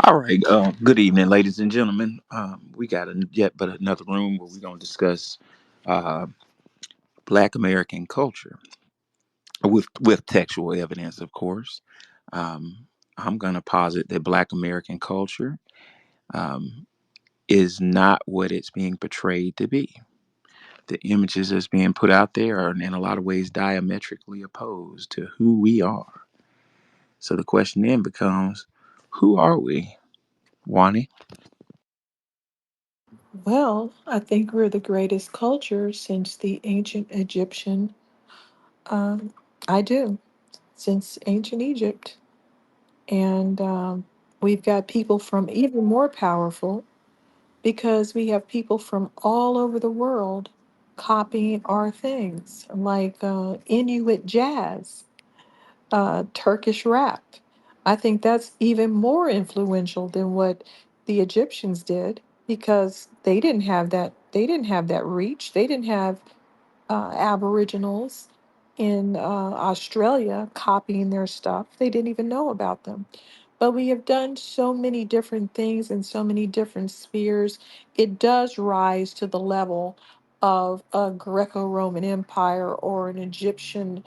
All right. Good evening, ladies and gentlemen. We got yet but another room where we're going to discuss uh, Black American culture with textual evidence, of course. Um, I'm going to posit that Black American culture um, is not what it's being portrayed to be. The images that's being put out there are, in a lot of ways, diametrically opposed to who we are. So the question then becomes, who are we, Wani? Well, I think we're the greatest culture since the ancient Egyptian. Um, I do, since ancient Egypt. And we've got people from even more powerful because we have people from all over the world copying our things, like Inuit jazz, Turkish rap. I think that's even more influential than what the Egyptians did because they didn't have that. They didn't have that reach. They didn't have Aboriginals in Australia copying their stuff. They didn't even know about them. But we have done so many different things in so many different spheres. It does rise to the level of a Greco Roman Empire or an Egyptian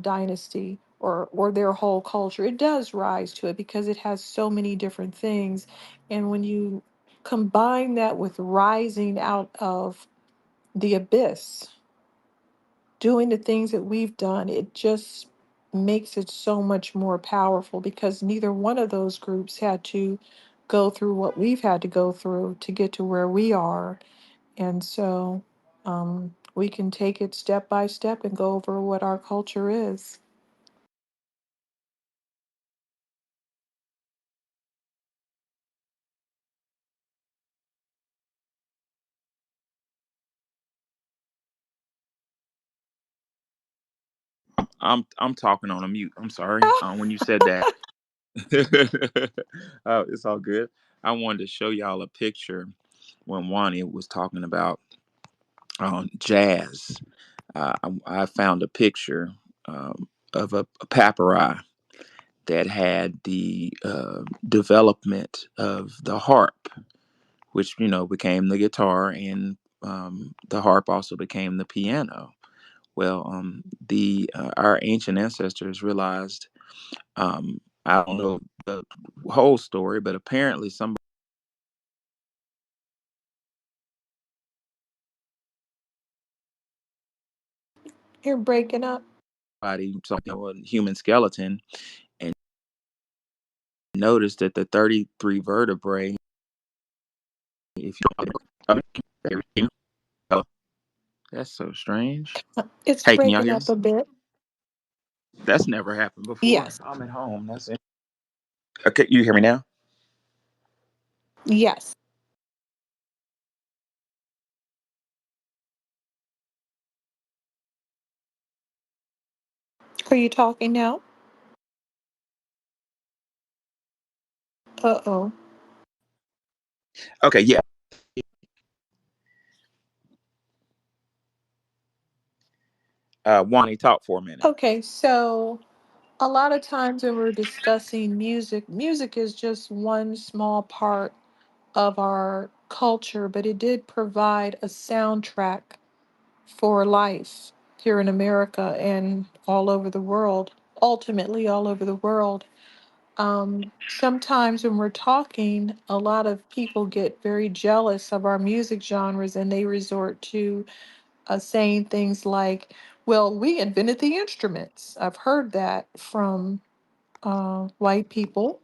dynasty or their whole culture. It does rise to it because it has so many different things. And when you combine that with rising out of the abyss, doing the things that we've done, it just makes it so much more powerful because neither one of those groups had to go through what we've had to go through to get to where we are. And so we can take it step by step and go over what our culture is. I'm talking on a mute. I'm sorry. When you said that, it's all good. I wanted to show y'all a picture when Wani was talking about jazz. I found a picture of a papyri that had the development of the harp, which became the guitar, and the harp also became the piano. Well, the our ancient ancestors realized. I don't know the whole story, but apparently You're breaking up. something with a human skeleton, and noticed that the 33 vertebrae, if you oh, that's so strange. It's Hey, can y'all breaking hear me? up a bit. That's never happened before. Yes. I'm at home. That's it. Okay, you hear me now? Yes. Are you talking now? Uh-oh. Okay, yeah. Wani, talk for a minute. Okay, so a lot of times when we're discussing music, music is just one small part of our culture, but it did provide a soundtrack for life here in America and all over the world, ultimately, all over the world. Sometimes when we're talking, a lot of people get very jealous of our music genres and they resort to saying things like, well, we invented the instruments. I've heard that from white people.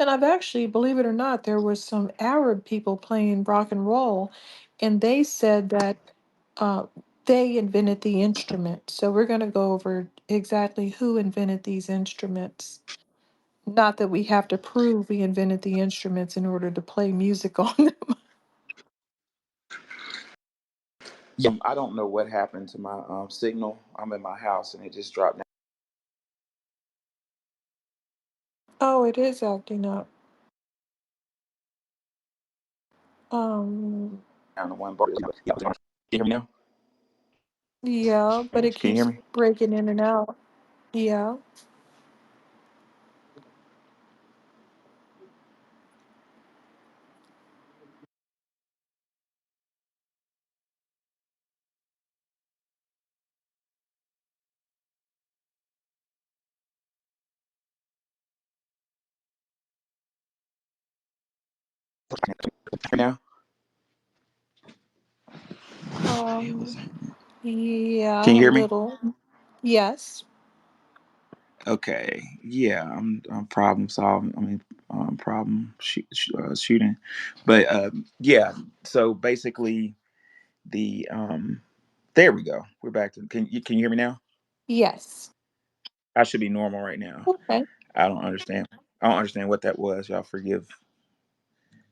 And I've actually, believe it or not, there was some Arab people playing rock and roll, and they said that uh, they invented the instrument. So we're going to go over exactly who invented these instruments. Not that we have to prove we invented the instruments in order to play music on them. Yeah, I don't know what happened to my signal. I'm in my house and it just dropped Oh, it is acting up. Um, down to one bar. Yeah, can you hear me now? yeah, but it Can you hear keeps me? breaking in and out. Yeah. Right now. What the hell is Um, that? Can yeah, you a hear me? little. Yes. Okay. Yeah, I'm problem solving. I mean, shooting, but yeah. So basically, the there we go. We're back to. Can you hear me now? Yes. I should be normal right now. Okay. I don't understand. I don't understand what that was. Y'all forgive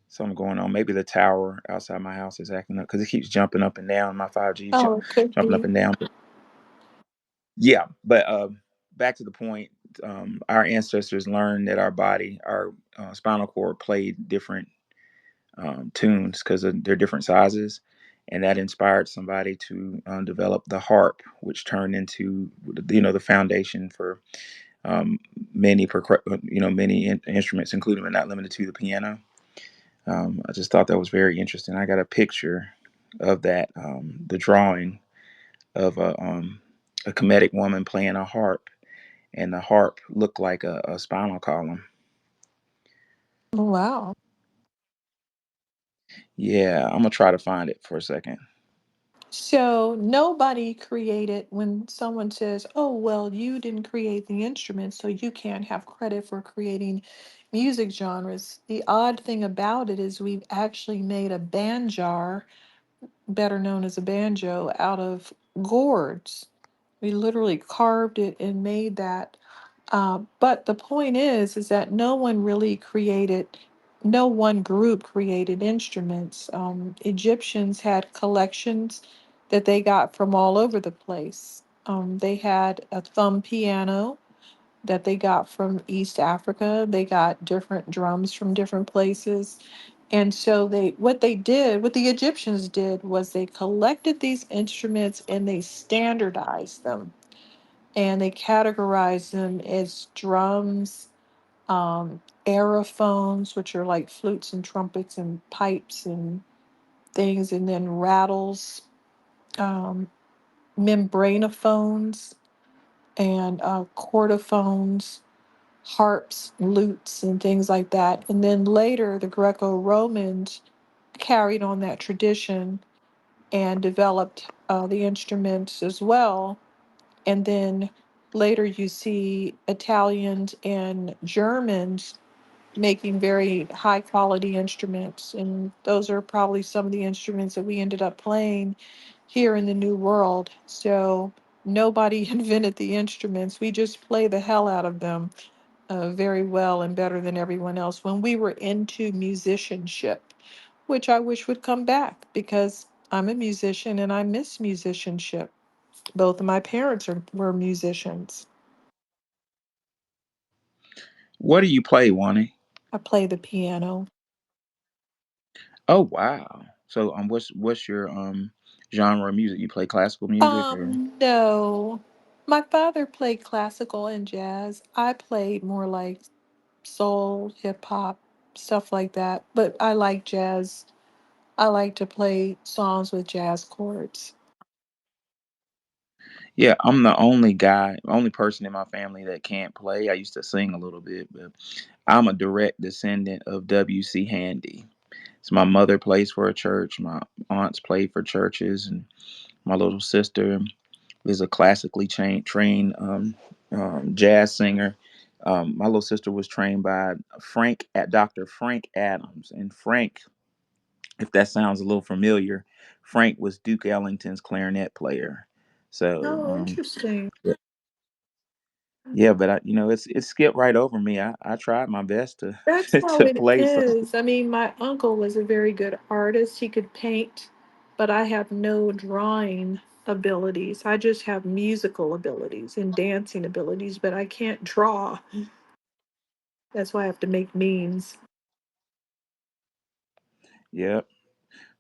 something going on. Maybe the tower outside my house is acting up because it keeps jumping up and down. My 5G is Oh, it could jumping up be. and down. But yeah, but back to the point. Our ancestors learned that our spinal cord played different tunes because they're different sizes, and that inspired somebody to develop the harp, which turned into the foundation for um, many instruments, including but not limited to the piano. I just thought that was very interesting. I got a picture of that, the drawing of a Comedic woman playing a harp, and the harp looked like a spinal column. Oh, wow. Yeah, I'm gonna try to find it for a second. So nobody created, when someone says, oh, well, you didn't create the instrument, so you can't have credit for creating music genres. The odd thing about it is we've actually made a banjar, better known as a banjo, out of gourds. We literally carved it and made that. But the point is that no one really created, no one group created instruments. Egyptians had collections that they got from all over the place. They had a thumb piano that they got from East Africa. They got different drums from different places. And so what the Egyptians did was they collected these instruments and they standardized them and they categorize them as drums, aerophones, which are like flutes and trumpets and pipes and things, and then rattles, um, membranophones, and chordophones, harps, lutes, and things like that. And then later, the Greco Romans carried on that tradition and developed the instruments as well. And then later you see Italians and Germans making very high quality instruments. And those are probably some of the instruments that we ended up playing here in the New World. So nobody invented the instruments. We just play the hell out of them very well and better than everyone else when we were into musicianship, which I wish would come back because I'm a musician and I miss musicianship. Both of my parents were musicians. What do you play, Wani? I play the piano. Oh wow. So what's your genre of music? You play classical music or No. My father played classical and jazz. I played more like soul, hip hop, stuff like that. But I like jazz. I like to play songs with jazz chords. yeah, I'm the only person in my family that can't play. I used to sing a little bit, but I'm a direct descendant of W.C. Handy. So my mother plays for a church, my aunts play for churches, and my little sister is a classically trained jazz singer. My little sister was trained by Dr. Frank Adams, and Frank, if that sounds a little familiar, Frank was Duke Ellington's clarinet player. So Oh, interesting. yeah, but it skipped right over me. I tried my best to That's how to it play some. is. I mean, my uncle was a very good artist. He could paint, but I have no drawing abilities. I just have musical abilities and dancing abilities, but I can't draw. That's why I have to make memes. Yep.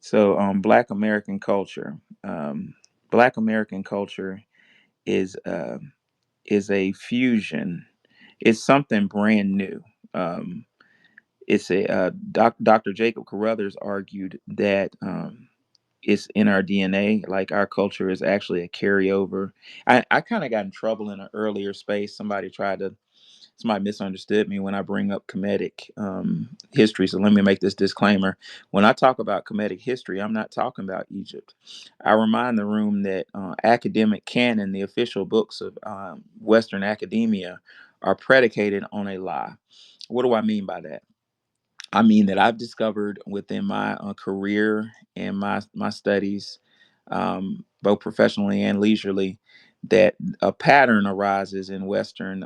So Black American culture. Black American culture is uh, is a fusion. It's something brand new. Um, it's a Dr. Jacob Carruthers argued that it's in our DNA. Like our culture is actually a carryover. I kind of got in trouble in an earlier space. somebody misunderstood me when I bring up Comedic history. So let me make this disclaimer. When I talk about Comedic history, I'm not talking about Egypt. I remind the room that academic canon, the official books of Western academia, are predicated on a lie. What do I mean by that? I mean that I've discovered within my career and my studies, both professionally and leisurely, that a pattern arises in Western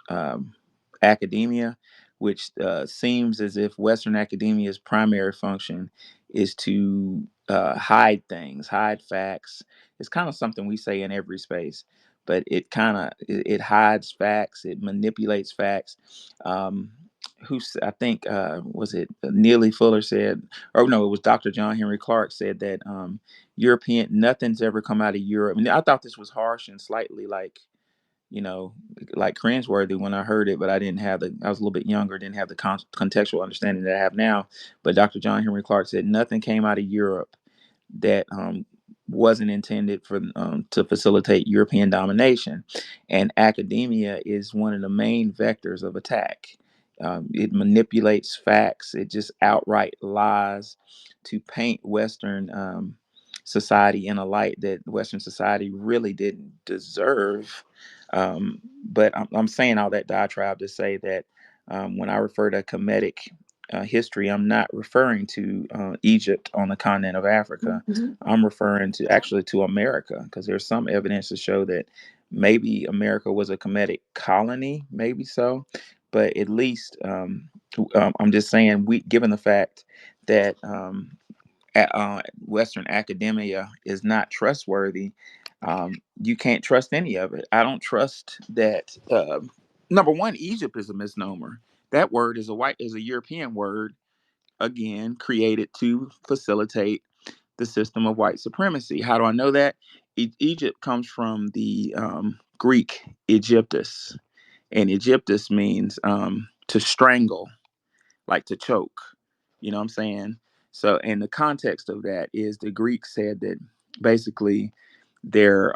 um, academia, which seems as if Western academia's primary function is to hide things, hide facts. It's kind of something we say in every space, but it hides facts, it manipulates facts. I think was it Neely Fuller said, or no, it was Dr. John Henry Clark said that European nothing's ever come out of Europe. And I thought this was harsh and slightly you know, like cringeworthy when I heard it, but I was a little bit younger, didn't have the contextual understanding that I have now. But Dr. John Henry Clark said nothing came out of Europe that wasn't intended for to facilitate European domination, and academia is one of the main vectors of attack. It manipulates facts. It just outright lies to paint Western society in a light that Western society really didn't deserve. But I'm saying all that diatribe to say that when I refer to Comedic history, I'm not referring to Egypt on the continent of Africa. Mhm. I'm referring to actually to America because there's some evidence to show that maybe America was a Comedic colony, maybe so, but at least I'm just saying given the fact that Western academia is not trustworthy. You can't trust any of it. I don't trust that. Number one, Egypt is a misnomer. That word is a European word, again created to facilitate the system of white supremacy. How do I know that? Egypt comes from the Greek Egyptus, and Egyptus means to strangle, like to choke. You know what I'm saying? So, and the context of that is the Greeks said that basically their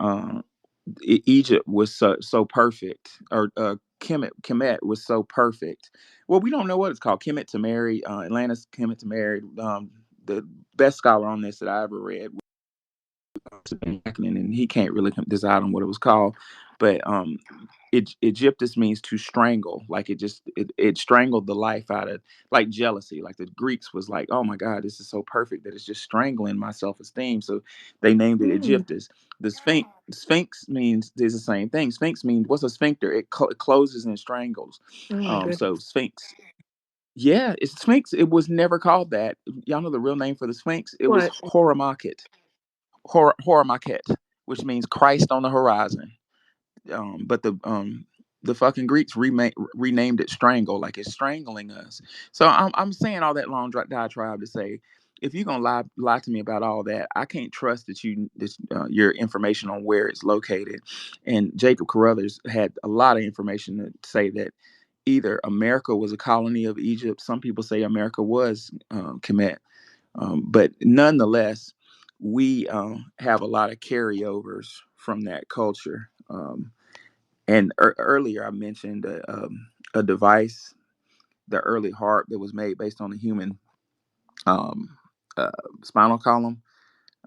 Egypt was so perfect, or Kemet was so perfect. Well, we don't know what it's called. Kemet to marry, Atlantis Kemet to marry. The best scholar on this that I ever read and he can't really decide on what it was called. But Egyptus means to strangle, like it strangled the life out of, like jealousy. Like the Greeks was like, oh my God, this is so perfect that it's just strangling my self esteem. So they named it Mm. Egyptus. The Sphinx means there's the same thing. Sphinx means what's a sphincter? It closes and strangles. Oh my So goodness. Sphinx. Yeah, it's Sphinx. It was never called that. Y'all know the real name for the Sphinx? It was What? Horamakhet. Horamakhet, which means Christ on the horizon. But the fucking Greeks renamed it strangle, like it's strangling us. So I'm saying all that long diatribe to say, if you're gonna lie to me about all that, I can't trust that your information on where it's located. And Jacob Carruthers had a lot of information to say that either America was a colony of Egypt. Some people say America was Kemet, but nonetheless, we have a lot of carryovers from that culture. And earlier, I mentioned a device, the early harp that was made based on the human um, uh, spinal column.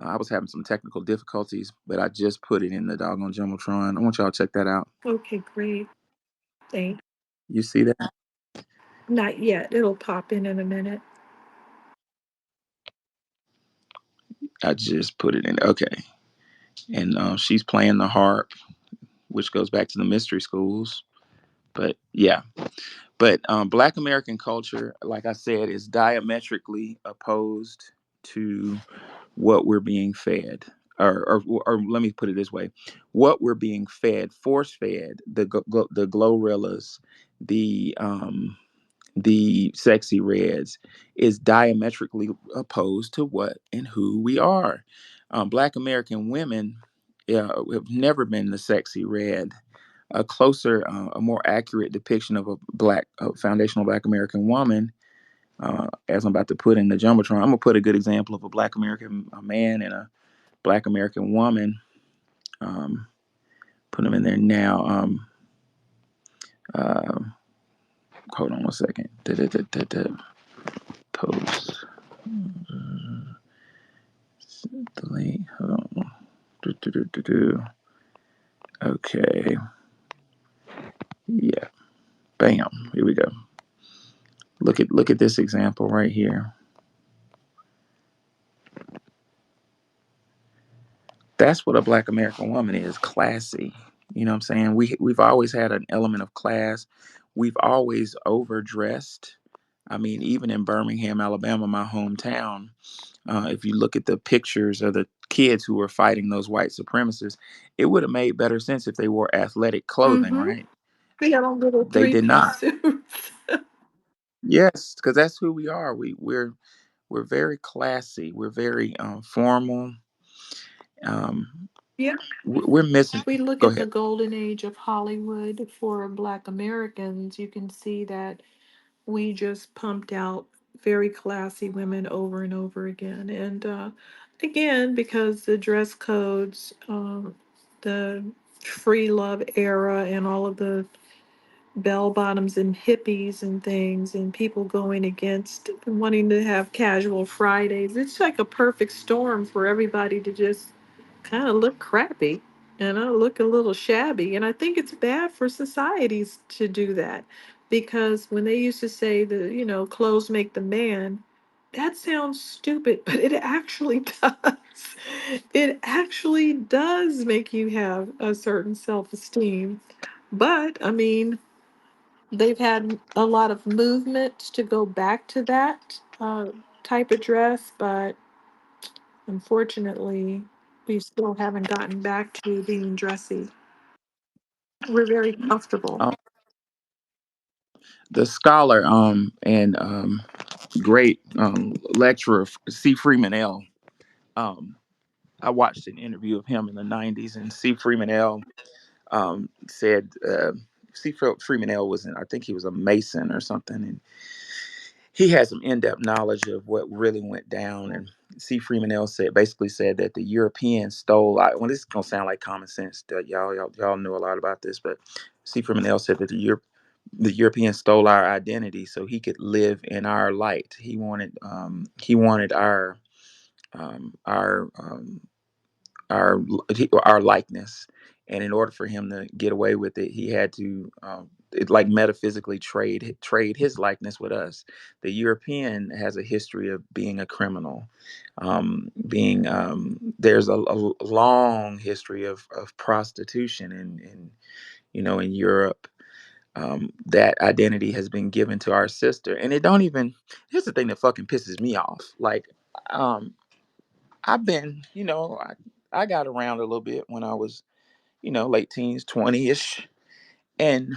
I was having some technical difficulties, but I just put it in the doggone jumbotron. I want y'all to check that out. Okay, great. Thanks. You see that? Not yet. It'll pop in a minute. I just put it in. Okay, and she's playing the harp, which goes back to the mystery schools. But yeah, but Black American culture, like I said, is diametrically opposed to what we're being fed. Or let me put it this way: what we're being fed, force fed, the glorillas, the sexy reds, is diametrically opposed to what and who we are. Black American women have never been the sexy red. A more accurate depiction of a foundational Black American woman, as I'm about to put in the jumbotron. I'm gonna put a good example of a Black American man and a Black American woman. Um, put them in there now. Um, hold on one second. Post delete. Hold on. Okay. Yeah. Bam. Here we go. Look at this example right here. That's what a black American woman is, classy. You know what I'm saying? We've always had an element of class. We've always overdressed. I mean, even in Birmingham, Alabama, my hometown, if you look at the pictures of the kids who were fighting those white supremacists, it would have made better sense if they wore athletic clothing, Mm-hmm. right? We had on little They did three-piece not. suits. Yes, because that's who we are. We're very classy. We're very formal. Um, Yeah. we're missing. If we look Go at the ahead. golden age of Hollywood for Black Americans, you can see that we just pumped out very classy women over and over again. And again, because the dress codes, the free love era, and all of the bell bottoms and hippies and things, and people going against wanting to have casual Fridays, it's like a perfect storm for everybody to just kind of look crappy and I look a little shabby. And I think it's bad for societies to do that because when they used to say that, clothes make the man, that sounds stupid, but it actually does. It actually does make you have a certain self esteem. But I mean, they've had a lot of movement to go back to that type of dress, but unfortunately, we still haven't gotten back to being dressy. We're very comfortable. Um, the scholar and great lecturer C. Freeman L. Um, I watched an interview of him in the '90s, and C. Freeman L. Said C. Freeman L. was in, I think he was a Mason or something, and he had some in-depth knowledge of what really went down. And C. Freeman L. basically said that the Europeans stole. Well, this is gonna sound like common sense. That y'all know a lot about this, but C. Freeman L. said that the Europeans stole our identity so he could live in our light. He wanted our our our likeness, and in order for him to get away with it, he had to like metaphysically trade his likeness with us. The European has a history of being a criminal, being there's a long history of prostitution in Europe. That identity has been given to our sister, and it don't even. Here's the thing that fucking pisses me off. Like, um, I've been, I got around a little bit when I was, late teens, 20 ish. And,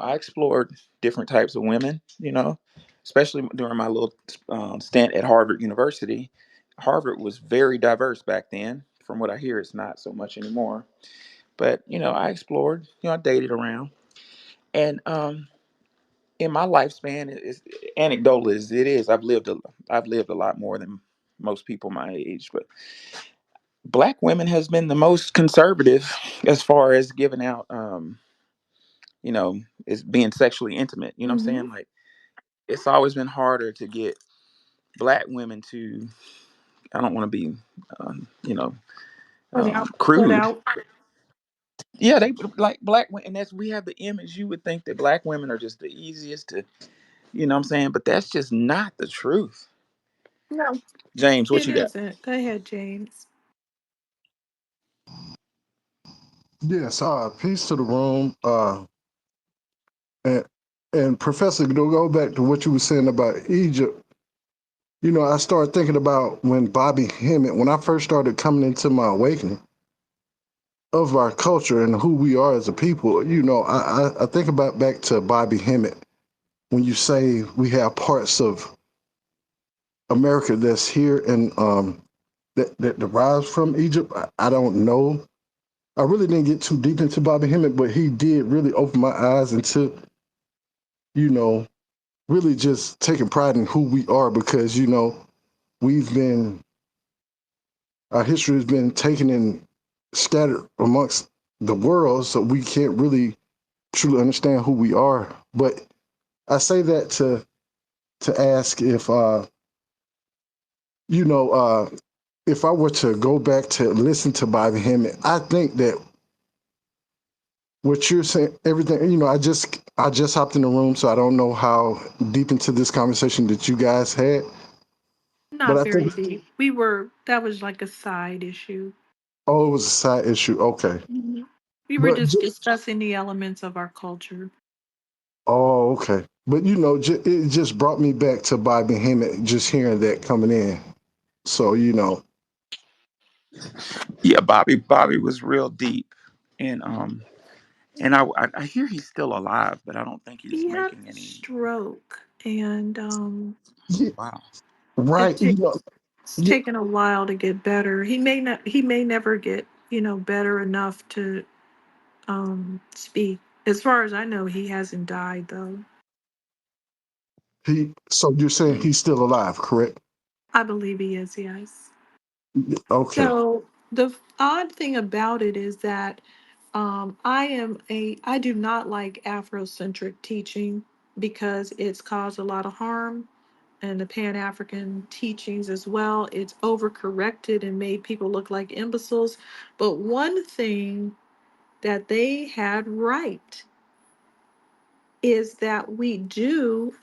I explored different types of women, especially during my little stint at Harvard University. Harvard was very diverse back then. From what I hear, it's not so much anymore. But, I explored, I dated around. And in my lifespan, it's anecdotal as it is, I've lived a lot more than most people my age. But black women has been the most conservative as far as giving out is being sexually intimate. You know what I'm Mm-hmm. saying? Like, it's always been harder to get black women to, I don't want to be you know Put out, put crude. out. Yeah, they like black women, and that's we have the image. You would think that black women are just the easiest to, what I'm saying, but that's just not the truth. No, James, what it you got? isn't. Go ahead, James. Yes, peace to the room. And, and Professor, to go back to what you were saying about Egypt, I started thinking about when Bobby Hemmett, when I first started coming into my awakening of our culture and who we are as a people, I think about back to Bobby Hemmett when you say we have parts of America that's here and that derives from Egypt. I don't know. I really didn't get too deep into Bobby Hemmett, but he did really open my eyes into, you know, really just taking pride in who we are because, we've been, our history has been taken and scattered amongst the world, so we can't really truly understand who we are. But I say that to ask if you know if I were to go back to listen to Bobby Hemmett, I think that what you're saying, everything, I just hopped in the room, so I don't know how deep into this conversation that you guys had. But Not I think, very deep. We were, that was like a side issue. oh, it was a side issue. Okay, Mhm. We were but just discussing the elements of our culture. oh, okay. But it just brought me back to Bobby Hemmett, just hearing that coming in. So Yeah, Bobby was real deep, and I hear he's still alive, but I don't think he's He had making a any. stroke, and yeah, Wow. right. it it's Yeah, taken a while to get better. He may never get, better enough to speak. As far as I know, he hasn't died though. so you're saying he's still alive, correct? I believe he is, yes. Okay. So the odd thing about it is that I do not like Afrocentric teaching because it's caused a lot of harm, and the Pan African teachings as well. It's overcorrected and made people look like imbeciles. But one thing that they had right is that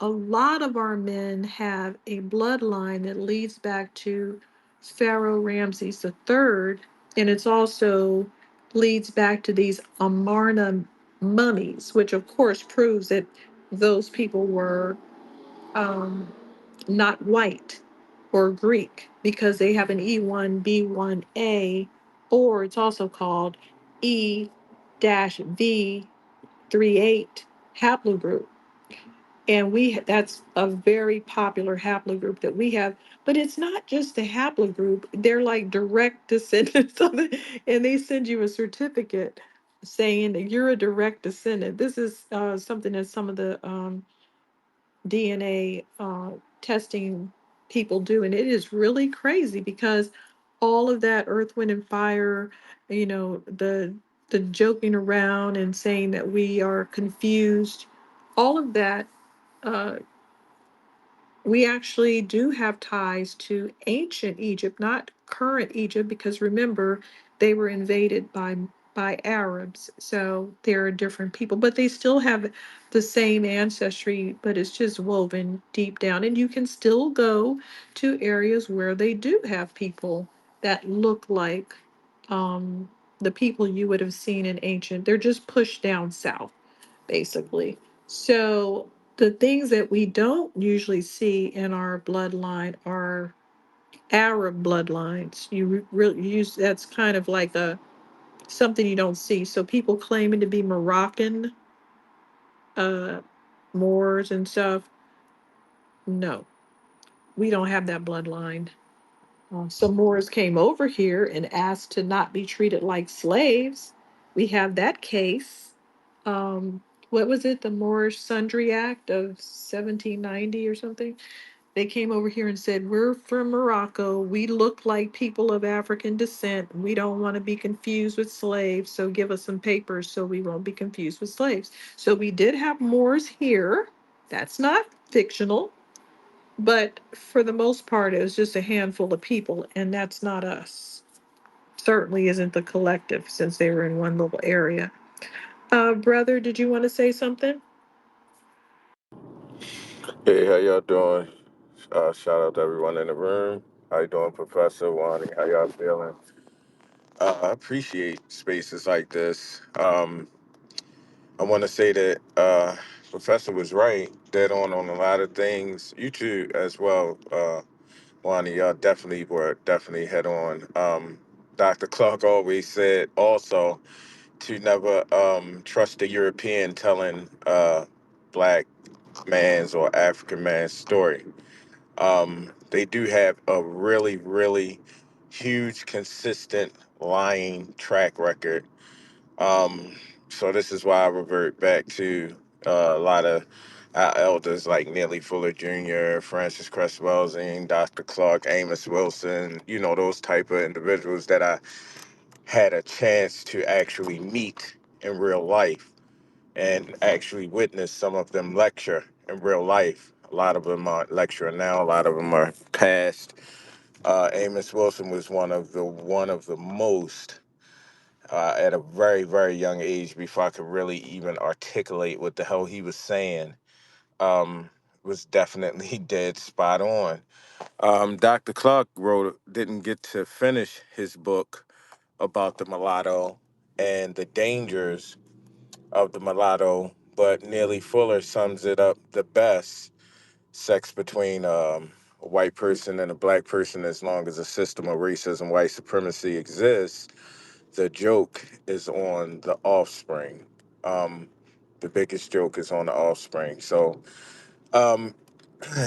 a lot of our men have a bloodline that leads back to Pharaoh Ramses III, and it's also leads back to these Amarna mummies, which of course proves that those people were um, not white or Greek because they have an E1B1A, or it's also called E-V38 haplogroup. And that's a very popular haplogroup that we have, but it's not just a haplogroup. They're like direct descendants of it, and they send you a certificate saying that you're a direct descendant. This is something that some of the DNA testing people do, and it is really crazy because all of that Earth, Wind, and Fire, the joking around and saying that we are confused, all of that. Uh, we actually do have ties to ancient Egypt, not current Egypt, because remember, they were invaded by Arabs. So they're different people, but they still have the same ancestry, but it's just woven deep down. And you can still go to areas where they do have people that look like um, the people you would have seen in ancient. They're just pushed down south basically. So the things that we don't usually see in our bloodline are Arab bloodlines. You really use that's kind of like a something you don't see. So people claiming to be Moroccan, uh, Moors and stuff. No, we don't have that bloodline. Some Moors came over here and asked to not be treated like slaves. We have that case. What was it? The Moorish Sundry Act of 1790 or something? They came over here and said, "We're from Morocco. We look like people of African descent. We don't want to be confused with slaves. So give us some papers so we won't be confused with slaves." So we did have Moors here. That's not fictional. But for the most part, it was just a handful of people, and that's not us. Certainly isn't the collective since they were in one little area. Brother, did you want to say something? Hey, how y'all doing? Shout out to everyone in the room. How you doing, Professor Wani? How y'all feeling? I appreciate spaces like this. I want to say that Professor was right, dead on a lot of things. You too, as well, Wani. Y'all definitely head on. Dr. Clark always said also to never trust the European telling black man's or African man's story. They do have a really huge, consistent lying track record. Um, so this is why I revert back to a lot of our elders like Neely Fuller Jr., Francis Cress Welsing, Dr. Clark, Amos Wilson, those type of individuals that I had a chance to actually meet in real life. and actually witnessed some of them lecture in real life. A lot of them are lecturing now. A lot of them are past. Amos Wilson was one of the most at a very very young age before I could really even articulate what the hell he was saying. Was definitely dead spot on. Dr. Clark didn't get to finish his book about the mulatto and the dangers of the mulatto, but Neely Fuller sums it up the best. Sex between a white person and a black person, as long as a system of racism, white supremacy exists, the joke is on the offspring. Um, the biggest joke is on the offspring. So, um,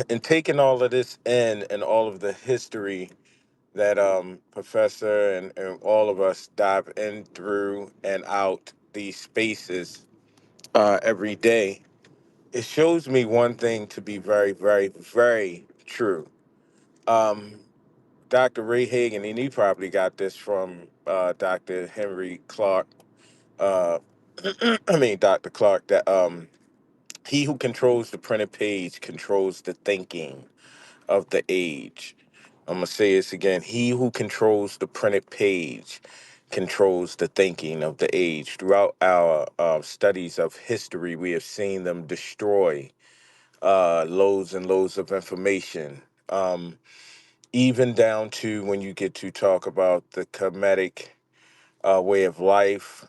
in taking all of this in and all of the history that Professor and all of us dive in through and out these spaces every day, it shows me one thing to be very, very, very true. Um, Dr. Ray Hagan, and he probably got this from Dr. Henry Clark. Uh, I mean, Dr. Clark, that he who controls the printed page controls the thinking of the age. I'm going to say this again. He who controls the printed page controls the thinking of the age. Throughout our studies of history, we have seen them destroy loads and loads of information, even down to when you get to talk about the comedic way of life.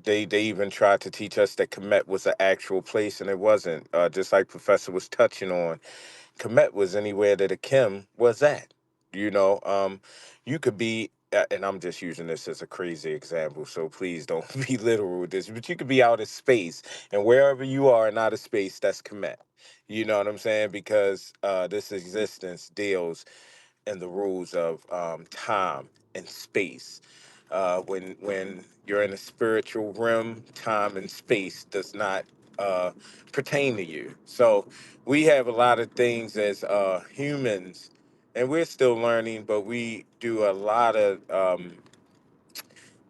They even tried to teach us that Kemet was an actual place, and it wasn't. Just like Professor was touching on, Kemet was anywhere that a Kim was at. You know, you could be, and I'm just using this as a crazy example, so please don't be literal with this, but you could be out of space, and wherever you are in outer space, that's Kemet. You know what I'm saying? Because this existence deals in the rules of time and space. When you're in a spiritual realm, time and space does not uh, pertain to you. So we have a lot of things as humans, and we're still learning, but we do a lot of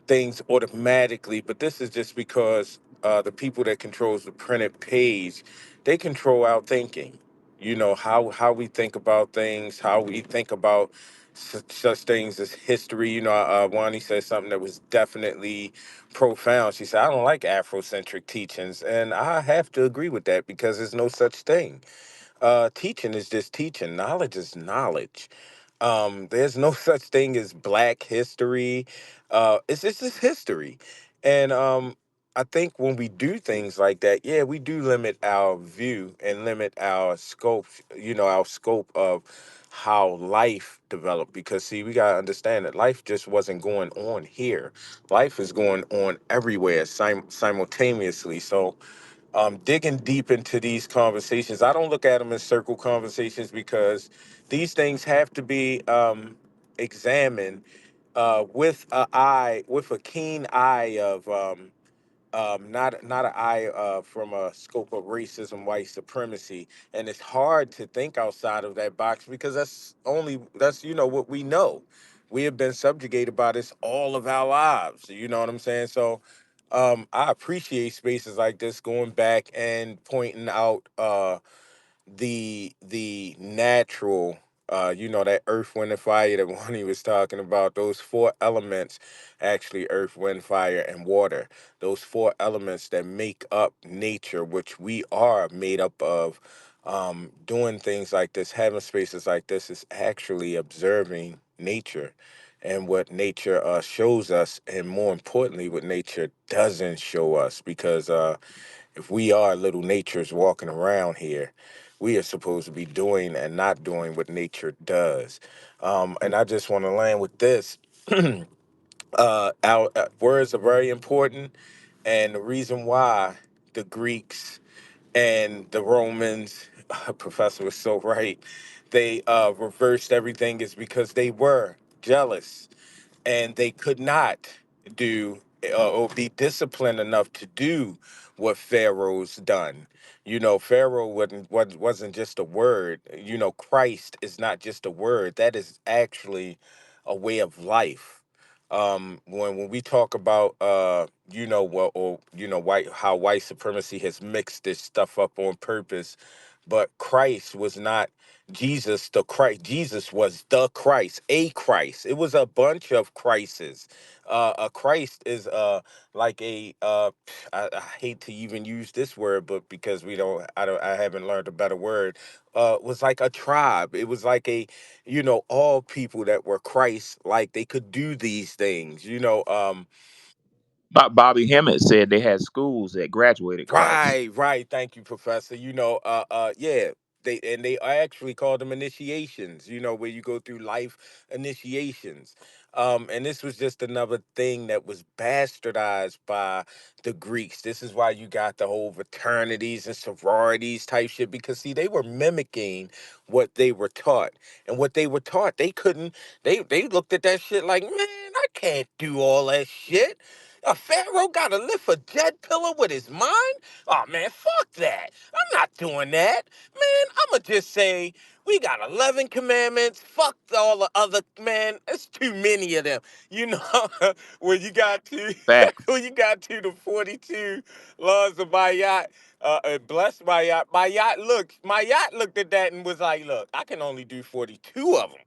things automatically, but this is just because the people that controls the printed page, they control our thinking. You know how we think about things, how we think about such things as history. You know, Wani said something that was definitely profound. She said, "I don't like Afrocentric teachings," and I have to agree with that because there's no such thing. Teaching is just teaching. Knowledge is knowledge. There's no such thing as Black history. It's just history, and I think when we do things like that, yeah, we do limit our view and limit our scope. You know, our scope of how life developed. Because see, we gotta understand that life just wasn't going on here. Life is going on everywhere simultaneously. So digging deep into these conversations. I don't look at them as circle conversations because these things have to be examined with a keen eye of not an eye from a scope of racism, white supremacy, and it's hard to think outside of that box because that's what we know. We have been subjugated by this all of our lives. You know what I'm saying? So, I appreciate spaces like this, going back and pointing out the natural that earth, wind, and fire that one he was talking about, those four elements, actually earth, wind, fire, and water, those four elements that make up nature, which we are made up of. Doing things like this, having spaces like this, is actually observing nature and what nature shows us, and more importantly what nature doesn't show us. Because if we are little natures walking around here, we are supposed to be doing and not doing what nature does. And I just want to land with this. Our words are very important, and the reason why the Greeks and the Romans, Professor was so right, they reversed everything is because they were jealous and they could not do or be disciplined enough to do what Pharaoh's done. You know, Pharaoh wasn't just a word. You know, Christ is not just a word. That is actually a way of life. When we talk about well, or white how white supremacy has mixed this stuff up on purpose, but Christ was not Jesus the Christ. Jesus was the Christ, a Christ. It was a bunch of Christs. A Christ is like a I hate to even use this word, but because I haven't learned a better word. Was like a tribe. It was like a, all people that were Christ, like they could do these things. Bobby Hemmett said they had schools that graduated Christ. Right, right. Thank you, Professor. Yeah. They actually call them initiations, where you go through life initiations. And this was just another thing that was bastardized by the Greeks. This is why you got the whole fraternities and sororities type shit, because see, they were mimicking what they were taught. And what they were taught, they couldn't, they looked at that shit like, man, I can't do all that shit. A pharaoh gotta lift a jet pillar with his mind? Oh man, fuck that. I'm not doing that. Man, I'ma just say we got 11 commandments. Fuck all the other, man. It's too many of them. You know, when you got to Facts. when you got to the 42 laws of Mayat, blessed Mayat looked at that and was like, look, I can only do 42 of them.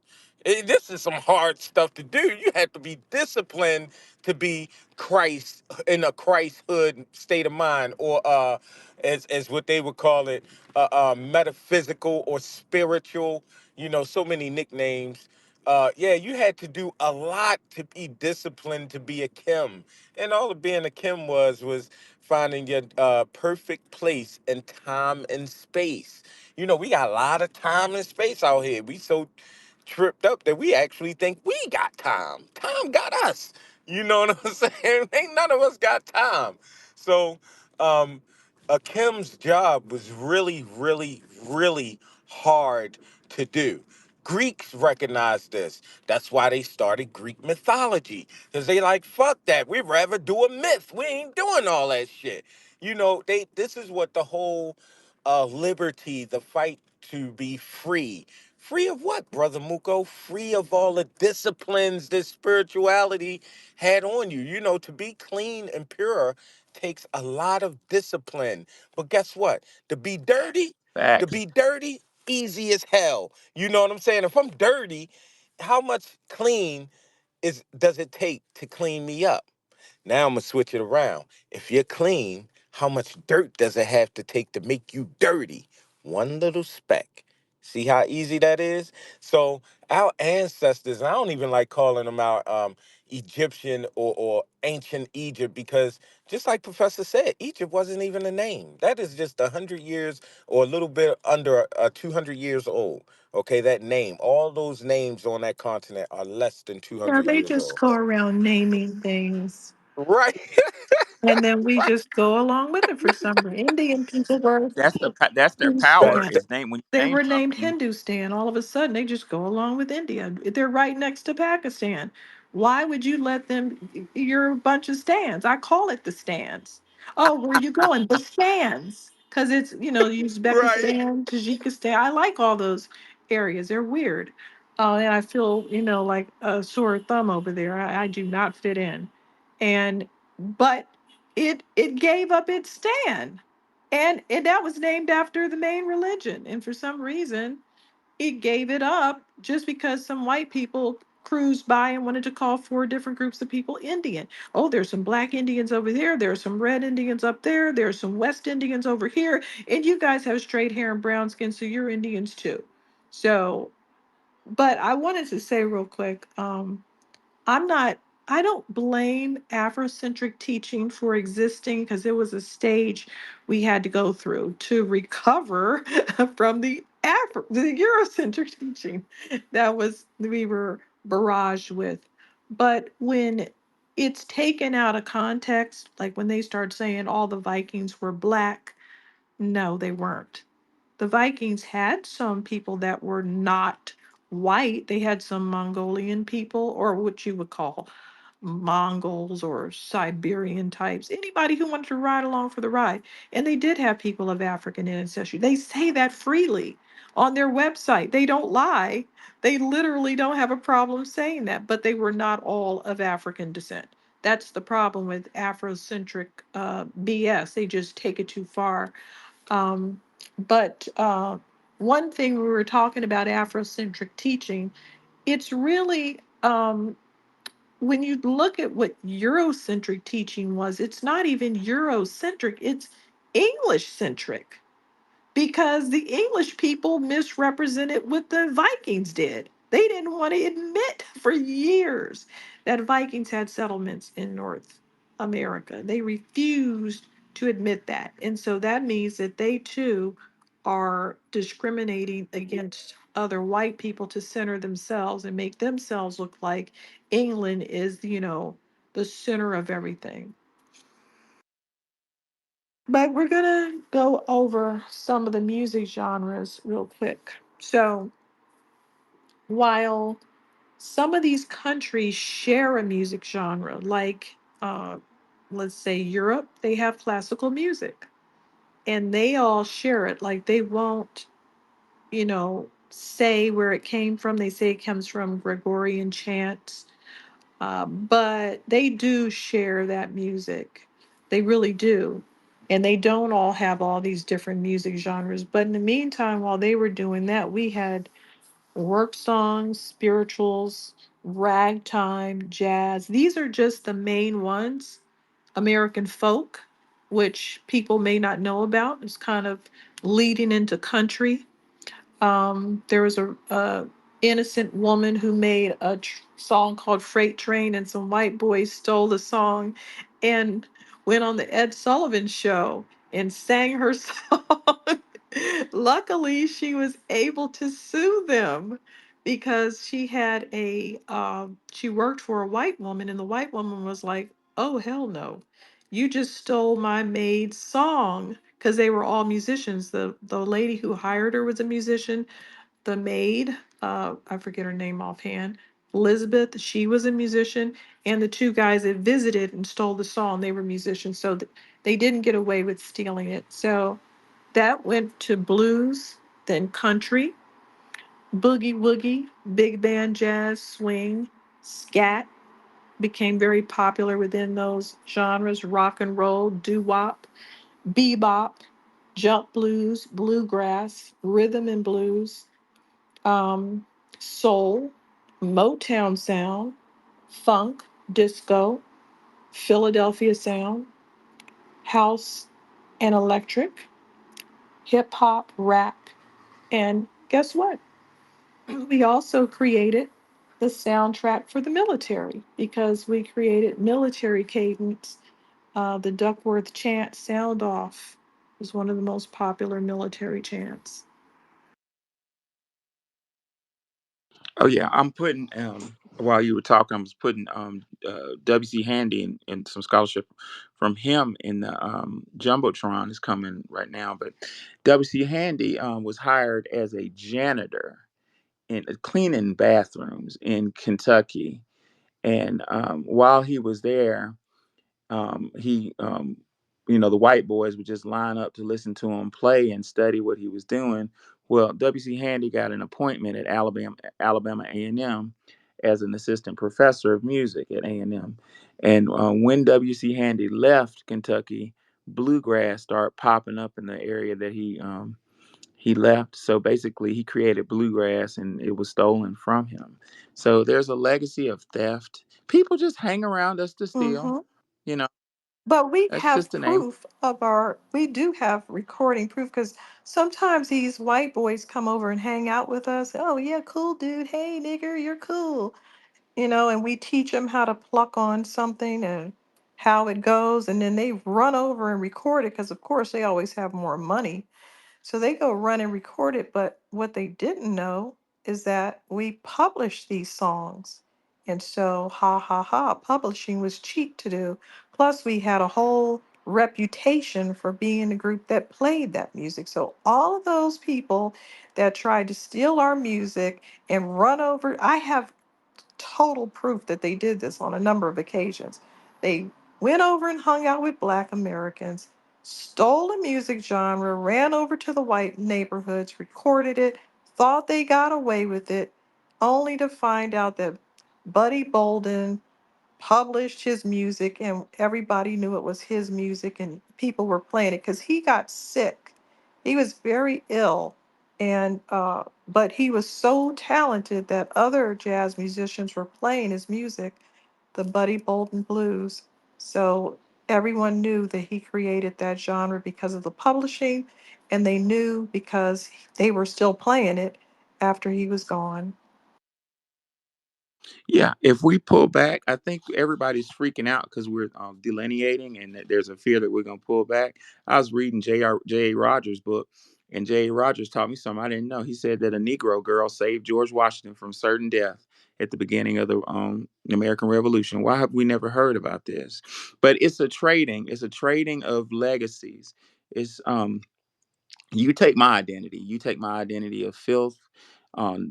This is some hard stuff to do. You have to be disciplined to be Christ in a Christhood state of mind, or as what they would call it, metaphysical or spiritual. So many nicknames. Yeah, you had to do a lot to be disciplined to be a Kim, and all of being a Kim was finding your perfect place in time and space. We got a lot of time and space out here. We so tripped up that we actually think we got time. Time got us. You know what I'm saying? Ain't none of us got time. So, um, Kim's job was really, really, really hard to do. Greeks recognized this. That's why they started Greek mythology. Because they like, fuck that. We'd rather do a myth. We ain't doing all that shit. This is what the whole liberty, the fight to be free. Free of what, Brother Muko? Free of all the disciplines that spirituality had on you. To be clean and pure takes a lot of discipline. But guess what? To be dirty, to Facts. be dirty, easy as hell. You know what I'm saying? If I'm dirty, how much clean does it take to clean me up? Now I'm gonna switch it around. If you're clean, how much dirt does it have to take to make you dirty? One little speck. See how easy that is? So our ancestors, I don't even like calling them out Egyptian or ancient Egypt, because just like Professor said, Egypt wasn't even a name. That is just 100 years or a little bit under 200 years old. Okay, that name, all those names on that continent are less than Yeah, 200 they years just old. go around naming things. Right. And then we just go along with it for some reason. Indian people were That's their power. That, Hindustan. that Is name when you They name were named something. Hindustan. All of a sudden, they just go along with India. They're right next to Pakistan. Why would you let them? You're a bunch of stands. I call it the stands. Oh, where you going? The stands. Because it's, right. Uzbekistan, Tajikistan. I like all those areas. They're weird. And I feel, like a sore thumb over there. I do not fit in. But it gave up its stand, and that was named after the main religion, and for some reason it gave it up just because some white people cruised by and wanted to call four different groups of people Indian. Oh, there's some black Indians over there, there's some red Indians up there, there's some West Indians over here, and you guys have straight hair and brown skin, so you're Indians too. So, but I wanted to say real quick, I'm not, I don't blame Afrocentric teaching for existing, because it was a stage we had to go through to recover from the Eurocentric teaching that we were barraged with. But when it's taken out of context, like when they start saying all the Vikings were black, no, they weren't. The Vikings had some people that were not white. They had some Mongolian people, or what you would call Mongols or Siberian types, anybody who wanted to ride along for the ride. And they did have people of African ancestry. They say that freely. on their website. They don't lie. They literally don't have a problem saying that, but they were not all of African descent. That's the problem with Afrocentric BS. They just take it too far. But one thing we were talking about Afrocentric teaching, it's really when you look at what Eurocentric teaching was, it's not even Eurocentric, it's English centric because the English people misrepresented what the Vikings did. They didn't want to admit for years that Vikings had settlements in North America. They refused to admit that. And so that means that they too are discriminating against other white people to center themselves and make themselves look like England is, the center of everything. But we're gonna go over some of the music genres real quick. So while some of these countries share a music genre, like let's say Europe, they have classical music and they all share it. Like they won't, say where it came from. They say it comes from Gregorian chants, but they do share that music. They really do. And they don't all have all these different music genres. But in the meantime, while they were doing that, we had work songs, spirituals, ragtime, jazz. These are just the main ones. American folk, which people may not know about, is kind of leading into country. There was a innocent woman who made a song called Freight Train, and some white boys stole the song and went on the Ed Sullivan show and sang her song. Luckily, she was able to sue them because she worked for a white woman, and the white woman was like, "Oh hell no, you just stole my maid's song." Because they were all musicians. The lady who hired her was a musician. The maid, I forget her name offhand, Elizabeth, she was a musician, and the two guys that visited and stole the song, they were musicians. So they didn't get away with stealing it. So that went to blues, then country, boogie woogie, big band jazz, swing, scat became very popular within those genres, rock and roll, doo-wop, bebop, jump blues, bluegrass, rhythm and blues, um, soul, Motown sound, funk, disco, Philadelphia sound, house and electric, hip hop, rap, and guess what? We also created the soundtrack for the military because we created military cadence. The Duckworth chant, Sound Off, is one of the most popular military chants. Oh yeah, I'm putting while you were talking, I was putting WC Handy and some scholarship from him in the jumbotron is coming right now. But WC Handy was hired as a janitor in cleaning bathrooms in Kentucky, and while he was there, he the white boys would just line up to listen to him play and study what he was doing. Well, WC Handy got an appointment at Alabama A&M as an assistant professor of music at A&M. And when WC Handy left Kentucky, bluegrass started popping up in the area that he left. So basically, he created bluegrass, and it was stolen from him. So there's a legacy of theft. People just hang around us to steal. Mm-hmm. You know, But we that's have just the name. proof we do have recording proof because sometimes these white boys come over and hang out with us. Oh, yeah, cool, dude. Hey, nigger, you're cool. And we teach them how to pluck on something and how it goes. And then they run over and record it because, of course, they always have more money. So they go run and record it, but what they didn't know is that we published these songs. And so, ha ha ha, publishing was cheap to do. Plus, we had a whole reputation for being the group that played that music. So, all of those people that tried to steal our music and run over, I have total proof that they did this on a number of occasions. They went over and hung out with Black Americans, stole the music genre, ran over to the white neighborhoods, recorded it, thought they got away with it, only to find out that Buddy Bolden published his music and everybody knew it was his music and people were playing it because he got sick. He was very ill. And but he was so talented that other jazz musicians were playing his music, the Buddy Bolden blues. So everyone knew that he created that genre because of the publishing, and they knew because they were still playing it after he was gone. Yeah, if we pull back, I think everybody's freaking out because we're delineating, and that there's a fear that we're going to pull back. I was reading J.A. Rogers' book, and J.A. Rogers taught me something I didn't know. He said that a Negro girl saved George Washington from certain death at the beginning of the American Revolution. Why have we never heard about this? But it's a trading. It's a trading of legacies. It's you take my identity. You take my identity of filth,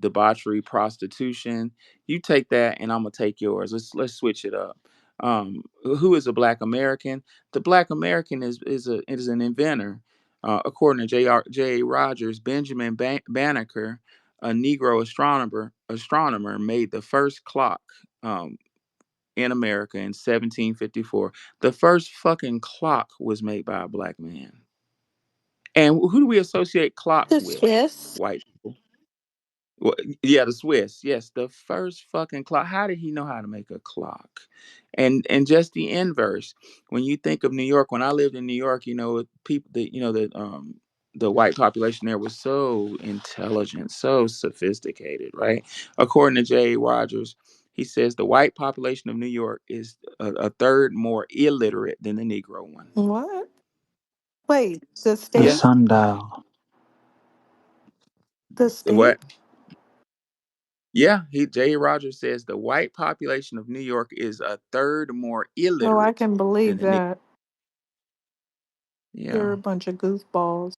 debauchery, prostitution. You take that, and I'm gonna take yours. Let's switch it up. Who is a Black American? The Black American is an inventor. According to J. A. Rogers, Benjamin Banneker, a Negro astronomer, made the first clock in America in 1754. The first fucking clock was made by a black man. And who do we associate clocks The with? Swiss. White people. Well, yeah, the Swiss. Yes, the first fucking clock. How did he know how to make a clock? And just the inverse. When you think of New York, when I lived in New York, people that the white population there was so intelligent, so sophisticated, right? According to J. Rogers, he says the white population of New York is a third more illiterate than the Negro one. What? Wait, the The Yeah. state? sundial. The state? What? Yeah, J. Rogers says the white population of New York is a third more Oh, I illiterate can than believe the Negro. that. They're Yeah, a bunch of goofballs.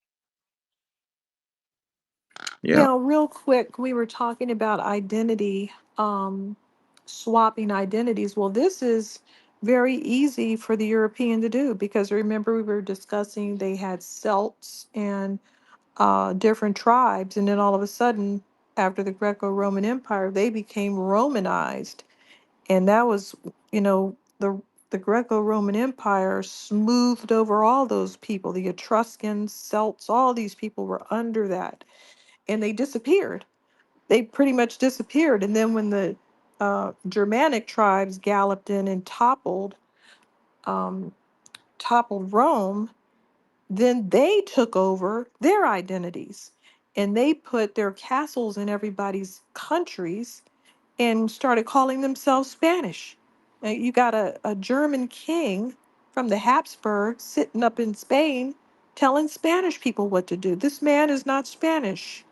yeah. Now, real quick, we were talking about identity, swapping identities. Well, this is very easy for the European to do because remember we were discussing they had Celts and different tribes, and then all of a sudden, after the Greco-Roman Empire, they became Romanized, and that was, you know, the Greco-Roman Empire smoothed over all those people, the Etruscans, Celts, all these people were under that, and they disappeared. They pretty much disappeared. And then when the Germanic tribes galloped in and um, toppled Rome, then they took over their identities, and they put their castles in everybody's countries and started calling themselves Spanish. Now, you got a German king from the Habsburgs sitting up in Spain telling Spanish people what to do. This man is not Spanish.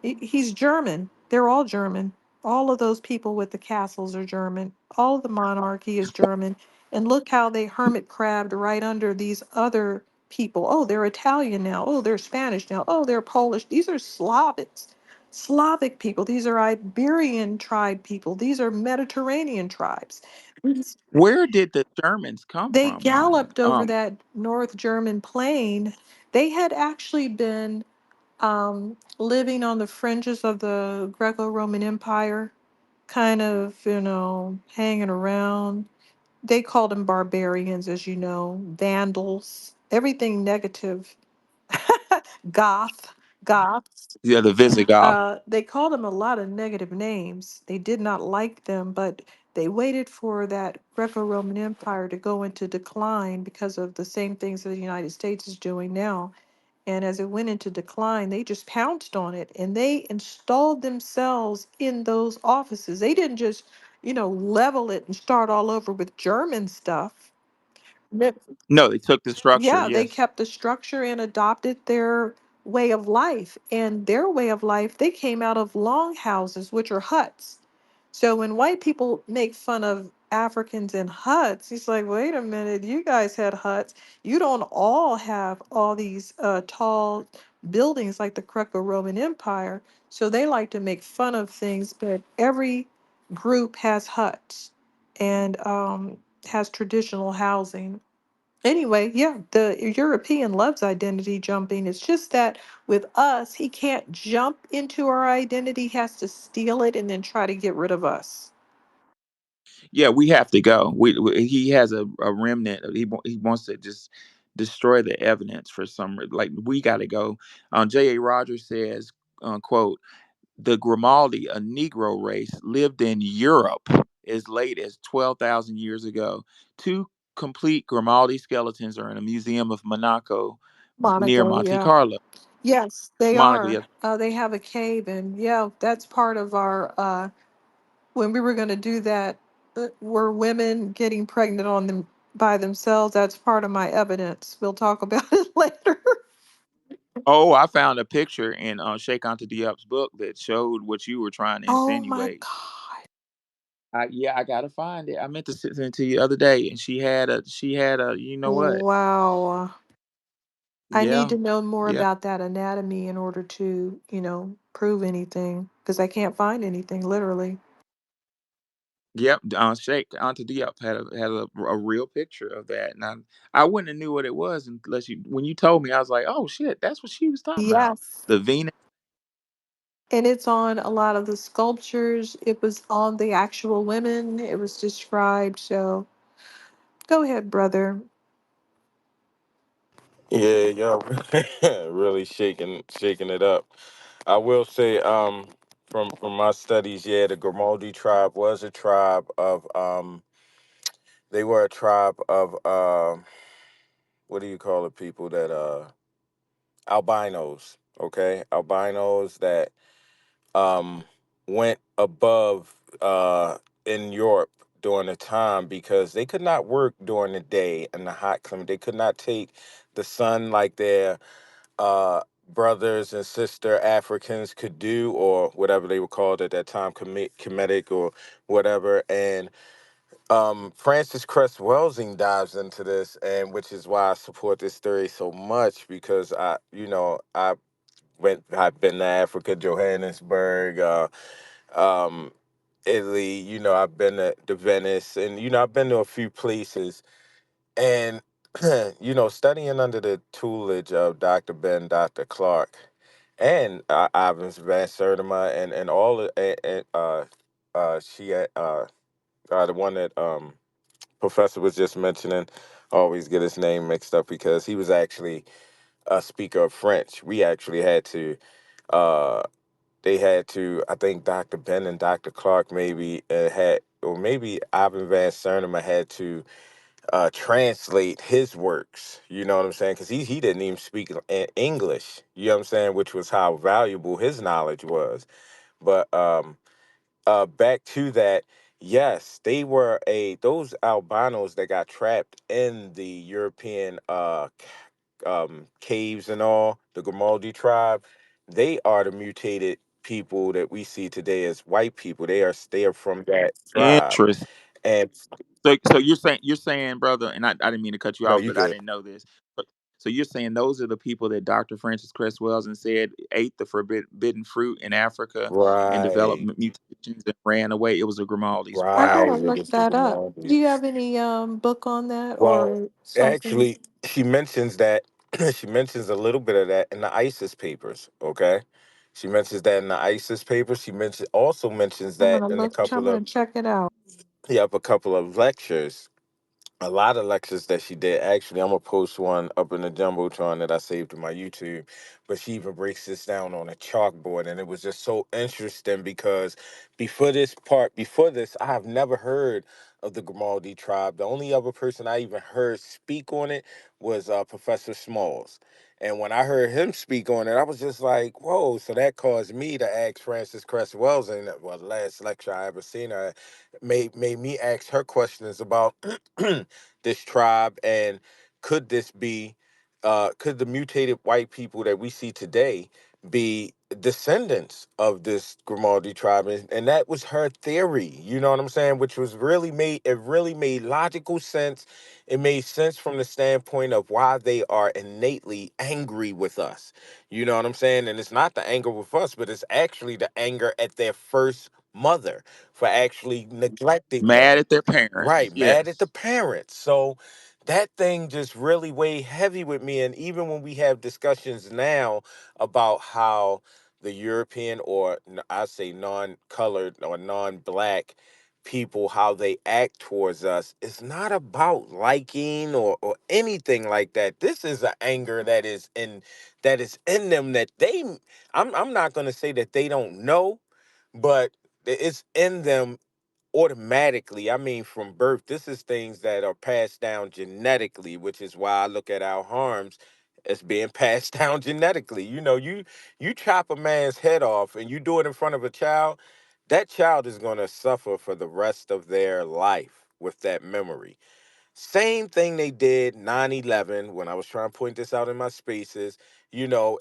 He's German. They're all German. All of those people with the castles are German. All of the monarchy is German. And look how they hermit crabbed right under these other people. Oh, they're Italian now. Oh, they're Spanish now. Oh, they're Polish. These are Slavics, Slavic people. These are Iberian tribe people. These are Mediterranean tribes. These- Where did the Germans come They from, Monica? galloped over that North German plain. They had actually been living on the fringes of the Greco-Roman Empire, kind of, hanging around. They called them barbarians, as you know, vandals, everything negative, goth, goths. Yeah, the Visigoth. They called them a lot of negative names. They did not like them, but they waited for that Greco-Roman Empire to go into decline because of the same things that the United States is doing now. And as it went into decline, they just pounced on it and they installed themselves in those offices. They didn't just, level it and start all over with German stuff. No. No, they took the structure. Yeah, they Yes. kept the structure and adopted their way of life. And their way of life, they came out of longhouses, which are huts. So when white people make fun of Africans in huts, it's like, wait a minute, you guys had huts. You don't all have all these tall buildings like the Greco-Roman Empire. So they like to make fun of things, but every group has huts and has traditional housing. Anyway, yeah, the European loves identity jumping. It's just that with us, he can't jump into our identity, he has to steal it and then try to get rid of us. Yeah, we have to go. He has a remnant. He wants to just destroy the evidence for some like we got to go. J.A. Rogers says, "quote The Grimaldi, a Negro race, lived in Europe as late as 12,000 years ago. Two complete Grimaldi skeletons are in a museum of Monaco near Monaco, Monte yeah. Carlo. Yes, they Monaco, are. yes. They have a cave, and yeah, that's part of our. When we were going to do that, were women getting pregnant on them by themselves? That's part of my evidence. We'll talk about it later. Oh, I found a picture in Sheikh Anta Diop's book that showed what you were trying to Oh my insinuate. God! Yeah, I gotta find it. I meant to send it to you the other day, and she had a you know what? Wow. I need Yeah, to know more yeah, about that anatomy in order to, prove anything because I can't find anything literally. yep. Sheikh Anta Diop had a real picture of that, and I wouldn't have knew what it was unless you when you told me. I was like, oh shit, that's what she was talking about. Yes. The Venus. And it's on a lot of the sculptures. It was on the actual women. It was described. So go ahead, brother. Yeah, y'all really shaking it up. I will say, from my studies, yeah, the Grimaldi tribe was a tribe of they were a tribe of what do you call the people that albinos, okay? Albinos that um went above in Europe during the time because they could not work during the day in the hot climate. They could not take the sun like their uh brothers and sister Africans could do, or whatever they were called at that time, comedic or whatever. And Francis Cress Welsing dives into this, and which is why I support this theory so much, because I've been to Africa, Johannesburg, um, Italy. I've been to Venice, and I've been to a few places, and studying under the tutelage of Dr. Ben, Dr. Clark, and Ivan Van Sertima, and all of, and she the one that Professor was just mentioning. I always get his name mixed up because he was actually a speaker of French. We actually had to. Uh, they had to. I think Dr. Ben and Dr. Clark maybe had, or maybe Ivan Van Cernima had to translate his works. You know what I'm saying? Because he didn't even speak English. You know what I'm saying? Which was how valuable his knowledge was. But back to that, yes, they were those albinos that got trapped in the European caves and all, the Grimaldi tribe. They are the mutated people that we see today as white people. They are from that tribe. Interest. And So you're saying, brother, and I didn't mean to cut you no, off, you but I good. didn't know this. But, so you're saying those are the people that Dr. Francis Cress Welsing said ate the forbidden fruit in Africa and developed Right, mutations and ran away. It was the Grimaldis, I right? right. gotta It look was the that up. Do Grimaldi. you have any book on that Well, or something? actually, she mentions that she mentions a little bit of that in the ISIS papers. Okay, she mentions that in the ISIS papers. Also mentions I'm that gonna in a look. I'm couple gonna of check it out. yep, a couple of lectures, a lot of lectures that she did. Actually, I'm gonna post one up in the jumbotron that I saved to my YouTube. But she even breaks this down on a chalkboard, and it was just so interesting because before this, I have never heard of the Grimaldi tribe. The only other person I even heard speak on it was Professor Smalls. And when I heard him speak on it, I was just like, "Whoa!" So that caused me to ask Frances Cress Wells, and well, the last lecture I ever seen her made me ask her questions about this tribe, and could this be could the mutated white people that we see today be descendants of this Grimaldi tribe? And that was her theory, you know what I'm saying, which was really made logical sense. It made sense from the standpoint of why they are innately angry with us, you know what I'm saying. And it's not the anger with us, but it's actually the anger at their first mother for actually neglecting them. Mad at their parents. Right, mad at the Yes. parents. So that thing just really weighed heavy with me. And even when we have discussions now about how the European, or I say non-colored or non-black people, how they act towards us, it's not about liking or anything like that. This is an anger that is in them, that I'm not going to say that they don't know, but it's in them automatically. I mean, from birth. This is things that are passed down genetically, which is why I look at our harms as being passed down genetically. You chop a man's head off and you do it in front of a child, that child is going to suffer for the rest of their life with that memory. Same thing they did 9/11, when I was trying to point this out in my spaces.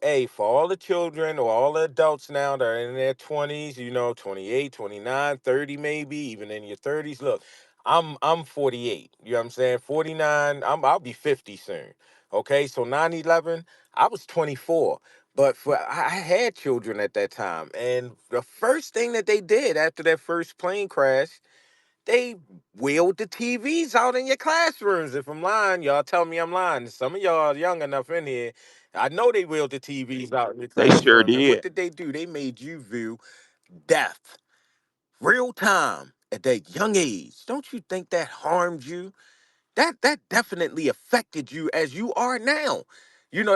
Hey, for all the children or all the adults now that are in their 20s, 28, 29, 30, maybe, even in your 30s. Look, I'm 48. You know what I'm saying? 49, I'll be 50 soon. Okay, so 9/11, I was 24. But I had children at that time. And the first thing that they did after that first plane crash, they wheeled the TVs out in your classrooms. If I'm lying, y'all tell me I'm lying. Some of y'all are young enough in here. I know they wheeled the TVs out in your They sure classroom. And what did. did they do? They made you view death real time at that young age. Don't you think that harmed you? That definitely affected you as you are now.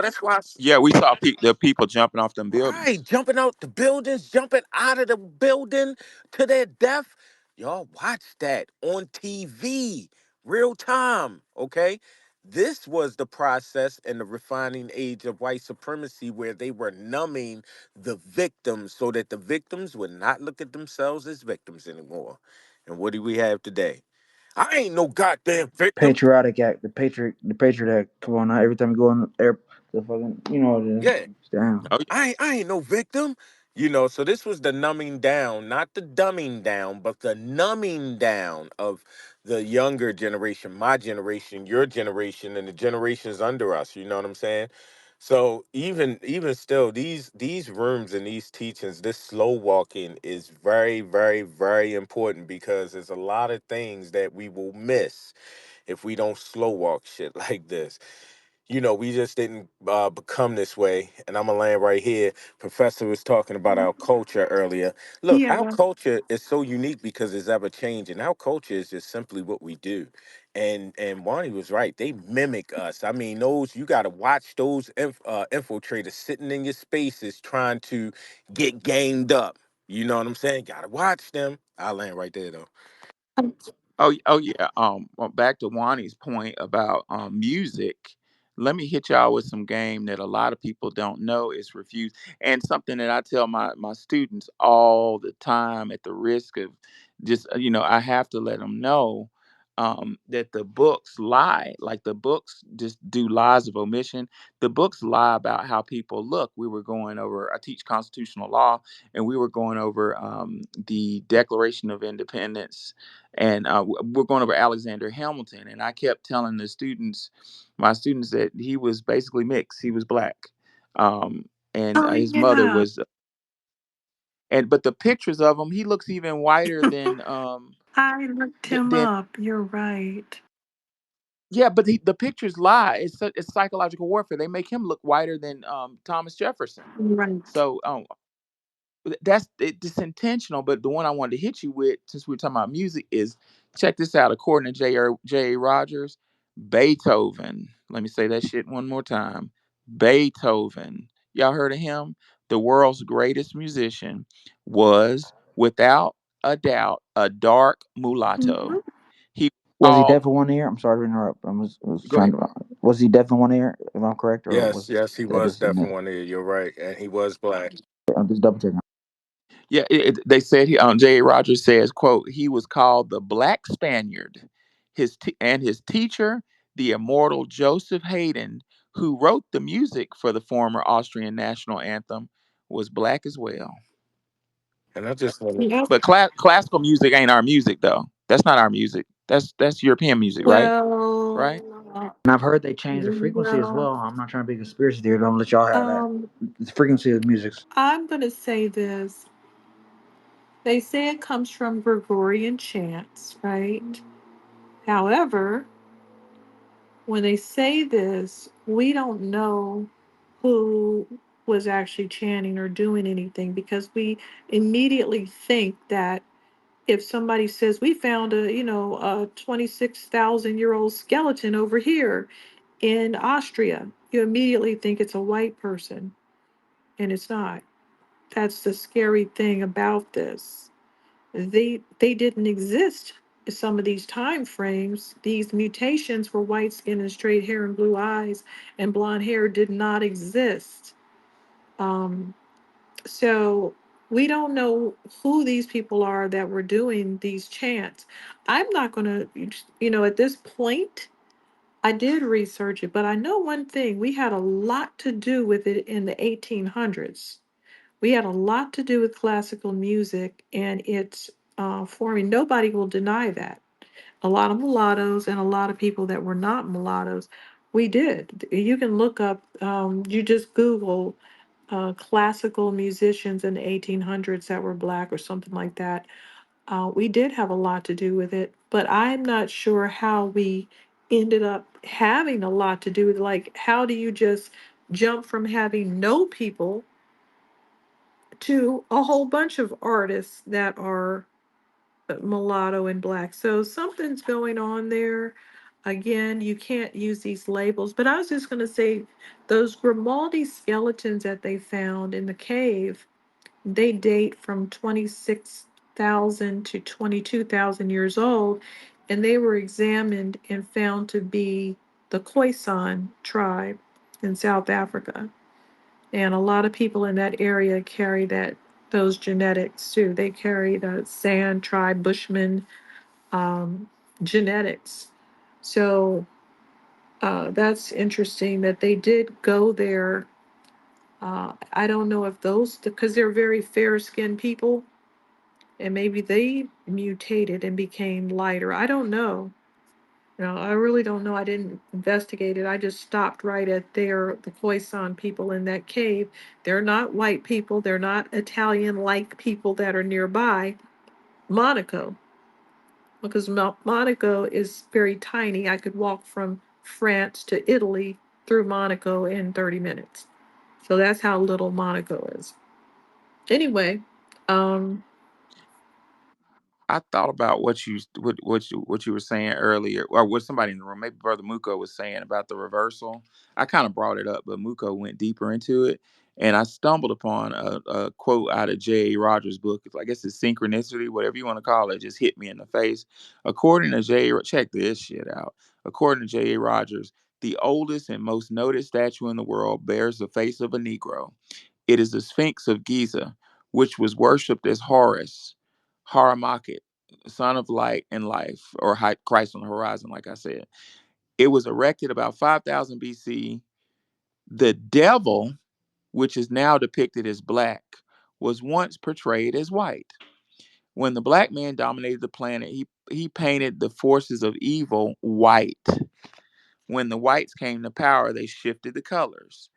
That's why. Yeah, we saw the people jumping off them Right, buildings. jumping out the buildings, jumping out of the building to their death. Y'all watch that on TV, real time, okay? This was the process in the refining age of white supremacy, where they were numbing the victims so that the victims would not look at themselves as victims anymore. And what do we have today? I ain't no goddamn victim. Patriotic Act, the Patriot Act. Come on now, every time you go on the air, the fucking, you know what it is. Yeah, Damn. Oh I ain't no victim. So this was the numbing down, not the dumbing down, but the numbing down of the younger generation, my generation, your generation, and the generations under us. You know what I'm saying? So even still, these rooms and these teachings, this slow walking is very, very, very important, because there's a lot of things that we will miss if we don't slow walk shit like this. We just didn't become this way. And I'm gonna land right here. Professor was talking about our culture earlier. Look, our Yeah. culture is so unique because it's ever changing. Our culture is just simply what we do. And Wani was right. They mimic us. I mean, those you got to watch those infiltrators sitting in your spaces trying to get gamed up. You know what I'm saying? Got to watch them. I'll land right there though. oh yeah. Well, back to Wani's point about music. Let me hit y'all with some game that a lot of people don't know is refused, and something that I tell my students all the time, at the risk of just I have to let them know that the books lie. Like, the books just do lies of omission. The books lie about how people look. We were going over. I teach constitutional law, and we were going over the Declaration of Independence, and we're going over Alexander Hamilton, and I kept telling my students, that he was basically mixed. He was black, and Oh, his mother yeah. was, and but the pictures of him, he looks even whiter I looked him than up. You're right. yeah. But the pictures lie. It's psychological warfare. They make him look whiter than Thomas Jefferson. Right. So it's intentional. But the one I wanted to hit you with, since we are talking about music, is, check this out. According to J. A. Rogers, Beethoven. Let me say that shit one more time. Beethoven. Y'all heard of him? The world's greatest musician was, without a doubt, a dark Hmm. mulatto. He Was he deaf called. in one ear? I'm sorry to interrupt. I was Go trying ahead. to. Was he deaf in one ear? If I'm correct, or Yes, was yes, he that was just a myth? definitely one of you. You're right, and he was black. I'm just double checking. Yeah, they said J. A. Rogers says, "quote He was called the Black Spaniard. His teacher, the immortal Joseph Haydn, who wrote the music for the former Austrian national anthem, was black as well." And I just want to. Yep. But classical music ain't our music, though. That's not our music. That's European music, right? Right? Well, And I've heard they changed the frequency as well, well. I'm not trying to be a conspiracy theory, but I'm gonna let y'all have that. um, The frequency of the music. I'm going to say this. They say it comes from Gregorian chants, right? However, when they say this, we don't know who was actually chanting or doing anything because we immediately think that if somebody says we found a 26,000-year-old skeleton over here in Austria, you immediately think it's a white person, and it's not. That's the scary thing about this. They didn't exist in some of these time frames. These mutations for white skin and straight hair and blue eyes and blonde hair did not exist. Um, so we don't know who these people are that were doing these chants. I'm not going to, at this point, I did research it, but I know one thing: we had a lot to do with it in the 1800s. We had a lot to do with classical music and its forming. Nobody will deny that. A lot of mulattoes and a lot of people that were not mulattoes, we did. You can look up, you just Google classical musicians in the 1800s that were black or something like that. We did have a lot to do with it, but I'm not sure how we ended up having a lot to do with, like, how do you just jump from having no people to a whole bunch of artists that are mulatto and black? So something's going on there. Again, you can't use these labels, but I was just going to say those Grimaldi skeletons that they found in the cave, they date from 26,000 to 22,000 years old, and they were examined and found to be the Khoisan tribe in South Africa. And a lot of people in that area carry those genetics too. They carry the Sand tribe, Bushman um, genetics. So that's interesting that they did go there. I don't know if those, because they're very fair skinned people, and maybe they mutated and became lighter. I don't know. No, I really don't know. I didn't investigate it. I just stopped right at the Khoisan people in that cave. They're not white people. They're not Italian-like people that are nearby. Monaco, because Monaco is very tiny. I could walk from France to Italy through Monaco in 30 minutes. So that's how little Monaco is. Anyway, um, I thought about what you were saying earlier, or what somebody in the room, maybe Brother Muko, was saying about the reversal. I kind of brought it up, but Muko went deeper into it, and I stumbled upon a quote out of J.A. Rogers' book. I guess it's synchronicity, whatever you want to call it. Just hit me in the face. According to J.A., check this shit out. According to J.A. Rogers, the oldest and most noted statue in the world bears the face of a Negro. It is the Sphinx of Giza, which was worshipped as Horus, Haramakit, son of light and life, or Christ on the horizon, like I said. It was erected about 5000 BC. The devil, which is now depicted as black, was once portrayed as white. When the black man dominated the planet, he painted the forces of evil white. When the whites came to power, they shifted the colors.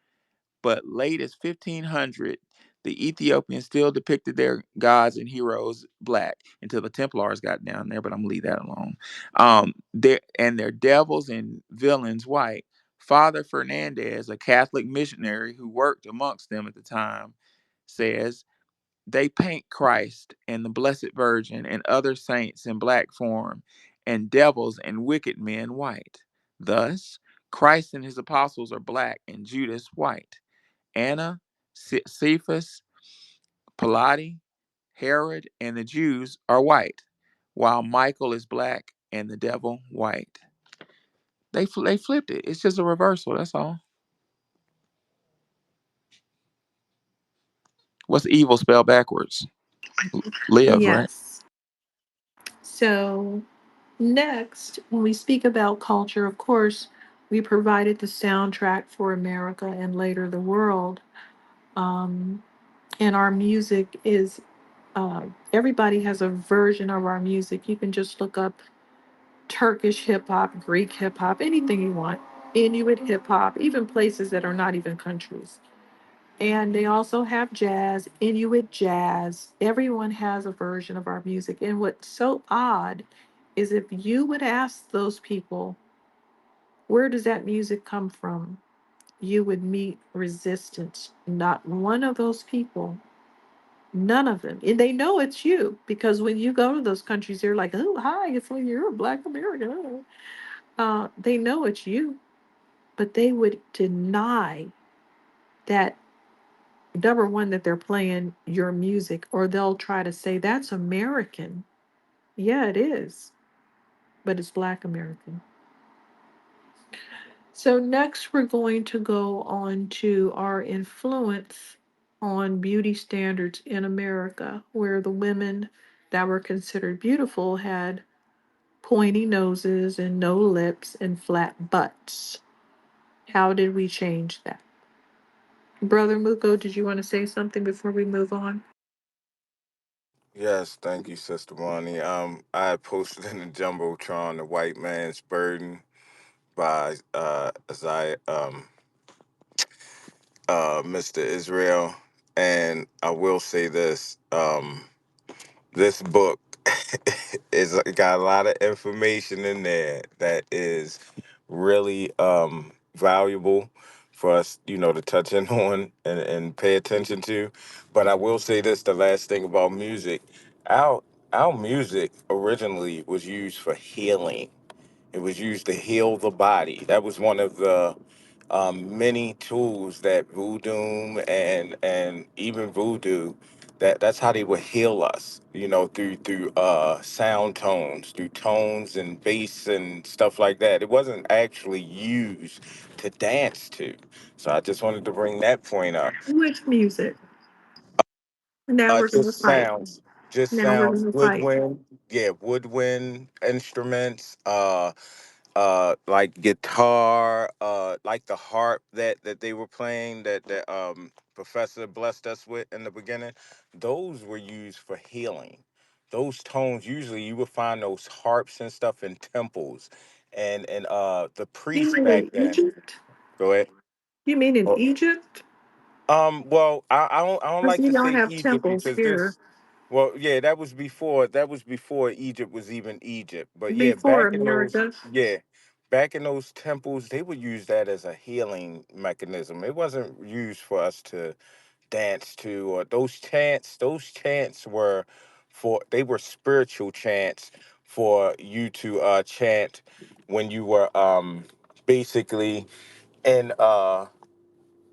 But late as 1500, the Ethiopians still depicted their gods and heroes black until the Templars got down there. But I'm gonna leave that alone. Their devils and villains white. Father Fernandez, a Catholic missionary who worked amongst them at the time, says they paint Christ and the Blessed Virgin and other saints in black form, and devils and wicked men white. Thus, Christ and his apostles are black and Judas white. Anna, Cephas, Pilate, Herod, and the Jews are white, while Michael is black and the devil white. They flipped it. It's just a reversal. That's all. What's evil spelled backwards? Live, right? yes. So next, when we speak about culture, of course, we provided the soundtrack for America and later the world. Um, and our music is, everybody has a version of our music. You can just look up Turkish hip hop, Greek hip hop, anything you want, Inuit hip hop, even places that are not even countries. And they also have jazz, Inuit jazz. Everyone has a version of our music. And what's so odd is if you would ask those people Where does that music come from? You would meet resistance. Not one of those people, none of them. And they know it's you because when you go to those countries, they're like, oh, hi, it's when you're a Black American. Oh. They know it's you, but they would deny that, number one, that they're playing your music, or they'll try to say that's American. Yeah, it is, but it's Black American. So, next, we're going to go on to our influence on beauty standards in America, where the women that were considered beautiful had pointy noses and no lips and flat butts. How did we change that? Brother Muko, did you want to say something before we move on? Yes, thank you, Sister Bonnie. I had posted in the Jumbotron "The White Man's Burden" by Isaiah, Mr. Israel, and I will say this: this book is got a lot of information in there that is really valuable for us, to touch in on and pay attention to. But I will say this: the last thing about music, our our music originally was used for healing. It was used to heal the body. That was one of the many tools that voodoo and even voodoo, that's how they would heal us. Through sound tones, through tones and bass and stuff like that. It wasn't actually used to dance to. So I just wanted to bring that point up. Which music? Now we're going to Just fight. sounds, just Now we're sounds. going to fight. Woodwind, yeah, woodwind instruments. Like guitar, like the harp that they were playing, that professor blessed us with in the beginning. Those were used for healing. Those tones, usually you would find those harps and stuff in temples, and the You priests mean back in then. Egypt? Go ahead. You mean in Egypt? Well, I don't Because like we to don't say have Egypt temples because here. this. Well, yeah, that was before Egypt was even Egypt. But yeah, Before America. back in those temples, they would use that as a healing mechanism. It wasn't used for us to dance to, or those chants. Those chants were spiritual chants for you to chant when you were basically in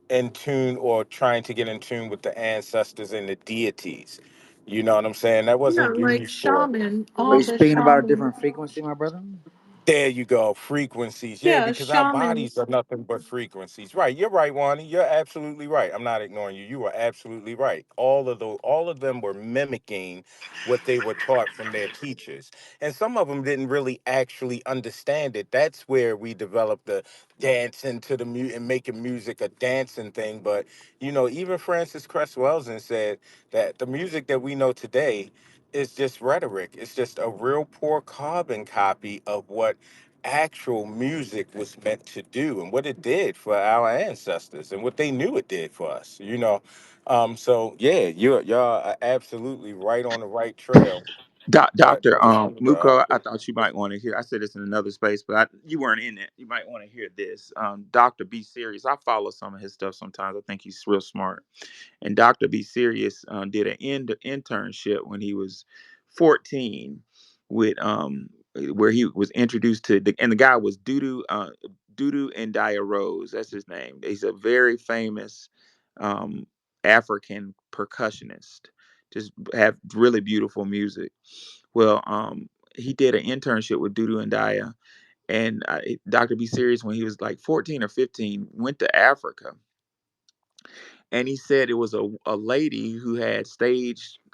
in tune, or trying to get in tune with the ancestors and the deities. You know what I'm saying? That Yeah, wasn't like used for. shaman, Are all you the speaking about a shaman. different frequency, my brother? There you go, frequencies. Yeah, Yeah, because our bodies shamans. are nothing but frequencies. Right, you're right, Wani. You're absolutely right. I'm not ignoring you. You are absolutely right. All of them were mimicking what they were taught from their teachers, and some of them didn't really actually understand it. That's where we developed the dancing to the music and making music a dancing thing. But even Francis Cress Welsing said that the music that we know today is just rhetoric. It's just a real poor carbon copy of what actual music was meant to do and what it did for our ancestors and what they knew it did for us. So yeah, y'all are absolutely right on the right trail. But I Doctor just wanted to Muko, I thought you might want to hear. I said this in another space, but you weren't in it. You might want to hear this. Doctor Be Serious. I follow some of his stuff sometimes. I think he's real smart. And Doctor Be Serious did an internship when he was 14 with where he was introduced to and the guy was Dudu and Dia Rose. That's his name. He's a very famous um, African percussionist. Just have really beautiful music. Well, he did an internship with Dudu and Dia, and Dr. Be Serious, when he was like 14 or 15, went to Africa, and he said it was a lady who had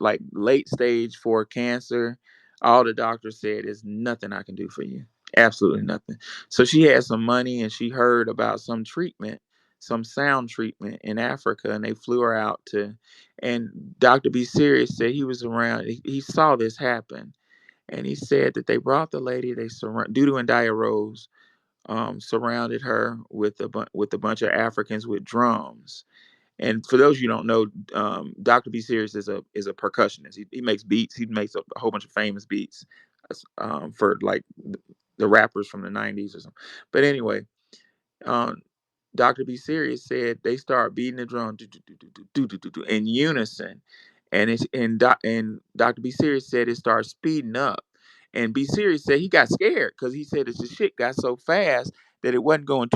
like late stage 4 cancer. All the doctors said is nothing I can do for you, absolutely nothing. So she had some money, and she heard about some treatment, some sound treatment in Africa, and they flew her out to. And Dr. Be Serious said he was around, he saw this happen, and he said that they brought the lady, they surround Dudu and Dia Rose, surrounded her with with a bunch of Africans with drums. And for those you don't know, Dr. B. Serious is a percussionist. He makes beats. He makes a whole bunch of famous beats for like the rappers from the '90s or something. But anyway, um, Dr. B. Serious said they start beating the drum in unison, and and Dr. B. Serious said it started speeding up, and B. Serious said he got scared because he said the shit got so fast that it wasn't going.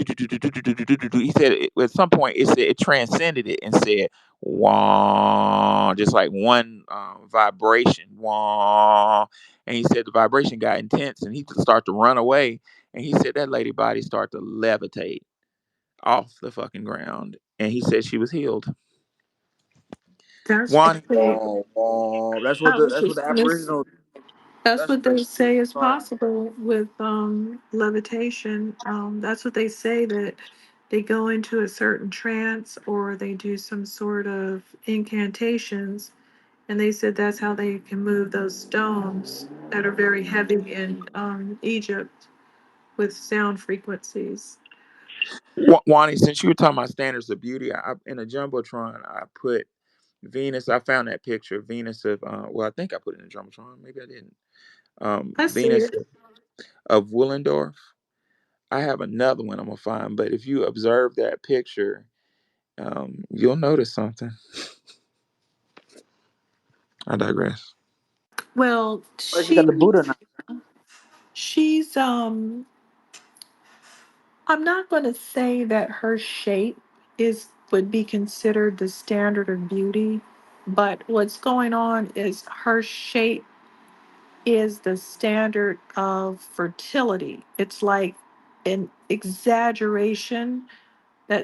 He said at some point it said it transcended it and said wah, just like one vibration wah, and he said the vibration got intense and he started to run away, and he said that lady body started to levitate off the fucking ground, and he said she was healed. That's One, what they, I was That's what just the gonna Aboriginal. That's That's what they say is part. possible with levitation. That's what they say, that they go into a certain trance or they do some sort of incantations, and they said that's how they can move those stones that are very heavy in Egypt with sound frequencies. Wani, since you were talking about standards of beauty, in a jumbotron I put Venus. I found that picture of Venus of well, I think I put it in the jumbotron. Maybe I didn't. I see Venus it. of Willendorf. I have another one I'm gonna find, but if you observe that picture, you'll notice something. I digress. Well, Oh, she got the Buddha now. she's I'm not going to say that her shape is would be considered the standard of beauty, but what's going on is her shape is the standard of fertility. It's like an exaggeration.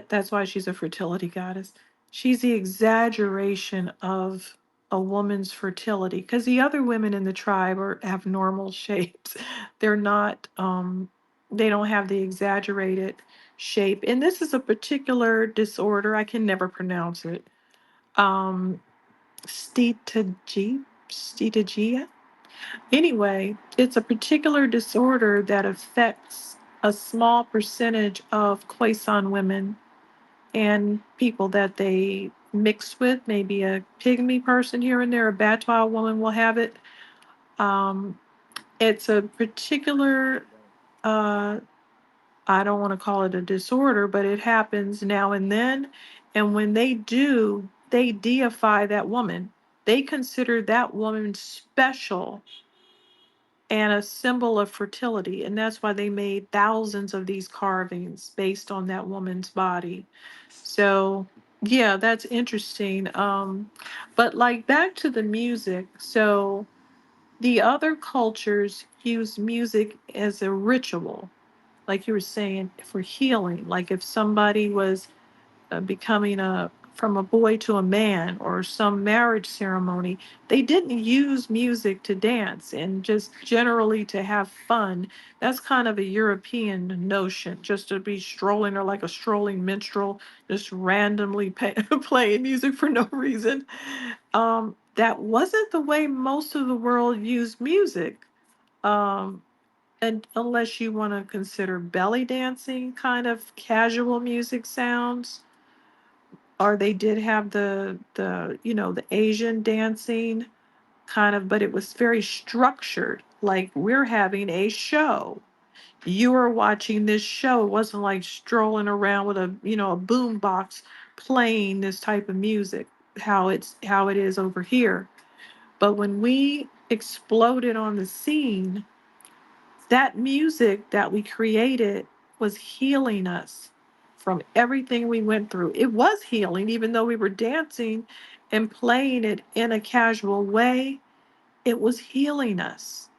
That's why she's a fertility goddess. She's the exaggeration of a woman's fertility, because the other women in the tribe have normal shapes. They're not they don't have the exaggerated shape. And this is a particular disorder. I can never pronounce it. Um Stetagia. Anyway, it's a particular disorder that affects a small percentage of Khoisan women and people that they mix with. Maybe a pygmy person here and there, a Batois woman will have it. Um, it's a particular, uh, I don't want to call it a disorder, but it happens now and then. And when they do, they deify that woman. They consider that woman special and a symbol of fertility. And that's why they made thousands of these carvings based on that woman's body. So, yeah, that's interesting. But like back to the music. So, the other cultures use music as a ritual, like you were saying, for healing. Like if somebody was becoming a from a boy to a man or some marriage ceremony, they didn't use music to dance and just generally to have fun. That's kind of a European notion, just to be strolling or like a strolling minstrel, just randomly playing music for no reason. That wasn't the way most of the world used music. Um, and unless you want to consider belly dancing kind of casual music sounds, or they did have the Asian dancing kind of, but it was very structured, like we're having a show, you were watching this show. It wasn't like strolling around with a boom box playing this type of music, how it is over here. But when we exploded on the scene, that music that we created was healing us from everything we went through. It was healing, even though we were dancing and playing it in a casual way, it was healing us.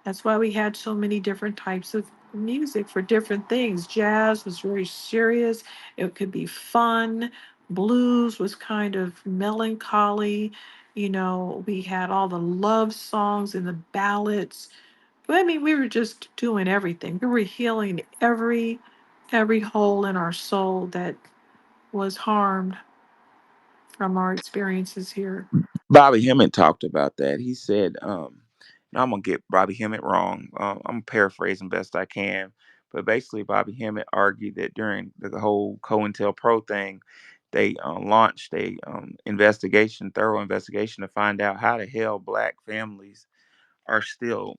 That's why we had so many different types of music for different things. Jazz was very serious, it could be fun. Blues was kind of melancholy. We had all the love songs and the ballads. I mean, we were just doing everything. We were healing every hole in our soul that was harmed from our experiences here. Bobby Hemmett talked about that. He said, now I'm gonna get Bobby Hemmett wrong. I'm paraphrasing best I can, but basically, Bobby Hemmett argued that during the whole COINTELPRO thing, they launched a thorough investigation to find out how the hell black families are still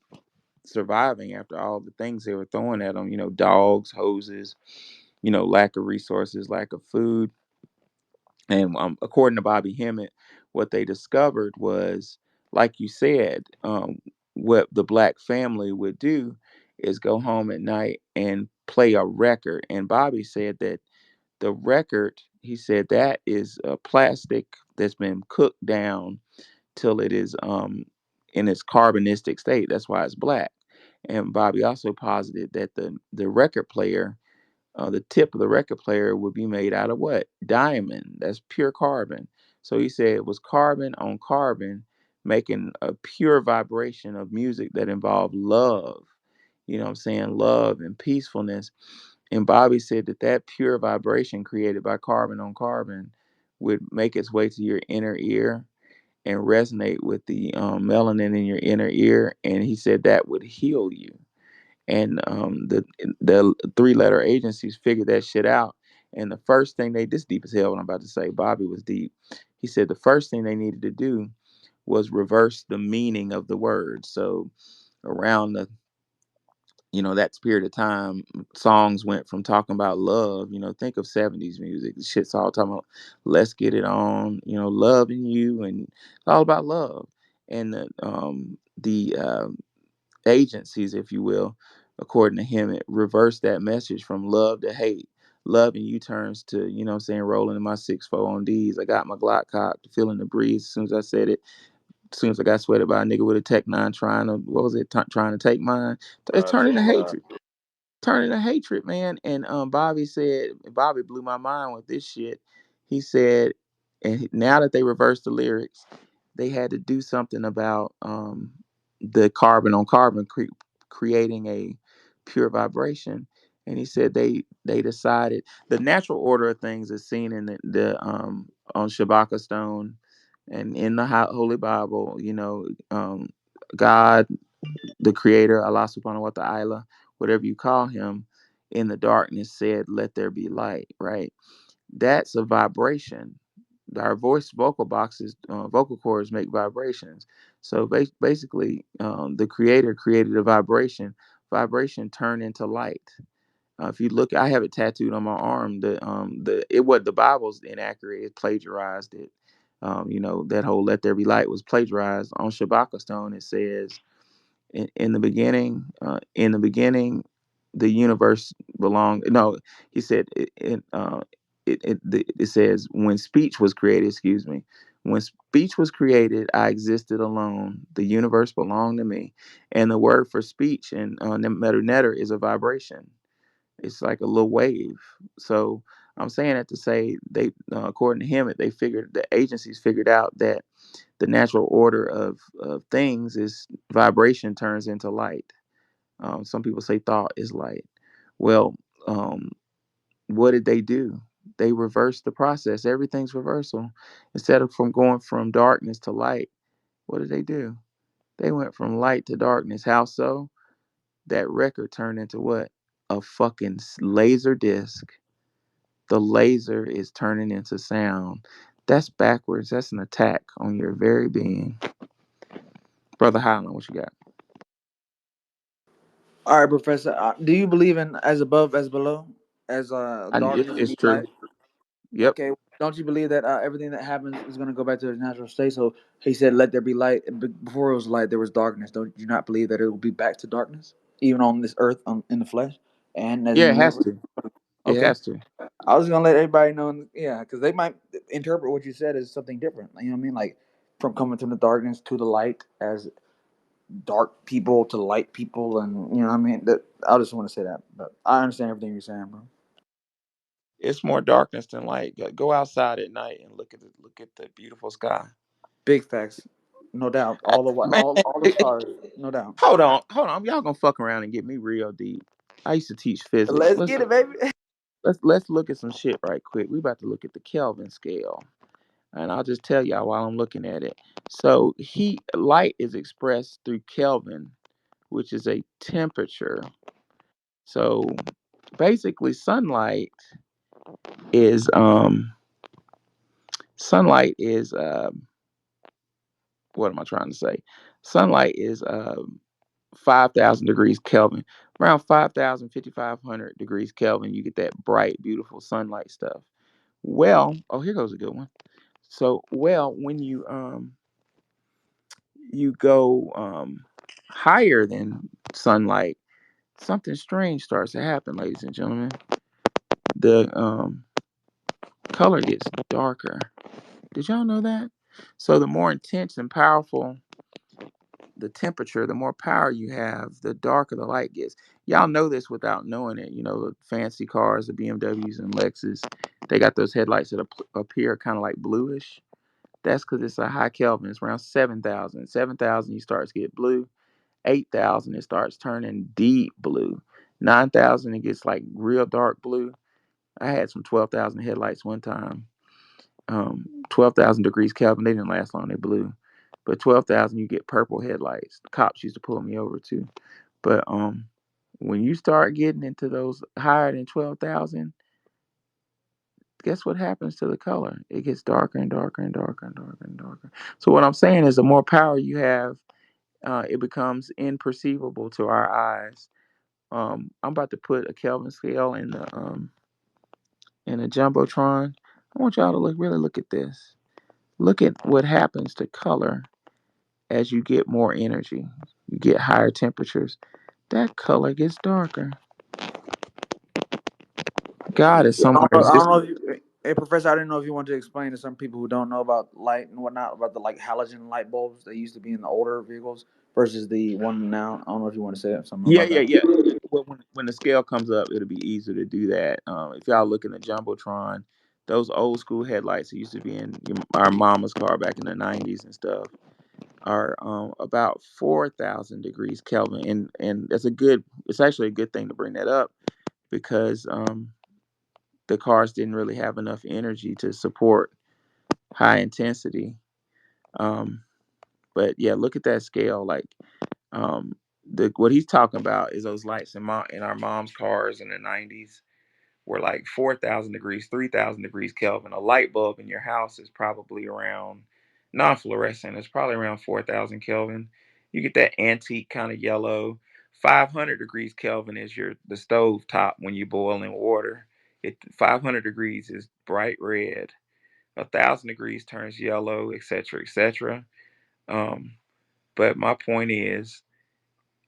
surviving after all the things they were throwing at them. Dogs, hoses, lack of resources, lack of food. And according to Bobby Hemmett, what they discovered was, like you said, what the black family would do is go home at night and play a record. And Bobby said that the record, he said, that is plastic that's been cooked down till it is in its carbonistic state. That's why it's black. And Bobby also posited that the record player, the tip of the record player would be made out of what? Diamond. That's pure carbon. So he said it was carbon on carbon, making a pure vibration of music that involved love. You know what I'm saying? Love and peacefulness. And Bobby said that that pure vibration created by carbon on carbon would make its way to your inner ear and resonate with the melanin in your inner ear. And he said that would heal you. And the three-letter agencies figured that shit out. And the first thing this deep as hell, what I'm about to say, Bobby was deep. He said the first thing they needed to do was reverse the meaning of the word. So around the that period of time, songs went from talking about love. Think of 70s music. The shit's all talking about let's get it on. Loving you, and it's all about love. And the agencies, if you will, according to him, it reversed that message from love to hate. Loving you turns to, what I'm saying, rolling in my 6'4" on D's. I got my Glock cocked, feeling the breeze as soon as I said it. As soon as I got sweated by a nigga with a Tech 9 trying to, what was it, trying to take mine. It's turning Take to mine. hatred. Turning to hatred, man. And Bobby said, Bobby blew my mind with this shit. He said, and now that they reversed the lyrics, they had to do something about the carbon on carbon creating a pure vibration. And he said they decided the natural order of things is seen in the on Shabaka stone and in the Holy Bible. God, the Creator, Allah Subhanahu wa Taala, whatever you call Him, in the darkness said, "Let there be light." Right? That's a vibration. Our vocal boxes, vocal cords make vibrations. So basically, the Creator created a vibration. Vibration turned into light. If you look, I have it tattooed on my arm. What the Bible's inaccurate. It plagiarized it. That whole "Let there be light" was plagiarized on Shabaka stone. It says, in the beginning, the universe belonged. No, he said it says when speech was created. Excuse me. When speech was created, I existed alone. The universe belonged to me, and the word for speech and netter is a vibration. It's like a little wave. So I'm saying that to say they, according to him, they figured the agencies figured out that the natural order of things is vibration turns into light. Some people say thought is light. Well, um, what did they do? They reversed the process. Everything's reversal. Instead of from going from darkness to light, what did they do? They went from light to darkness. How so? That record turned into what? A fucking laser disc. The laser is turning into sound. That's backwards. That's an attack on your very being. Brother Highland, what you got? All right, Professor. Do you believe in as above, as below, as darkness It's be true. light? Yep. Okay. Don't you believe that everything that happens is going to go back to its natural state? So he said, "Let there be light." And before it was light, there was darkness. Don't you not believe that it will be back to darkness, even on this earth, in the flesh, and as in Yeah, the it has universe? to. It Okay. has to. I was gonna let everybody know, yeah, because they might interpret what you said as something different. You know what I mean? Like from coming from the darkness to the light, as dark people to light people, and you know what I mean. That I just want to say that, but I understand everything you're saying, bro. It's more darkness than light. Go outside at night and look at the beautiful sky. Big facts, no doubt. All the Man, all the stars, no doubt. hold on. Y'all gonna fuck around and get me real deep. I used to teach physics. Let's get it, baby. Let's look at some shit right quick. We about to look at the Kelvin scale, and I'll just tell y'all while I'm looking at it. So heat light is expressed through Kelvin, which is a temperature. So basically, is um sunlight is what am I trying to say? Sunlight is 5,000 degrees Kelvin. Around 5,000, 5,500 degrees Kelvin, you get that bright, beautiful sunlight stuff. Well, oh, here goes a good one. So, well, when you go higher than sunlight, something strange starts to happen, ladies and gentlemen. The color gets darker. Did y'all know that? So the more intense and powerful the temperature, the more power you have, the darker the light gets. Y'all know this without knowing it. You know, the fancy cars, the BMWs and Lexus, they got those headlights that appear kind of like bluish. That's because it's a high Kelvin. It's around 7,000. 7,000, you start to get blue. 8,000, it starts turning deep blue. 9,000, it gets like real dark blue. I had some 12,000 headlights one time. 12,000 degrees Kelvin. They didn't last long. They blew. But 12,000, you get purple headlights. The cops used to pull me over too. But when you start getting into those higher than 12,000, guess what happens to the color? It gets darker and darker and darker and darker and darker. So what I'm saying is, the more power you have, it becomes imperceivable to our eyes. I'm about to put a Kelvin scale in a jumbotron. I want y'all to really look at this. Look at what happens to color as you get more energy. You get higher temperatures. That color gets darker. God is Yeah, somewhere. I It's don't know if you, hey, Professor, I didn't know if you wanted to explain to some people who don't know about light and whatnot about the like halogen light bulbs that used to be in the older vehicles versus the one now. I don't know if you want to say something yeah, about yeah, that. yeah. Well, when the scale comes up, it'll be easier to do that. If y'all look in the jumbotron, those old school headlights that used to be in our mama's car back in the '90s and stuff are about 4,000 degrees Kelvin, and that's a good. It's actually a good thing to bring that up because the cars didn't really have enough energy to support high intensity. Um, but yeah, look at that scale. Like um, the what he's talking about is those lights in our mom's cars in the '90s were like 4,000 degrees, 3,000 degrees Kelvin. A light bulb in your house is probably around non-fluorescent. It's probably around 4,000 Kelvin. You get that antique kind of yellow. 500 degrees Kelvin is the stove top when you boil in water. 500 degrees is bright red. 1,000 degrees turns yellow, etc., etc. Um, but my point is,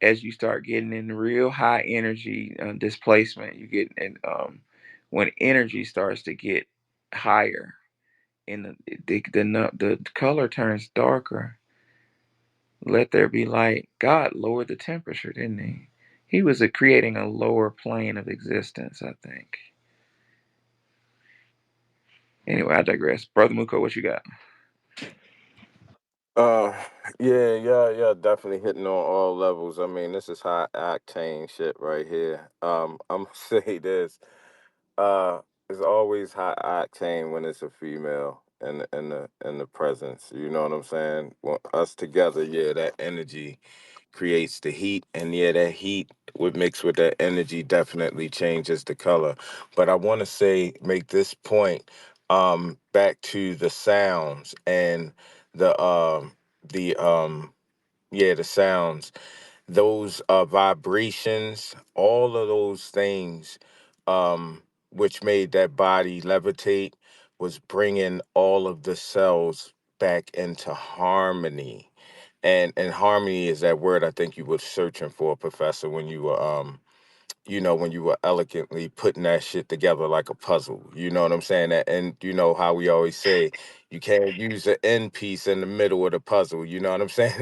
as you start getting in real high energy displacement, you get and when energy starts to get higher, and the color turns darker. Let there be light. God lowered the temperature, didn't he? He was creating a lower plane of existence, I think. Anyway, I digress. Brother Muko, what you got? Uh, yeah, definitely hitting on all levels. I mean, this is high octane shit right here. I'm gonna say this. Uh, it's always high octane when it's a female in the presence. You know what I'm saying? Well, us together, yeah, that energy creates the heat, and yeah, that heat would mix with that energy definitely changes the color. But I want to make this point, back to the sounds and the um the yeah, the sounds, those vibrations, all of those things, um, which made that body levitate, was bringing all of the cells back into harmony. And harmony is that word I think you were searching for, Professor, when you were when you were elegantly putting that shit together like a puzzle. You know what I'm saying? And you know how we always say you can't use an end piece in the middle of the puzzle. You know what I'm saying?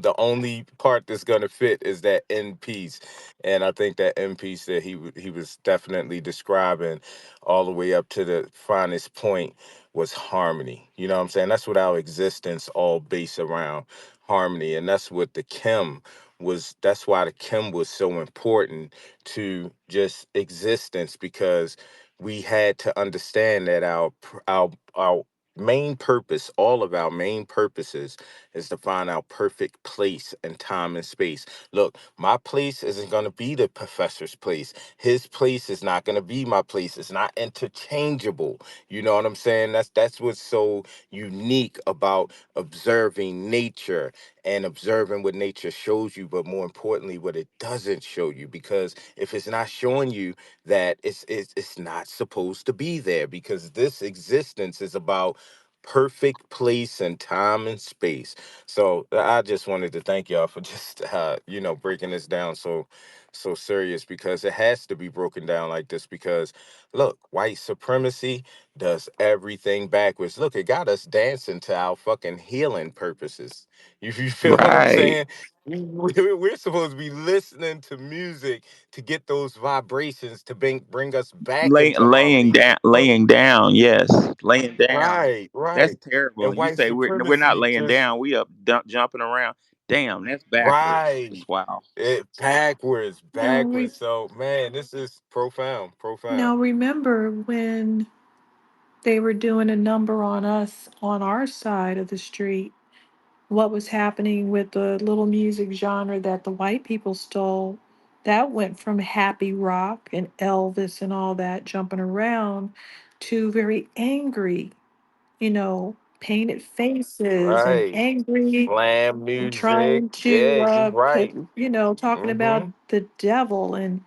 The only part that's gonna fit is that end piece. And I think that end piece that he was definitely describing all the way up to the finest point was harmony. You know what I'm saying? That's what our existence all based around, harmony. And that's what the chem was. That's why the chem was so important to just existence, because we had to understand that our main purpose, all of our main purposes, is to find our perfect place and time and space. Look, my place isn't going to be the professor's place. His place is not going to be my place. It's not interchangeable. You know what I'm saying? That's what's so unique about observing nature and observing what nature shows you, but more importantly, what it doesn't show you. Because if it's not showing you that, it's not supposed to be there, because this existence is about perfect place and time and space. So I just wanted to thank y'all for just breaking this down so serious, because it has to be broken down like this. Because look, white supremacy does everything backwards. Look, it got us dancing to our fucking healing purposes. You feel what I'm Right. saying? We're supposed to be listening to music to get those vibrations to bring us back into Laying harmony. down, But laying down. Yes, laying down. right, That's right. terrible. And You white say we're not supremacy laying just down. We up jumping around. Damn, that's backwards. right. That's wow. It backwards, Now, backwards. So man, this is profound, profound. now remember when they were doing a number on us on our side of the street, what was happening with the little music genre that the white people stole? That went from happy rock and Elvis and all that jumping around to very angry, painted faces and Right. angry Slam and music. trying Yeah, to, you right. talking about Mm-hmm. the devil and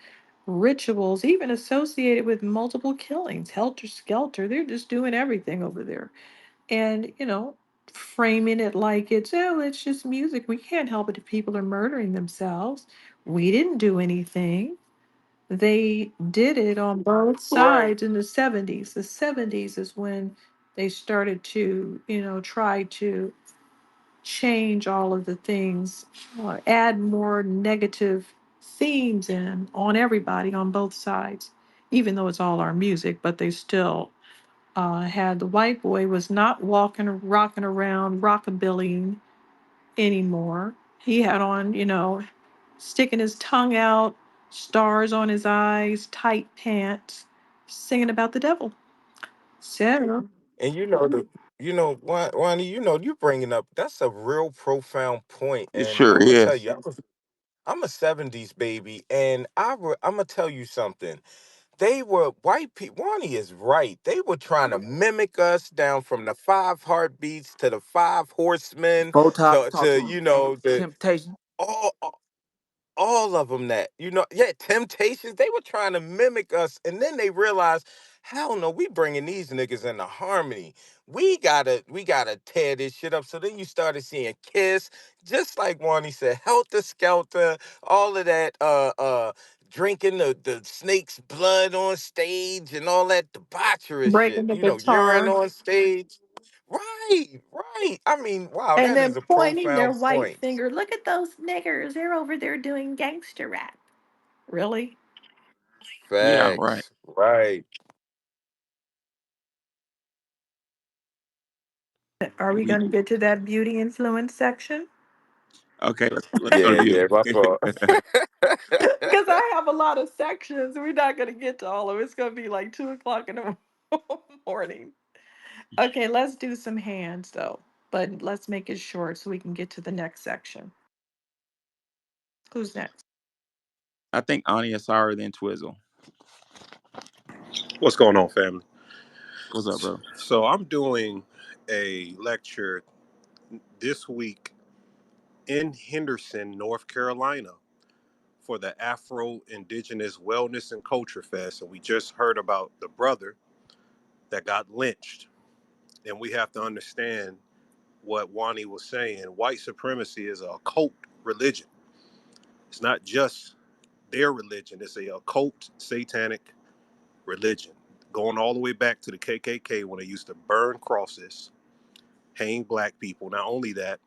rituals, even associated with multiple killings, helter skelter. They're just doing everything over there. And, framing it like it's just music. We can't help it if people are murdering themselves. We didn't do anything. They did it on both Right. sides in the 70s. The 70s is when they started to, try to change all of the things, add more negative themes in on everybody on both sides, even though it's all our music, but they still had the white boy was not walking, rocking around, rockabilly anymore. He had on, sticking his tongue out, stars on his eyes, tight pants, singing about the devil. So, And Wani, you bringing up, that's a real profound point. It And sure I'm gonna tell is. you, I'm a '70s baby, and I'm gonna tell you something. They were white people. Wani is right. They were trying to mimic us down from the five heartbeats to the five horsemen Four tops, talk to to him. the Temptation. all all of them, that yeah, Temptations, they were trying to mimic us, and then they realized, hell no, we bringing these niggas into harmony. We gotta tear this shit up. So then you started seeing Kiss, just like Wani said, Helter Skelter, all of that, drinking the snake's blood on stage and all that debaucherous shit, breaking the urine guitar on stage. Right, right. I mean, wow, and that then is a pointing their profound white point. finger. Look at those niggers. They're over there doing gangster rap. Really? Yeah, right. Facts. Right. Are we Y- going to get to that beauty influence section? Okay, let's go to Yeah, yeah, my beauty. fault. Because I have a lot of sections. We're not going to get to all of it. It's going to be like 2 o'clock in the morning. Okay, let's do some hands though, but let's make it short so we can get to the next section. Who's next? I think Anya sorry then Twizzle. What's going on, family? What's up, bro? So I'm doing a lecture this week in Henderson, North Carolina, for the Afro Indigenous Wellness and Culture Fest, and we just heard about the brother that got lynched, and we have to understand what Wani was saying. White supremacy is a cult religion. It's not just their religion; it's a occult, satanic religion, going all the way back to the KKK when they used to burn crosses, hang black people. Not only that,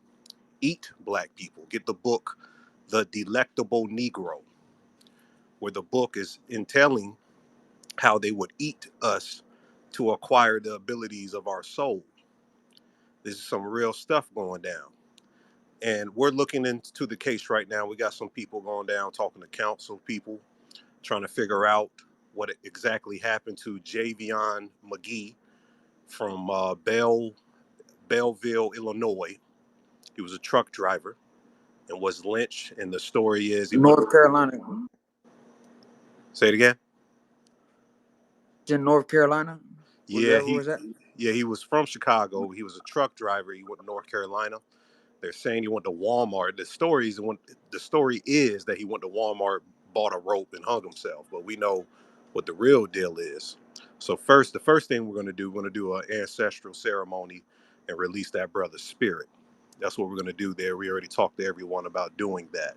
eat black people. Get the book, The Delectable Negro, where the book is entailing how they would eat us to acquire the abilities of our soul. This is some real stuff going down. And we're looking into the case right now. We got some people going down talking to council people, trying to figure out what exactly happened to Javion McGee, from Belleville, Illinois. He was a truck driver and was lynched. And the story is he went. North Carolina. Say it again. It's in North Carolina. Was Yeah, that where he was that? yeah he was from Chicago. He was a truck driver. He went to North Carolina. They're saying he went to Walmart. The story is that he went to Walmart, bought a rope, and hung himself. But we know what the real deal is. So the first thing we're going to do an ancestral ceremony and release that brother's spirit. That's what we're going to do there. We already talked to everyone about doing that.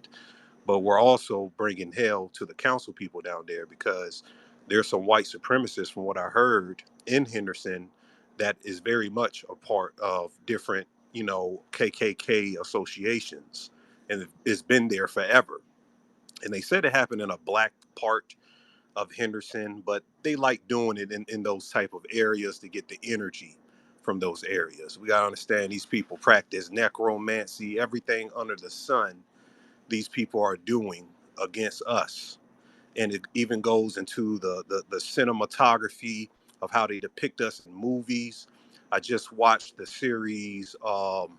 But we're also bringing hell to the council people down there because there's some white supremacists, from what I heard in Henderson, that is very much a part of different, KKK associations, and it's been there forever. And they said it happened in a black part of Henderson, but they like doing it in those type of areas to get the energy from those areas. We gotta understand these people practice necromancy, everything under the sun these people are doing against us. And it even goes into the cinematography of how they depict us in movies. I just watched the series, not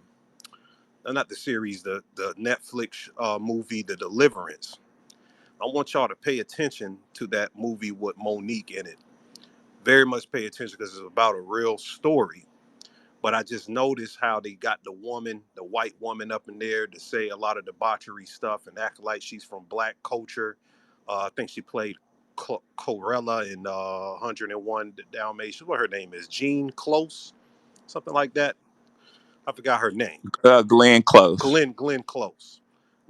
the series, the Netflix movie, The Deliverance. I want y'all to pay attention to that movie with Monique in it. Very much pay attention because it's about a real story. But I just noticed how they got the white woman up in there to say a lot of debauchery stuff and act like she's from black culture. I think she played Corella in 101 Dalmatians. What her name is? Jean Close, something like that. I forgot her name. Glenn Close. Glenn Close.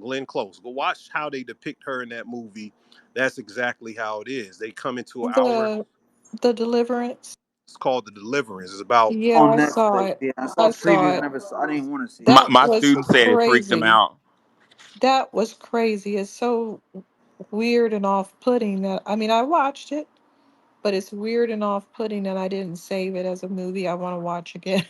Glenn Close. Go watch how they depict her in that movie. That's exactly how it is. They come into our. The the Deliverance. It's called The Deliverance. It's about. Yeah, On I saw Netflix. it. Yeah, I saw I saw previews. I it. never. I didn't want to see it. My, That my was student said it freaked him crazy. out. That was crazy. It's so weird and off-putting that I mean, I watched it, but it's weird and off-putting that I didn't save it as a movie I want to watch again.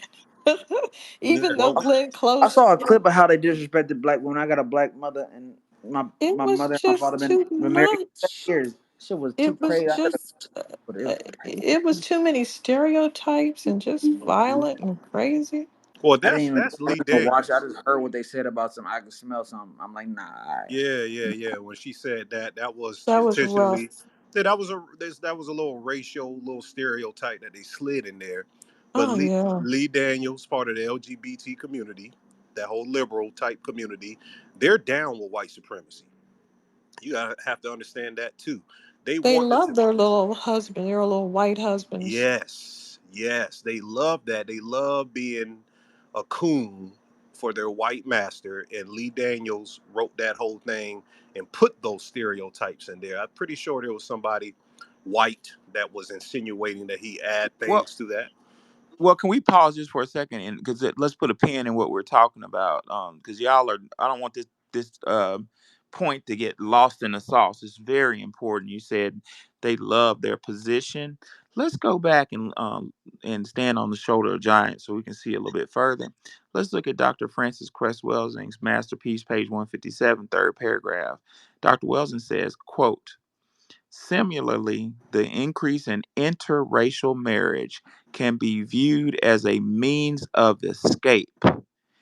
Yeah. Even though Well, Glenn I Close, saw a clip of how they disrespected black women. I got a black mother, and my it my was mother and my father just been too married for much. years. Shit was too It was crazy. I could have, just but it was crazy. it was too many stereotypes and just violent and crazy. well, I didn't that's even that's I Lee didn't even watch it. I Daniels. just heard what they said about some. I could smell something. I'm like, nah. All right. Yeah. When she said that, that was That was rough. intentionally. That was a little racial, little stereotype that they slid in there. But Oh yeah. Lee Daniels, part of the LGBT community, that whole liberal type community, they're down with white supremacy. You gotta have to understand that too. They They want it love to. their little husband, their little white husbands. Yes, they love that. They love being a coon for their white master. And Lee Daniels wrote that whole thing and put those stereotypes in there. I'm pretty sure there was somebody white that was insinuating that he add Well, things to that. Well, can we pause just for a second and because let's put a pin in what we're talking about. Because y'all are, I don't want this point to get lost in the sauce. It's very important. You said they love their position. Let's go back and stand on the shoulder of giants so we can see a little bit further. Let's look at Dr. Francis Cress Welsing's masterpiece, page 157, third paragraph. Dr. Welsing says, "Quote." Similarly, the increase in interracial marriage can be viewed as a means of escape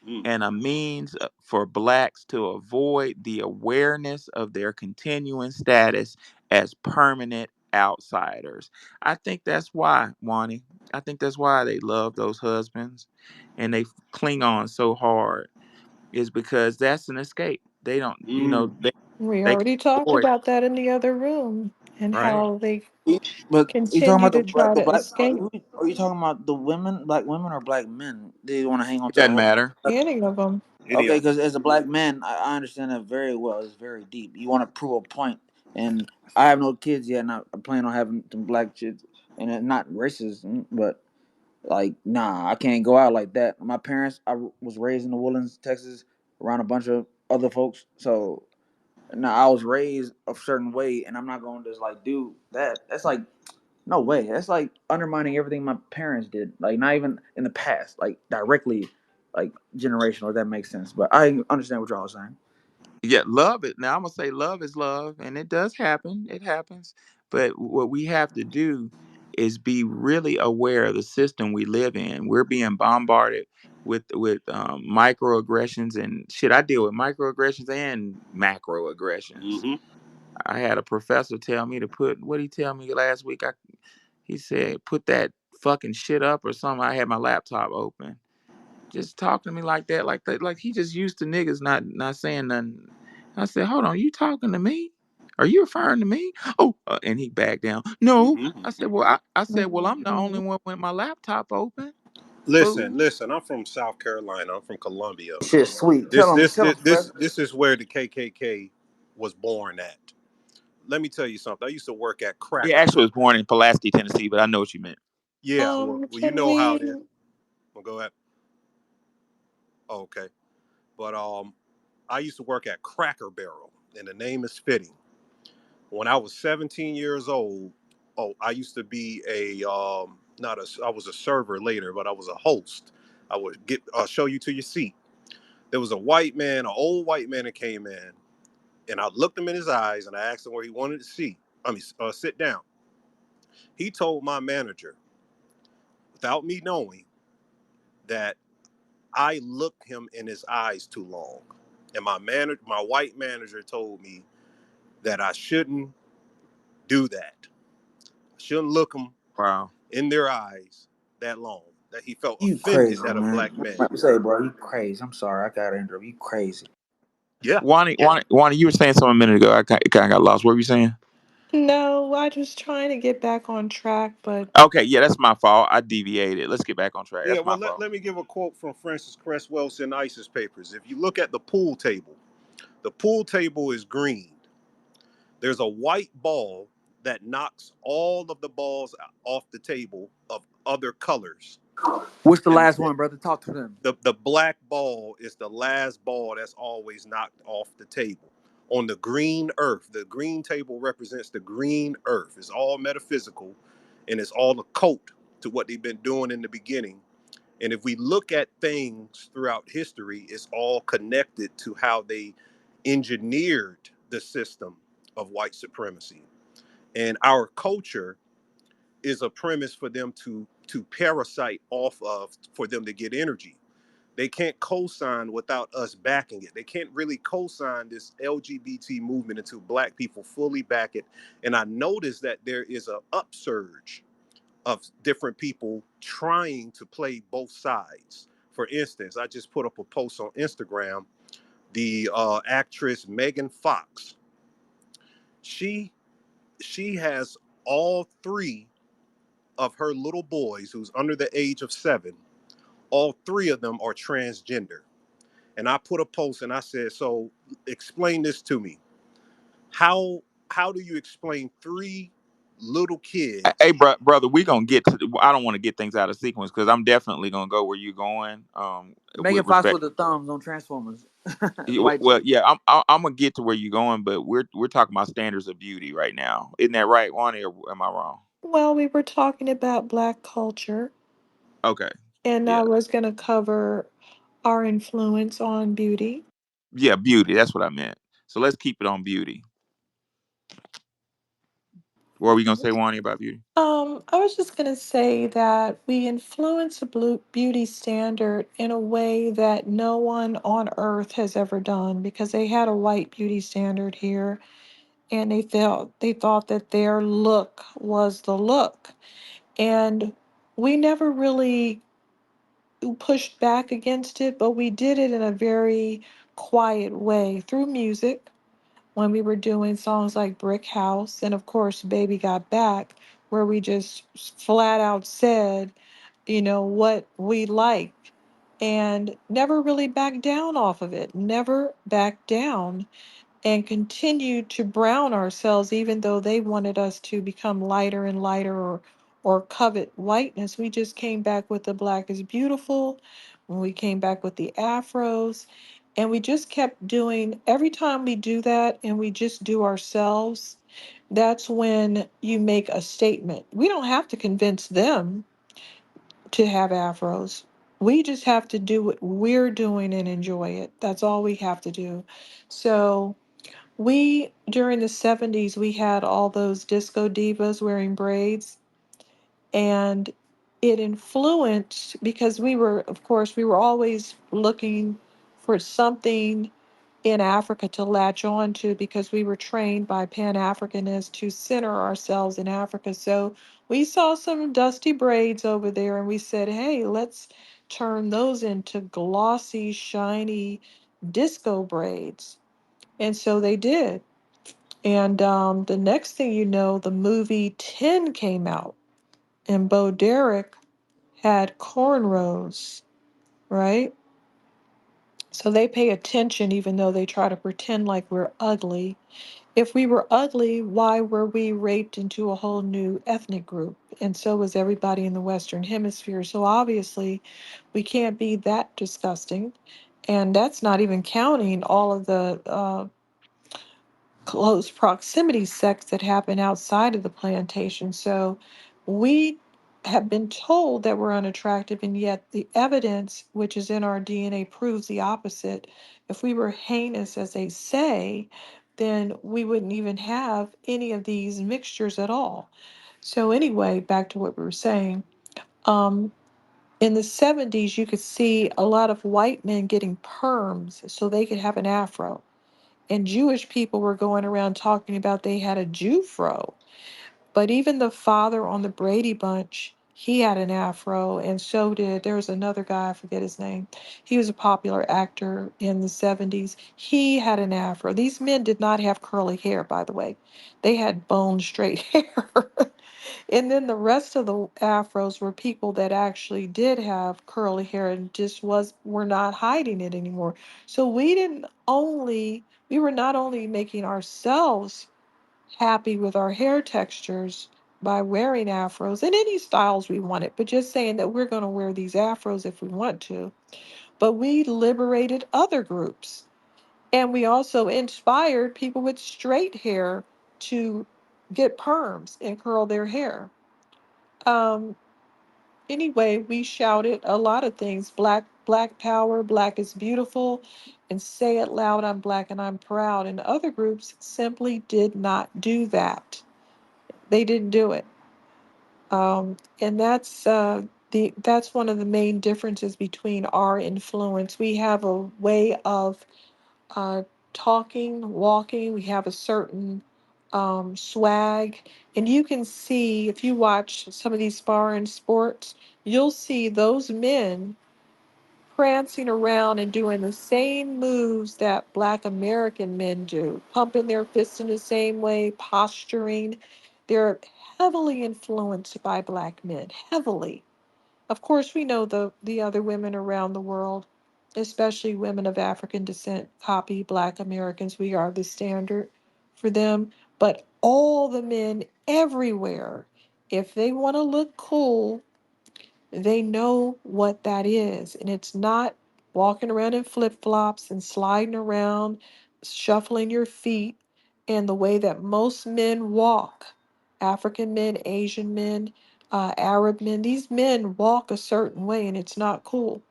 Mm, and a means for blacks to avoid the awareness of their continuing status as permanent outsiders. I think that's why, Wani. I think that's why they love those husbands and they cling on so hard is because that's an escape. They don't, mm. We they can already talked avoid, about that in the other room and right? how they But you talking continue about to try the to black? escape Are you talking about the women, black women, or black men? They want to hang on It to the doesn't husband. matter. any of them. Any Okay, of because as a black man, I understand that very well. It's very deep. You want to prove a point, and I have no kids yet, and I plan on having some black kids, and it's not racist, but like, nah, I can't go out like that. My parents, was raised in the Woodlands, Texas, around a bunch of other folks, so now I was raised a certain way, and I'm not going to just like do that. That's like no way. That's like undermining everything my parents did. Like not even in the past, like directly, like generational. If that makes sense. But I understand what y'all are saying. Yeah, love it. Now I'm gonna say love is love, and it does happen. It happens. But what we have to do is be really aware of the system we live in. We're being bombarded with microaggressions and shit. I deal with microaggressions and macroaggressions. Mm-hmm. I had a professor tell me to put what he tell me last week. He said put that fucking shit up or something. I had my laptop open. Just talking to me like that, like he just used to niggas not saying nothing. I said, hold on, you talking to me? Are you referring to me? Oh, and he backed down. No, I Mm-hmm. said, well, I said, well, I'm the only one with my laptop open. Listen, Fool. listen. I'm from South Carolina. I'm from Columbia. Shit, sweet. This, Tell him, this, tell this, him, this, Professor. this is where the KKK was born at. Let me tell you something. I used to work at He Cracker actually Barrel. was born in Pulaski, Tennessee, but I know what you meant. Yeah, well, you Can know how it we? is. We'll go ahead. Oh, okay, but I used to work at Cracker Barrel, and the name is fitting. When I was 17 years old, oh, I used to be a not a I was a server later, but I was a host. I would get show you to your seat. There was a white man, an old white man that came in, and I looked him in his eyes and I asked him where he wanted to see. Sit down. He told my manager, without me knowing, that I looked him in his eyes too long, and my white manager, told me that I shouldn't do that. I shouldn't look them Wow. in their eyes that long. That he felt You offended crazy, that a man. black man. Let me say, bro, you crazy. I'm sorry, I gotta interrupt. You crazy. Yeah, Wani, you were saying something a minute ago. I kind of got lost. What were you saying? No, I was trying to get back on track, but Okay, yeah, that's my fault. I deviated. Let's get back on track. yeah. That's my Well, fault. let me give a quote from Francis Cresswell's in ISIS papers. If you look at the pool table is green. There's a white ball that knocks all of the balls off the table of other colors, What's the and last one, brother? Talk to them. the black ball is the last ball that's always knocked off the table. On the green earth, the green table represents the green earth. It's all metaphysical, and it's all a cult to what they've been doing in the beginning. And if we look at things throughout history, it's all connected to how they engineered the system of white supremacy. And our culture is a premise for them to parasite off of, for them to get energy. They can't co-sign without us backing it. They can't really co-sign this LGBT movement until black people fully back it. And I noticed that there is a upsurge of different people trying to play both sides. For instance, I just put up a post on Instagram. The actress Megan Fox, she she has all three of her little boys who's under the age of 7. All three of them are transgender. And I put a post and I said, so explain this to me. How how do you explain three little Hey, kids? brother, we gonna get to. I don't want to get things out of sequence because I'm definitely gonna go where you're going. Megan With Fox respect. with the thumbs on Transformers. The white Well, chick. yeah, I'm gonna get to where you're going, but we're talking about standards of beauty right now. Isn't that right, Wani, or am I wrong? well, we were talking about Black culture, Okay. and Yeah. I was going to cover our influence on beauty. Yeah, beauty. That's what I meant. So let's keep it on beauty. What are we gonna say, Wani, about beauty? I was just going to say that we influence a beauty standard in a way that no one on earth has ever done because they had a white beauty standard here and they thought that their look was the look. And we never really pushed back against it, but we did it in a very quiet way through music when we were doing songs like Brick House and, of course, Baby Got Back, where we just flat out said, what we liked and never really backed down off of it, never backed down and continued to brown ourselves even though they wanted us to become lighter and lighter or covet whiteness. We just came back with the black is beautiful when we came back with the afros, and we just kept doing every time we do that and we just do ourselves. That's when you make a statement. We don't have to convince them to have afros. We just have to do what we're doing and enjoy it. That's all we have to do. So we, during the 70s, we had all those disco divas wearing braids. And it influenced because we were, of course, we were always looking for something in Africa to latch on to because we were trained by Pan Africanists to center ourselves in Africa. So we saw some dusty braids over there and we said, hey, let's turn those into glossy, shiny disco braids. And so they did. And the next thing you know, the movie 10 came out and Bo Derek had cornrows, right? So they pay attention even though they try to pretend like we're ugly. If we were ugly, why were we raped into a whole new ethnic group? And so was everybody in the Western Hemisphere. So obviously, we can't be that disgusting. And that's not even counting all of the close proximity sex that happen outside of the plantation. So we have been told that we're unattractive, and yet the evidence, which is in our DNA, proves the opposite. If we were heinous, as they say, then we wouldn't even have any of these mixtures at all. So, anyway, back to what we were saying. Um, in the 70s, you could see a lot of white men getting perms so they could have an afro, and Jewish people were going around talking about they had a Jewfro. But even the father on the Brady Bunch, he had an afro, and so did, there was another guy, I forget his name. He was a popular actor in the 70s. He had an afro. These men did not have curly hair, by the way. They had bone straight hair. And then the rest of the afros were people that actually did have curly hair and just were not hiding it anymore. So we were not only making ourselves happy with our hair textures by wearing afros in any styles we wanted, but just saying that we're going to wear these afros if we want to. But we liberated other groups. And we also inspired people with straight hair to get perms and curl their hair. Um, anyway, we shouted a lot of things: black power, black is beautiful, and say it loud, I'm black and I'm proud. And other groups simply did not do that. They didn't do it. And that's one of the main differences between our influence. We have a way of uh, talking, walking. We have a certain swag. And you can see, if you watch some of these foreign sports, you'll see those men prancing around and doing the same moves that Black American men do, pumping their fists in the same way, posturing. They're heavily influenced by Black men, heavily. Of course, we know the other women around the world, especially women of African descent, copy Black Americans. We are the standard for them. But all the men everywhere, if they want to look cool, they know what that is. And it's not walking around in flip flops and sliding around, shuffling your feet in the way that most men walk. African men, Asian men, Arab men, these men walk a certain way and it's not cool.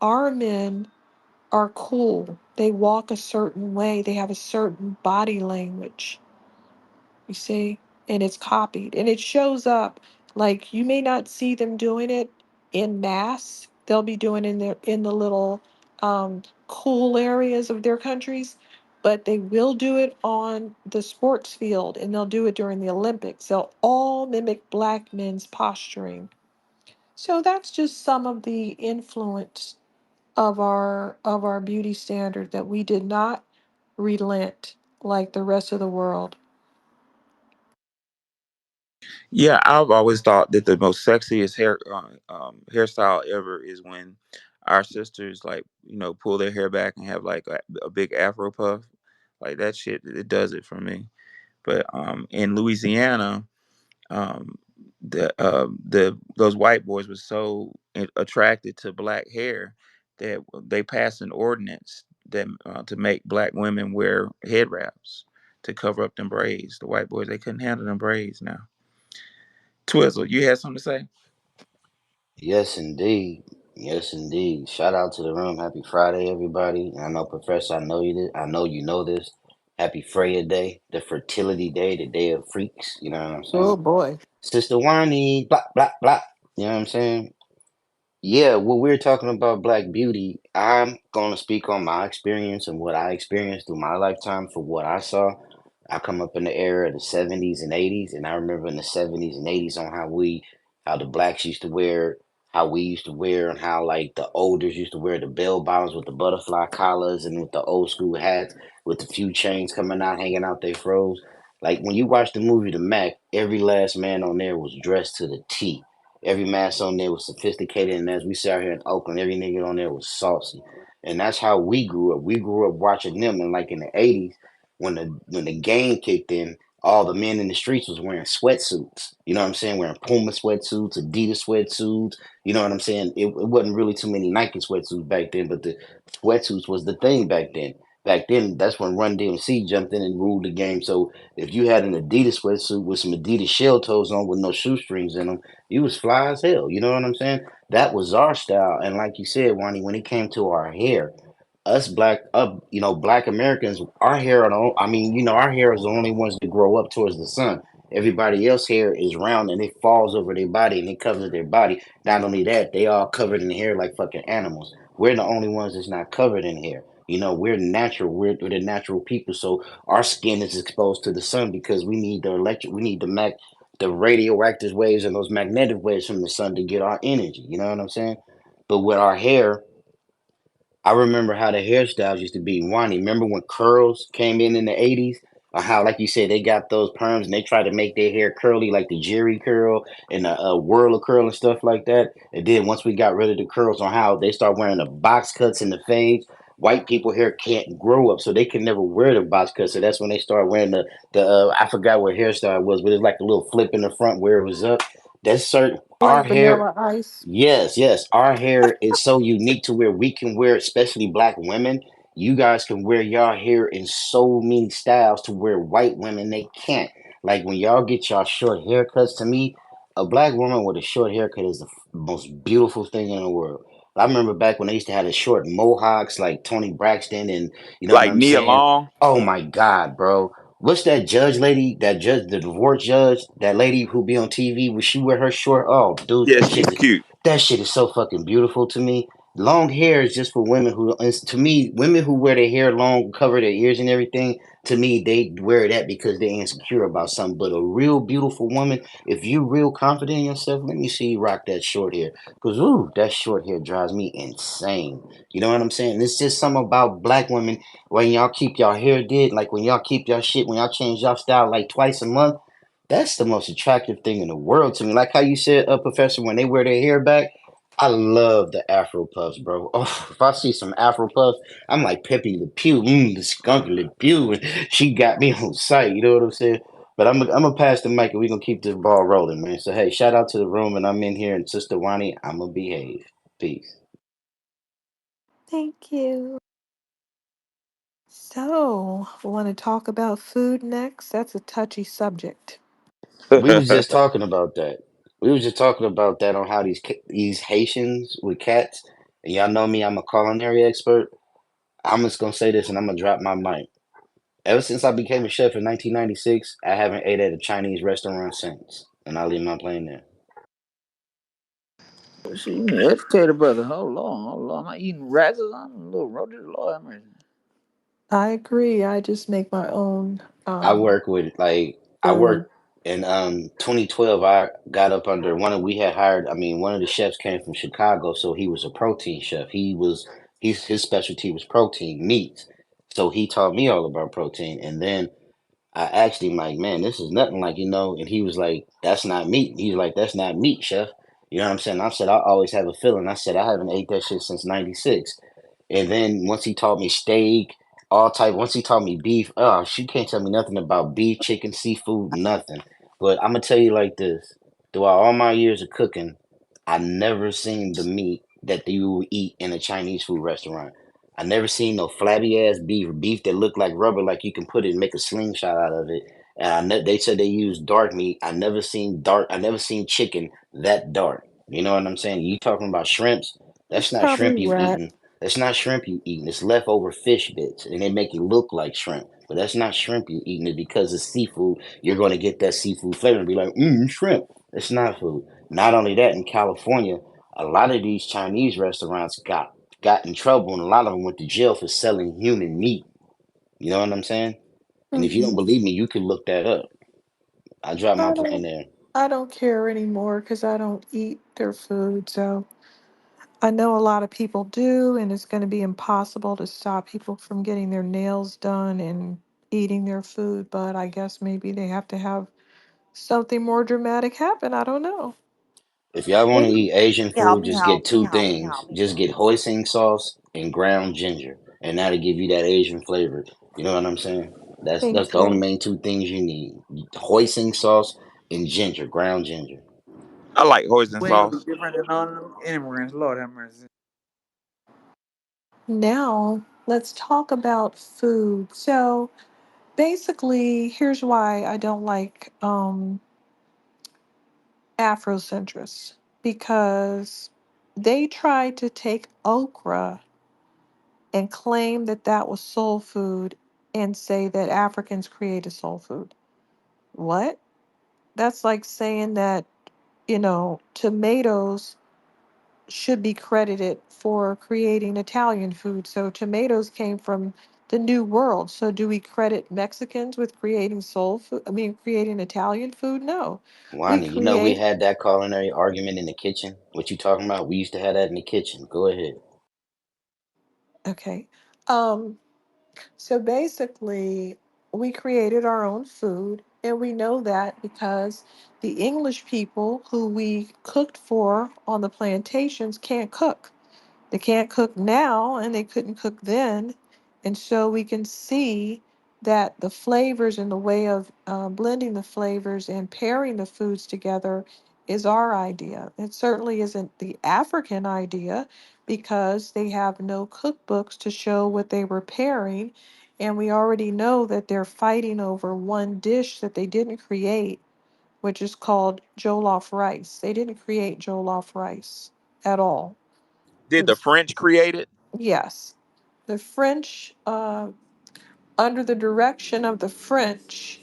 Our men are cool. They walk a certain way, they have a certain body language, you see, and it's copied and it shows up. Like, you may not see them doing it in mass. They'll be doing in the little cool areas of their countries, but they will do it on the sports field and they'll do it during the Olympics. They'll all mimic black men's posturing. So that's just some of the influence of our beauty standard, that we did not relent like the rest of the world. Yeah, I've always thought that the most sexiest hairstyle ever is when our sisters, like, pull their hair back and have like a big afro puff. Like that shit, it does it for me. But in Louisiana, um, the those white boys were so attracted to black hair that they passed an ordinance that to make black women wear head wraps to cover up them braids. The white boys, they couldn't handle them braids now. Twizzle, you had something to say? Yes, indeed. Yes, indeed. Shout out to the room. Happy Friday, everybody. And I know, Professor, I know you. I know you know this. Happy Freya Day, the fertility day, the day of freaks. You know what I'm Oh saying? boy. Sister Wani, blah blah blah. You know what I'm saying? Yeah, when we're talking about Black Beauty, I'm going to speak on my experience and what I experienced through my lifetime for what I saw. I come up in the era of the 70s and 80s, and I remember in the 70s and 80s on how the blacks used to wear, how we used to wear, and how like the olders used to wear the bell bottoms with the butterfly collars and with the old school hats with the few chains coming out, hanging out their froze. Like when you watch the movie The Mac, every last man on there was dressed to the T. Every mask on there was sophisticated, and as we sit out here in Oakland, every nigga on there was saucy, and that's how we grew up. We grew up watching them, and like in the '80s, when the game kicked in, all the men in the streets was wearing sweatsuits. You know what I'm saying? Wearing Puma sweatsuits, Adidas sweatsuits. You know what I'm saying? It wasn't really too many Nike sweatsuits back then, but the sweatsuits was the thing back then. Back then, that's when Run DMC jumped in and ruled the game. So if you had an Adidas sweatsuit with some Adidas shell toes on with no shoestrings in them, you was fly as hell. You know what I'm saying? That was our style. And like you said, Wani, when it came to our hair, us black Americans, our hair I mean, our hair is the only ones that grow up towards the sun. Everybody else hair is round and it falls over their body and it covers their body. Not only that, they all covered in hair like fucking animals. We're the only ones that's not covered in hair. We're natural. We're the natural people. So our skin is exposed to the sun because we need the radioactive waves and those magnetic waves from the sun to get our energy. You know what I'm saying? But with our hair, I remember how the hairstyles used to be. Wani, remember when curls came in the 80s? Or how, like you said, they got those perms and they tried to make their hair curly, like the Jerry curl and the whirl curl and stuff like that. And then once we got rid of the curls, on how they start wearing the box cuts and the fades, white people hair can't grow up, so they can never wear the box cuts. So that's when they start wearing the I forgot what hairstyle it was, but it's like a little flip in the front where it was up. That's certain. Our Like hair, Vanilla Ice. yes, yes. Our hair is so unique to where we can wear, especially black women. You guys can wear y'all hair in so many styles to where white women they can't. Like when y'all get y'all short haircuts, to me, a black woman with a short haircut is the most beautiful thing in the world. I remember back when they used to have the short mohawks like Tony Braxton and you know what Like I'm Nia saying? Long. Oh my God, bro. What's that judge lady? That judge, the divorce judge, that lady who be on TV, when she wear her short? Oh, dude, Yeah, she's cute. that shit is so fucking beautiful to me. Long hair is just for women who, to me, women who wear their hair long, cover their ears and everything. To me, they wear that because they're insecure about something. But a real beautiful woman, if you real confident in yourself, let me see you rock that short hair. Cause ooh, that short hair drives me insane. You know what I'm saying? It's just something about black women when y'all keep y'all hair did, like when y'all keep y'all shit, when y'all change y'all style like twice a month. That's the most attractive thing in the world to me. Like how you said, Professor, when they wear their hair back, I love the Afro puffs, bro. Oh, if I see some Afro puffs, I'm like Pepe Le Pew, the skunk Le Pew. And she got me on sight. You know what I'm saying? But I'm gonna pass the mic and we're gonna keep this ball rolling, man. So hey, shout out to the room, and I'm in here, and Sister Wani, I'm gonna behave. Peace. Thank you. So, want to talk about food next? That's a touchy subject. We was just talking about that. We was just talking about that on how these Haitians with cats, and y'all know me, I'm a culinary expert. I'm just gonna say this, and I'm gonna drop my mic. Ever since I became a chef in 1996, I haven't ate at a Chinese restaurant since, and I leave my plane there. See, you an educated brother. Hold on, hold on. I'm not eating rats. I'm a little roaches. Lord have mercy. I agree. I just make my own I work with I food. worked in 2012. I got up under we had hired. I mean, one of the chefs came from Chicago, so he was a protein chef. His specialty was protein meats. So he taught me all about protein, and then I asked him like, man, this is nothing like, and he was like, that's not meat. He's like, that's not meat, chef. You know what I'm saying? I said, I always have a feeling. I said, I haven't ate that shit since '96. And then once he taught me steak, once he taught me beef, oh, she can't tell me nothing about beef, chicken, seafood, nothing. But I'm gonna tell you like this. Throughout all my years of cooking, I never seen the meat that you would eat in a Chinese food restaurant. I never seen no flabby ass beef, beef that looked like rubber, like you can put it and make a slingshot out of it. And they said they use dark meat. I never seen dark. I never seen chicken that dark. You know what I'm saying? You talking about shrimps? It's That's not probably shrimp you rat. eating. That's not shrimp you eating. It's leftover fish bits, and they make it look like shrimp. But that's not shrimp you eating. It because it's seafood. You're going to get that seafood flavor and be like, shrimp. It's not food. Not only that, in California, a lot of these Chinese restaurants got in trouble, and a lot of them went to jail for selling human meat. You know what I'm saying? And if you don't Hmm. believe me, you can look that up. I dropped my I plane don't. there. I don't care anymore because I don't eat their food. So I know a lot of people do, and it's going to be impossible to stop people from getting their nails done and eating their food. But I guess maybe they have to have something more dramatic happen. I don't know. If y'all want What? to eat Asian Meow, food, just meow, get two meow, meow, things. Just meow. get hoisin sauce and ground ginger, and that'll give you that Asian flavor. You know what I'm saying? That's Thank the only you. main two things you need: hoisin sauce and ginger, ground ginger. I like hoisin We ain't no sauce. different than all them immigrants. Lord have mercy. Now let's talk about food. So basically, here's why I don't like Afrocentrists, because they tried to take okra and claim that that was soul food and say that Africans created soul food. What? That's like saying that, tomatoes should be credited for creating Italian food. So tomatoes came from the New World. So do we credit Mexicans with creating soul food? I mean, creating Italian food? No. We Wani, you know we create, had that culinary argument in the kitchen. What you talking about? We used to have that in the kitchen. Go ahead. okay. Um, So basically, we created our own food, and we know that because the English people who we cooked for on the plantations can't cook. They can't cook now, and they couldn't cook then. And so we can see that the flavors and the way of blending the flavors and pairing the foods together is our idea. It certainly isn't the African idea because they have no cookbooks to show what they were pairing. And we already know that they're fighting over one dish that they didn't create, which is called jollof rice. They didn't create jollof rice at all. Did the French create it? Yes, the French, under the direction of the French,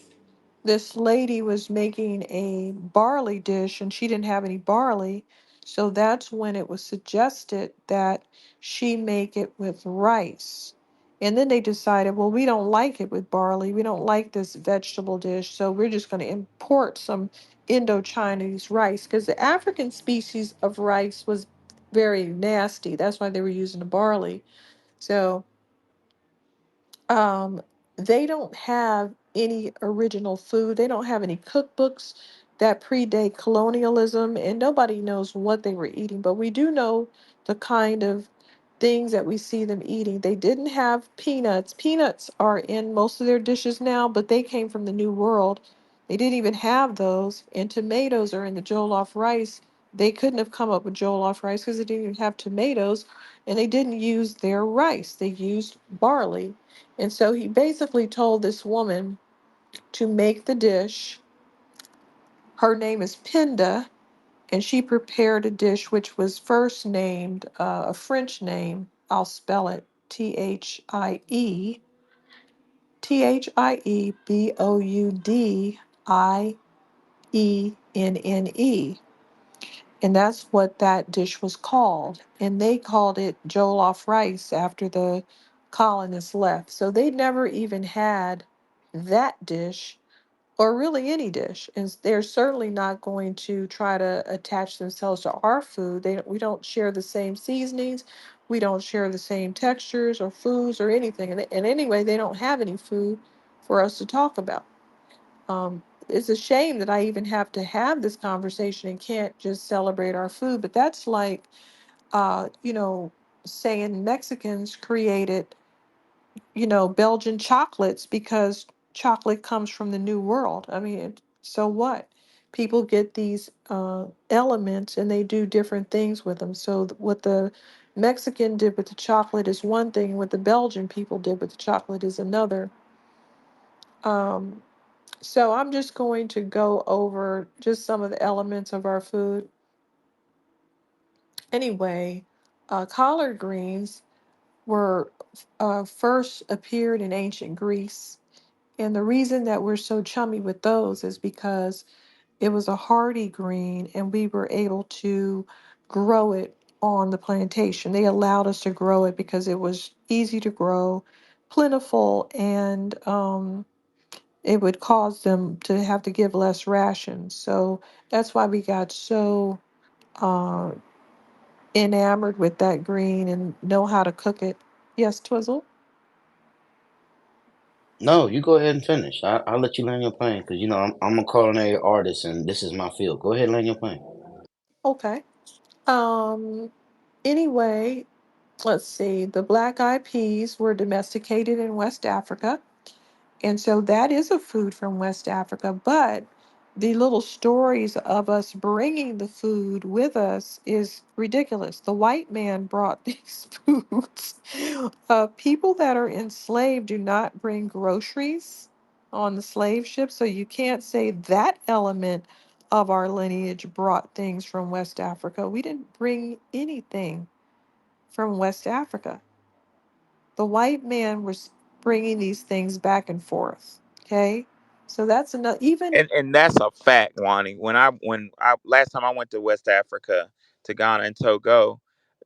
this lady was making a barley dish and she didn't have any barley. So that's when it was suggested that she make it with rice. And then they decided, well, we don't like it with barley. We don't like this vegetable dish. So we're just going to import some Indo-Chinese rice because the African species of rice was very nasty. That's why they were using the barley. So um, they don't have any original food. They don't have any cookbooks that predate colonialism, and nobody knows what they were eating. But we do know the kind of things that we see them eating. They didn't have peanuts. Peanuts are in most of their dishes now, but they came from the New World. They didn't even have those. And tomatoes are in the jollof rice. They couldn't have come up with jollof rice because they didn't even have tomatoes, and they didn't use their rice. They used barley. And so he basically told this woman to make the dish. Her name is Pinda, and she prepared a dish which was first named a French name. I'll spell it Thieboudinne. And that's what that dish was called. And they called it jollof rice after the colonists left. So they never even had that dish or really any dish. And they're certainly not going to try to attach themselves to our food. We don't share the same seasonings. We don't share the same textures or foods or anything. And anyway, they don't have any food for us to talk about. It's a shame that I even have to have this conversation and can't just celebrate our food. But that's like, uh, you know, saying Mexicans created, Belgian chocolates because chocolate comes from the New World. I mean, so what? People get these elements and they do different things with them. So what the Mexican did with the chocolate is one thing, what the Belgian people did with the chocolate is another. Um, so I'm just going to go over just some of the elements of our food. Anyway, collard greens. were first appeared in ancient Greece. And the reason that we're so chummy with those is because it was a hardy green and we were able to grow it on the plantation. They allowed us to grow it because it was easy to grow, plentiful, and it would cause them to have to give less rations. So that's why we got so uh, enamored with that green and know how to cook it. Yes, Twizzle? No, you go ahead and finish. I'll let you land your plane because you know I'm a culinary artist and this is my field. Go ahead and land your plane. Okay. Um, anyway, let's see. The black eyed peas were domesticated in West Africa. And so that is a food from West Africa, but the little stories of us bringing the food with us is ridiculous. The white man brought these foods. People that are enslaved do not bring groceries on the slave ship, so you can't say that element of our lineage brought things from West Africa. We didn't bring anything from West Africa. The white man was bringing these things back and forth. Okay, so that's another. Even And that's a fact, Wani. When I last time I went to West Africa, to Ghana and Togo,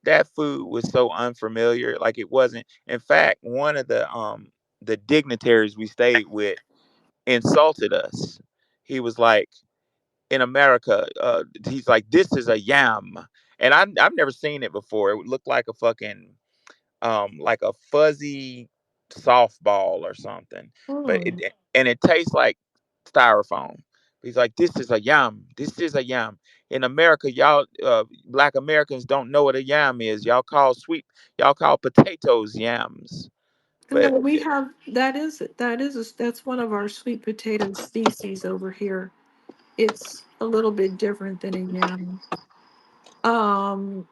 that food was so unfamiliar. Like it wasn't. In fact, one of the dignitaries we stayed with insulted us. He was like, in America, he's like, "This is a yam," and I've never seen it before. It would look like a fuzzy softball or something, but hmm, it tastes like styrofoam. He's like, "This is a yam. This is a yam." In America, y'all, Black Americans don't know what a yam is. Y'all call potatoes yams. no, But we have that's one of our sweet potato species over here. It's a little bit different than a yam. Um,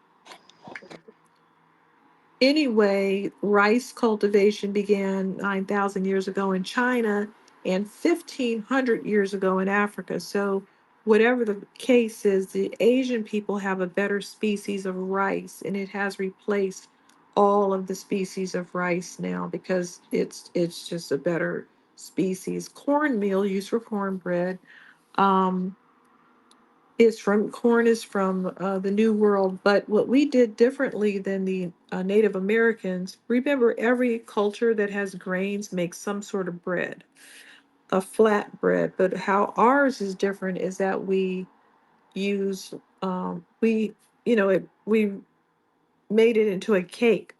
Anyway, rice cultivation began 9,000 years ago in China and 1,500 years ago in Africa. So, whatever the case is, the Asian people have a better species of rice, and it has replaced all of the species of rice now because it's just a better species. Cornmeal used for cornbread. Um, corn is from the New World, but what we did differently than the Native Americans, remember every culture that has grains makes some sort of bread, a flat bread. But how ours is different is that we use we we made it into a cake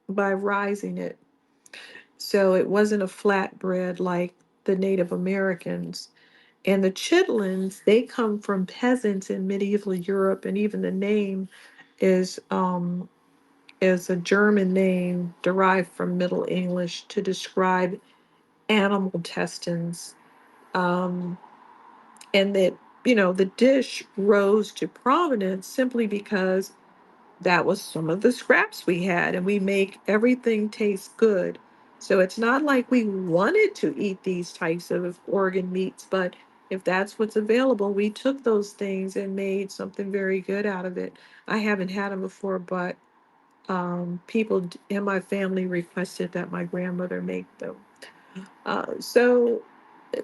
by rising it. So it wasn't a flat bread like the Native Americans. And the chitlins, they come from peasants in medieval Europe, and even the name is is a German name derived from Middle English to describe animal intestines. Um, and that the dish rose to prominence simply because that was some of the scraps we had, and we make everything taste good. So it's not like we wanted to eat these types of organ meats, but if that's what's available, we took those things and made something very good out of it. I haven't had them before, but people in my family requested that my grandmother make them. So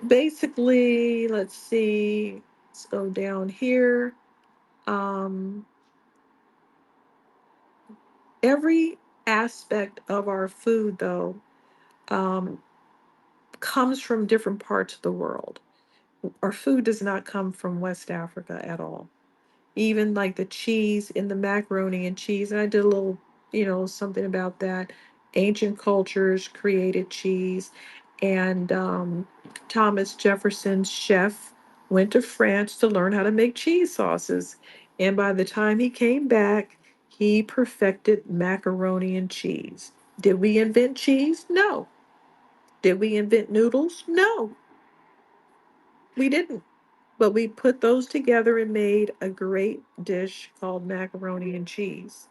basically, let's see, let's go down here. Um, every aspect of our food, though, um, comes from different parts of the world. Our food does not come from West Africa at all. Even like the cheese in the macaroni and cheese, and I did a little, something about that. Ancient cultures created cheese, and Thomas Jefferson's chef went to France to learn how to make cheese sauces. And by the time he came back, he perfected macaroni and cheese. Did we invent cheese? No. Did we invent noodles? No, we didn't. But we put those together and made a great dish called macaroni and cheese.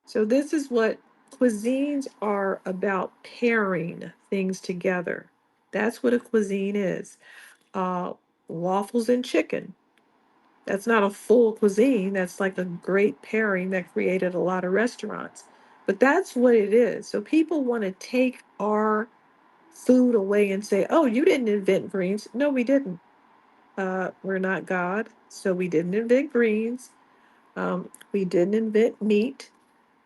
So, this is what cuisines are about, pairing things together. That's what a cuisine is. Uh, Waffles and chicken. That's not a full cuisine. That's like a great pairing that created a lot of restaurants. But that's what it is. So people want to take our food away and say, oh, you didn't invent greens. No, we didn't. We're not God. So we didn't invent greens. We didn't invent meat,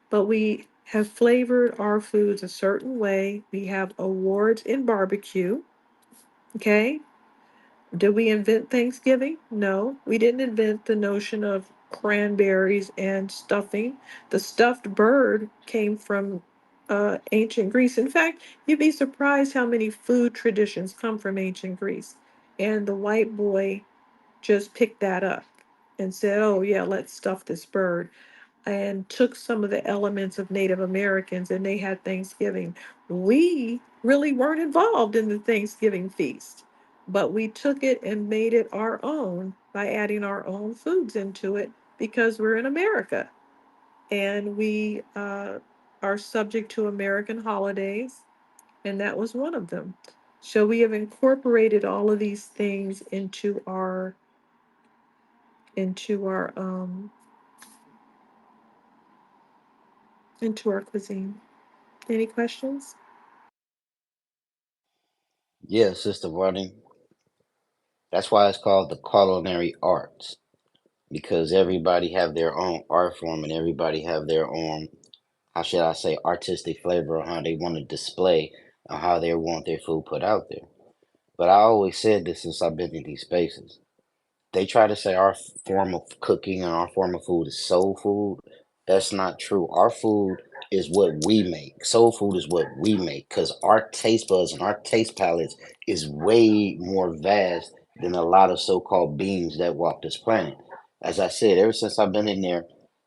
but we have flavored our foods a certain way. We have awards in barbecue. Okay. Did we invent Thanksgiving? No, we didn't invent the notion of cranberries and stuffing. The stuffed bird came from ancient Greece. In fact, you'd be surprised how many food traditions come from ancient Greece. And the white boy just picked that up and said, oh, yeah, let's stuff this bird, and took some of the elements of Native Americans and they had Thanksgiving. We really weren't involved in the Thanksgiving feast, but we took it and made it our own by adding our own foods into it because we're in America and we are subject to American holidays, and that was one of them. So we have incorporated all of these things into our into our cuisine. Any questions? Yeah, Sister Varney. That's why it's called the culinary arts, because everybody have their own art form and everybody have their own, how should I say, artistic flavor on how they want to display or how they want their food put out there. But I always said this since I've been in these spaces. They try to say our form of cooking and our form of food is soul food. That's not true. Our food is what we make. Soul food is what we make because our taste buds and our taste palates is way more vast than a lot of so-called beings that walk this planet. As I said, ever since I've been in there,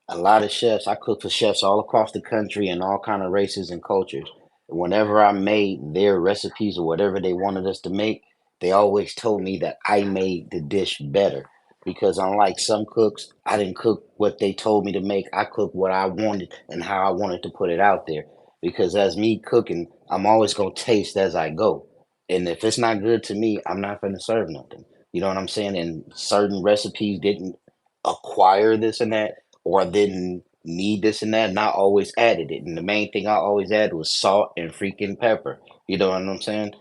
a lot of chefs, I cook for chefs all across the country and all kind of races and cultures. Whenever I made their recipes or whatever they wanted us to make, they always told me that I made the dish better because unlike some cooks, I didn't cook what they told me to make. I cooked what I wanted and how I wanted to put it out there. Because as me cooking, I'm always gonna taste as I go. And if it's not good to me, I'm not gonna serve nothing. You know what I'm saying? And certain recipes didn't acquire this and that, or didn't need this and that, and I always added it. And the main thing I always added was salt and freaking pepper. You know what I'm saying?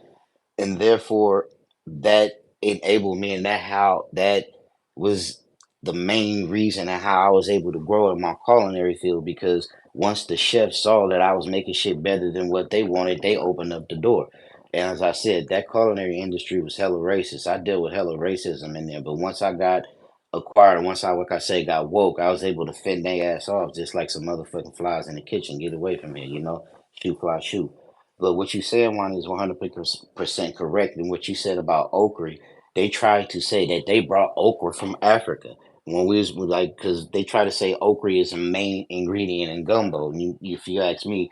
And therefore that enabled me, and that was the main reason of how I was able to grow in my culinary field, because once the chefs saw that I was making shit better than what they wanted, they opened up the door. And as I said, that culinary industry was hella racist. I dealt with hella racism in there, but once I got acquired, and once I, like I say, got woke, I was able to fend their ass off just like some motherfucking flies in the kitchen. Get away from here, you know? Shoot, fly, shoot. But what you said, Juan, is 100% correct. And what you said about okra, they tried to say that they brought okra from Africa. When we was like, because they try to say okra is a main ingredient in gumbo. And if you ask me,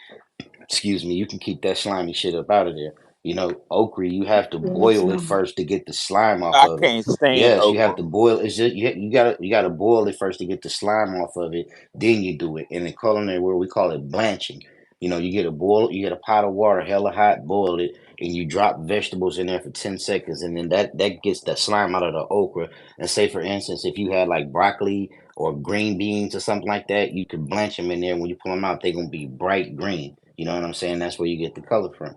excuse me, you can keep that slimy shit up out of there. You know, okra, you have to Yeah, it's boil it not. first to get the slime off I of it. can't stand Yes, you have okra. to boil. It's just you gotta boil it first to get the slime off of it. Then you do it. In the culinary world, we call it blanching. You know, you get a pot of water, hella hot, boil it, and you drop vegetables in there for 10 seconds, and then that gets the slime out of the okra. And say, for instance, if you had like broccoli or green beans or something like that, you could blanch them in there. When you pull them out, they're gonna be bright green. You know what I'm saying? That's where you get the color from.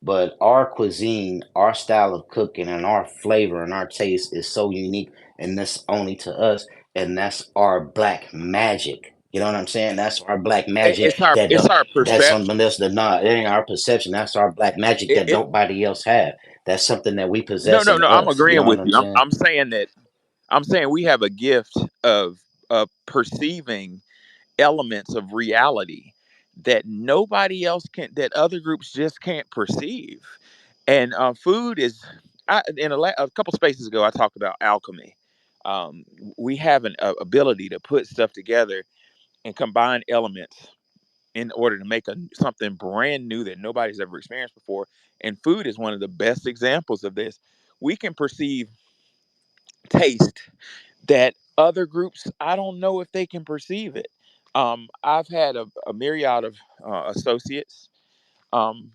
But our cuisine, our style of cooking, and our flavor and our taste is so unique, and that's only to us, and that's our black magic. You know what I'm saying? That's our black magic It's our that it's don't, our that's something perception. else that not, it ain't our perception. That's our black magic It, that it nobody else have. That's something that we no, possess no, in no. I'm us. You agreeing know what with I'm you. I'm saying? I'm saying that I'm saying we have a gift of perceiving elements of reality that nobody else can, that other groups just can't perceive. And food is, a couple spaces ago I talked about alchemy. Um, we have an ability to put stuff together and combine elements in order to make something brand new that nobody's ever experienced before. And food is one of the best examples of this. We can perceive taste that other groups, I don't know if they can perceive it. I've had a myriad of associates, um,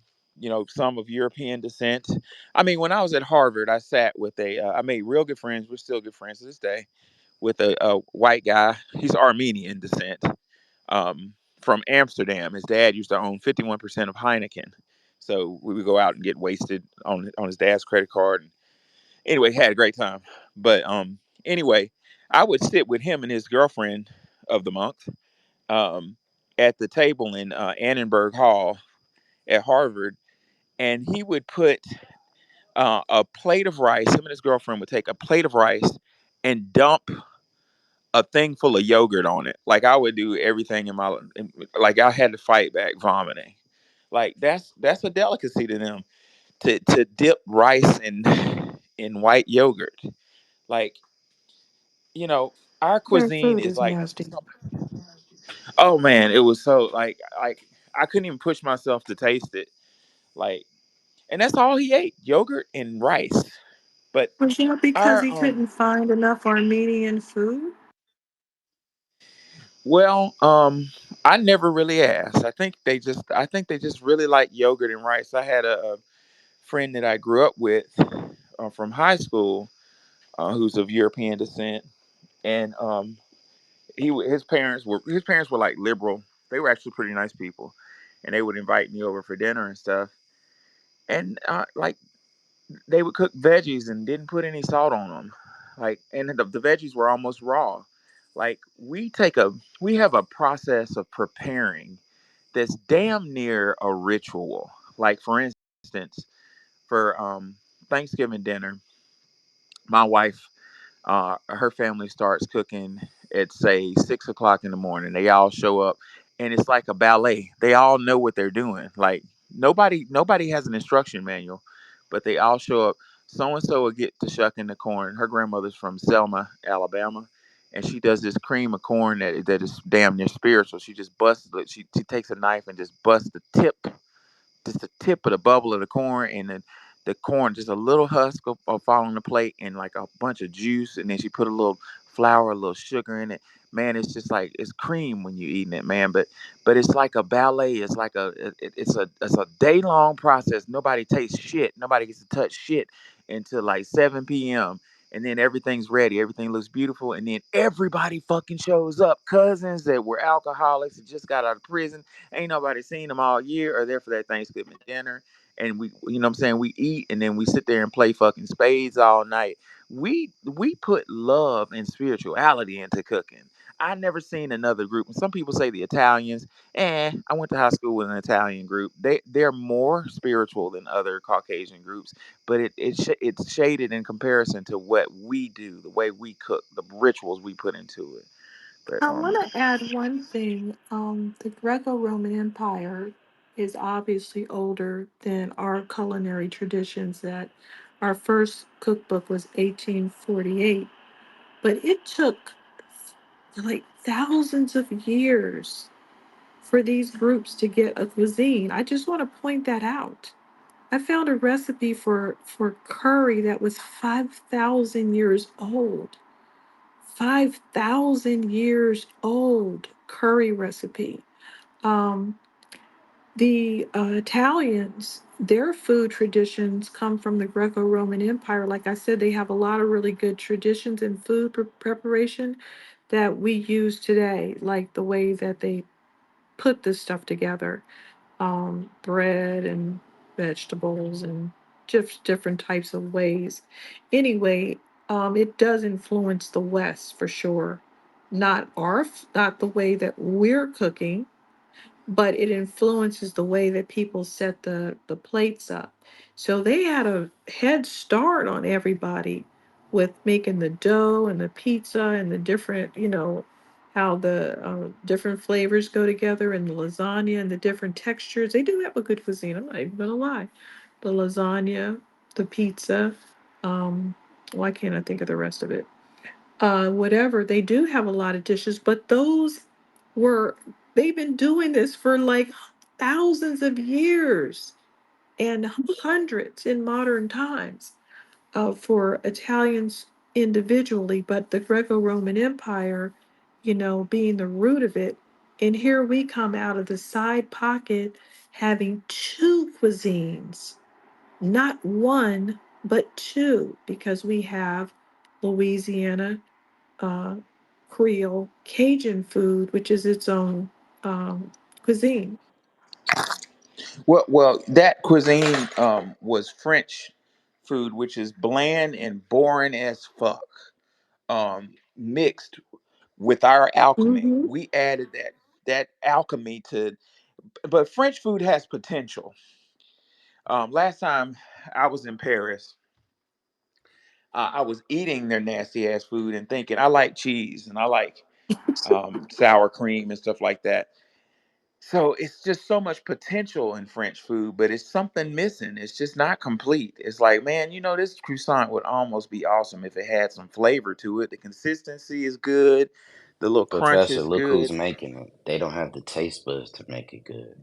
some of European descent. I mean, when I was at Harvard, I sat with I made real good friends. We're still good friends to this day, with a white guy. He's Armenian descent, from Amsterdam. His dad used to own 51% of Heineken. So we would go out and get wasted on his dad's credit card. And anyway, had a great time. But anyway, I would sit with him and his girlfriend of the month, um, at the table in Annenberg Hall at Harvard, and he would put a plate of rice. Him and his girlfriend would take a plate of rice and dump a thing full of yogurt on it. Like I would do everything like I had to fight back vomiting. Like that's a delicacy to them, to dip rice in white yogurt. Like, you know, our Their cuisine food is is like nasty. oh man, it was so like I couldn't even push myself to taste it. Like, and that's all he ate, yogurt and rice. But Was that because our he couldn't find enough Armenian food? well, I never really asked. I think they just really like yogurt and rice. I had a friend that I grew up with, from high school, who's of European descent, and his parents were like liberal. They were actually pretty nice people, and they would invite me over for dinner and stuff. And like they would cook veggies and didn't put any salt on them, like, and the veggies were almost raw. Like we have a process of preparing that's damn near a ritual. Like for instance, for Thanksgiving dinner, my wife, her family starts cooking at say 6 o'clock in the morning. They all show up, and it's like a ballet. They all know what they're doing. Like nobody has an instruction manual, but they all show up. So and so will get to shucking the corn. Her grandmother's from Selma, Alabama, and she does this cream of corn that is damn near spiritual. She just busts it. She takes a knife and just busts just the tip of the bubble of the corn, and then the corn, just a little husk of fall on the plate, and like a bunch of juice, and then she put a little flour, a little sugar in it. Man, it's just like it's cream when you're eating it, man. But it's like a ballet. It's like it's a day long process. Nobody tastes shit. Nobody gets to touch shit until like 7 p.m. And then everything's ready. Everything looks beautiful. And then everybody fucking shows up. Cousins that were alcoholics that just got out of prison. Ain't nobody seen them all year or there for that Thanksgiving dinner. And you know what I'm saying? We eat and then we sit there and play fucking spades all night. We put love and spirituality into cooking. I never seen another group. And some people say the Italians. I went to high school with an Italian group. They're more spiritual than other Caucasian groups, but it's shaded in comparison to what we do, the way we cook, the rituals we put into it. But I want to add one thing. The Greco-Roman Empire is obviously older than our culinary traditions. That our first cookbook was 1848, but it took like thousands of years for these groups to get a cuisine. I just want to point that out. I found a recipe for curry that was 5,000 years old. 5,000 years old curry recipe. Um, the Italians, their food traditions come from the Greco Roman Empire. Like I said, they have a lot of really good traditions in food preparation that we use today, like the way that they put this stuff together, bread and vegetables and just different types of ways. Anyway, it does influence the West for sure. Not the way that we're cooking, but it influences the way that people set the plates up. So they had a head start on everybody with making the dough and the pizza and the different, how the different flavors go together and the lasagna and the different textures. They do have a good cuisine. I'm not even gonna lie. The lasagna, the pizza. Um, why can't I think of the rest of it? Whatever. They do have a lot of dishes, but were they've been doing this for like thousands of years and hundreds in modern times, for Italians individually, but the Greco-Roman Empire, being the root of it. And here we come out of the side pocket having two cuisines, not one, but two, because we have Louisiana, uh, Creole Cajun food, which is its own cuisine. Well, that cuisine was French food, which is bland and boring as fuck. Mixed with our alchemy, Hmm. we added that alchemy to. But French food has potential. Last time I was in Paris, I was eating their nasty ass food and thinking I like cheese and I like sour cream and stuff like that. So it's just so much potential in French food, but it's something missing. It's just not complete. It's like, man, this croissant would almost be awesome if it had some flavor to it. The consistency is good, the little crunch Professor, is look who's good. making it. They don't have the taste buds to make it good.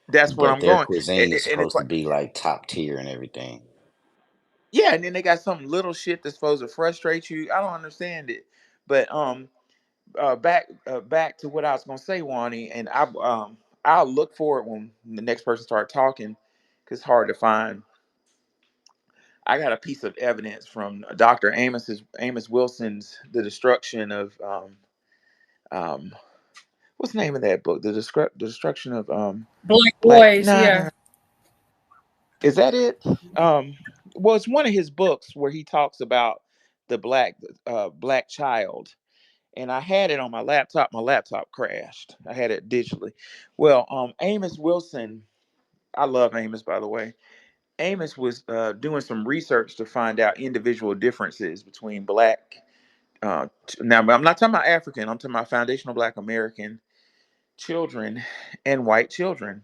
That's what But I'm their going. cuisine is And it's supposed to like, be like top tier and everything. yeah, and then they got some little shit that's supposed to frustrate you. I don't understand it. But back to what I was gonna say, Wani, and I'll look for it when the next person start talking, cause it's hard to find. I got a piece of evidence from Dr. Amos Wilson's The Destruction of um what's the name of that book? The Destruction of Black Black. boys, Nah, yeah. nah. Is that it? Well, it's one of his books where he talks about the black child. And I had it on my laptop. My laptop crashed. I had it digitally. Well, Amos Wilson, I love Amos, by the way. Amos was doing some research to find out individual differences between black. Now, I'm not talking about African. I'm talking about foundational Black American children and white children.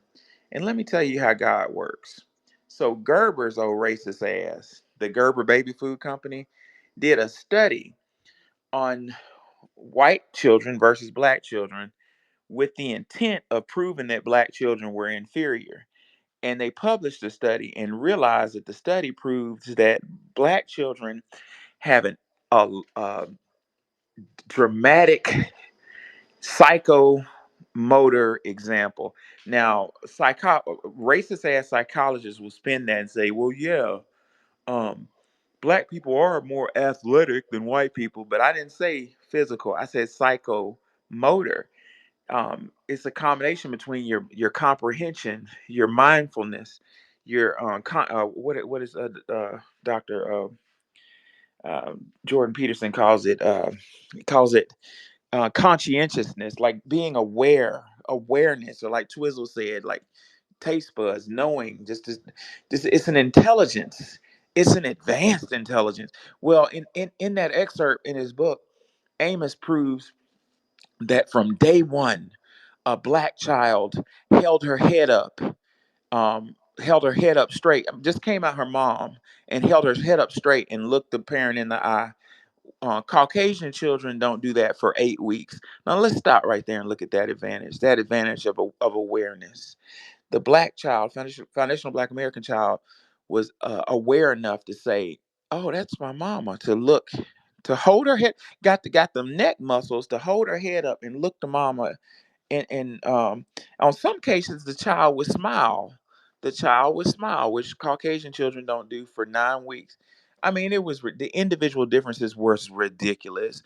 And let me tell you how God works. So Gerber's old racist ass, the Gerber Baby Food Company, did a study on white children versus black children with the intent of proving that black children were inferior. And they published the study and realized that the study proves that black children have a dramatic psychomotor example. Now, racist ass psychologists will spin that and say, well, yeah, um, black people are more athletic than white people, but I didn't say physical, I said psychomotor. It's a combination between your comprehension, your mindfulness, your what is Doctor Jordan Peterson calls it conscientiousness, like being awareness, or like Twizzle said, like taste buds, knowing, just it's an intelligence. It's an advanced intelligence. Well, in that excerpt in his book, Amos proves that from day one, a black child held her head up, held her head up straight. Just came out her mom and held her head up straight and looked the parent in the eye. Caucasian children don't do that for 8 weeks. Now let's stop right there and look at that advantage. That advantage of awareness. The black child, foundational Black American child, was aware enough to say, "Oh, that's my mama." To look, to hold her head, got them neck muscles to hold her head up and look the mama, and on some cases the child would smile. The child would smile, which Caucasian children don't do for 9 weeks. I mean, the individual differences were ridiculous.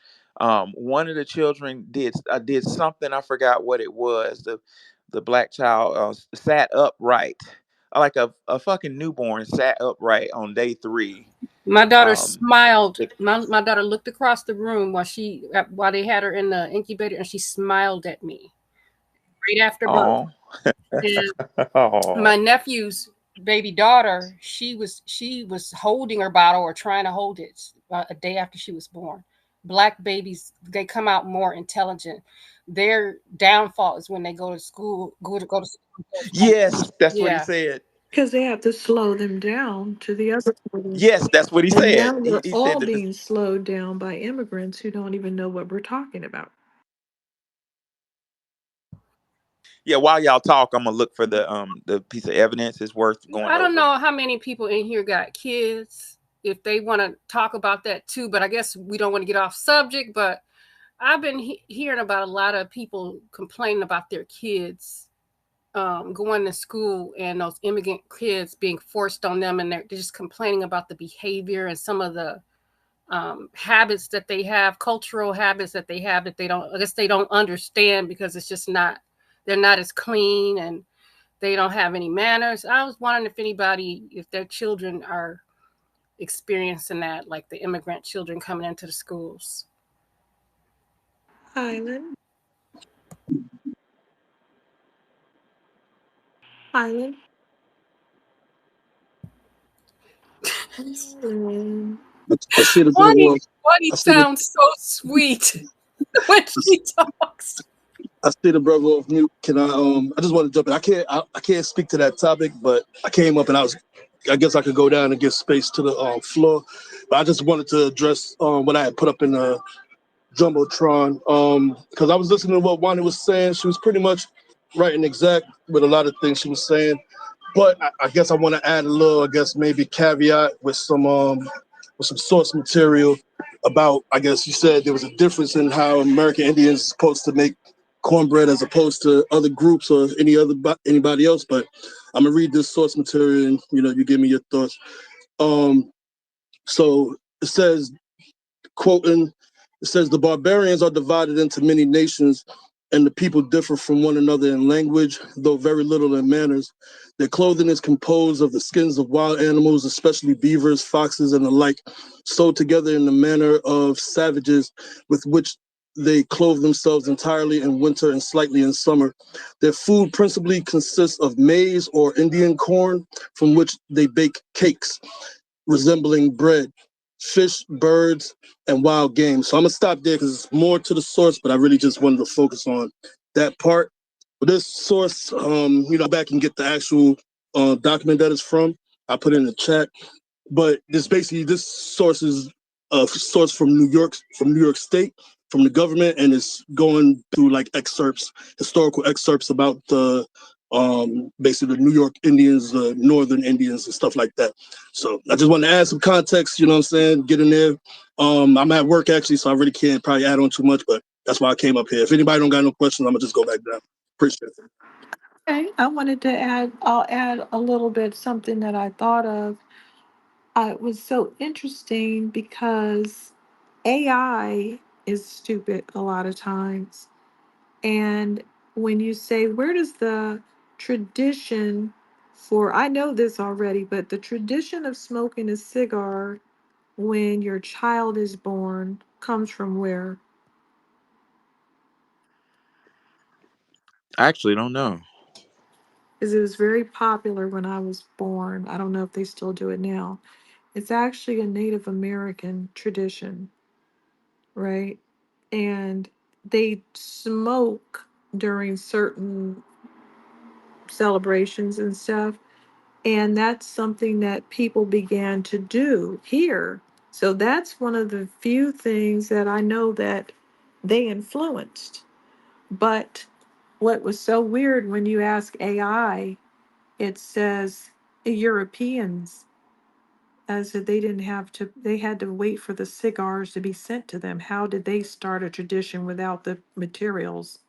One of the children did something, I forgot what it was. The black child sat upright, like a fucking newborn sat upright on day three. My daughter Um, smiled. My daughter looked across the room while they had her in the incubator, and she smiled at me right after birth. oh, And my oh, nephew's baby daughter, she was holding her bottle or trying to hold it a day after she was born. Black babies, they come out more intelligent. Their downfall is when they go to school, go to school. yes, that's what he Yeah. said. Because they have to slow them down to the other children. Yes, that's what he And said. now He, we're he all said that. being slowed down by immigrants who don't even know what we're talking about. Yeah, while y'all talk, I'm gonna look for the piece of evidence. It's worth going I don't over. know how many people in here got kids, if they want to talk about that too, but I guess we don't want to get off subject. But I've been hearing about a lot of people complaining about their kids going to school and those immigrant kids being forced on them, and they're just complaining about the behavior and some of the habits that they have, cultural habits that they have that they don't, I guess they don't understand because it's just not, they're not as clean and they don't have any manners. I was wondering if anybody, if their children are experiencing that, like the immigrant children coming into the schools. Highland, Highland, Highland. I see the brother. Bonnie, Bonnie I see the sounds so sweet when she talks. I see the brother off mute. Can I? I just want to jump in. I can't speak to that topic, but I came up and I was. I guess I could go down and give space to the floor, but I just wanted to address what I had put up in the jumbotron. Because I was listening to what Wani was saying. She was pretty much right and exact with a lot of things she was saying. But I guess I want to add a little, I guess maybe caveat with some source material about. I guess you said there was a difference in how American Indians are supposed to make cornbread as opposed to other groups or anybody else. But I'm gonna read this source material, and you give me your thoughts. Um, so it says, quoting, it says, the barbarians are divided into many nations, and the people differ from one another in language, though very little in manners. Their clothing is composed of the skins of wild animals, especially beavers, foxes, and the like, sewed together in the manner of savages, with which they clothe themselves entirely in winter and slightly in summer. Their food principally consists of maize or Indian corn, from which they bake cakes resembling bread, fish, birds, and wild game. So I'm gonna stop there because it's more to the source, but I really just wanted to focus on that part. But this source, back and get the actual document that it's from. I put it in the chat. But this source is a source from New York State, from the government, and it's going through like historical excerpts about the basically the New York Indians, the Northern Indians, and stuff like that. So I just want to add some context. You know what I'm saying? Get in there. I'm at work actually, so I really can't probably add on too much, but that's why I came up here. If anybody don't got no questions, I'm gonna just go back down. Appreciate it. Okay, I wanted to add, I'll add a little bit something that I thought of. It was so interesting because AI is stupid a lot of times. And when you say, where does the tradition for, I know this already, but the tradition of smoking a cigar when your child is born comes from where? I actually don't know. Because it was very popular when I was born. I don't know if they still do it now. It's actually a Native American tradition, right? And they smoke during certain celebrations and stuff. And that's something that people began to do here. So that's one of the few things that I know that they influenced. But what was so weird when you ask AI, it says Europeans, as if they didn't have to, they had to wait for the cigars to be sent to them. How did they start a tradition without the materials?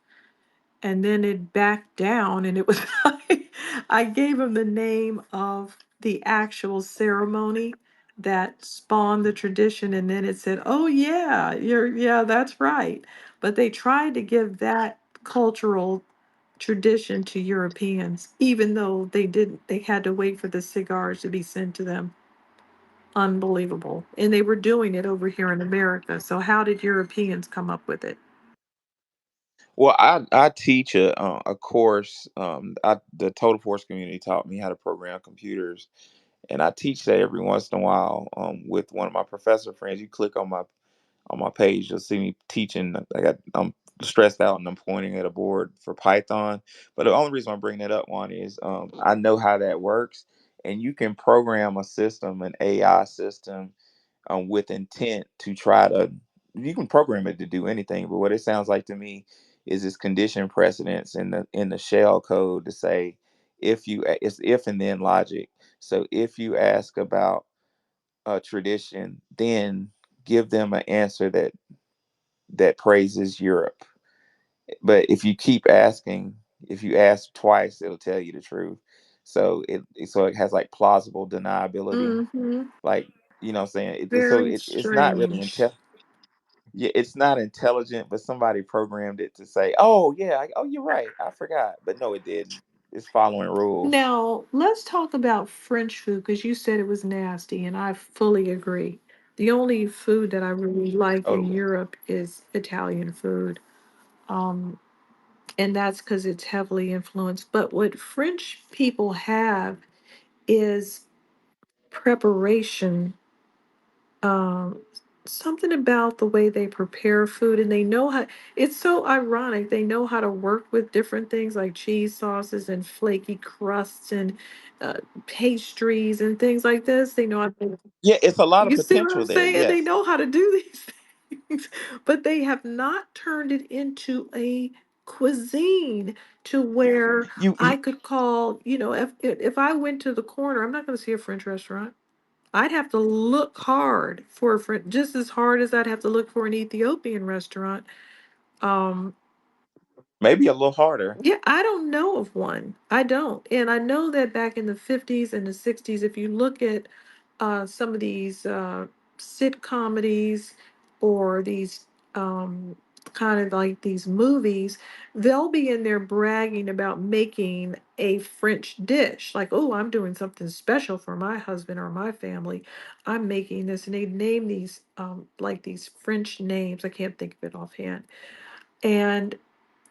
And then it backed down and it was like, I gave him the name of the actual ceremony that spawned the tradition, and then it said, oh yeah, yeah, that's right. But they tried to give that cultural tradition to Europeans, even though they didn't, they had to wait for the cigars to be sent to them. Unbelievable. And they were doing it over here in America. So how did Europeans come up with it? Well, I teach a course. The Total Force community taught me how to program computers, and I teach that every once in a while with one of my professor friends. You click on my page, you'll see me teaching. I'm stressed out and I'm pointing at a board for Python. But the only reason I bring that up, one is I know how that works, and you can program a system, an AI system, with intent to try to. You can program it to do anything, but what it sounds like to me is this condition precedence in the shell code to say it's if and then logic. So if you ask about a tradition, then give them an answer that praises Europe. But if you keep asking, if you ask twice, it'll tell you the truth. So it has like plausible deniability. Mm-hmm. Like You know what I'm saying? Very It's not really strange. yeah, it's not intelligent, but somebody programmed it to say, "Oh yeah, oh you're right, I forgot," but no, it didn't. It's following rules. Now, let's talk about French food because you said it was nasty, and I fully agree. The only food that I really like Oh in yeah. Europe is Italian food. Um, and that's because it's heavily influenced. But what French people have is preparation, um, something about the way they prepare food, and they know how. It's so ironic. They know how to work with different things like cheese sauces and flaky crusts and uh, pastries and things like this. They know how to, Yeah, it's a lot of you see what I'm potential there. saying? They Yes. know how to do these things, but they have not turned it into a cuisine to where You I could call, if I went to the corner, I'm not going to see a French restaurant. I'd have to look hard for a French, just as hard as I'd have to look for an Ethiopian restaurant. Um, maybe a little harder. yeah, I don't know of one. I don't. And I know that back in the 50s and the 60s, if you look at some of these sit comedies or these kind of like these movies, they'll be in there bragging about making a French dish. Like, oh, I'm doing something special for my husband or my family. I'm making this. And they name these like these French names. I can't think of it offhand. And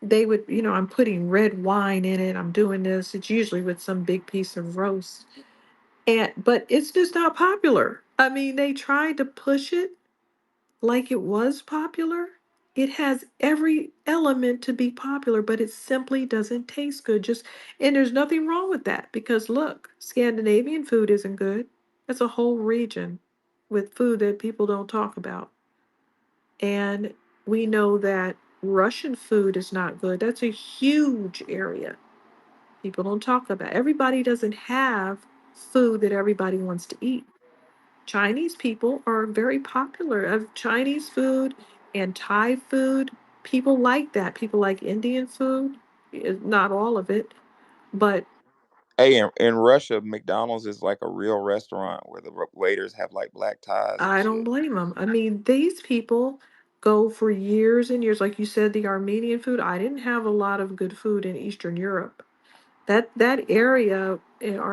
they would, I'm putting red wine in it. I'm doing this. It's usually with some big piece of roast. And but it's just not popular. I mean, they tried to push it like it was popular. It has every element to be popular, but it simply doesn't taste good. Just and there's nothing wrong with that because look, Scandinavian food isn't good. It's a whole region with food that people don't talk about. And we know that Russian food is not good. That's a huge area. People don't talk about. Everybody doesn't have food that everybody wants to eat. Chinese people are very popular of Chinese food and Thai food. People like that. People like Indian food. Not all of it, but Hey, in Russia, McDonald's is like a real restaurant where the waiters have like black ties and I don't shit. blame them. I mean, these people go for years and years. Like you said, the Armenian food. I didn't have a lot of good food in Eastern Europe. That area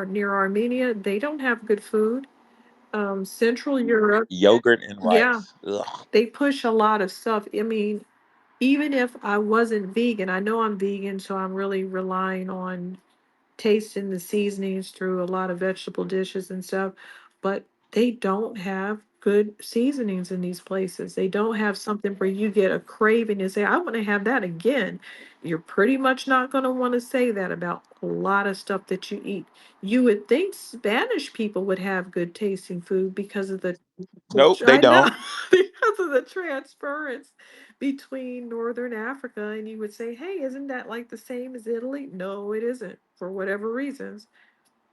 near Armenia, they don't have good food. Central Europe, Yogurt and yeah, rice. Ugh. they push a lot of stuff. I mean, even if I wasn't vegan, I know I'm vegan, so I'm really relying on tasting the seasonings through a lot of vegetable dishes and stuff, but they don't have good seasonings in these places. They don't have something where you get a craving and say, I want to have that again. You're pretty much not going to want to say that about a lot of stuff that you eat. You would think Spanish people would have good tasting food because of Nope, they I know, don't. because of the transference between Northern Africa, and you would say, hey, isn't that like the same as Italy? No, it isn't. For whatever reasons,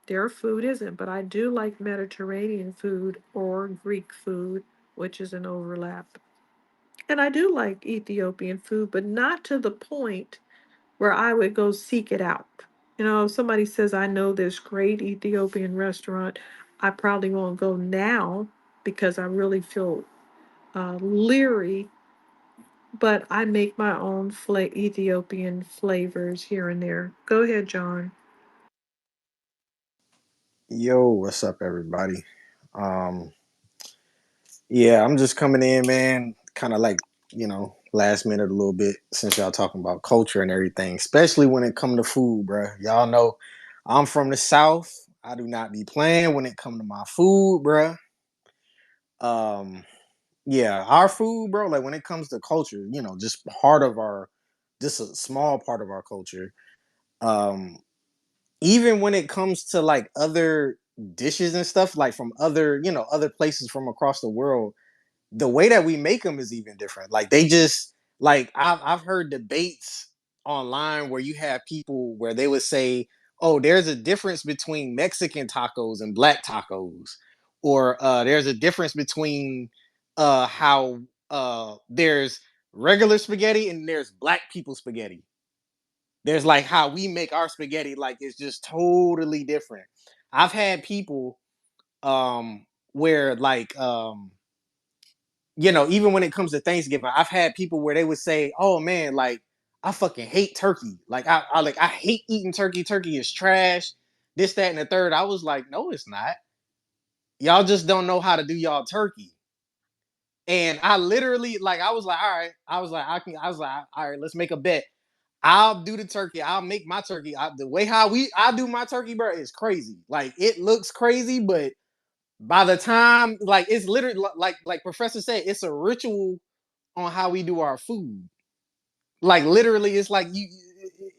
their food isn't. But I do like Mediterranean food or Greek food, which is an overlap. And I do like Ethiopian food, but not to the point where I would go seek it out. If somebody says, I know this great Ethiopian restaurant, I probably won't go now because I really feel leery, but I make my own Ethiopian flavors here and there. Go ahead, John. Yo, what's up, everybody? Um, yeah, I'm just coming in, man. Kind of like last minute a little bit since y'all talking about culture and everything, especially when it come to food, bruh. Y'all know I'm from the South. I do not be playing when it come to my food, bruh. Um, yeah, our food, bro. Like when it comes to culture, just just a small part of our culture. Um, Even when it comes to like other dishes and stuff like from other places from across the world, the way that we make them is even different. Like they just like I've heard debates online where you have people where they would say, oh, there's a difference between Mexican tacos and black tacos, or there's a difference between how there's regular spaghetti and there's black people spaghetti. There's like how we make our spaghetti, like it's just totally different. I've had people um where like you know, even when it comes to Thanksgiving, I've had people where they would say, "Oh man, like I fucking hate turkey. Like I hate eating turkey. Turkey is trash. This, that, and the third." I was like, "No, it's not. Y'all just don't know how to do y'all turkey." And I literally, like, I was like, "All right." I was like, I was like, "All right, let's make a bet. I'll do the turkey. I'll make my turkey. The way how I do my turkey, bro, is crazy. Like it looks crazy, but by the time, like, it's literally like Professor said, it's a ritual on how we do our food. Like literally, it's like you.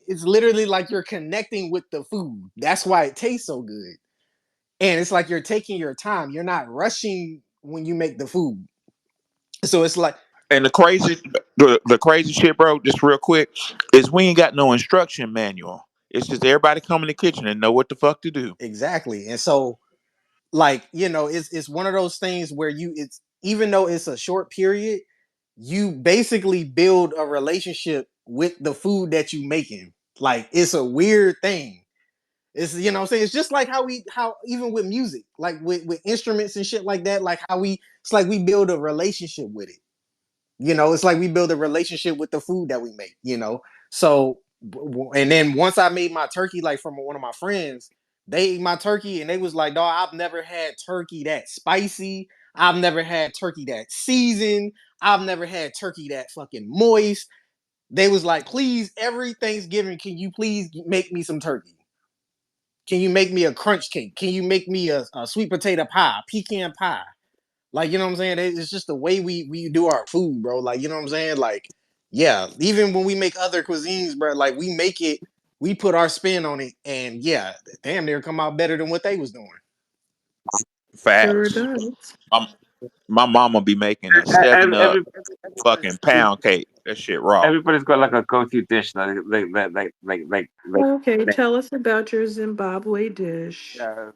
It's literally like you're connecting with the food. That's why it tastes so good. And it's like you're taking your time. You're not rushing when you make the food. So it's like And the crazy shit, bro, just real quick, is we ain't got no instruction manual. It's just everybody come in the kitchen and know what the fuck to do. exactly. And so like, you know, it's one of those things where you it's even though it's a short period, you basically build a relationship with the food that you making. Like it's a weird thing. It's, you know what I'm saying? It's just like how even with music, like with instruments and shit like that, like how it's like we build a relationship with it. You know, it's like we build a relationship with the food that we make, you know. So and then once I made my turkey, like from one of my friends, they ate my turkey and they was like, dog, I've never had turkey that spicy. I've never had turkey that seasoned. I've never had turkey that fucking moist. They was like, please, every Thanksgiving, can you please make me some turkey? Can you make me a crunch cake? Can you make me a sweet potato pie, pecan pie? Like, you know what I'm saying? It's just the way we do our food, bro. Like, you know what I'm saying? Like, yeah, even when we make other cuisines, bro, like we make it, we put our spin on it, and yeah, damn near come out better than what they was doing. Sure Facts. does. Um, my mama be making a seven up fucking pound cake. That shit raw. Everybody's got like a go-to dish Okay, like tell us about your Zimbabwe dish. yeah.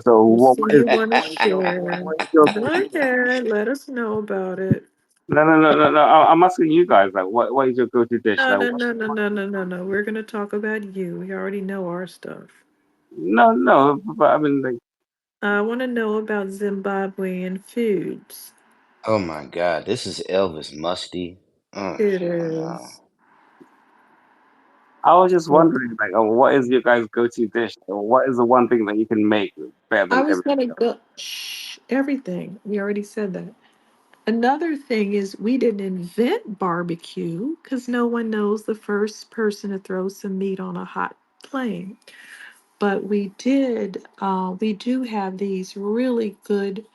So You what, see, what is you want to what is your share. what is your Go go-to dish? ahead, let us know about it. No. I'm asking you guys like what is your go-to dish? No, Like no, no, no, no, no, no, no. We're gonna talk about you. We already know our stuff. no, but I mean like I want to know about Zimbabwean foods. Oh my God, this is Elvis Musty. It Hell no. is. I was just wondering like what is your guys' go-to dish? Or what is the one thing that you can make better I than was everything gonna else? go. Shh, everything. We already said that. Another thing is we didn't invent barbecue because no one knows the first person to throw some meat on a hot flame. But we did. We do have these really good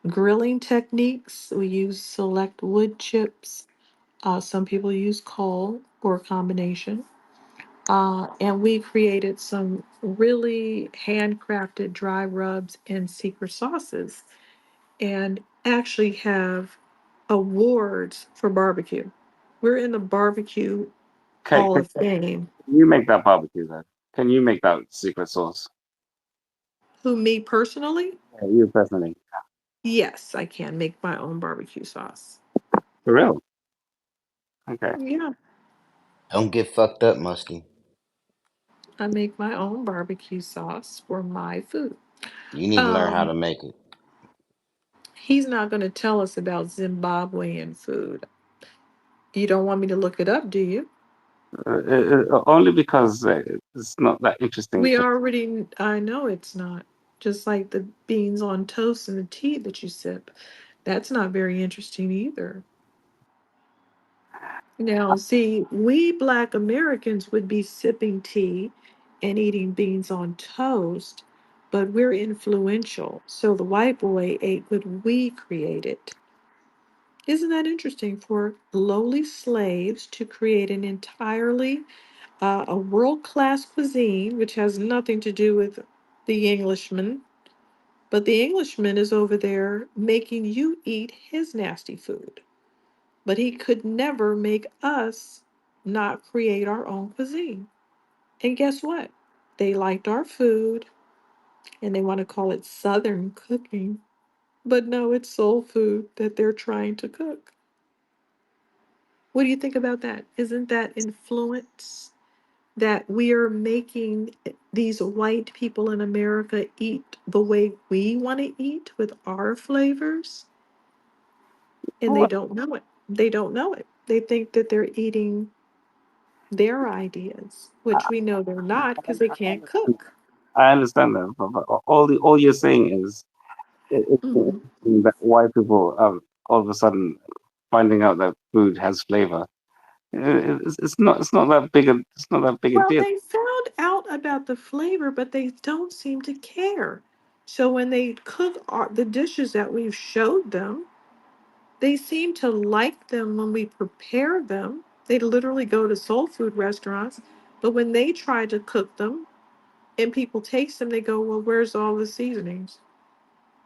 grilling techniques. We use select wood chips. Some people use coal or a combination. And we created some really handcrafted dry rubs and secret sauces and actually have awards for barbecue. We're in the barbecue Hall Can of Fame. you make that barbecue then? Can you make that secret sauce? Who, me personally? Yeah, you personally. Yes, I can make my own barbecue sauce. For real? Okay. Yeah, Don't get fucked up, Musty. I make my own barbecue sauce for my food. You need to learn how Um, to make it. he's not going to tell us about Zimbabwean food. You don't want me to look it up, do you? Only because it's not that interesting We to. already, I know it's not. Just like the beans on toast and the tea that you sip. That's not very interesting either. Now, see, we Black Americans would be sipping tea and eating beans on toast, but we're influential. So the white boy ate what we created. Isn't that interesting for lowly slaves to create an entirely a world-class cuisine, which has nothing to do with the Englishman, but the Englishman is over there making you eat his nasty food. But he could never make us not create our own cuisine. And guess what? They liked our food and they want to call it Southern cooking. But no, it's soul food that they're trying to cook. What do you think about that? Isn't that influence? that we are making these white people in America eat the way we want to eat with our flavors, and they Well, don't know it. They don't know it. They think that they're eating their ideas, which we know they're not because they can't cook. I understand that, but all you're saying is it's Mhm. interesting that white people are all of a sudden finding out that food has flavor. It's not that big a Well, deal. they found out about the flavor, but they don't seem to care. So when they cook the dishes that we've showed them, they seem to like them when we prepare them. They literally go to soul food restaurants, but when they try to cook them and people taste them, they go, "Well, where's all the seasonings?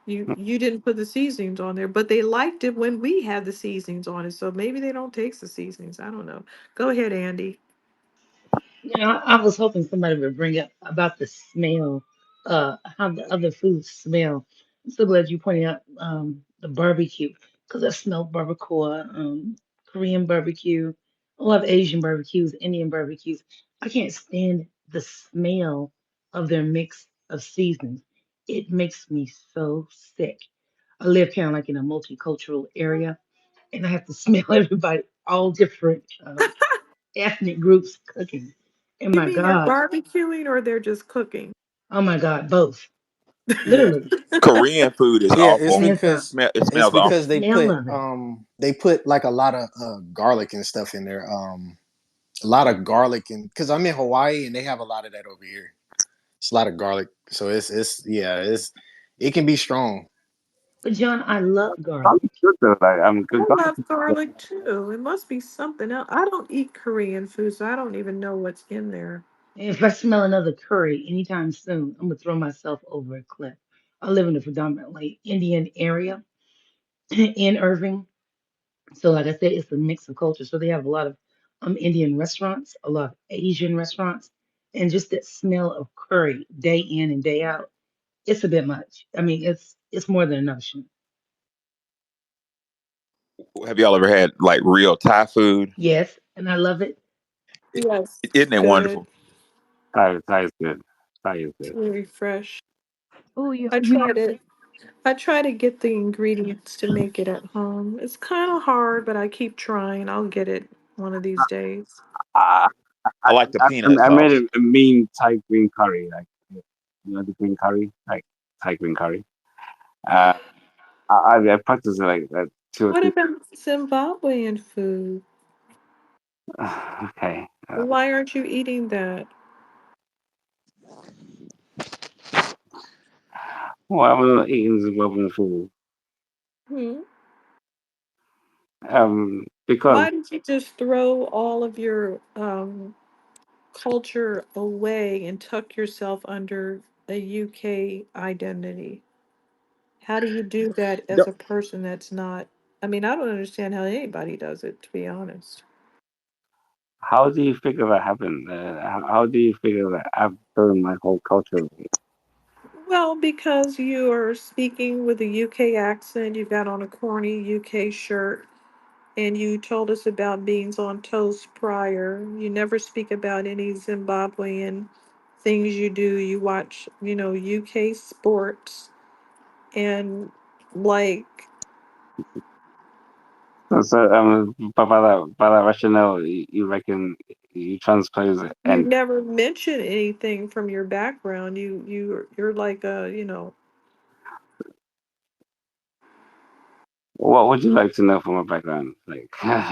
You didn't put the seasonings on there." But they liked it when we had the seasonings on it, so maybe they don't taste the seasonings. I don't know. Go ahead, Andy. Now, I was hoping somebody would bring up about the smell, how the other foods smell. I'm so glad you pointed out the barbecue because I smell barbacoa, Korean barbecue, a lot of Asian barbecues, Indian barbecues. I can't stand the smell of their mix of seasonings. It makes me so sick. I live kind of like in a multicultural area, and I have to smell everybody, all different ethnic groups cooking. And You my mean they're God, barbecuing or they're just cooking? oh my God, both. Yeah, Literally, Korean food is yeah. It's awful. hands down. because It it's smells The awful. because smell of it. they put like a lot of garlic and stuff in there. A lot of garlic, and because I'm in Hawaii and they have a lot of that over here. It's a lot of garlic, so it's yeah, it can be strong. But John, I love Sounds garlic. good though. Like I'm I good. love garlic too. It must be something else. I don't eat Korean food, so I don't even know what's in there. And if I smell another curry anytime soon, I'm gonna throw myself over a cliff. I live in a predominantly Indian area in Irving. So like I said, it's a mix of culture. So they have a lot of Indian restaurants, a lot of Asian restaurants, and just that smell of curry day in and day out, it's a bit much. I mean, it's more than enough. Have y'all ever had like real Thai food? Yes, and I love it. Yes, it's Isn't it good. wonderful? Thai is good. Thai is It's good. very fresh. Oh, you I you try to I try to get the ingredients to make it at home. It's kind of hard, but I keep trying. I'll get it one of these days. I I like the peanut I made sauce. a mean Thai green curry, like the green curry, like Thai green curry. Uh, I practiced it like that two or What three. about Zimbabwean food? Okay. Why aren't you eating that? Well, I'm not eating Zimbabwean food. Hmm? Because Why did you just throw all of your culture away and tuck yourself under a UK identity? How do you do that as Don't- a person that's not? I mean, I don't understand how anybody does it, to be honest. how do you figure that happened? How do you figure that I've thrown my whole culture away? Well, because you are speaking with a UK accent, you've got on a corny UK shirt, and you told us about beans on toast prior. You never speak about any Zimbabwean things you do. You watch, UK sports, and like So, by that rationale, you reckon you transpose it, you and never mention anything from your background. You're like a. what would you like to know from my background? Like,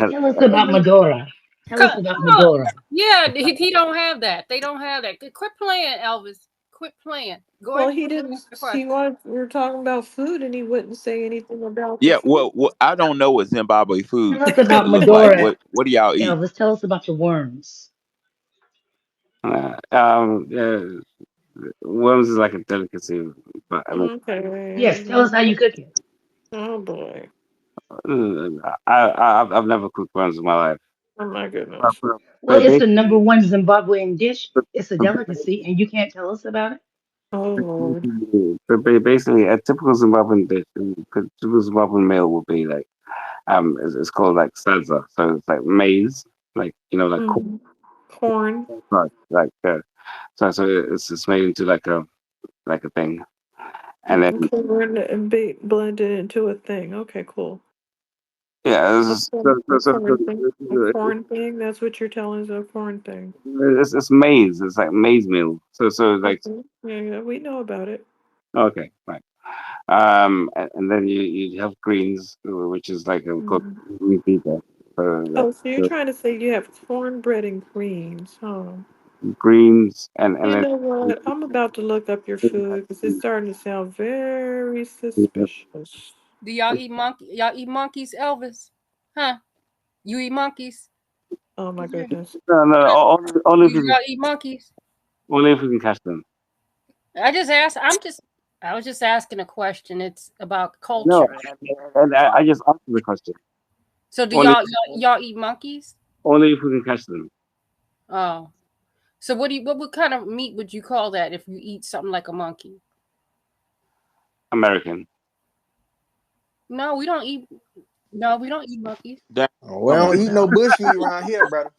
Tell us about Medora. Tell us about Come on. Medora. Yeah, he don't have that. They don't have that. Quit playing, Elvis. Quit playing. Go Well, ahead he and didn't. ask the He question. wanted. We were talking about food, and he wouldn't say anything about the Yeah, food. I don't know what Zimbabwe food Tell us about look like. Medora, What do y'all eat? Elvis. Tell us about your worms. uh, um, uh, worms is like a delicacy, but I mean, Yes, Okay. tell us how you cook it. Oh boy. I've never cooked worms in my life. Oh my But, goodness. but, Well, but it's the number basically, one Zimbabwean dish. but, It's a but delicacy, and you can't tell us about it. Oh Lord. basically, a typical Zimbabwean dish, a typical Zimbabwean meal would be like it's called like sadza. So it's like maize, like like corn, Mm-hmm. corn, Right, like so it's made into like a thing, and then corn and blended into a thing. Okay, cool. yeah, A corn thing. A corn thing. That's what you're telling us. A corn thing. it's maize. It's like maize meal. So like Okay. Yeah, yeah, we know about it. okay, right. And then you have greens, which is like a called Mm. green pita. So Oh, so you're so trying to say you have cornbread and greens, huh? greens and You then know what? I'm about to look up your food because it's starting to sound very suspicious. Do y'all eat monkey? Y'all eat monkeys, Elvis? Huh? You eat monkeys? Oh my Yeah. goodness. no, only if You you y'all eat monkeys? only if you can catch them. I just asked. I was just asking a question. It's about No, culture. and I just answered the question. So do Only y'all eat monkeys? only if we can catch them. Oh, so what kind of meat would you call that if you eat something like a monkey? American. No, we don't eat. No, we don't eat monkeys. That We come don't on eat now. no bush meat around here, brother.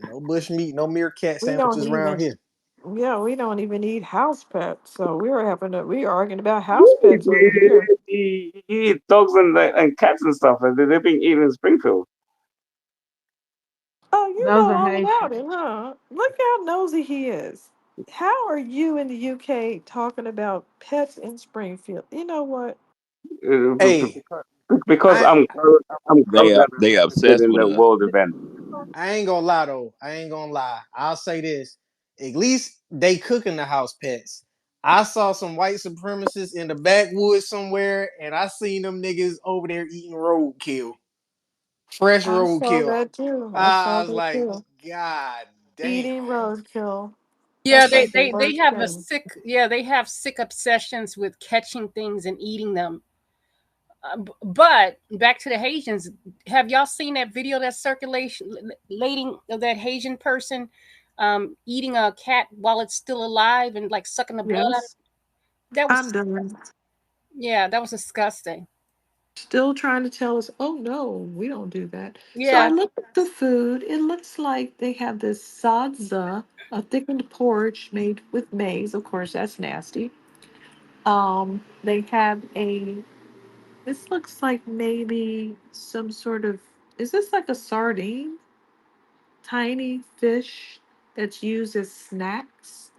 No bush meat, no meerkat We don't sandwiches around even, here. yeah, we don't even eat house pets. So we are arguing about house You, pets over here. you eat dogs and cats and stuff, and they're being eaten in Springfield. Oh, you Those know are all Haitian. about it, huh? Look how nosy he is. How are you in the UK talking about pets in Springfield? You know what? Hey, Because I I'm currently They interested obsessed in with the us. world event. I ain't gonna lie though. I ain't gonna lie. I'll say this. At least they cooking the house pets. I saw some white supremacists in the backwoods somewhere, and I seen them niggas over there eating roadkill. Fresh I saw roadkill. that too. I I saw was that like, too. God damn. Eating roadkill. Yeah, That's like the they worst have a thing. sick. Yeah, they have sick obsessions with catching things and eating them. But back to the Haitians. Have y'all seen that video that's circulating of that Haitian person eating a cat while it's still alive and like sucking the blood out of Yes. it? That I'm was done. yeah, that was disgusting. Still trying to tell us, oh no, we don't do that. So I Yeah, looked at the food. It looks like they have this sadza, a thickened porridge made with maize. Of course, that's nasty. They have a, this looks like maybe some sort of, is this like a sardine? Tiny fish that's used as snacks.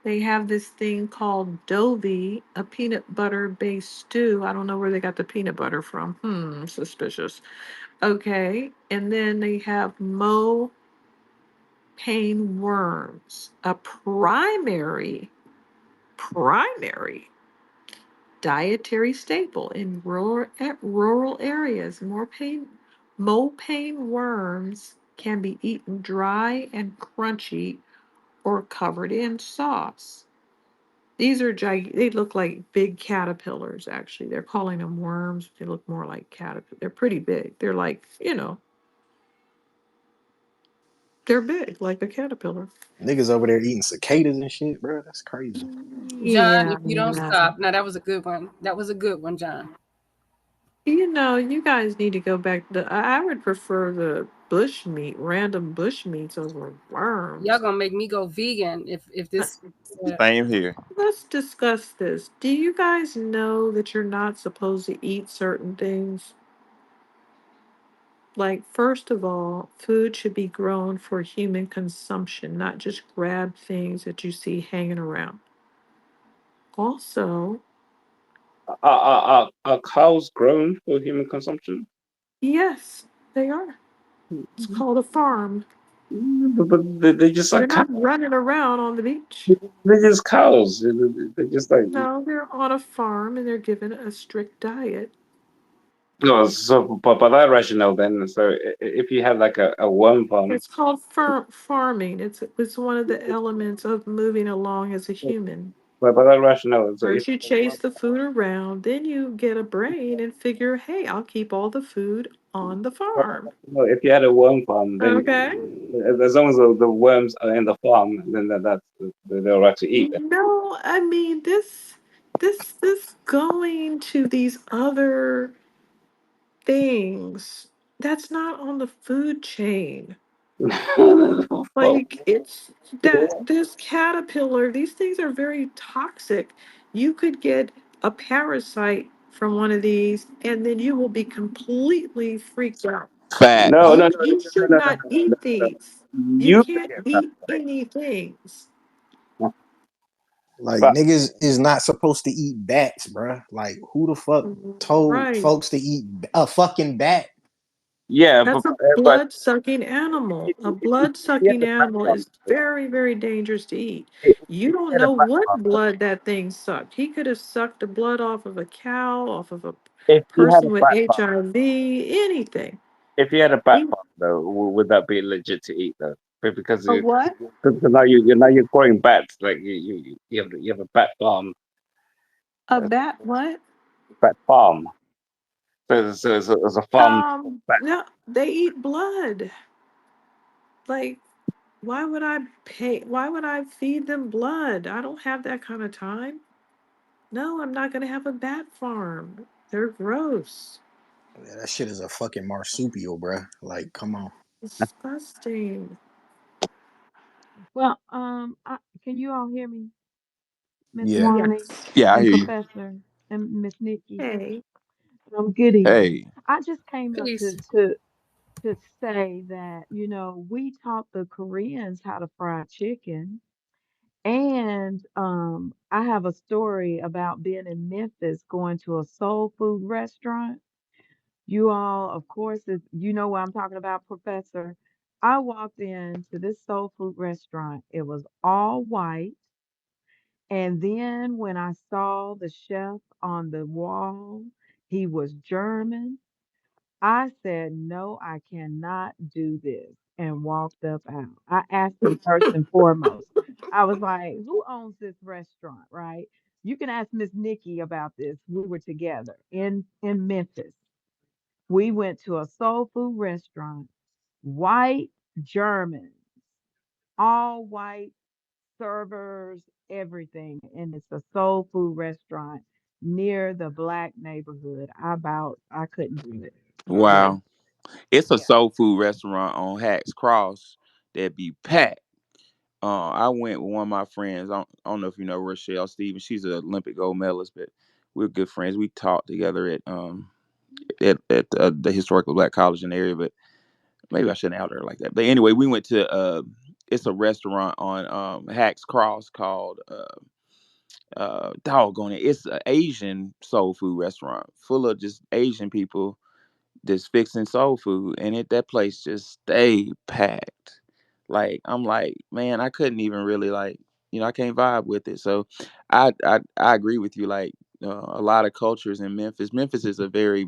They have this thing called Dovey, a peanut butter based stew. I don't know where they got the peanut butter from. Suspicious. Okay. And then they have Mo pain worms, a primary dietary staple in rural areas. Mo pain worms can be eaten dry and crunchy or covered in sauce. These are they look like big caterpillars, actually. They're calling them worms. They look more like caterpillars. They're pretty big. They're like, they're big, like a caterpillar. Niggas over there eating cicadas and shit, bro. That's crazy. John, Yeah, if you don't yeah. stop. Now that was a good one. That was a good one, John. You guys need to go back. I would prefer the bush meat, random bush meats over Y'all worms. gonna make me go vegan if Uh, this. Same here. Let's discuss this. Do you guys know that you're not supposed to eat certain things? Like, first of all, food should be grown for human consumption, not just grab things that you see hanging around. Also, Are cows grown for human consumption? yes, they are. It's called a farm. But they just They're like cows. not running around on the beach. They're just cows. They're just like No, they're on a farm and they're given a strict diet. no. So, but by that rationale, then, so if you have like a worm farm, It's called farming. It's one of the elements of moving along as a human. but by that rationale, so if First, you chase the food around, then you get a brain and figure, hey, I'll keep all the food on the farm. well, if you had a worm farm, then Okay. as long as the worms are in the farm, then that's they're right to eat. No, I mean this going to these other things. That's not on the food chain. Well, Like it's that this caterpillar, these things are very toxic. You could get a parasite from one of these and then you will be completely freaked out. no, Facts. no, no, You no, no, should no, no, not no, no, eat no. these. You You could can't get eat parasites, any things. Like but niggas is not supposed to eat bats, bruh. Like who the fuck told Right. folks to eat a fucking bat? yeah, That's a but blood sucking animal. A if blood you had sucking a bat animal farm, is very, very dangerous to eat. if You you don't had a know bat what farm, blood that thing sucked. He could have sucked the blood off of a cow, off of a if you had a person with bat farm, HIV, anything. if you had a bat He- farm though, would that be legit to eat though? Because A you, what? because now you're growing bats, like you have a bat farm, A a bat what? bat farm. So it's a farm for bats. No, they eat blood. Like, why would I feed them blood? I don't have that kind of time. No, I'm not gonna have a bat farm. They're gross. Yeah, that shit is a fucking marsupial, bruh. Like, come on. Disgusting. Well, can you all hear me, Miss Yeah. Wani Yes. Yeah, I and hear you. Professor and Miss Nikki? Hey. Good evening. Hey, I just came up Peace. to say that we taught the Koreans how to fry chicken, and I have a story about being in Memphis, going to a soul food restaurant. You all, of course, you know what I'm talking about, Professor. I walked into this soul food restaurant. It was all white. And then when I saw the chef on the wall, he was German. I said, no, I cannot do this, and walked up out. I asked him first and foremost. I was like, who owns this restaurant, right? You can ask Miss Nikki about this. We were together in Memphis. We went to a soul food restaurant, white Germans, all white servers, everything. And it's a soul food restaurant near the black neighborhood. I couldn't do it. Okay. wow. It's a Yeah. soul food restaurant on Hacks Cross that be packed. I went with one of my friends. I don't know if you know Rochelle Stevens. She's an Olympic gold medalist, but we're good friends. We taught together at the historical black college in the area. But maybe I shouldn't out her like that. But anyway, we went to it's a restaurant on Hacks Cross called doggone it. It's an Asian soul food restaurant full of just Asian people just fixing soul food, and that place just stayed packed. Like I'm like, man, I couldn't even really like, I can't vibe with it. So, I agree with you. Like a lot of cultures in Memphis. Memphis is a very,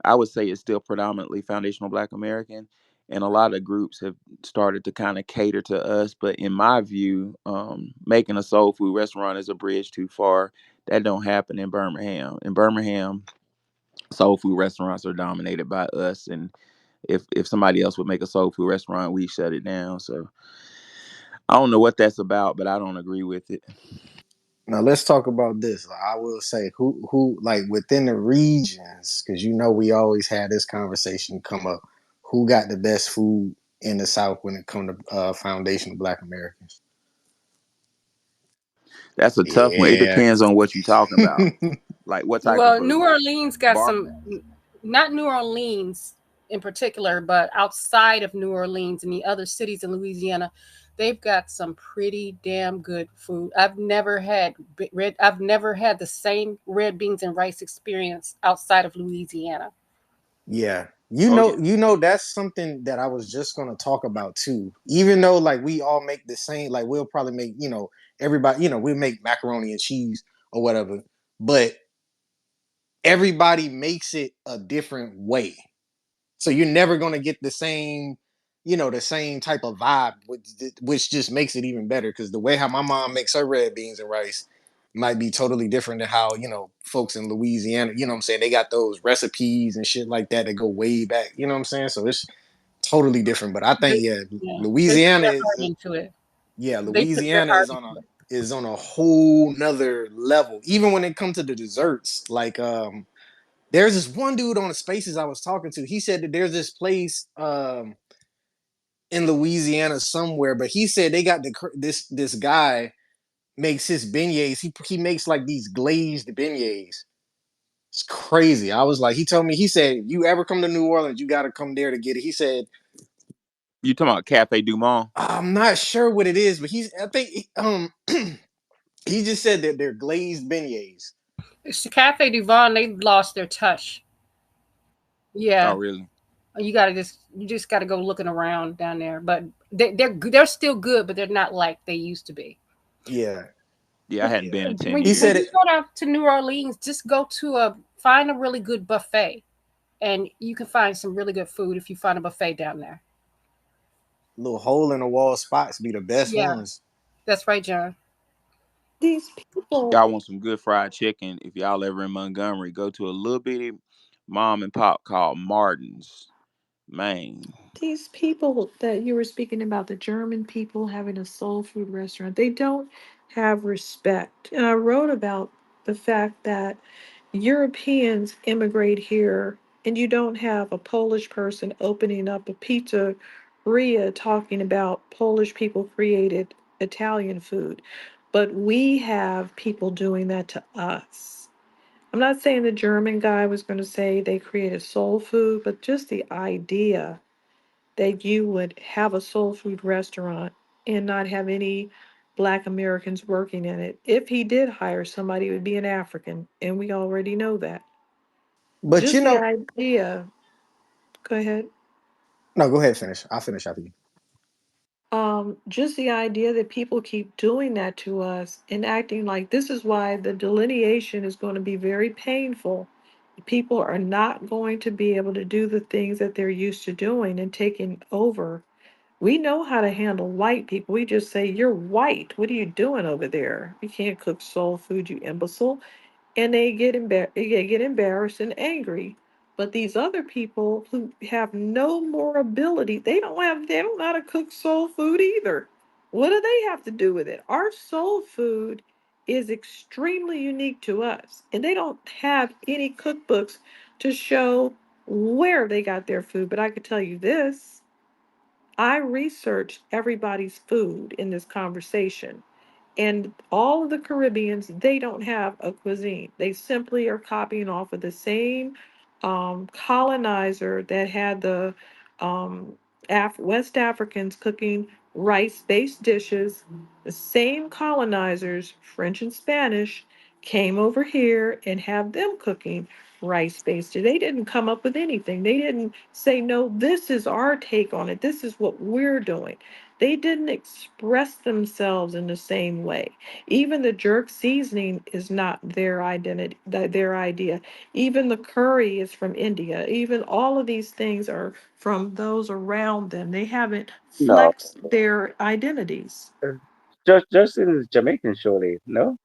I would say, it's still predominantly foundational Black American, and a lot of groups have started to kind of cater to us. But in my view, making a soul food restaurant is a bridge too far. That don't happen in Birmingham. In Birmingham, soul food restaurants are dominated by us, and if somebody else would make a soul food restaurant, we shut it down. So I don't know what that's about, but I don't agree with it. Now let's talk about this. I will say who like within the regions, because we always had this conversation come up. Who got the best food in the South when it comes to foundation of Black Americans? That's a tough one. It Yeah. depends on what you're talking about. Like what type of Well, food? New Orleans got Bar. some, not New Orleans in particular, but outside of New Orleans and the other cities in Louisiana, they've got some pretty damn good food. I've never had the same red beans and rice experience outside of Louisiana. Yeah. Oh yeah. That's something that I was just gonna talk about too. Even though like we all make the same, like we'll probably make, everybody, we'll make macaroni and cheese or whatever, but everybody makes it a different way. So you're never gonna get the same type of vibe, which just makes it even better. Because the way how my mom makes her red beans and rice might be totally different than how folks in Louisiana. You know what I'm saying? They got those recipes and shit like that that go way back. You know what I'm saying? So it's totally different. But I think They, yeah, yeah, they put Louisiana their is heart into it. yeah, They put their Louisiana heart is into it. on a whole nother level. Even when it comes to the desserts, like There's this one dude on the spaces I was talking to. He said that there's this place in Louisiana somewhere, but he said they got this guy makes his beignets. He makes like these glazed beignets. It's crazy. I was like, he told me, he said, you ever come to New Orleans, you got to come there to get it. He said, You talking about Cafe Du Monde? I'm not sure what it is, but I think he just said that they're glazed beignets. It's the Cafe du Vin. They lost their touch. Oh, Yeah, really? you just gotta go looking around down there. But they're still good, but they're not like they used to be. Yeah, Yeah, I hadn't been in 10 he When said you it. years. go down to New Orleans, just go to find a really good buffet, and you can find some really good food if you find a buffet down there. Little hole in the wall spots be the best Yeah, ones. that's right, John. These people, Y'all want some good fried chicken? If y'all ever in Montgomery, go to a little bitty mom and pop called Martin's. Man, these people that you were speaking about, the German people having a soul food restaurant, they don't have respect. And I wrote about the fact that Europeans immigrate here, and you don't have a Polish person opening up a pizzeria talking about Polish people created Italian food. But we have people doing that to us. I'm not saying the German guy was going to say they created soul food, but just the idea that you would have a soul food restaurant and not have any Black Americans working in it. If he did hire somebody, it would be an African, and we already know that. But you Just the know, idea, go ahead. no, go ahead, finish. I'll finish after you. Just the idea that people keep doing that to us and acting like this is why the delineation is going to be very painful. People are not going to be able to do the things that they're used to doing and taking over. We know how to handle white people. We just say, "You're white. What are you doing over there? You can't cook soul food, you imbecile." And they get embarrassed and angry. But these other people who have no more ability, they don't know how to cook soul food either. What do they have to do with it? Our soul food is extremely unique to us, and they don't have any cookbooks to show where they got their food. But I could tell you this, I researched everybody's food in this conversation. And all of the Caribbeans, they don't have a cuisine. They simply are copying off of the same colonizer that had the um, West Africans cooking rice based dishes. The same colonizers, French and Spanish, came over here and have them cooking rice based. They didn't come up with anything. They didn't say, no, this is our take on it. This is what we're doing. They didn't express themselves in the same way. Even the jerk seasoning is not their identity, their idea. Even the curry is from India. Even all of these things are from those around them. They haven't No, flexed their identities. uh, Justin is Jamaican, surely. No,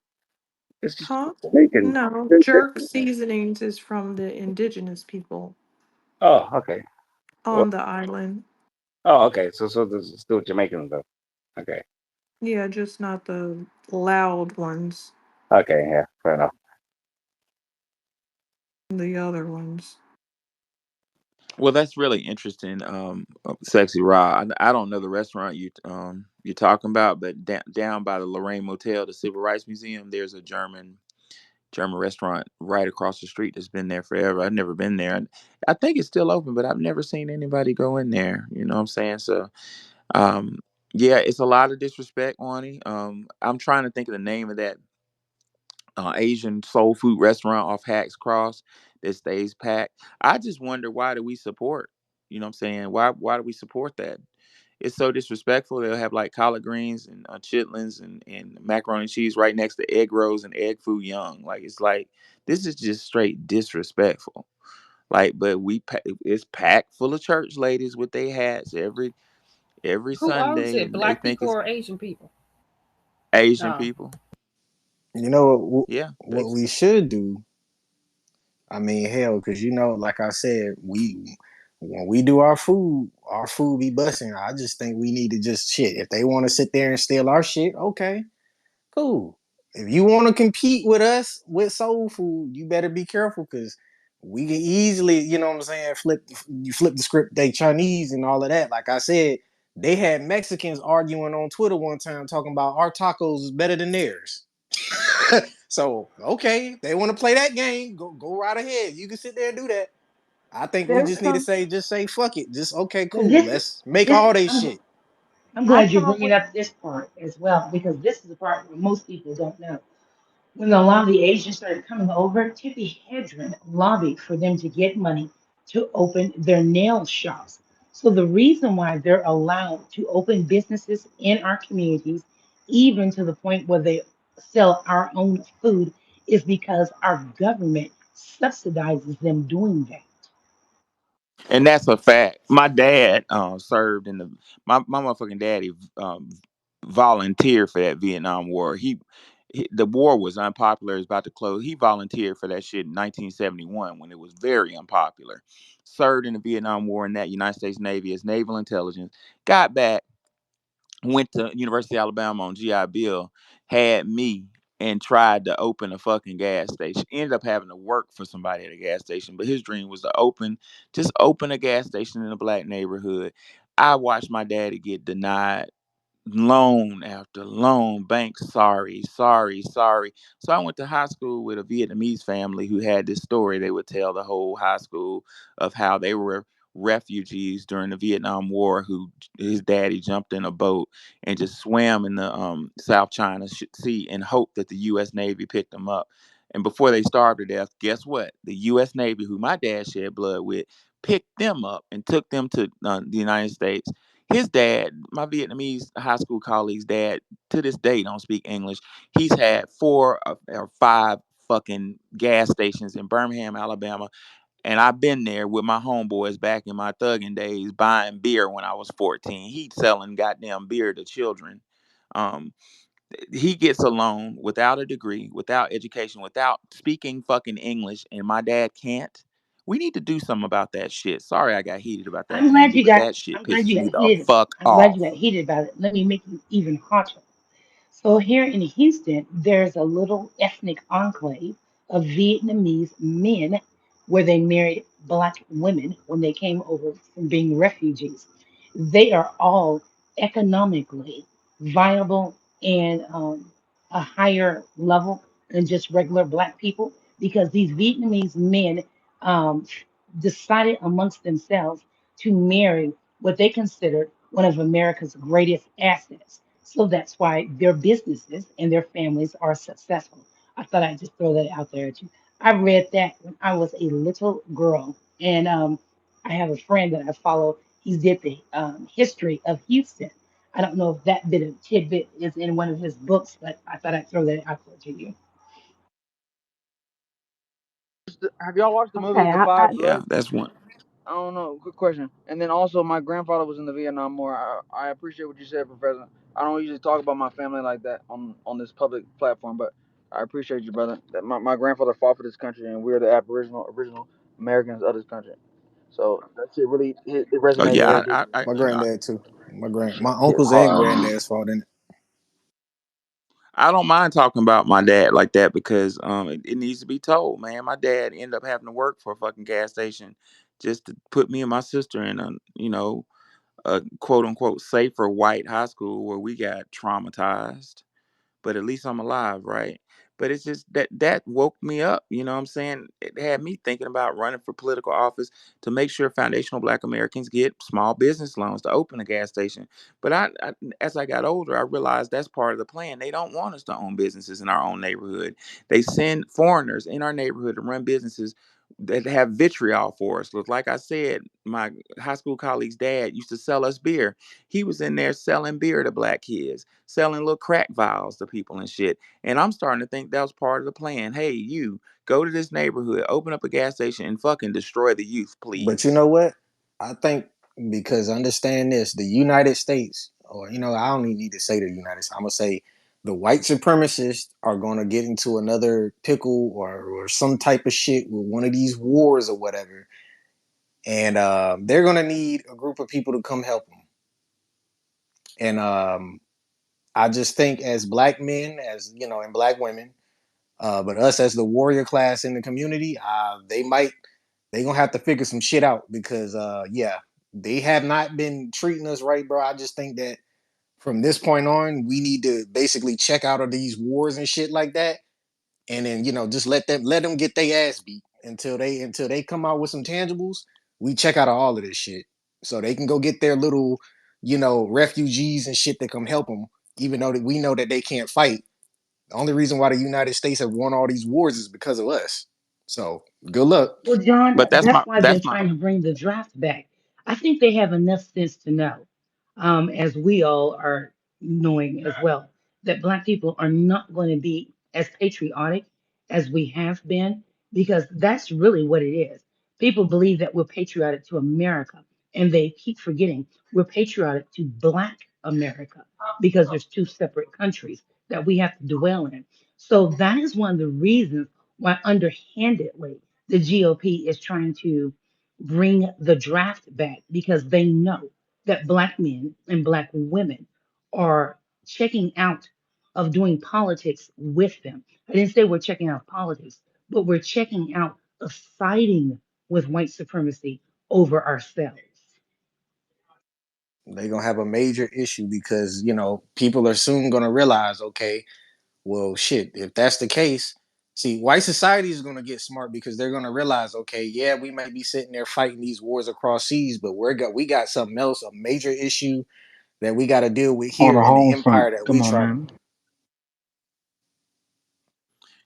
it's just Huh? Jamaican. No, jerk seasonings is from the indigenous people Oh, okay. Well, on the island. oh, okay. So this is still Jamaican though. Okay. Yeah, just not the loud ones, Okay. Yeah. Fair enough. the other ones. well, that's really interesting. Sexy Raw. I don't know the restaurant you're talking about, but down by the Lorraine Motel, the Civil Rights Museum, there's a German restaurant right across the street that's been there forever. I've never been there, and I think it's still open, but I've never seen anybody go in there. You know what I'm saying? So, um, yeah, it's a lot of disrespect, Wani. I'm trying to think of the name of that Asian soul food restaurant off Hacks Cross that stays packed. I just wonder, why do we support? You know what I'm saying? Why do we support that? It's so disrespectful. They'll have like collard greens and chitlins and macaroni and cheese right next to egg rolls and egg foo young. Like, it's like, this is just straight disrespectful. Like, but it's packed full of church ladies with their hats every Who owns Sunday, it? and they Black think people it's or Asian people? Asian Oh, people. You know Yeah, what we should do? I mean, hell, because you know, like I said, we when we do our food be busting. I just think we need to just shit. If they want to sit there and steal our shit, okay, cool. If you want to compete with us with soul food, you better be careful because we can easily, you know what I'm saying, flip the script, they Chinese and all of that. Like I said, they had Mexicans arguing on Twitter one time talking about our tacos is better than theirs. So okay, they want to play that game, go right ahead. You can sit there and do that. I think we There's just need to some, say fuck it. Just okay, but cool. Let's make all they shit. I'm I glad you're thought bringing what up this part as well because this is the part where most people don't know. When a lot of the Asians started coming over, Tippi Hedren lobbied for them to get money to open their nail shops. So the reason why they're allowed to open businesses in our communities, even to the point where they sell our own food, is because our government subsidizes them doing that. And that's a fact. My dad served in the my motherfucking daddy volunteered for that Vietnam War. The war was unpopular. It was about to close. He volunteered for that shit in 1971 when it was very unpopular. Served in the Vietnam War in that United States Navy as naval intelligence. Got back, went to University of Alabama on GI Bill, had me, and tried to open a fucking gas station. Ended up having to work for somebody at a gas station, but his dream was to just open a gas station in a black neighborhood. I watched my daddy get denied loan after loan. Bank, sorry, sorry, sorry. So I went to high school with a Vietnamese family who had this story. They would tell the whole high school of how they were refugees during the Vietnam War, who his daddy jumped in a boat and just swam in the South China Sea and hoped that the U.S. Navy picked them up. And before they starved to death, guess what? The U.S. Navy, who my dad shed blood with, picked them up and took them to the United States. His dad, my Vietnamese high school colleague's dad, to this day don't speak English. He's had four or five fucking gas stations in Birmingham, Alabama, and I've been there with my homeboys back in my thugging days, buying beer when I was 14. He's selling goddamn beer to children. Um, he gets a loan without a degree, without education, without speaking fucking English, and my dad can't. We need to do something about that shit. Sorry I got heated about that, I'm glad Andy, you but got. that shit I'm glad pisses you me got the heated. fuck I'm glad off. you got heated about it. Let me make you even hotter. So here in Houston, there's a little ethnic enclave of Vietnamese men where they married black women when they came over from being refugees. They are all economically viable and a higher level than just regular black people because these Vietnamese men um, decided amongst themselves to marry what they considered one of America's greatest assets. So that's why their businesses and their families are successful. I thought I'd just throw that out there at you. I read that when I was a little girl, and I have a friend that I follow. He did the history of Houston. I don't know if that bit of tidbit is in one of his books, but I thought I'd throw that out there to you. Have y'all watched the movie Okay, The Five Yeah, Bloods? that's one. I don't know. Good question. And then also, my grandfather was in the Vietnam War. I appreciate what you said, Professor. I don't usually talk about my family like that on this public platform, but I appreciate you, brother. That my grandfather fought for this country, and we're the Aboriginal original Americans of this country. So that shit really it Oh resonated very yeah, deeply. My granddad too. My Yeah. uncles and granddad's fault in it. I don't mind talking about my dad like that because it needs to be told, man. My dad ended up having to work for a fucking gas station just to put me and my sister in a quote unquote safer white high school where we got traumatized, but at least I'm alive, right? But it's just that woke me up, you know what I'm saying? It had me thinking about running for political office to make sure foundational black Americans get small business loans to open a gas station. But as I got older, I realized that's part of the plan. They don't want us to own businesses in our own neighborhood. They send foreigners in our neighborhood to run businesses that have vitriol for us. Look, like I said, my high school colleague's dad used to sell us beer. He was in there selling beer to black kids, selling little crack vials to people and shit. And I'm starting to think that was part of the plan. Hey, you go to this neighborhood, open up a gas station, and fucking destroy the youth, But you please. know what? I think because understand this, the United States, or I don't even need to say the United States. I'm gonna say the white supremacists are gonna get into another pickle or some type of shit with one of these wars or whatever, and they're gonna need a group of people to come help them. And I just think as black men, as and black women, but us as the warrior class in the community, they might they gonna have to figure some shit out because yeah, they have not been treating us right, bro. I just think that from this point on, we need to basically check out of these wars and shit like that, and then just let them get their ass beat until they come out with some tangibles. We check out of all of this shit so they can go get their little refugees and shit that come help them, even though that we know that they can't fight. The only reason why the United States have won all these wars is because of us. So good luck. Well, John, But that's that's my why they're that's my trying to bring the draft back. I think they have enough sense to know, as we all are knowing as well, that Black people are not going to be as patriotic as we have been, because that's really what it is. People believe that we're patriotic to America, and they keep forgetting we're patriotic to Black America because there's two separate countries that we have to dwell in. So that is one of the reasons why underhandedly the GOP is trying to bring the draft back, because they know that Black men and Black women are checking out of doing politics with them. I didn't say we're checking out politics, but we're checking out of siding with white supremacy over ourselves. They're gonna have a major issue because people are soon gonna realize, okay, well, shit, if that's the case, see, white society is going to get smart because they're going to realize, okay, yeah, we might be sitting there fighting these wars across seas, but we got something else, a major issue that we got to deal with On here the in the home front. empire that Come we on, try. man.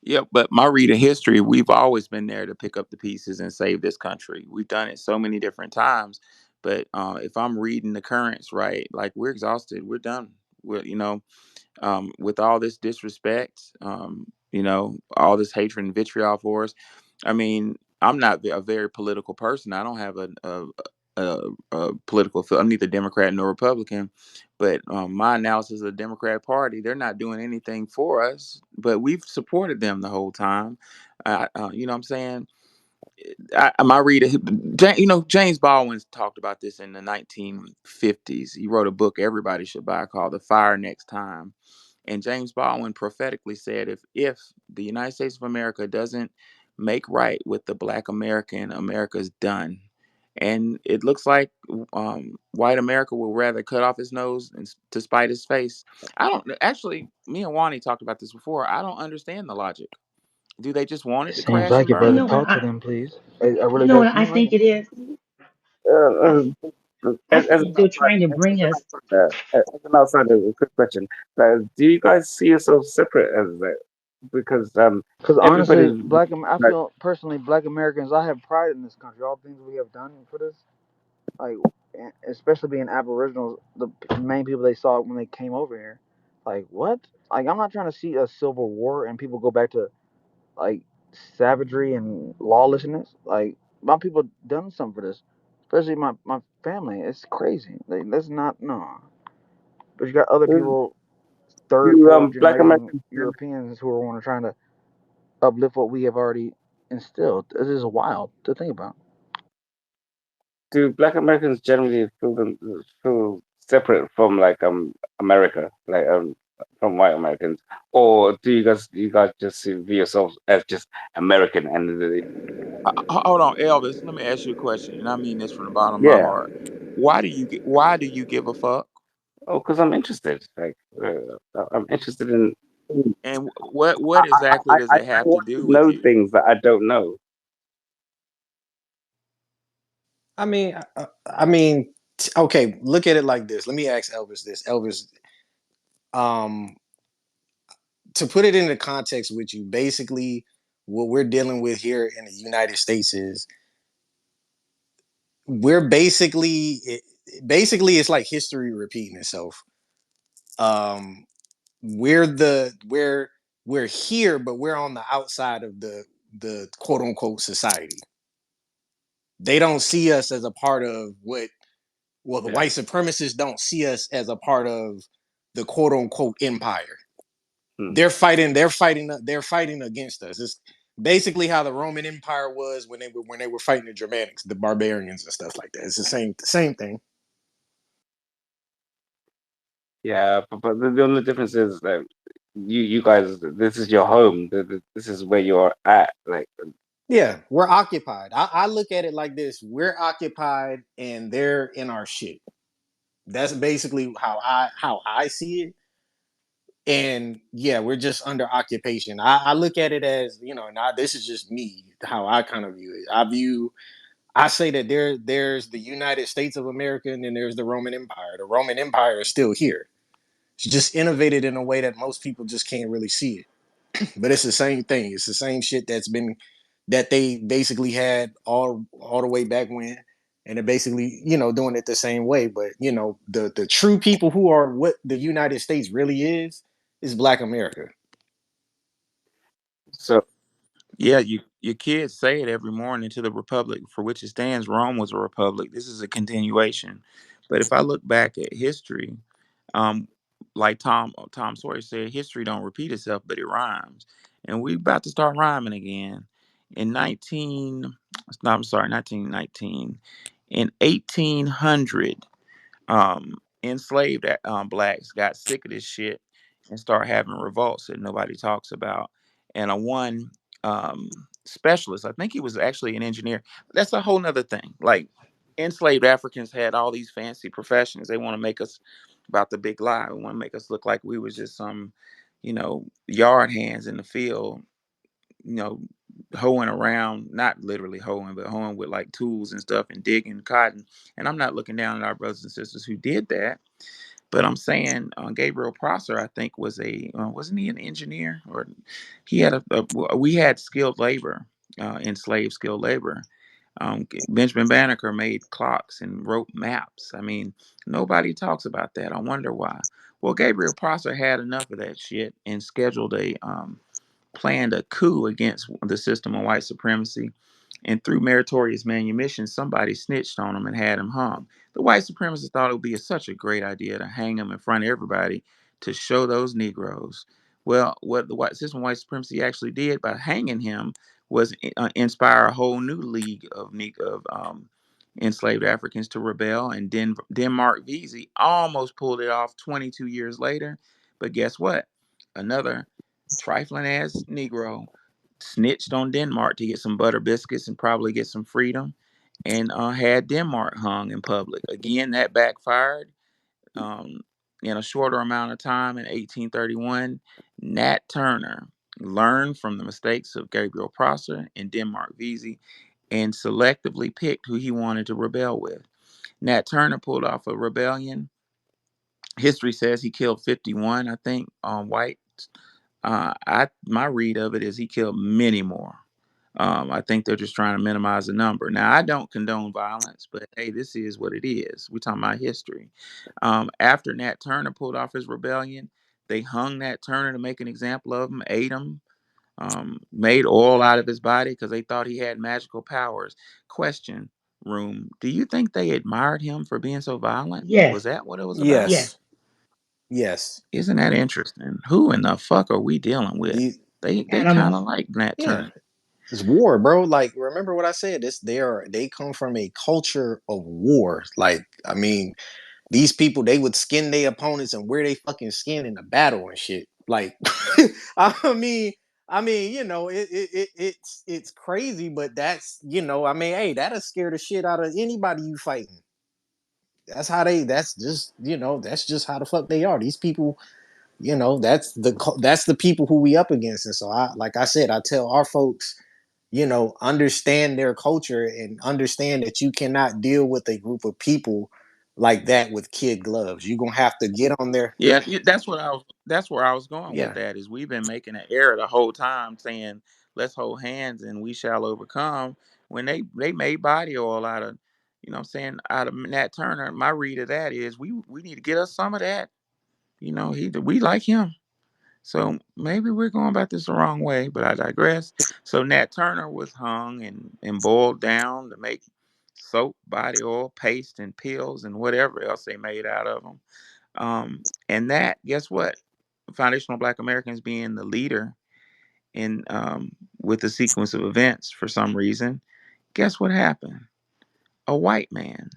Yeah, but my reading history, we've always been there to pick up the pieces and save this country. We've done it so many different times. But if I'm reading the currents right, like we're exhausted, we're done. With all this disrespect, all this hatred and vitriol for us. I mean, I'm not a very political person. I don't have a political. I'm neither Democrat nor Republican, but my analysis of the Democrat Party, they're not doing anything for us, but we've supported them the whole time. You know what I'm saying? My reader, James Baldwin talked about this in the 1950s. He wrote a book everybody should buy called "The Fire Next Time." And James Baldwin prophetically said, if the United States of America doesn't make right with the Black American, America's done. And it looks like white America will rather cut off his nose to spite his face. I don't actually. Me and Wani talked about this before. I don't understand the logic. Do they just want it It to seems crash like and it, You brother. know burn? what Talk to I them, please. It you really know does what I seem like think it. it is? Uh, I uh, think I think they're trying to bring us. as an outsider, a quick question: do you guys see yourselves separate as that? Because Because honestly, everybody's I like, feel personally, Black Americans, I have pride in this country. All the things we have done for this, like, especially being Aboriginals, the main people they saw when they came over here. Like, what? Like, I'm not trying to see a civil war and people go back to like savagery and lawlessness. Like, my people done something for this, especially my family. It's crazy. Like, that's not no. But you got other people, third, do fourth Black generation Americans Europeans who are want to trying to uplift what we have already instilled. This is wild to think about. do Black Americans generally feel separate from like America, like from white Americans, or do you guys just see yourselves as just American and Hold on, Elvis. Let me ask you a question, and I mean this from the bottom of my yeah? heart. Why do you give a fuck? Oh, because I'm interested. Like I'm interested in. And what exactly does it I have to want do to with know you? things that I don't know. I mean, okay, look at it like this. Let me ask Elvis this. Elvis, um, to put it into context with you, basically, what we're dealing with here in the United States is we're basically it's like history repeating itself. Um, we're here, but we're on the outside of the quote unquote society. They don't see us as a part of what well, the Yeah. white supremacists don't see us as a part of the quote unquote empire. Hmm. They're fighting against us. It's basically how the Roman Empire was when they were fighting the Germanics, the barbarians and stuff like that. It's the same thing. Yeah, but the only difference is that you guys, this is your home. This is where you're at. Like Yeah, we're occupied. I look at it like this: we're occupied, and they're in our shit. That's basically how I see it. And yeah, we're just under occupation. I look at it as, now this is just me, how I kind of view it. I say that there's the United States of America, and then there's the Roman Empire. The Roman Empire is still here. It's just innovated in a way that most people just can't really see it. But it's the same thing. It's the same shit that they basically had all the way back when, and they're basically doing it the same way. But the true people who are what the United States really is Black America. So Yeah, your kids say it every morning to the republic for which it stands. Rome was a republic. This is a continuation. But if I look back at history, um, like Tom Sawyer said, history don't repeat itself, but it rhymes. And we about to start rhyming again. In 1919. In 1800, enslaved blacks got sick of this shit and start having revolts that nobody talks about. And a one specialist, I think he was actually an engineer. That's a whole nother thing. Like enslaved Africans had all these fancy professions. They want to make us about the big lie. They want to make us look like we was just some, yard hands in the field, you know, hoeing around, not literally hoeing, but hoeing with like tools and stuff and digging cotton. And I'm not looking down at our brothers and sisters who did that, but I'm saying Gabriel Prosser, I think, was wasn't he an engineer, or he had we had skilled labor, enslaved skilled labor. Benjamin Banneker made clocks and wrote maps. I mean, nobody talks about that. I wonder why. Well, Gabriel Prosser had enough of that shit and scheduled a planned a coup against the system of white supremacy. And through meritorious manumission, somebody snitched on him and had him hung. The white supremacists thought it would be such a great idea to hang him in front of everybody to show those Negroes. Well, what the white system of white supremacy actually did by hanging him was inspire a whole new league of enslaved Africans to rebel. And Denmark Vesey almost pulled it off 22 years later. But guess what? Another trifling ass Negro snitched on Denmark to get some butter biscuits and probably get some freedom, and had Denmark hung in public. Again, that backfired. Um, in a shorter amount of time in 1831, Nat Turner learned from the mistakes of Gabriel Prosser and Denmark Vesey and selectively picked who he wanted to rebel with. Nat Turner pulled off a rebellion. History says he killed 51, I think, whites. I my read of it is he killed many more. I think they're just trying to minimize the number. Now, I don't condone violence, but hey, this is what it is. We're talking about history. After Nat Turner pulled off his rebellion, they hung Nat Turner to make an example of him, ate him, made oil out of his body because they thought he had magical powers. Question, room: do you think they admired him for being so violent? Was Yes, that what it was about? yes. Yes, yes. Isn't that interesting? Who in the fuck are we dealing with? The They kind of Animals. like Nat Yeah, Turner. it's war, bro. Like, remember what I said? They come from a culture of war. Like, I mean, these people, they would skin their opponents and wear they fucking skin in the battle and shit. Like, I mean, it's crazy, but I mean, hey, that'll scare the shit out of anybody you fighting. That's just how the fuck they are. These people, that's the people who we up against. And so like I said, I tell our folks, understand their culture and understand that you cannot deal with a group of people like that with kid gloves. You're gonna have to get on there. Yeah, that's what I was. That's where I was going with Yeah, that. Is we've been making an error the whole time, saying let's hold hands and we shall overcome. When they made body oil out of, what I'm saying, out of Nat Turner. My read of that is we need to get us some of that. We like him. So maybe we're going about this the wrong way, but I digress. So Nat Turner was hung and boiled down to make soap, body oil, paste, and pills, and whatever else they made out of them. And that, guess what? Foundational Black Americans being the leader in with the sequence of events for some reason. Guess what happened? A white man,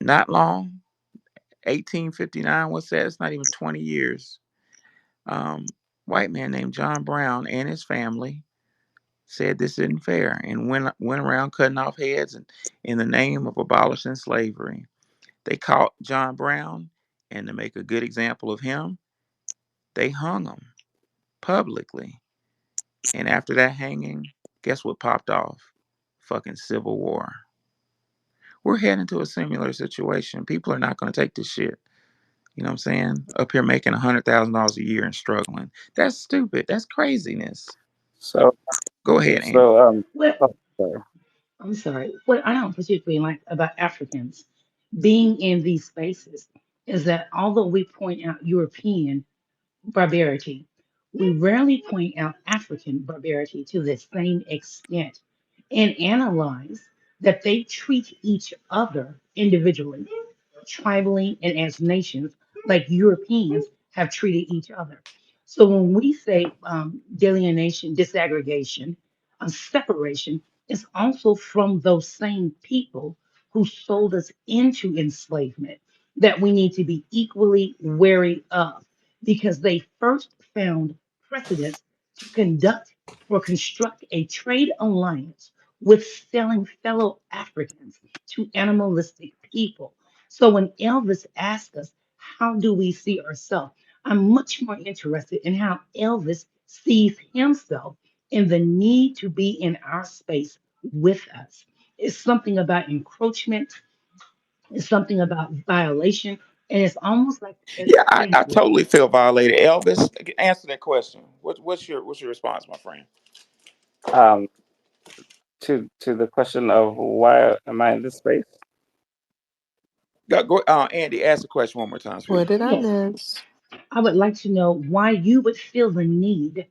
not long, 1859. What's that? It's not even 20 years. Um, White man named John Brown and his family said this isn't fair, and went around cutting off heads in the name of abolishing slavery. They caught John Brown, and to make a good example of him, they hung him publicly. And after that hanging, guess what popped off? Fucking Civil War. We're heading to a similar situation. People are not going to take this shit. You know what I'm saying? Up here making $100,000 a year and struggling. That's stupid. That's craziness. So Go ahead, Andy. so What oh, sorry. I'm sorry, what I don't particularly like about Africans being in these spaces is that although we point out European barbarity, we rarely point out African barbarity to the same extent and analyze that they treat each other individually, tribally, and as nations, like Europeans have treated each other. So when we say delineation, disaggregation, separation, it's also from those same people who sold us into enslavement that we need to be equally wary of because they first found precedent to conduct or construct a trade alliance with selling fellow Africans to animalistic people. So when Elvis asked us, how do we see ourselves? I'm much more interested in how Elvis sees himself and the need to be in our space with us. It's something about encroachment, it's something about violation, and it's almost like, Yeah, thank I you. totally feel violated. Elvis, answer that question. What's your response, my friend? Um, to the question of why am I in this space? Andy, ask the question one more time, What sweetie. did I Yes, miss? I would like to know why you would feel the need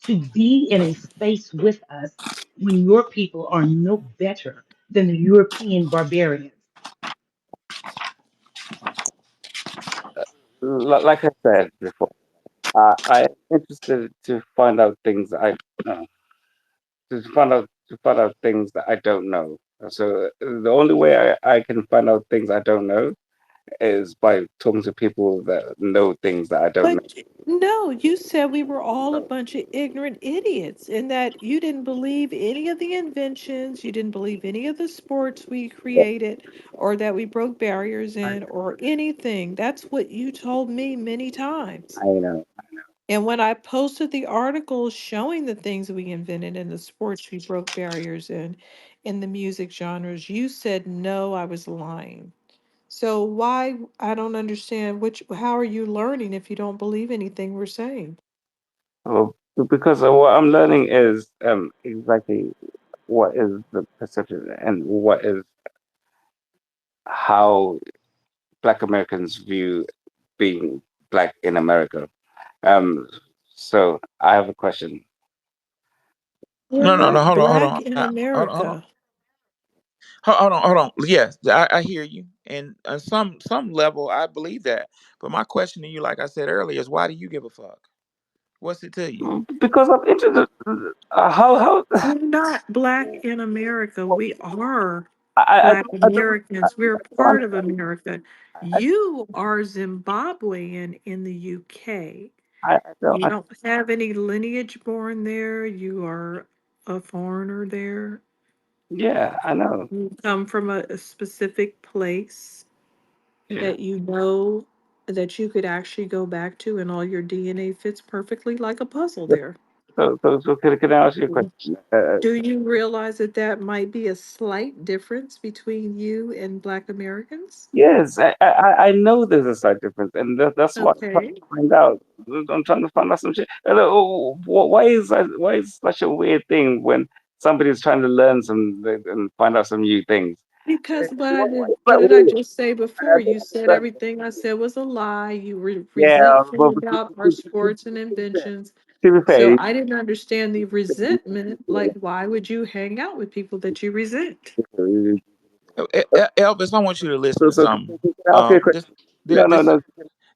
to be in a space with us when your people are no better than the European barbarians. Like I said before, I am interested to find out things that I don't know, to find out things that I don't know. So the only way I can find out things I don't know is by talking to people that know things that I don't know. But no, you said we were all a bunch of ignorant idiots and that you didn't believe any of the inventions, you didn't believe any of the sports we created or that we broke barriers in or anything. That's what you told me many times. I know. And when I posted the articles showing the things we invented and the sports we broke barriers in the music genres, you said no, I was lying. So why, I don't understand how are you learning if you don't believe anything we're saying? Well, because what I'm learning is exactly what is the perception and what is how Black Americans view being Black in America. Um, so I have a question. We're No, no, no. not Hold on, hold black on. in Hold on, hold on. America. Hold on. Yes, I hear you, and on some level, I believe that. But my question to you, like I said earlier, is why do you give a fuck? What's it to you? Because I'm interested. How We're not black in America. We are I black don't I don't Americans. We're I part don't of America. You are Zimbabwean in the UK. I don't You I, don't have any lineage born there. You are a foreigner there. yeah, I know. You come from a specific place Yeah. that you know that you could actually go back to, and all your DNA fits perfectly like a puzzle there. So can I ask you a Mm. question? Do you realize that that might be a slight difference between you and Black Americans? Yes, I know there's a slight difference, and that's what I'm trying Okay. to find out. I'm trying to find out some shit. Why is such a weird thing when somebody's trying to learn some and find out some new things? Because Why is what that did I weird? just say I before? don't You said understand. everything I said was a lie. You were Yeah, resentful but about our sports and inventions. to be So fair, I didn't understand the resentment. Like, why would you hang out with people that you resent? Elvis, I want you to listen to so something. can I ask you a question? This, No, no, this, no.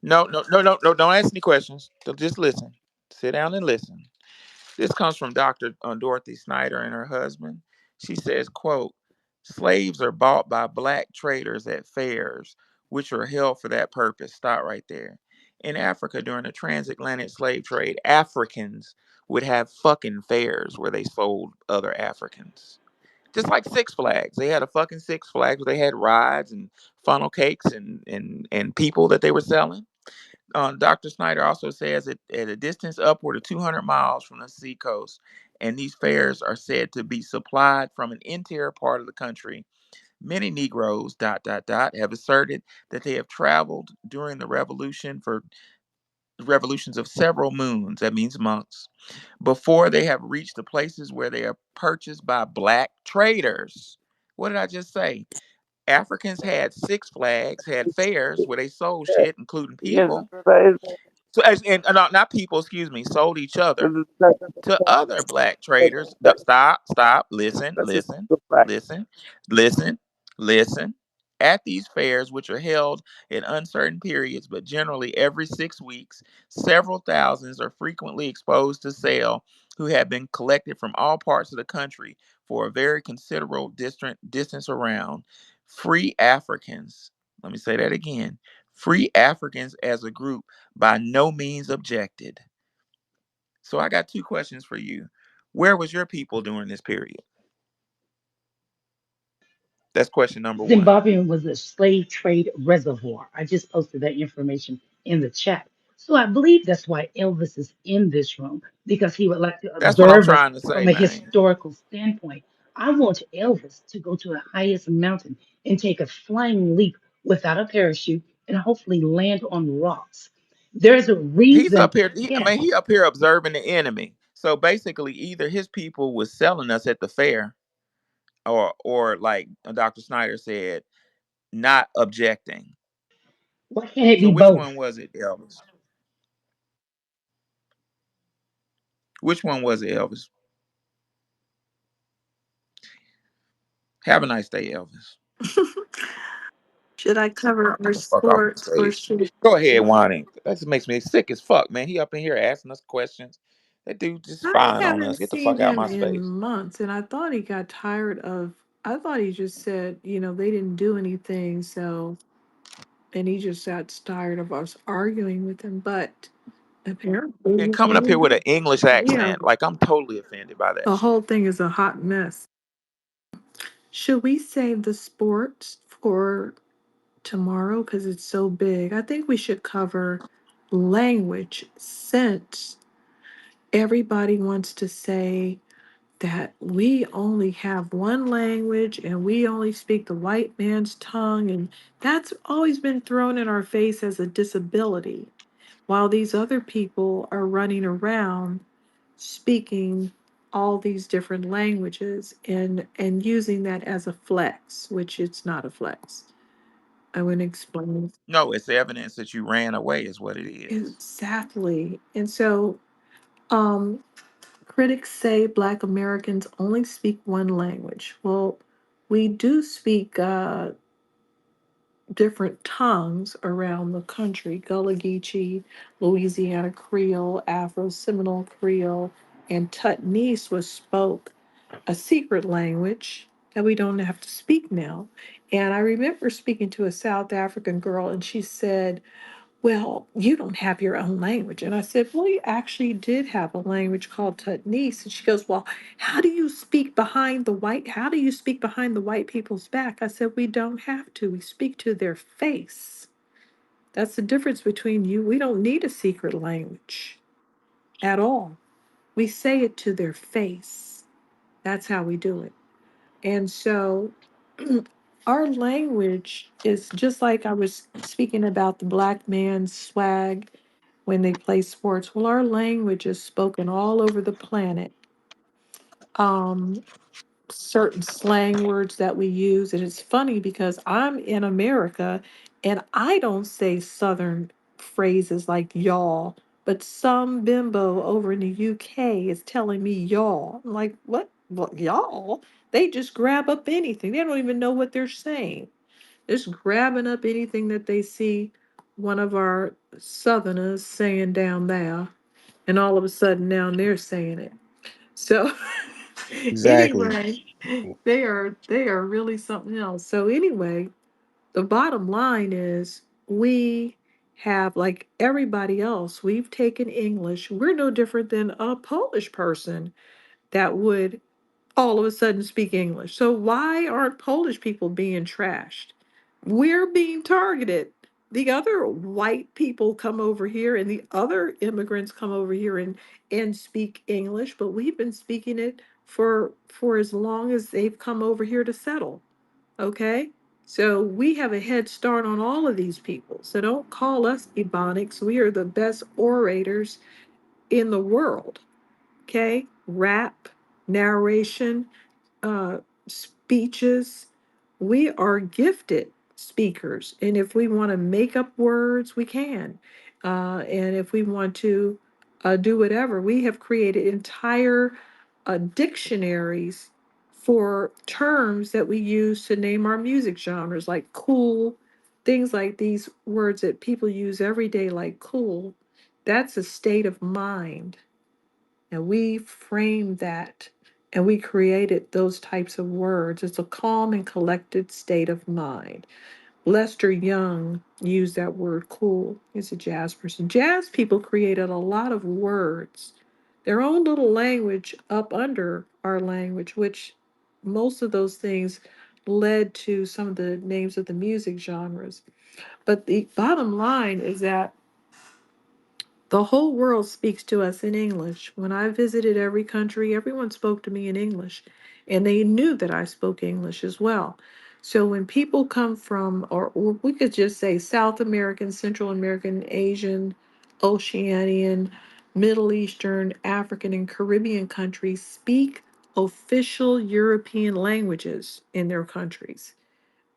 no, no, no, no, no. Don't ask any questions. Just listen. Sit down and listen. This comes from Dr. Dorothy Snyder and her husband. She says, quote, slaves are bought by black traders at fairs, which are held for that purpose. Stop right there. In Africa, during the transatlantic slave trade, Africans would have fucking fairs where they sold other Africans. Just like Six Flags. They had a fucking Six Flags where they had rides and funnel cakes and people that they were selling. Dr. Snyder also says that at a distance upward of 200 miles from the seacoast, and these fairs are said to be supplied from an interior part of the country. Many Negroes, dot, dot, dot, have asserted that they have traveled during the revolutions of several moons, that means months, before they have reached the places where they are purchased by black traders. What did I just say? Africans had Six Flags, had fairs where they sold shit, including Yes, people. that is So, and not people, excuse me, sold each other to other black traders. No, that, stop, listen, that's just listen, the fact. listen, listen, listen. At these fairs, which are held in uncertain periods, but generally every 6 weeks, several thousands are frequently exposed to sale who have been collected from all parts of the country for a very considerable distance around. Free Africans, let me say that again. Free Africans as a group by no means objected. So I got two questions for you. Where was your people during this period? That's question number one. Zimbabwean was a slave trade reservoir. I just posted that information in the chat. So I believe that's why Elvis is in this room, because he would like to That's what I'm observe us trying to say, from a man. historical standpoint. I want Elvis to go to the highest mountain and take a flying leap without a parachute and hopefully land on rocks. There's a He's reason, up here. I yes. mean, he up here observing the enemy. So basically, either his people was selling us at the fair, or like Dr. Snyder said, not objecting. Why can't it So be which both? one was it, Elvis? Which one was it, Elvis? Have a nice day, Elvis. Should I cover our Get the fuck off my sports or stage. should Go ahead, Wani. That just makes me sick as fuck, man. He up in here asking us questions. That dude just I spying on haven't us. Get the seen fuck out of him my in space. months, and I thought he got tired of. I thought he just said, they didn't do anything, so, and he just got tired of us arguing with him. But And apparently, coming up here with an English yeah, accent, like I'm totally offended by that the whole shit. thing is a hot mess. Should we save the sports for tomorrow because it's so big? I think we should cover language since everybody wants to say that we only have one language and we only speak the white man's tongue, and that's always been thrown in our face as a disability, while these other people are running around speaking all these different languages and using that as a flex, which it's not a flex. I would explain No, it's evidence that you ran away, is what it is. exactly. And so um critics say Black Americans only speak one language. Well, we do speak different tongues around the country: Gullah Geechee, Louisiana Creole, Afro Seminole Creole, and Tutnese was spoke, a secret language that we don't have to speak now. And I remember speaking to a South African girl, and she said, well, you don't have your own language. And I said, well, you actually did have a language called Tutnese. And she goes, well, how do you speak behind the white people's back? I said, we don't have to. We speak to their face. That's the difference between you. We don't need a secret language at all. We say it to their face. That's how we do it. And so our language is just like I was speaking about the black man's swag when they play sports. Well, our language is spoken all over the planet. Um, Certain slang words that we use, and it's funny because I'm in America and I don't say Southern phrases like y'all, but some bimbo over in the UK is telling me y'all. I'm like, what? What y'all? They just grab up anything. They don't even know what they're saying. Just grabbing up anything that they see one of our Southerners saying down there, and all of a sudden now they're saying it. So Exactly. anyway, they are really something else. So anyway, the bottom line is we have, like everybody else, we've taken English. We're no different than a Polish person that would all of a sudden speak English. So why aren't Polish people being trashed? We're being targeted. The other white people come over here and the other immigrants come over here and speak English, but we've been speaking it for as long as they've come over here to settle. Okay? So we have a head start on all of these people. So don't call us Ebonics. We are the best orators in the world. Okay? Rap, narration, speeches. We are gifted speakers. And if we want to make up words, we can. And if we want to do whatever, we have created entire dictionaries for terms that we use to name our music genres, like cool, things like these words that people use every day, like cool. That's a state of mind. And we framed that and we created those types of words. It's a calm and collected state of mind. Lester Young used that word cool. He's a jazz person. Jazz people created a lot of words, their own little language up under our language, which most of those things led to some of the names of the music genres. But the bottom line is that the whole world speaks to us in English. When I visited every country, everyone spoke to me in English, and they knew that I spoke English as well. So when people come from, or we could just say South American, Central American, Asian, Oceanian, Middle Eastern, African, and Caribbean countries speak official European languages in their countries.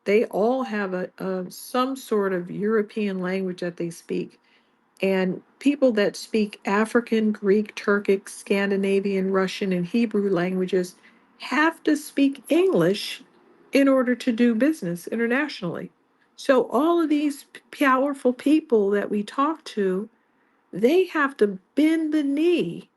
They all have a some sort of European language that they speak. And people that speak African, Greek, Turkic, Scandinavian, Russian, and Hebrew languages have to speak English in order to do business internationally. So, all of these powerful people that we talk to, they have to bend the knee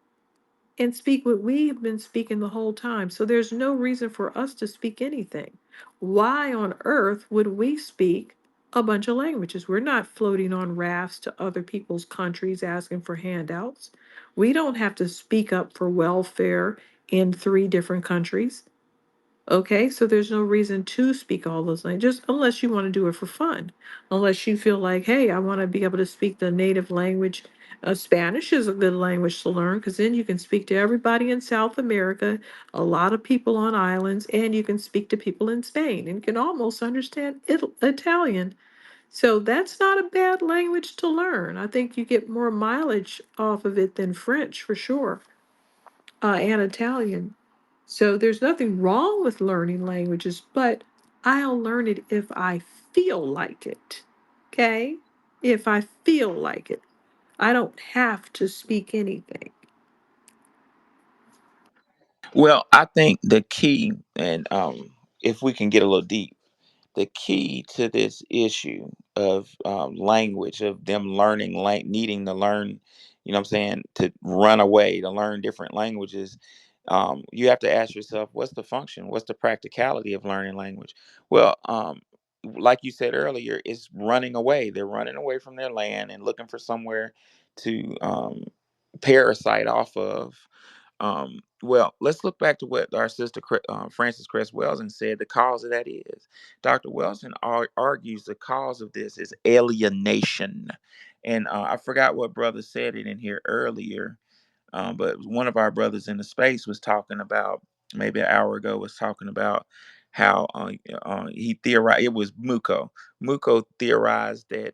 and speak what we've been speaking the whole time. So there's no reason for us to speak anything. Why on earth would we speak a bunch of languages? We're not floating on rafts to other people's countries asking for handouts. We don't have to speak up for welfare in three different countries. Okay, so there's no reason to speak all those languages unless you want to do it for fun. Unless you feel like, hey, I want to be able to speak the native language. Spanish is a good language to learn because then you can speak to everybody in South America, a lot of people on islands, and you can speak to people in Spain and can almost understand Italian. So that's not a bad language to learn. I think you get more mileage off of it than French for sure, and Italian. So there's nothing wrong with learning languages, but I'll learn it if I feel like it. Okay? If I feel like it. I don't have to speak anything. Well, I think the key, and if we can get a little deep, the key to this issue of language, of them learning, needing to learn, you know what I'm saying, to run away, to learn different languages, you have to ask yourself, what's the function? What's the practicality of learning language? Well, like you said earlier, it's running away. They're running away from their land and looking for somewhere to parasite off of. Well, let's look back to what our sister Frances Cress Welsing said. The cause of that is Dr. Welsing argues the cause of this is alienation, and I forgot what brother said it in here earlier, but one of our brothers in the space was talking about, maybe an hour ago, was talking about how he theorized, it was Muko. Muko theorized that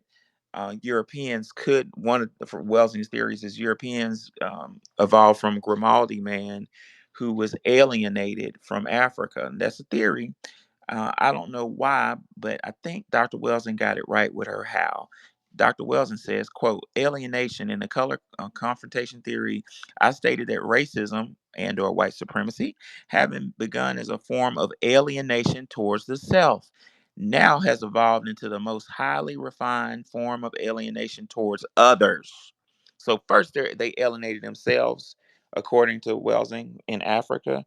Europeans could, one of for Welsing's theories is Europeans evolved from Grimaldi man who was alienated from Africa. And that's a theory. I don't know why, but I think Dr. Welsing got it right with her how. Dr. Welsing says, quote, alienation in the color confrontation theory, I stated that racism and or white supremacy, having begun as a form of alienation towards the self, now has evolved into the most highly refined form of alienation towards others. So first they alienated themselves, according to Welsing, in Africa,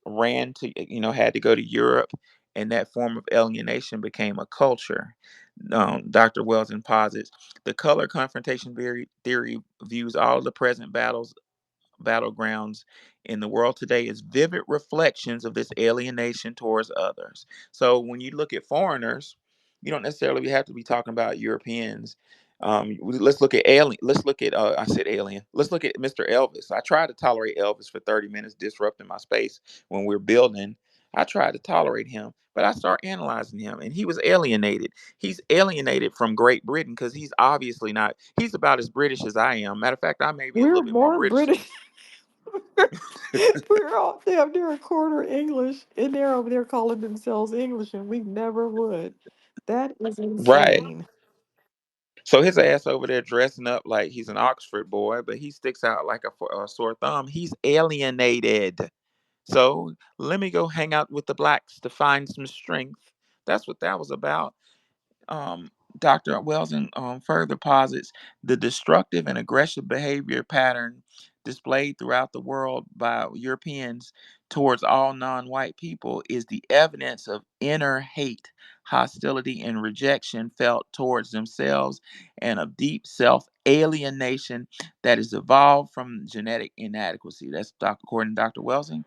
ran to, had to go to Europe, and that form of alienation became a culture. Dr. Wells posits the color confrontation theory views all the present battlegrounds in the world today as vivid reflections of this alienation towards others. So when you look at foreigners, you don't necessarily have to be talking about Europeans. Let's look at alien. Let's look at I said alien. Let's look at Mr. Elvis. I tried to tolerate Elvis for 30 minutes, disrupting my space when we're building. I tried to tolerate him, but I start analyzing him, and he was alienated. He's alienated from Great Britain because he's obviously not. He's about as British as I am. Matter of fact, I may be a We're little bit more more British than. British. We're all damn near a quarter English, and they're over there calling themselves English, and we never would. That is Right. insane. So his ass over there dressing up like he's an Oxford boy, but he sticks out like a sore thumb. He's alienated. So let me go hang out with the blacks to find some strength. That's what that was about. um, Dr. Wells further posits the destructive and aggressive behavior pattern displayed throughout the world by Europeans towards all non white people is the evidence of inner hate, hostility, and rejection felt towards themselves and of deep self alienation that is evolved from genetic inadequacy. That's according to Dr. Welsing.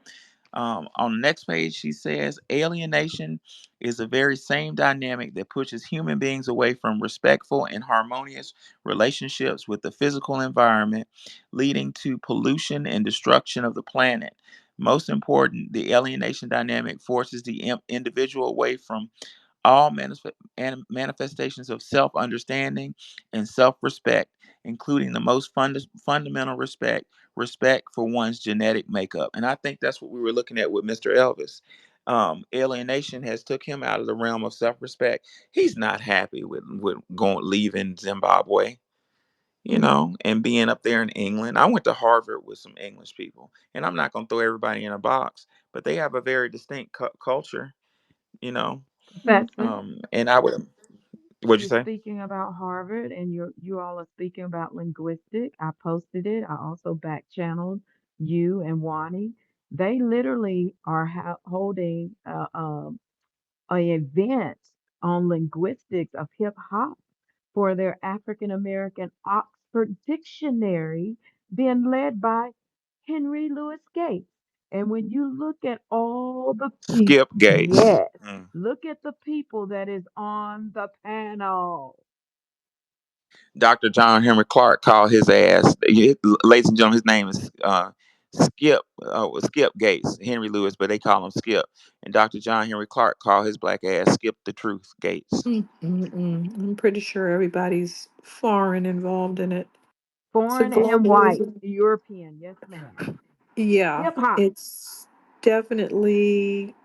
On the next page, she says alienation is the very same dynamic that pushes human beings away from respectful and harmonious relationships with the physical environment, leading to pollution and destruction of the planet. Most important, the alienation dynamic forces the individual away from all manifestations of self understanding and self respect, including the most fundamental respect for one's genetic makeup. And I think that's what we were looking at with Mr. Elvis. Alienation has took him out of the realm of self respect. He's not happy with going leaving Zimbabwe. And being up there in England. I went to Harvard with some English people, and I'm not going to throw everybody in a box, but they have a very distinct culture, you know. Professor, And I would, what'd you you're say? speaking about Harvard and you all are speaking about linguistic. I posted it. I also back channeled you and Wani. They literally are holding a event on linguistics of hip hop for their African American Oxford Dictionary being led by Henry Louis Gates. And when you look at all the people, Skip Gates. yes, Mm. look at the people that is on the panel. Dr. John Henry Clark called his ass, ladies and gentlemen, his name is Skip Gates, Henry Lewis, but they call him Skip. And Dr. John Henry Clark called his black ass Skip the Truth Gates. I'm pretty sure everybody's foreign involved in it. So Foreign and white, globalism, European, yes, ma'am. yeah, Hip hop. it's definitely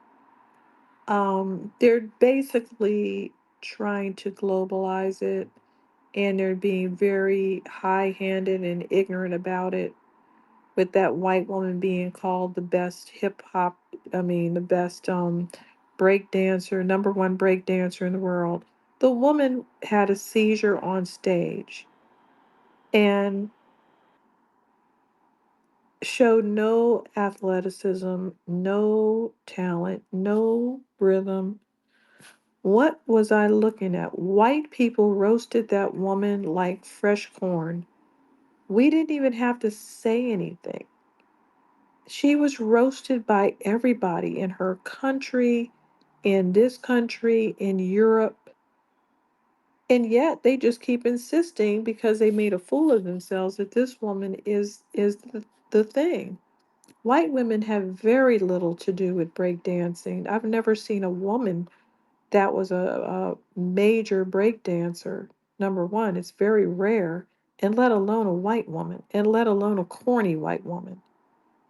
they're basically trying to globalize it, and they're being very high-handed and ignorant about it, with that white woman being called the best hip hop, I mean the best break dancer, number one break dancer in the world. The woman had a seizure on stage and showed no athleticism, no talent, no rhythm. What was I looking at? White people roasted that woman like fresh corn. We didn't even have to say anything. She was roasted by everybody in her country, in this country, in Europe. And yet they just keep insisting because they made a fool of themselves that this woman is the thing. White women have very little to do with breakdancing. I've never seen a woman that was a major break dancer. Number one, it's very rare, and let alone a white woman, and let alone a corny white woman.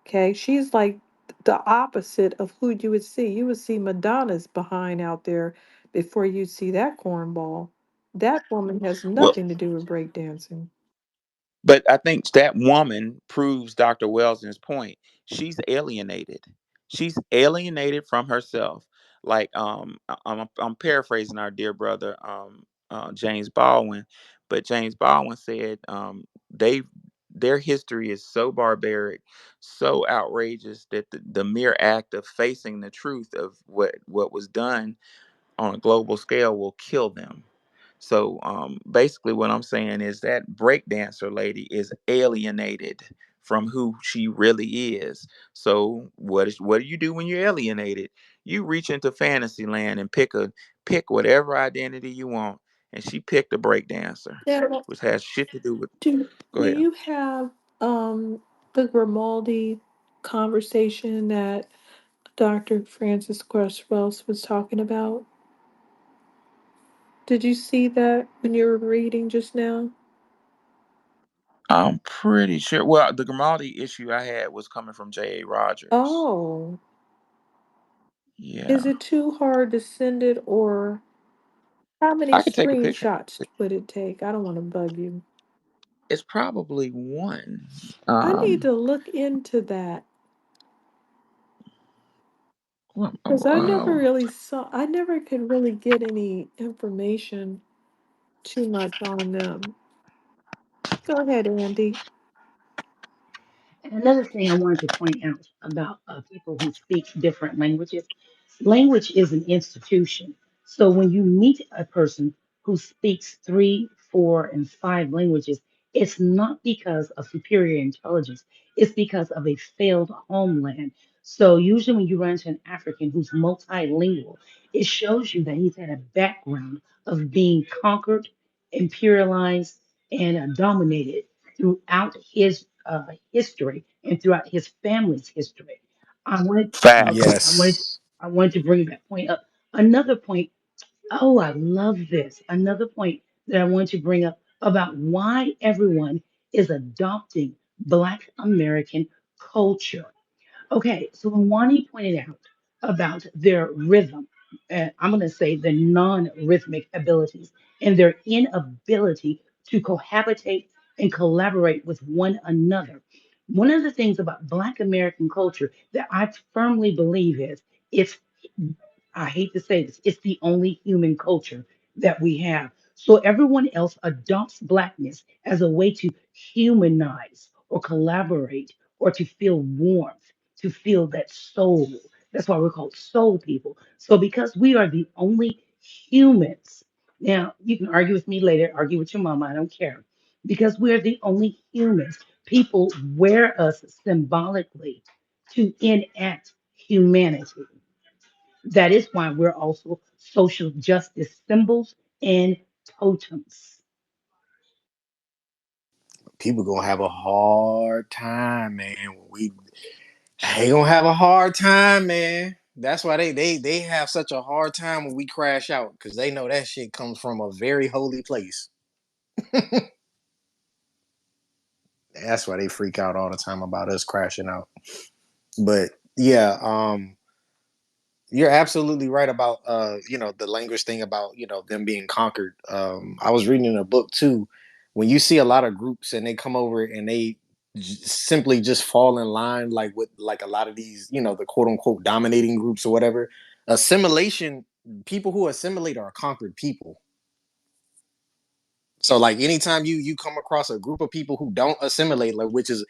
Okay, she's like the opposite of who you would see. You would see Madonna's behind out there before you'd see that cornball. That woman has Well, nothing to do with breakdancing. but I think that woman proves Dr. Welson's point. She's alienated. She's alienated from herself. Like I'm paraphrasing our dear brother James Baldwin, but James Baldwin said they their history is so barbaric, so outrageous that the mere act of facing the truth of what was done on a global scale will kill them. So basically, what I'm saying is that breakdancer lady is alienated from who she really is. So what do you do when you're alienated? You reach into fantasy land and pick whatever identity you want. And she picked a breakdancer, Now, which has shit to do with. Go do ahead. you have the Grimaldi conversation that Dr. Francis Wells was talking about? Did you see that when you were reading just now? I'm pretty sure. Well, the Grimaldi issue I had was coming from J.A. Rogers. Oh, is Yeah, it too hard to send it, or how many I could take a picture. screenshots would it take? I don't want to bug you. It's probably one. I need Um, to look into that well, because I never could really get any information too much on them. Go ahead, Andy. And another thing I wanted to point out about people who speak different languages, language is an institution. So when you meet a person who speaks three, four, and five languages, it's not because of superior intelligence, it's because of a failed homeland. So usually when you run into an African who's multilingual, it shows you that he's had a background of being conquered, imperialized, and dominated throughout his history and throughout his family's history. I wanted, okay, facts. Yes. I wanted to bring that point up. Another point, oh, I love this. Another point that I want to bring up about why everyone is adopting Black American culture. Okay, so when Wani pointed out about their rhythm, I'm going to say the non rhythmic abilities and their inability to cohabitate and collaborate with one another. One of the things about Black American culture that I firmly believe is it's, I hate to say this, it's the only human culture that we have. So everyone else adopts Blackness as a way to humanize or collaborate or to feel warmth, to feel that soul. That's why we're called soul people. So because we are the only humans, now you can argue with me later, argue with your mama, I don't care. Because we're the only humans, people wear us symbolically to enact humanity. That is why we're also social justice symbols and totems. People gonna have a hard time, man. They gonna have a hard time, man. That's why they have such a hard time when we crash out because they know that shit comes from a very holy place. That's why they freak out all the time about us crashing out. But yeah, you're absolutely right about the language thing about them being conquered. I was reading in a book too. When you see a lot of groups and they come over and they simply just fall in line like with like a lot of these the quote unquote dominating groups or whatever, assimilation, people who assimilate are conquered people. So like anytime you come across a group of people who don't assimilate, like which is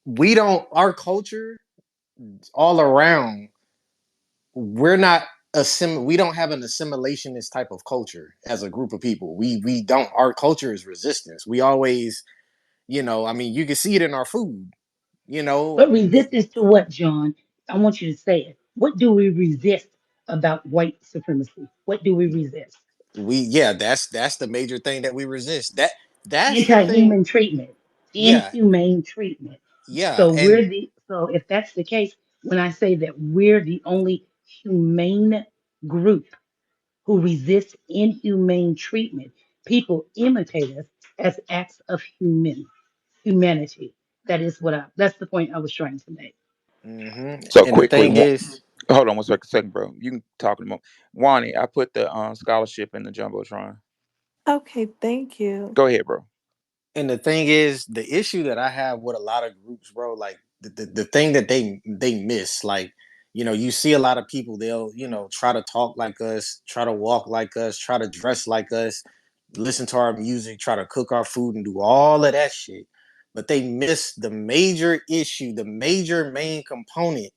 we don't our culture all around, we're not we don't have an assimilationist type of culture as a group of people. We don't, our culture is resistance. We always, I mean, you can see it in our food, you know. But resistance to what, John? I want you to say it. What do we resist about white supremacy? What do we resist? We yeah, that's the major thing that we resist. That's the thing. Anti-human treatment, Yeah, inhumane treatment. yeah, and So if that's the case, when I say that we're the only humane group who resist inhumane treatment, people imitate us as acts of humanity. That's the point I was trying to make. So and the quickly, thing is, hold on one second, bro. You can talk in a moment. Wani, I put the scholarship in the jumbotron. Okay, thank you. Go ahead, bro. the issue that I have with a lot of groups, bro, like the thing that they miss, like, you see a lot of people, they'll, try to talk like us, try to walk like us, try to dress like us, listen to our music, try to cook our food and do all of that shit. But they miss the major issue, the major main component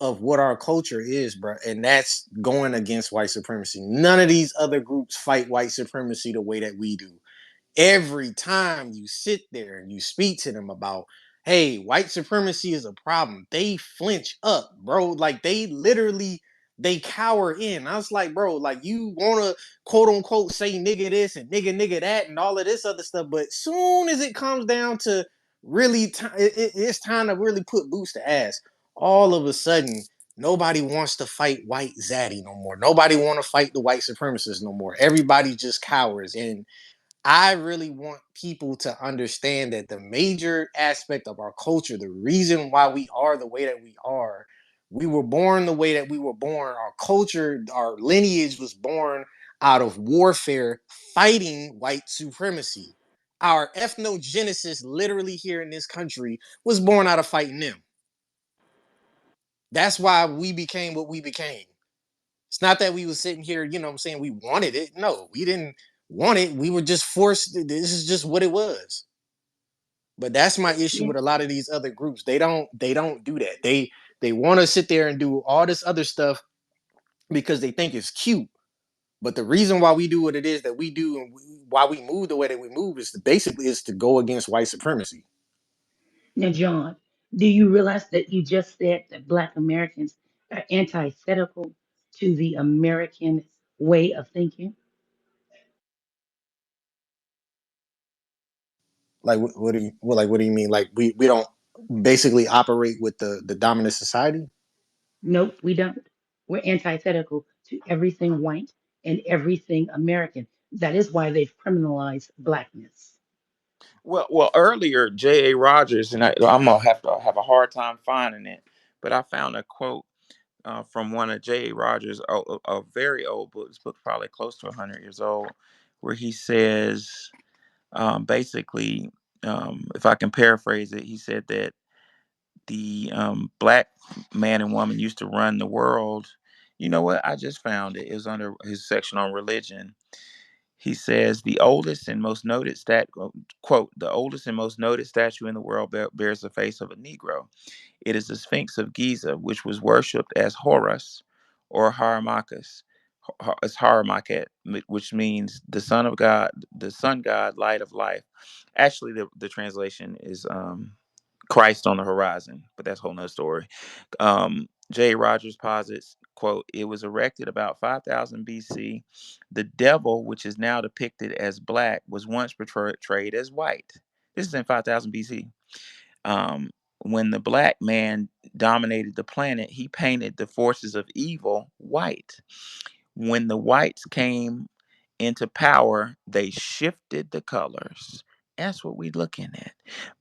of what our culture is, bro, and that's going against white supremacy. None of these other groups fight white supremacy the way that we do. Every time you sit there and you speak to them about, hey, white supremacy is a problem, they flinch up, bro. Like they literally they cower in. I was like, bro, like you wanna quote unquote say nigga this and nigga that and all of this other stuff, but soon as it comes down to really it's time to really put boots to ass, all of a sudden nobody wants to fight white zaddy no more. Nobody want to fight the white supremacists no more. Everybody just cowers. And I really want people to understand that the major aspect of our culture, the reason why we are the way that we were born the way that we were born. Our culture, our lineage was born out of warfare, fighting white supremacy. Our ethnogenesis, literally here in this country, was born out of fighting them. That's why we became what we became. It's not that we was sitting here, you know what I'm saying, we wanted it. No, we didn't want it. We were just forced. This is just what it was. But that's my issue Yeah. with a lot of these other groups. They don't do that. They want to sit there and do all this other stuff because they think it's cute. But the reason why we do what it is that we do and why we move the way that we move is to basically is to go against white supremacy. Now, John, do you realize that you just said that Black Americans are antithetical to the American way of thinking? Like what do you mean? Like we don't basically operate with the dominant society? Nope, we don't. We're antithetical to everything white and everything American. That is why they've criminalized blackness. Well, earlier J.A. Rogers, and I'm gonna have to have a hard time finding it, but I found a quote from one of J.A. Rogers, a very old book. This book probably close to 100 years old, where he says, basically, if I can paraphrase it, he said that the black man and woman used to run the world. You know what? I just found it. It was under his section on religion. He says the oldest and most noted quote, the oldest and most noted statue in the world bears the face of a Negro. It is the Sphinx of Giza, which was worshipped as Horus or Haramachus. It's Haramaket, which means the son of God, the sun god, light of life. Actually, the translation is Christ on the horizon, but that's a whole nother story. J. Rogers posits, quote, it was erected about 5000 BC. The devil, which is now depicted as black, was once portrayed as white. This is in 5000 BC. Um, when the black man dominated the planet, he painted the forces of evil white. When the whites came into power, they shifted the colors. That's what we're looking at.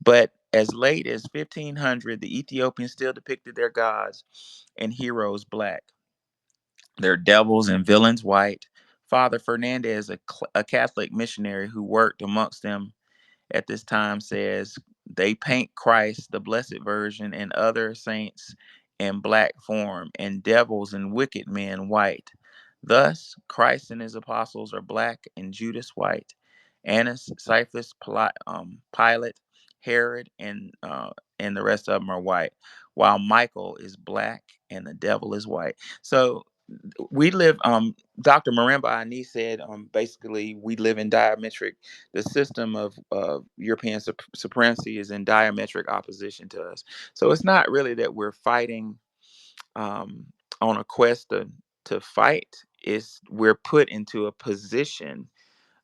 But as late as 1500, the Ethiopians still depicted their gods and heroes black, their devils and villains white. Father Fernandez, a Catholic missionary who worked amongst them at this time, says they paint Christ, the Blessed Virgin, and other saints in black form, and devils and wicked men white. Thus, Christ and his apostles are black and Judas white. Annas, Cephas, Pilate, Herod, and the rest of them are white, while Michael is black and the devil is white. So we live. Dr. Marimba Ani said, basically, we live in diametric. The system of European supremacy is in diametric opposition to us. So it's not really that we're fighting um, on a quest to fight. It's we're put into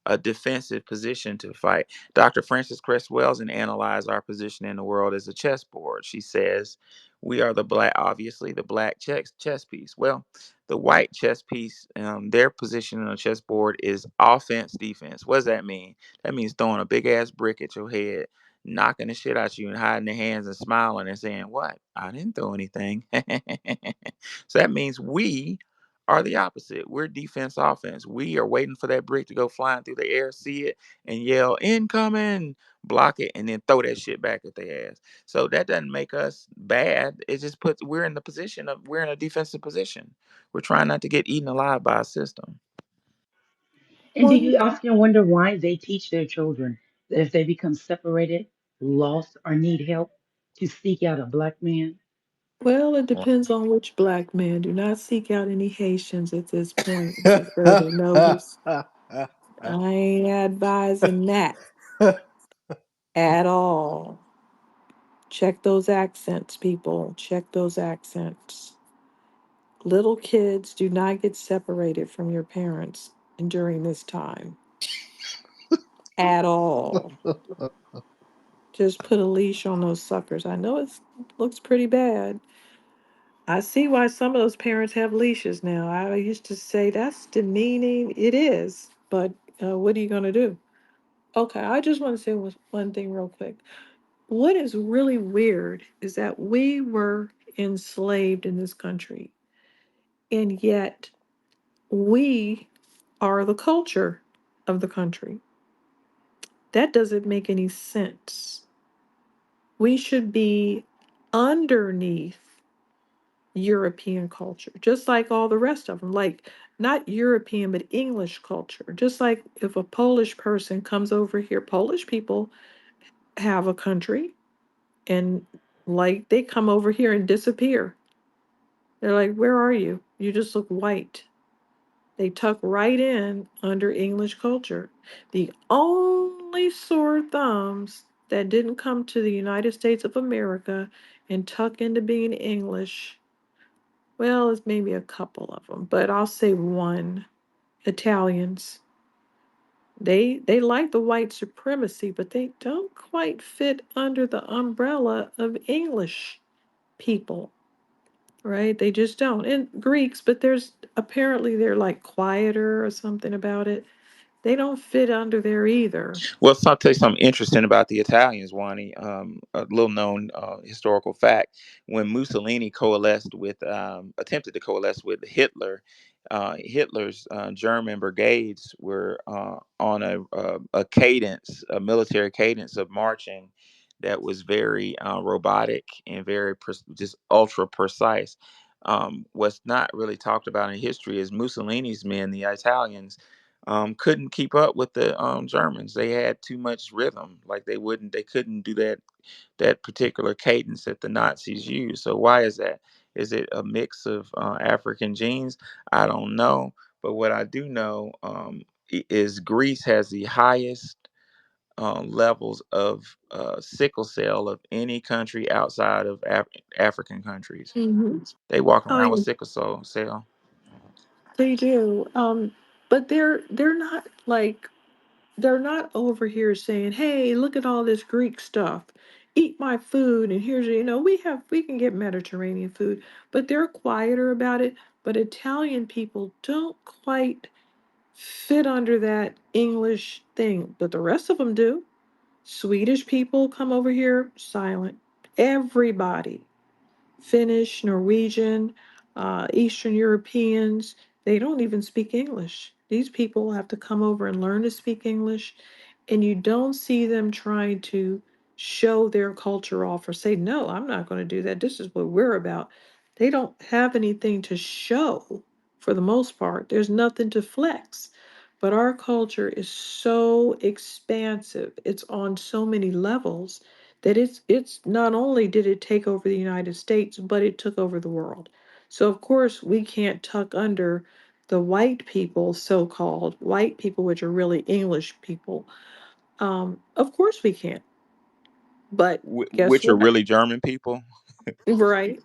a defensive position to fight. Dr. Frances Cress Welsing analyzed our position in the world as a chessboard. She says, we are the black, obviously, the black chess piece. Well, the white chess piece, their position on the chessboard is offense, defense. What does that mean? That means throwing a big ass brick at your head, knocking the shit out you, and hiding their hands and smiling and saying, what? I didn't throw anything. So that means we are the opposite. We're defense offense. We are waiting for that brick to go flying through the air, see it, and yell, incoming, block it, and then throw that shit back at their ass. So that doesn't make us bad. It just puts we're in the position of we're in a defensive position. We're trying not to get eaten alive by a system. And do Well, you often wonder why they teach their children that if they become separated, lost, or need help, to seek out a black man? Well, it depends on which black man. Do not seek out any Haitians at this point until further notice. I ain't advising that at all. Check those accents, people. Check those accents. Little kids do not get separated from your parents during this time at all. Just put a leash on those suckers. I know it looks pretty bad. I see why some of those parents have leashes now. I used to say that's demeaning. It is, but what are you going to do? Okay, I just want to say one thing real quick. What is really weird is that we were enslaved in this country, and yet we are the culture of the country. That doesn't make any sense. We should be underneath European culture, just like all the rest of them. Like, not European, but English culture. Just like if a Polish person comes over here, Polish people have a country, and like they come over here and disappear. They're like, where are you? You just look white. They tuck right in under English culture. The only sore thumbs that didn't come to the United States of America and tuck into being English, well, it's maybe a couple of them, but I'll say one. Italians. They like the white supremacy, but they don't quite fit under the umbrella of English people, right? They just don't. And Greeks, but there's apparently they're like quieter or something about it. They don't fit under there either. Well, so I'll tell you something interesting about the Italians, Wani. A little known historical fact: when Mussolini attempted to coalesce with Hitler, Hitler's German brigades were on a cadence, a military cadence of marching that was very robotic and very just ultra precise. What's not really talked about in history is Mussolini's men, the Italians, couldn't keep up with the Germans. They had too much rhythm. Like they couldn't do that particular cadence that the Nazis used. So why is that? Is it a mix of African genes? I don't know. But what I do know is Greece has the highest levels of sickle cell of any country outside of African countries. Hmm. They walk Oh around with yeah, sickle cell. they do. But they're not like they're not over here saying, "Hey, look at all this Greek stuff. Eat my food." And here's, we can get Mediterranean food, but they're quieter about it. But Italian people don't quite fit under that English thing, but the rest of them do. Swedish people come over here, silent. Everybody. Finnish, Norwegian, Eastern Europeans, they don't even speak English. These people have to come over and learn to speak English, and you don't see them trying to show their culture off or say, no, I'm not going to do that. This is what we're about. They don't have anything to show for the most part. There's nothing to flex. But our culture is so expansive, it's on so many levels that it's not only did it take over the United States, but it took over the world. So of course we can't tuck under the white people, so-called white people, which are really English people. Of course we can't. But guess Which are what? really German people. Right?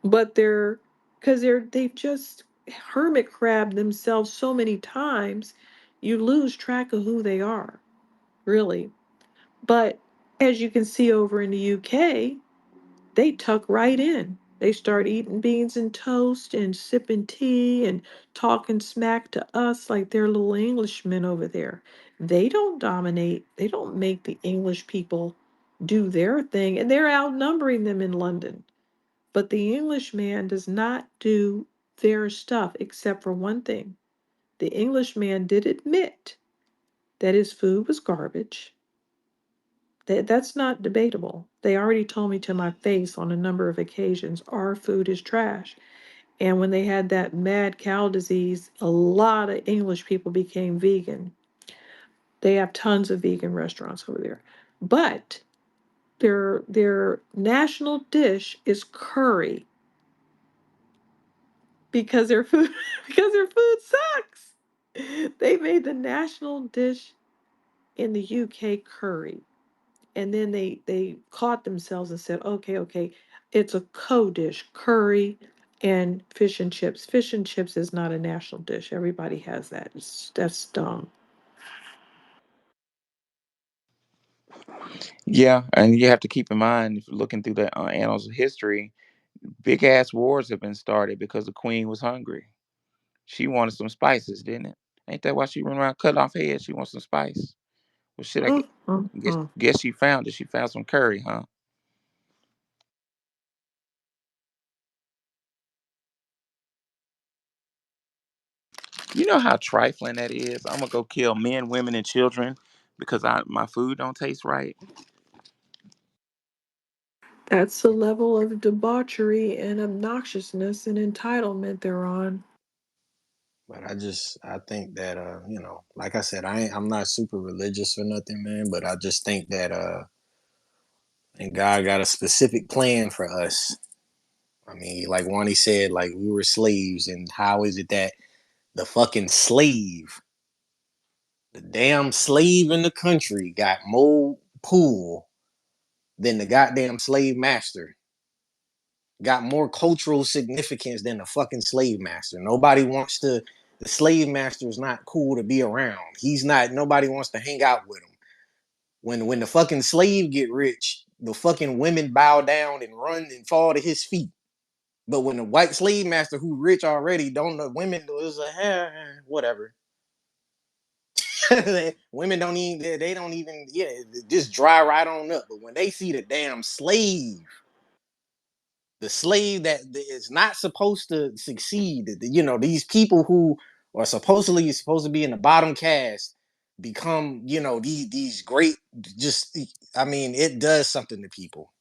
But because they've just hermit crabbed themselves so many times, you lose track of who they are, really. But as you can see over in the UK, they tuck right in. They start eating beans and toast and sipping tea and talking smack to us like they're little Englishmen over there. They don't dominate, they don't make the English people do their thing, and they're outnumbering them in London. But the Englishman does not do their stuff except for one thing. The Englishman did admit that his food was garbage. That's not debatable. They already told me to my face on a number of occasions, our food is trash. And when they had that mad cow disease, a lot of English people became vegan. They have tons of vegan restaurants over there. But Their national dish is curry because their food because their food sucks. They made the national dish in the UK curry. And then they caught themselves and said, okay, it's a co-dish, curry and fish and chips. Fish and chips is not a national dish. Everybody has that. That's dumb. Yeah, and you have to keep in mind, if you're looking through the annals of history, big ass wars have been started because the queen was hungry. She wanted some spices, didn't it? Ain't that why she run around cutting off heads? She wants some spice. Well, shit, I Mm, mm, guess, mm. guess she found it. She found some curry, huh? You know how trifling that is? I'm gonna go kill men, women, and children because my food don't taste right. That's the level of debauchery and obnoxiousness and entitlement they're on. But I think that like I said, I'm not super religious or nothing, man, but I just think that and God got a specific plan for us. I mean, like Wani said, like we were slaves, and how is it that the fucking slave, the damn slave in the country, got more pull than the goddamn slave master? Got more cultural significance than the fucking slave master. Nobody wants to. The slave master is not cool to be around. He's not. Nobody wants to hang out with him. When the fucking slave get rich, the fucking women bow down and run and fall to his feet. But when the white slave master who rich already, don't the women is whatever. Women don't even they don't even just dry right on up. But when they see the damn slave, the slave that is not supposed to succeed, these people who are supposed to be in the bottom caste become, these great, just, I mean, it does something to people.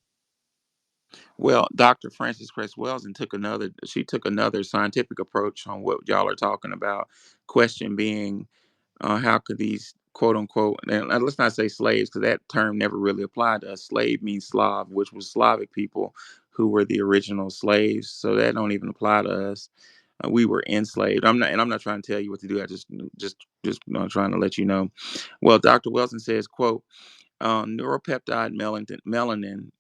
Well, Dr. Frances Cress Welsing took another scientific approach on what y'all are talking about. Question being, how could these quote unquote, and let's not say slaves because that term never really applied to us. Slave means Slav, which was Slavic people who were the original slaves. So that don't even apply to us. We were enslaved. I'm not trying to tell you what to do. I just trying to let you know. Well, Dr. Wilson says, quote, neuropeptide melanin,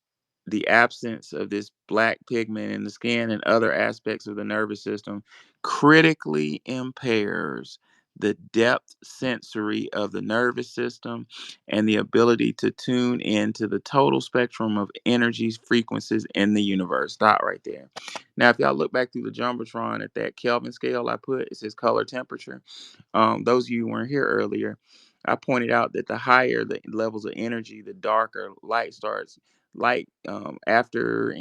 the absence of this black pigment in the skin and other aspects of the nervous system critically impairs the depth sensory of the nervous system and the ability to tune into the total spectrum of energies, frequencies in the universe. Dot right there. Now, if y'all look back through the Jumbotron at that Kelvin scale I put, it says color temperature. Those of you who weren't here earlier, I pointed out that the higher the levels of energy, the darker light starts. Light after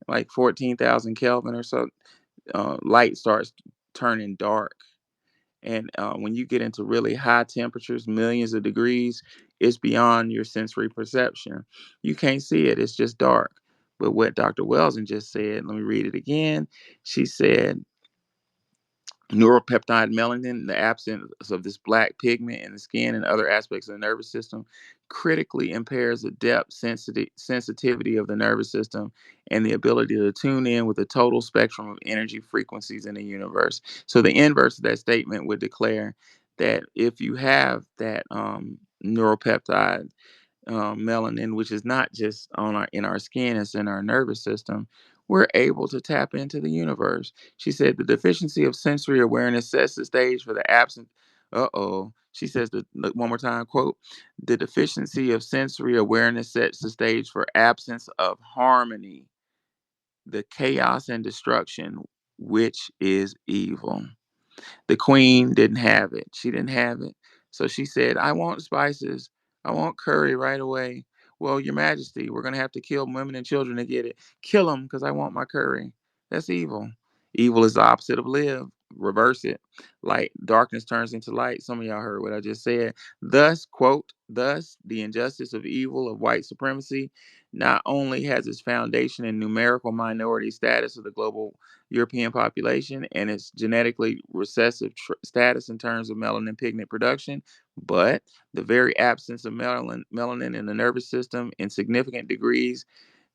like 14,000 Kelvin or so, light starts turning dark. And when you get into really high temperatures, millions of degrees, it's beyond your sensory perception. You can't see it, it's just dark. But what Dr. Welson just said, let me read it again. She said, neuropeptide melanin, the absence of this black pigment in the skin and other aspects of the nervous system, critically impairs the depth sensitivity of the nervous system and the ability to tune in with the total spectrum of energy frequencies in the universe. So the inverse of that statement would declare that if you have that neuropeptide melanin, which is not just in our skin, it's in our nervous system, we're able to tap into the universe. She said the deficiency of sensory awareness sets the stage for the absence. She says one more time, quote, the deficiency of sensory awareness sets the stage for absence of harmony, the chaos and destruction, which is evil. The queen didn't have it. She didn't have it. So she said, I want spices. I want curry right away. Well, Your Majesty, we're going to have to kill women and children to get it. Kill them because I want my curry. That's evil. Evil is the opposite of live. reverse it. Light, darkness turns into light. Some of y'all heard what I just said. Thus, quote, thus the injustice of evil of white supremacy not only has its foundation in numerical minority status of the global European population and its genetically recessive status in terms of melanin pigment production, but the very absence of melanin in the nervous system in significant degrees,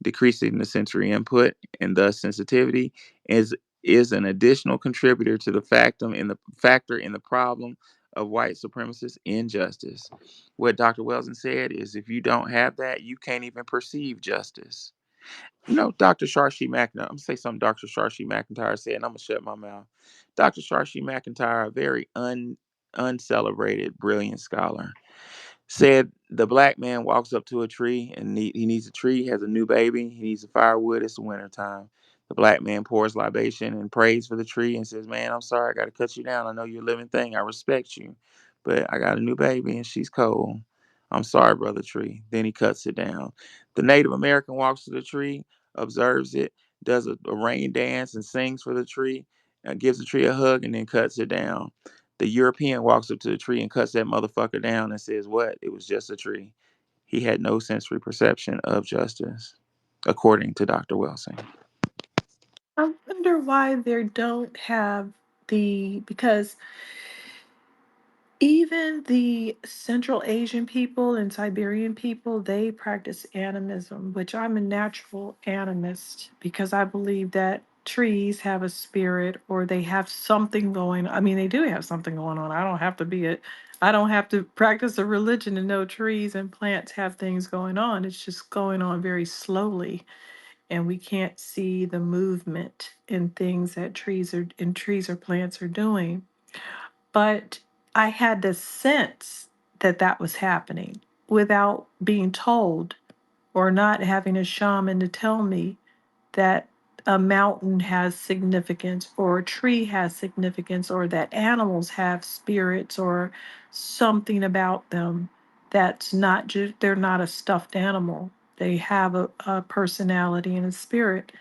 decreasing the sensory input and thus sensitivity, is an additional contributor to the factor in the problem of white supremacist injustice. What Dr. Welson said is if you don't have that, you can't even perceive justice. You know, Dr. Sharshi McIntyre, I'm gonna say something Dr. Sharshi McIntyre said, and I'm gonna shut my mouth. Dr. Sharshi McIntyre, a very uncelebrated, brilliant scholar, said the black man walks up to a tree and he needs a tree, has a new baby, he needs a firewood, it's the winter time. The black man pours libation and prays for the tree and says, man, I'm sorry, I got to cut you down. I know you're a living thing. I respect you, but I got a new baby and she's cold. I'm sorry, brother tree. Then he cuts it down. The Native American walks to the tree, observes it, does a rain dance and sings for the tree, and gives the tree a hug and then cuts it down. The European walks up to the tree and cuts that motherfucker down and says, what? It was just a tree. He had no sensory perception of justice, according to Dr. Wilson. I wonder why they don't have because even the Central Asian people and Siberian people, they practice animism, which I'm a natural animist because I believe that trees have a spirit or they have something going. I mean, they do have something going on. I don't have to practice a religion to know trees and plants have things going on. It's just going on very slowly, and we can't see the movement in things that trees or plants are doing. But I had the sense that that was happening without being told or not having a shaman to tell me that a mountain has significance or a tree has significance or that animals have spirits or something about them that's not just, they're not a stuffed animal. They have a personality and a spirit.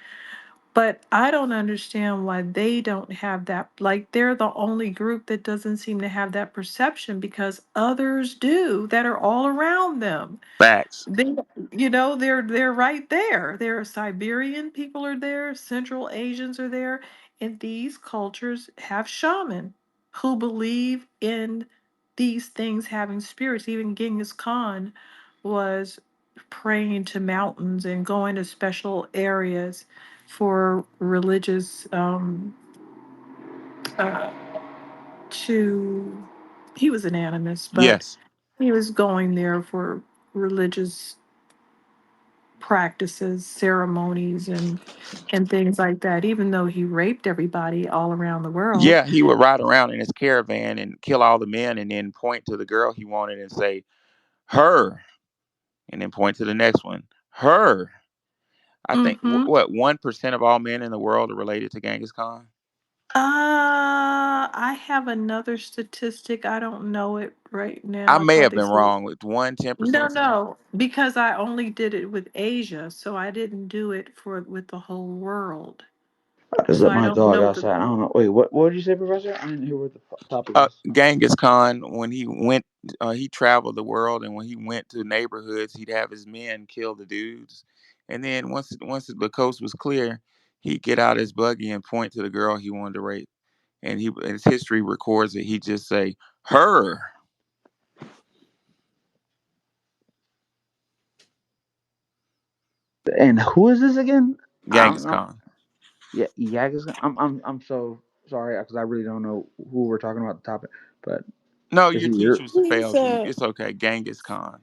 But I don't understand why they don't have that. Like they're the only group that doesn't seem to have that perception because others do that are all around them. Facts. They, they're right there. There are Siberian people are there, Central Asians are there, and these cultures have shaman who believe in these things having spirits. Even Genghis Khan was praying to mountains and going to special areas for religious uh, to he was an animist, but Yes. he was going there for religious practices, ceremonies, and things like that. Even though he raped everybody all around the world. Yeah, he would ride around in his caravan and kill all the men and then point to the girl he wanted and say, her, and then point to the next one, her. I think, Mm-hmm. what, 1% of all men in the world are related to Genghis Khan? I have another statistic. I don't know it right now. I I may thought have they been said wrong with 1, 10%, no, something. no, because I only did it with Asia, so I didn't do it for with the whole world. I just So let I my don't dog know the outside. I don't know. Wait, what did you say, Professor? I didn't hear what the topic was. Genghis Khan, when he went, he traveled the world, and when he went to neighborhoods, he'd have his men kill the dudes, and then once the coast was clear, he'd get out his buggy and point to the girl he wanted to rape, and his history records it. He'd just say, "Her." And who is this again? I don't Genghis know. Khan. Yeah, Yagas. I'm so sorry because I really don't know who we're talking about the topic. But No, is your he your? teachers he's failed you. It's okay. Genghis Khan.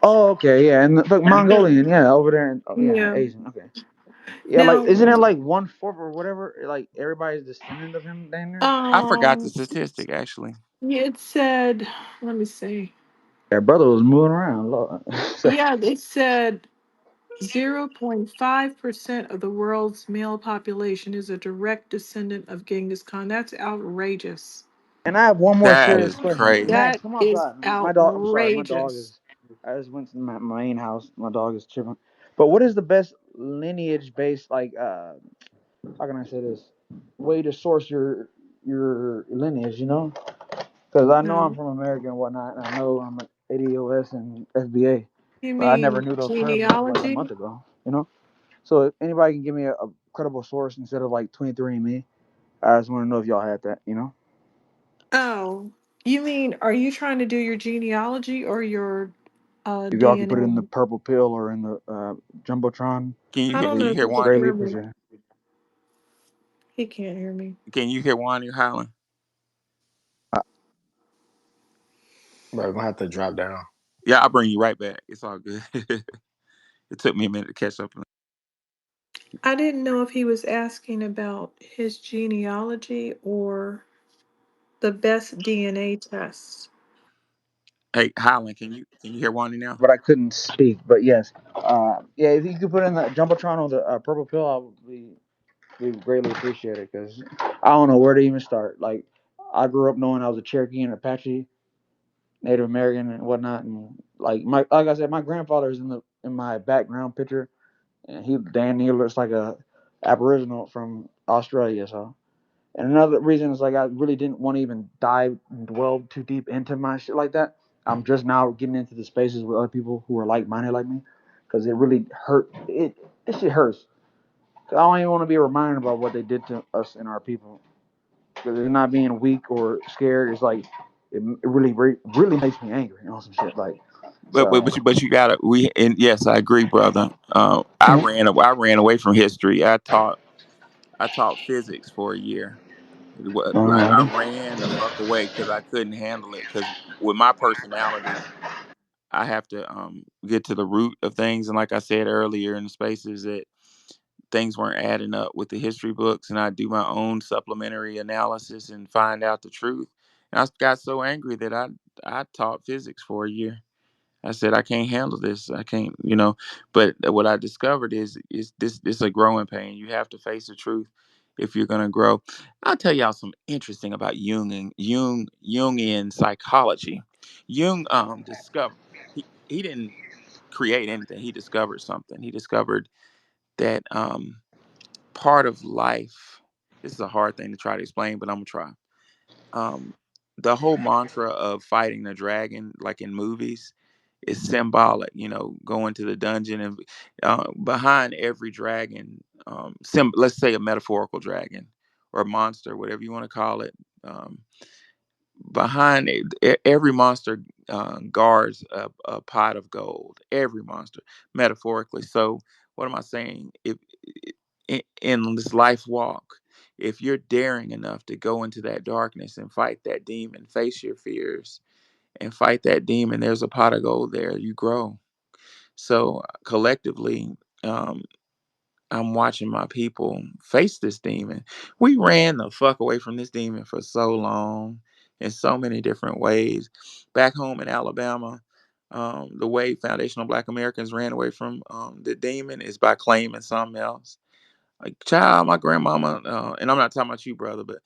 Oh, okay, yeah, and look, Mongolian, yeah, over there, in, oh yeah, yeah. Asian, okay, yeah, like isn't it Now, like 1/4 or whatever? Like everybody's descendant of him down there. I forgot the um, statistic actually. it said, let me see. That brother was moving around. Lord. Yeah, it said 0.5% of the world's male population is a direct descendant of Genghis Khan. That's outrageous. And I have one more That serious is question. crazy. Max, That come is outside. My dog. I'm sorry. My dog outrageous. is. I just went to my main house. My dog is tripping. But what is the best lineage based like? How can I say this? way to source your lineage, you know? Because I know I'm No. from America and whatnot, and I know I'm an ADOS and FBA, You but I never mean knew those terms until like a genealogy? month ago, you know? So if anybody can give me a credible source instead of like 23andMe, I just want to know if y'all had that, you know? Oh, you mean, are you trying to do your genealogy or your If y'all can put it in the DNA? purple pill or in the jumbotron, I don't Can know you if hear he can Wani? greatly hear me. appreciate it. He can't hear me. Can you hear Wani Holland? Bro, gonna have to drop down. Yeah, I'll bring you right back. It's all good. It took me a minute to catch up. I didn't know if he was asking about his genealogy or the best DNA tests. Hey, Holland, can you hear Wani now? But I couldn't speak. But yes, yeah, if you could put in the jumbotron or the purple pill, I would be we greatly appreciate it because I don't know where to even start. Like, I grew up knowing I was a Cherokee and Apache, Native American and whatnot, and like I said, my grandfather is in my background picture, and he damn near looks like a Aboriginal from Australia. So, and another reason is like I really didn't want to even dive and dwell too deep into my shit like that. I'm just now getting into the spaces with other people who are like minded like me, because it really hurt. This shit hurts. I don't even want to be reminded about what they did to us and our people. Because it's not being weak or scared. It's like it really, really makes me angry on some shit. Like, so. But you gotta we and yes, I agree, brother. Mhm. I ran away from history. I taught physics for a year. I Alrighty. ran the fuck away because I couldn't handle it. Because with my personality, I have to get to the root of things. And like I said earlier in the spaces, that things weren't adding up with the history books, and I do my own supplementary analysis and find out the truth. And I got so angry that I taught physics for a year. I said I can't handle this. I can't, you know. But what I discovered is this a growing pain. You have to face the truth if you're gonna grow. I'll tell y'all some interesting about Jungian psychology. Jung discovered he didn't create anything. He discovered something. He discovered that part of life. This is a hard thing to try to explain, but I'm gonna try. Um, the whole mantra of fighting the dragon, like in movies, is symbolic. You know, going to the dungeon and behind every dragon, let's say a metaphorical dragon or a monster, whatever you want to call it. Um, behind every monster guards a pot of gold. Every monster, metaphorically. So, what am I saying? If in this life walk, if you're daring enough to go into that darkness and fight that demon, face your fears and fight that demon, there's a pot of gold there. You grow. So collectively, um, I'm watching my people face this demon. We ran the fuck away from this demon for so long in so many different ways. Back home in Alabama, the way foundational Black Americans ran away from the demon is by claiming something else. Like, child, my grandmama, and I'm not talking about you, brother, but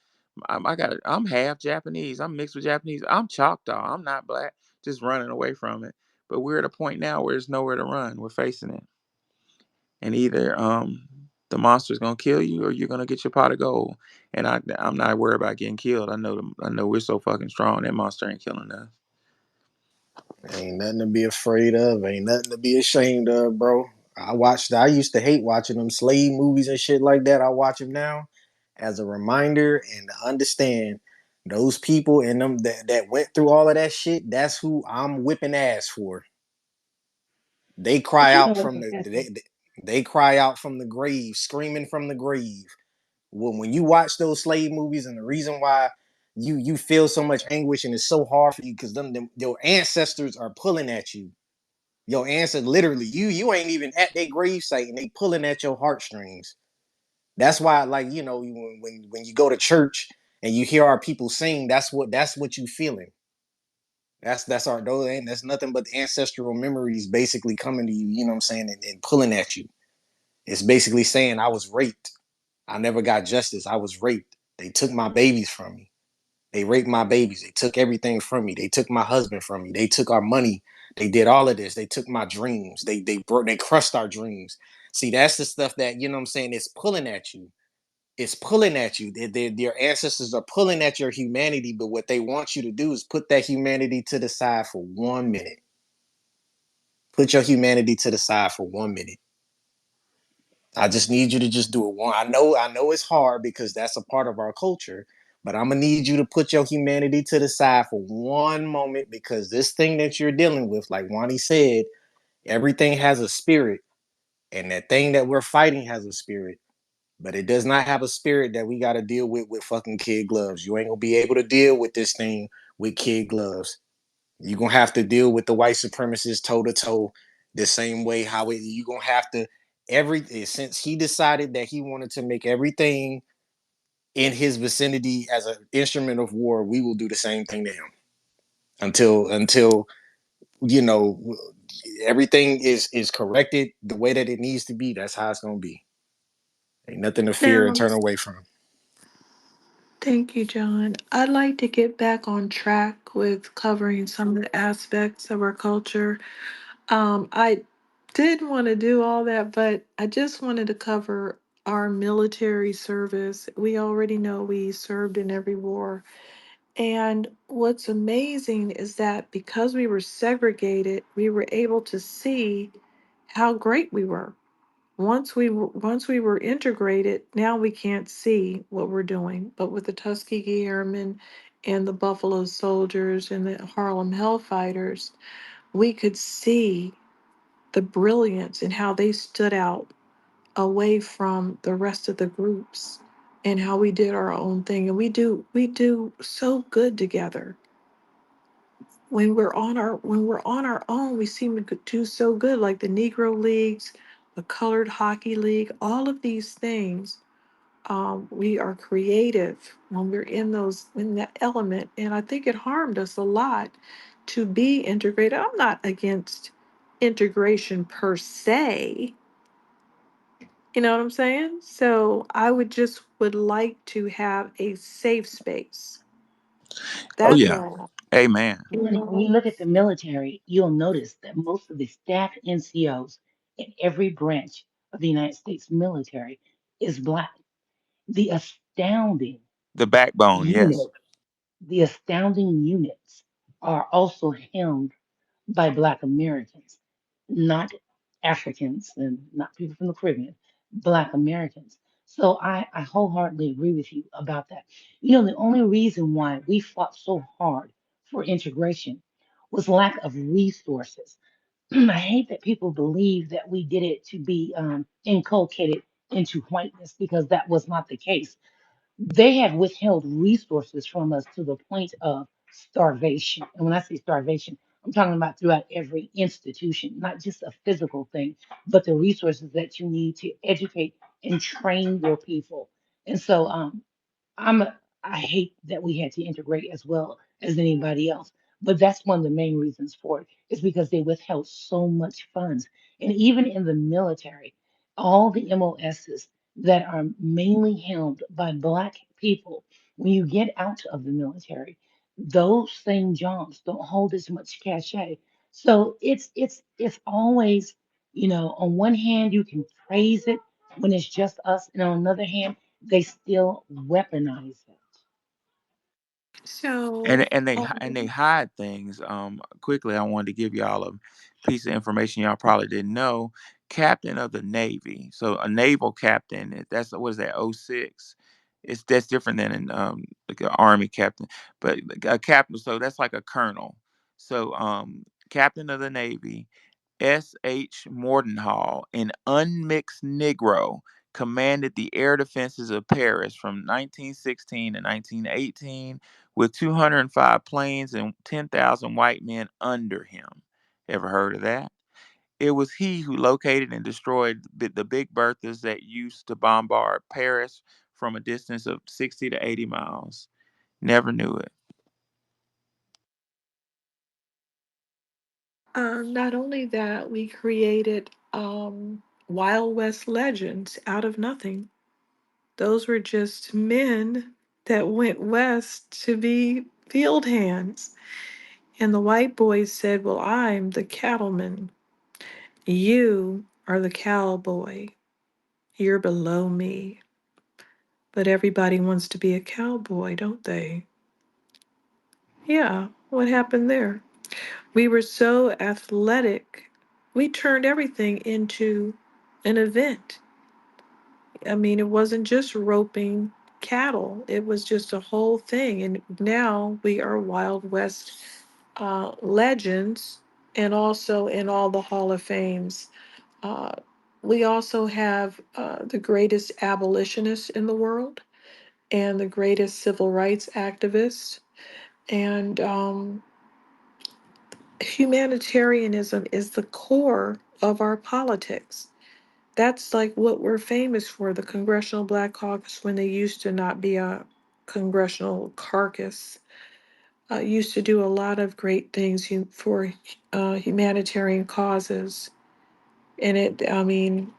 I'm half Japanese. I'm mixed with Japanese. I'm Choctaw. I'm not black. Just running away from it. But we're at a point now where there's nowhere to run. We're facing it, and either the monster's gonna kill you or you're gonna get your pot of gold. And I'm not worried about getting killed. I know we're so fucking strong. That monster ain't killing us. Ain't nothing to be afraid of. Ain't nothing to be ashamed of, bro. I used to hate watching them slave movies and shit like that. I watch them now as a reminder and to understand those people and them that went through all of that shit. That's who I'm whipping ass for. They But cry you know out what, from Professor? they cry out from the grave, screaming from the grave. When you watch those slave movies, and the reason why you feel so much anguish and it's so hard for you because them your ancestors are pulling at you. Your ancestors literally you ain't even at their grave site and they pulling at your heartstrings. That's why, like, when you go to church and you hear our people sing, that's what you feeling. That's our those ain't that's nothing but ancestral memories basically coming to you, you know what I'm saying, and pulling at you. It's basically saying I was raped. I never got justice. I was raped. They took my babies from me. They raped my babies. They took everything from me. They took my husband from me. They took our money. They did all of this. They took my dreams. They crushed our dreams. See, that's the stuff that, you know what I'm saying, it's pulling at you. It's pulling at you. Your ancestors are pulling at your humanity, but what they want you to do is put that humanity to the side for 1 minute. Put your humanity to the side for 1 minute. I just need you to just do it one. I know it's hard because that's a part of our culture, but I'm gonna need you to put your humanity to the side for one moment because this thing that you're dealing with, like Wani said, everything has a spirit, and that thing that we're fighting has a spirit, but it does not have a spirit that we got to deal with fucking kid gloves. You ain't gonna be able to deal with this thing with kid gloves. You're gonna have to deal with the white supremacists toe to toe the same way how it you're gonna have to every since he decided that he wanted to make everything in his vicinity as an instrument of war, we will do the same thing to him until you know everything is corrected the way that it needs to be. That's how it's gonna be. Ain't nothing to fear and Now, turn away from. thank you, John. I'd like to get back on track with covering some of the aspects of our culture. I did want to do all that, but I just wanted to cover our military service. We already know we served in every war. And what's amazing is that because we were segregated, we were able to see how great we were. Once we were integrated, now we can't see what we're doing. But with the Tuskegee Airmen and the Buffalo Soldiers and the Harlem Hellfighters, we could see the brilliance and how they stood out away from the rest of the groups and how we did our own thing. And we do so good together. When we're on our own, we seem to do so good, like the Negro Leagues, the Colored Hockey League, all of these things. We are creative when we're in that element, and I think it harmed us a lot to be integrated. I'm not against integration per se, you know what I'm saying? So I would like to have a safe space. Oh That's yeah, all. amen. When you look at the military, you'll notice that most of the staff NCOs in every branch of the United States military is Black. The astounding The backbone, yes. unit, the astounding units are also held by Black Americans, not Africans and not people from the Caribbean, Black Americans. So I wholeheartedly agree with you about that. You know, the only reason why we fought so hard for integration was lack of resources. I hate that people believe that we did it to be inculcated into whiteness because that was not the case. They had withheld resources from us to the point of starvation. And when I say starvation, I'm talking about throughout every institution, not just a physical thing, but the resources that you need to educate and train your people. And so I'm a, I hate that we had to integrate as well as anybody else. But that's one of the main reasons for it is because they withheld so much funds. And even in the military, all the MOSs that are mainly held by Black people, when you get out of the military, those same jobs don't hold as much cachet. So it's always, you know, on one hand you can praise it when it's just us, and on another hand they still weaponize it. So, And they hide things. Quickly, I wanted to give y'all a piece of information y'all probably didn't know. Captain of the Navy. So a naval captain. That's what is that? 06. That's different than an like an army captain, but like a captain. So that's like a colonel. So captain of the Navy, S.H. Mordenhall, an unmixed Negro, commanded the air defenses of Paris from 1916 to 1918 with 205 planes and 10,000 white men under him. Ever heard of that? It was he who located and destroyed the Big Berthas that used to bombard Paris from a distance of 60 to 80 miles. Never knew it. not only that, we created Wild West legends out of nothing. Those were just men that went west to be field hands. And the white boys said, well, I'm the cattleman. You are the cowboy. You're below me. But everybody wants to be a cowboy, don't they? Yeah, what happened there? We were so athletic, we turned everything into an event. I mean, it wasn't just roping cattle, it was just a whole thing. And now we are Wild West legends and also in all the Hall of Fames. Uh, we also have the greatest abolitionists in the world and the greatest civil rights activists. And humanitarianism is the core of our politics. That's like what we're famous for, the Congressional Black Caucus, when they used to not be a congressional carcass, used to do a lot of great things for humanitarian causes. And I mean,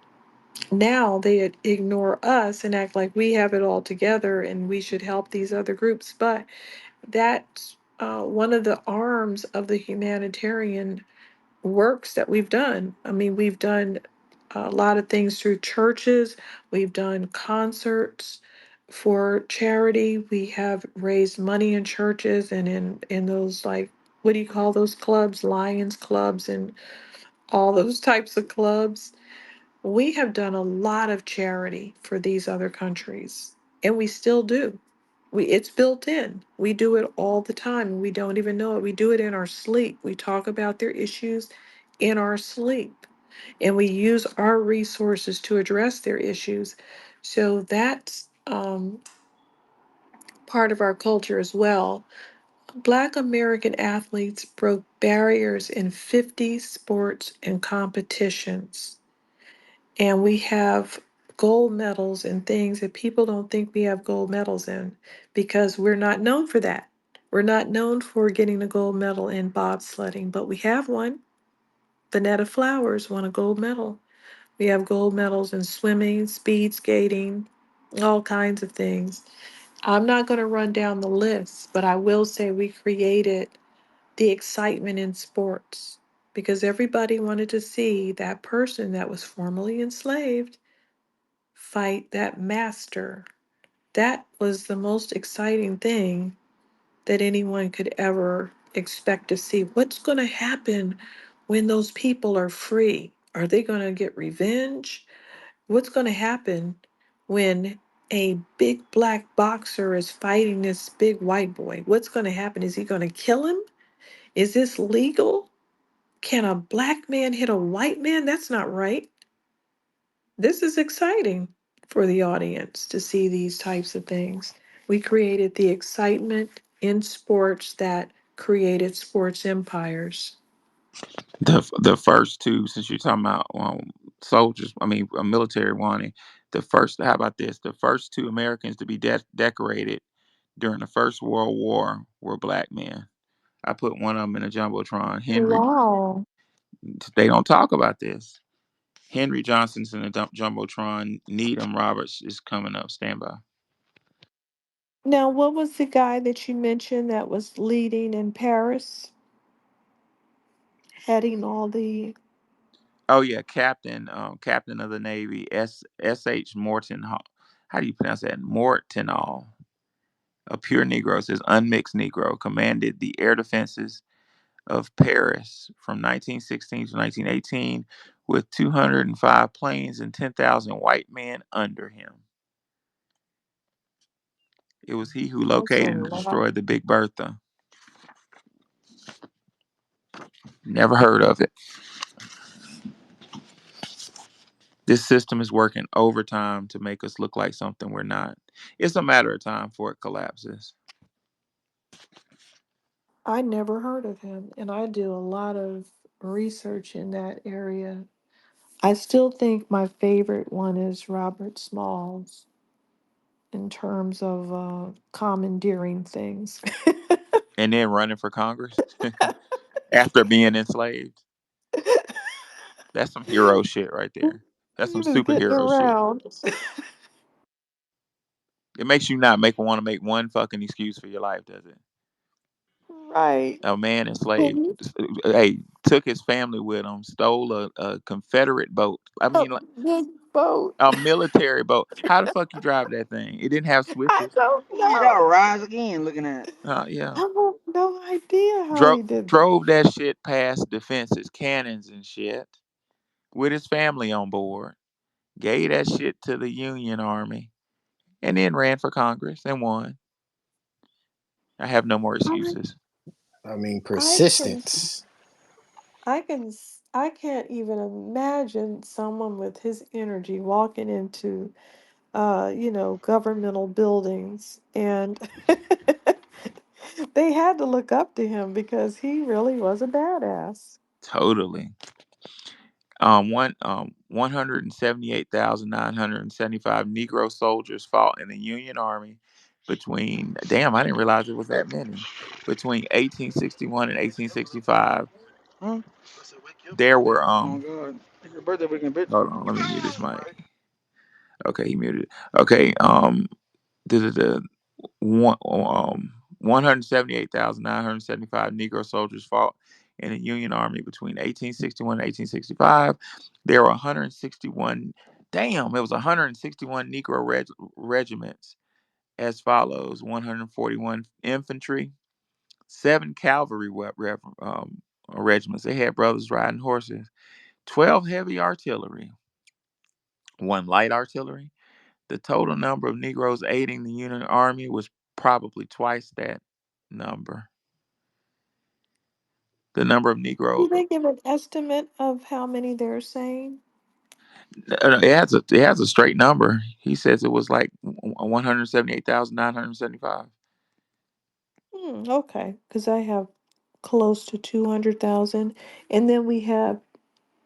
now they ignore us and act like we have it all together and we should help these other groups. But that's one of the arms of the humanitarian works that we've done. I mean, we've done a lot of things through churches, we've done concerts for charity, we have raised money in churches and in those, like, what do you call those clubs, Lions clubs and all those types of clubs. We have done a lot of charity for these other countries, and we still do. It's built in. We do it all the time, and we don't even know it. We do it in our sleep. We talk about their issues in our sleep, and we use our resources to address their issues. So that's part of our culture as well. Black American athletes broke barriers in 50 sports and competitions. And we have gold medals in things that people don't think we have gold medals in because we're not known for that. We're not known for getting a gold medal in bobsledding, but we have one. Vanetta Flowers won a gold medal. We have gold medals in swimming, speed skating, all kinds of things. I'm not going to run down the list, but I will say we created the excitement in sports because everybody wanted to see that person that was formerly enslaved fight that master. That was the most exciting thing that anyone could ever expect to see. What's going to happen when those people are free? Are they going to get revenge? What's going to happen when a big black boxer is fighting this big white boy? What's going to happen? Is he going to kill him? Is this legal? Can a black man hit a white man? That's not right. This is exciting for the audience to see these types of things. We created the excitement in sports that created sports empires. The first two, since you're talking about soldiers, I mean military wanting, the first. How about this? The first two Americans to be decorated during the First World War were black men. I put one of them in a jumbotron. Henry. Wow. They don't talk about this. Henry Johnson's in the jumbotron. Needham Roberts is coming up. Stand by. Now, what was the guy that you mentioned that was leading in Paris, heading all the. Oh yeah, Captain of the Navy, S. H. Morton. How do you pronounce that? Mortonall, a pure Negro, says unmixed Negro, commanded the air defenses of Paris from 1916 to 1918 with 205 planes and 10,000 white men under him. It was he who That's a located and lot. destroyed the Big Bertha. Never heard of it. This system is working overtime to make us look like something we're not. It's a matter of time before it collapses. I never heard of him, and I do a lot of research in that area. I still think my favorite one is Robert Smalls in terms of commandeering things. And then running for Congress after being enslaved. That's some hero shit right there. That's He some was getting superhero shit. around. It makes you not make want to make one fucking excuse for your life, does it? Right. A man enslaved, Mhm. hey, took his family with him, stole a Confederate boat. I Uh, mean, like, yeah, boat. A military boat. How the fuck you drive that thing? It didn't have I switches. don't Yeah, that'll know. rise again. Looking at. Yeah. I have no idea how Drove he did that. drove that shit past defenses, cannons and shit, with his family on board. Gave that shit to the Union Army, and then ran for Congress and won. I have no more I excuses. I mean, I can persistence. I can't even imagine someone with his energy walking into governmental buildings and they had to look up to him because he really was a badass. Totally. 178,975 Negro soldiers fought in the Union Army between. Damn, I didn't realize it was that many. Between 1861 and 1865, Huh? there were Oh my God. It's your birthday weekend, bitch. Hold on, let me mute his mic. Okay, he muted it. Okay, the one 178,975 Negro soldiers fought in the Union Army between 1861 and 1865. There were 161. Damn, it was 161 Negro regiments as follows: 141 infantry, seven cavalry regiments. They had brothers riding horses. 12 heavy artillery, one light artillery. The total number of Negroes aiding the Union Army was probably twice that number. The number of Negroes. Did they give an estimate of how many they're saying? It has a straight number. He says it was like 178,975. Okay, because I have close to 200,000, and then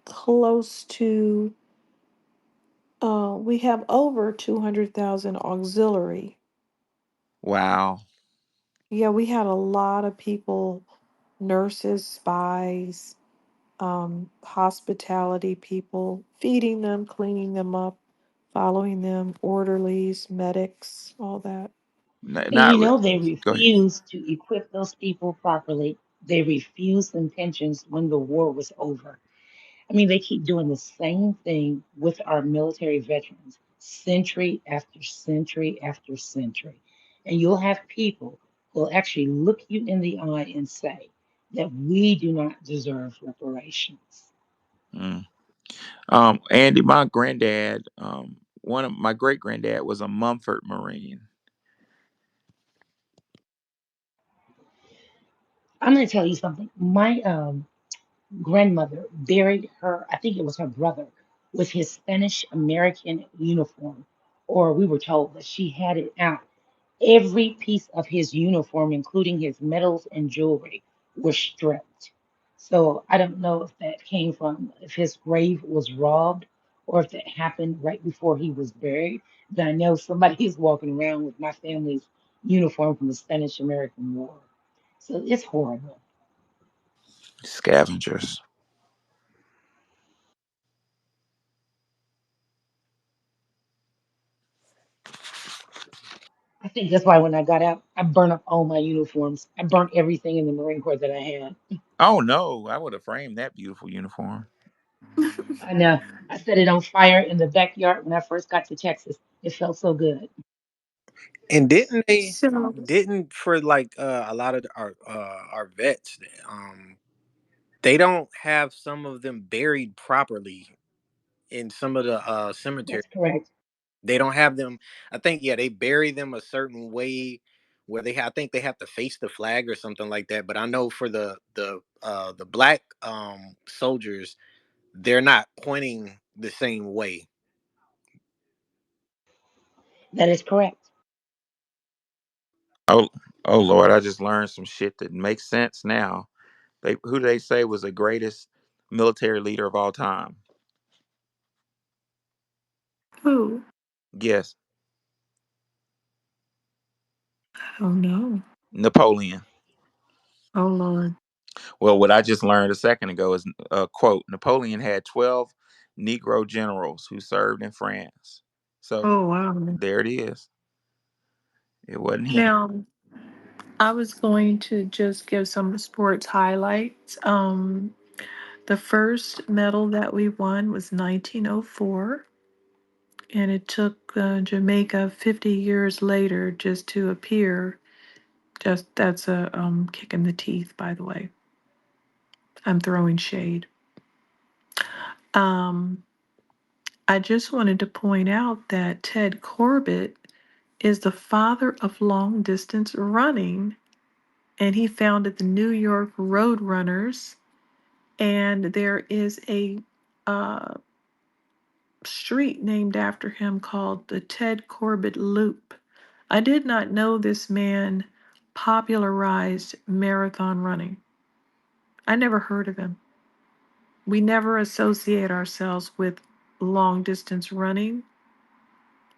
close to we have over 200,000 auxiliary. Wow. Yeah, we had a lot of people, nurses, spies, hospitality people, feeding them, cleaning them up, following them, orderlies, medics, all that. And Not you know they go ahead. refused to equip those people properly. They refused intentions when the war was over. I mean, they keep doing the same thing with our military veterans, century after century after century. And you'll have people who'll actually look you in the eye and say that we do not deserve reparations. Mm. Andy, my granddad, one of my great granddad was a Mumford Marine. I'm going to tell you something. My grandmother buried her, I think it was her brother, with his Spanish American uniform, or we were told that she had it out. Every piece of his uniform, including his medals and jewelry, were stripped. So I don't know if that came from, if his grave was robbed or if that happened right before he was buried. But I know somebody is walking around with my family's uniform from the Spanish American War. So it's horrible. Scavengers. I think that's why when I got out, I burned up all my uniforms. I burnt everything in the Marine Corps that I had. Oh no, I would have framed that beautiful uniform. I know. I set it on fire in the backyard when I first got to Texas. It felt so good. And didn't they? So, Didn't for like a lot of our vets, they don't have some of them buried properly in some of the cemeteries. That's correct. They don't have them. I think yeah, they bury them a certain way where I think they have to face the flag or something like that. But I know for the black soldiers, they're not pointing the same way. That is correct. Oh, oh Lord, I just learned some shit that makes sense now. Who do they say was the greatest military leader of all time? who? Yes, Oh no. Napoleon. Oh Lord. Well, what I just learned a second ago is quote: Napoleon had 12 Negro generals who served in France. So Oh wow. there it is. It wasn't him. Now, I was going to just give some sports highlights. The first medal that we won was 1904. And it took Jamaica 50 years later just to appear. Just that's a kick in the teeth, by the way. I'm throwing shade. Um, I just wanted to point out that Ted Corbett is the father of long distance running, and he founded the New York Road Runners. And there is a uh, street named after him called the Ted Corbett Loop. I did not know this man popularized marathon running. I never heard of him. We never associate ourselves with long distance running.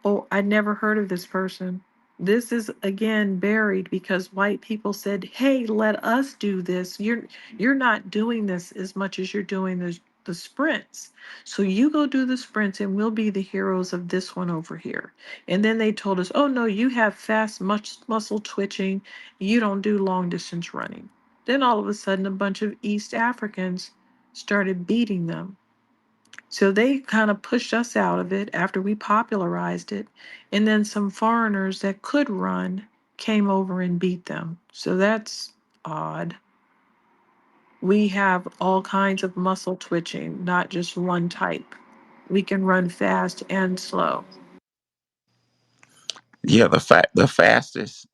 Oh, I never heard of this person. This is again buried because white people said, "Hey, let us do this. You're not doing this as much as you're doing the sprints. So you go do the sprints and we'll be the heroes of this one over here." And then they told us, "Oh no, you have fast much muscle twitching. You don't do long distance running." Then all of a sudden a bunch of East Africans started beating them. So they kind of pushed us out of it after we popularized it. And then some foreigners that could run came over and beat them. So that's odd. We have all kinds of muscle twitching, not just one type. We can run fast and slow. Yeah, the fastest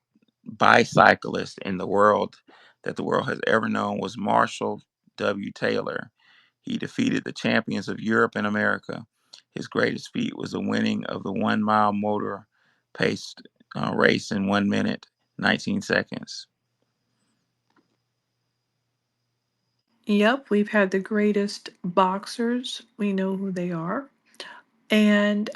bicyclist in the world that the world has ever known was Marshall W. Taylor. He defeated the champions of Europe and America. His greatest feat was the winning of the 1 mile motor paced race in 1 minute, 19 seconds. Yep, we've had the greatest boxers. We know who they are. And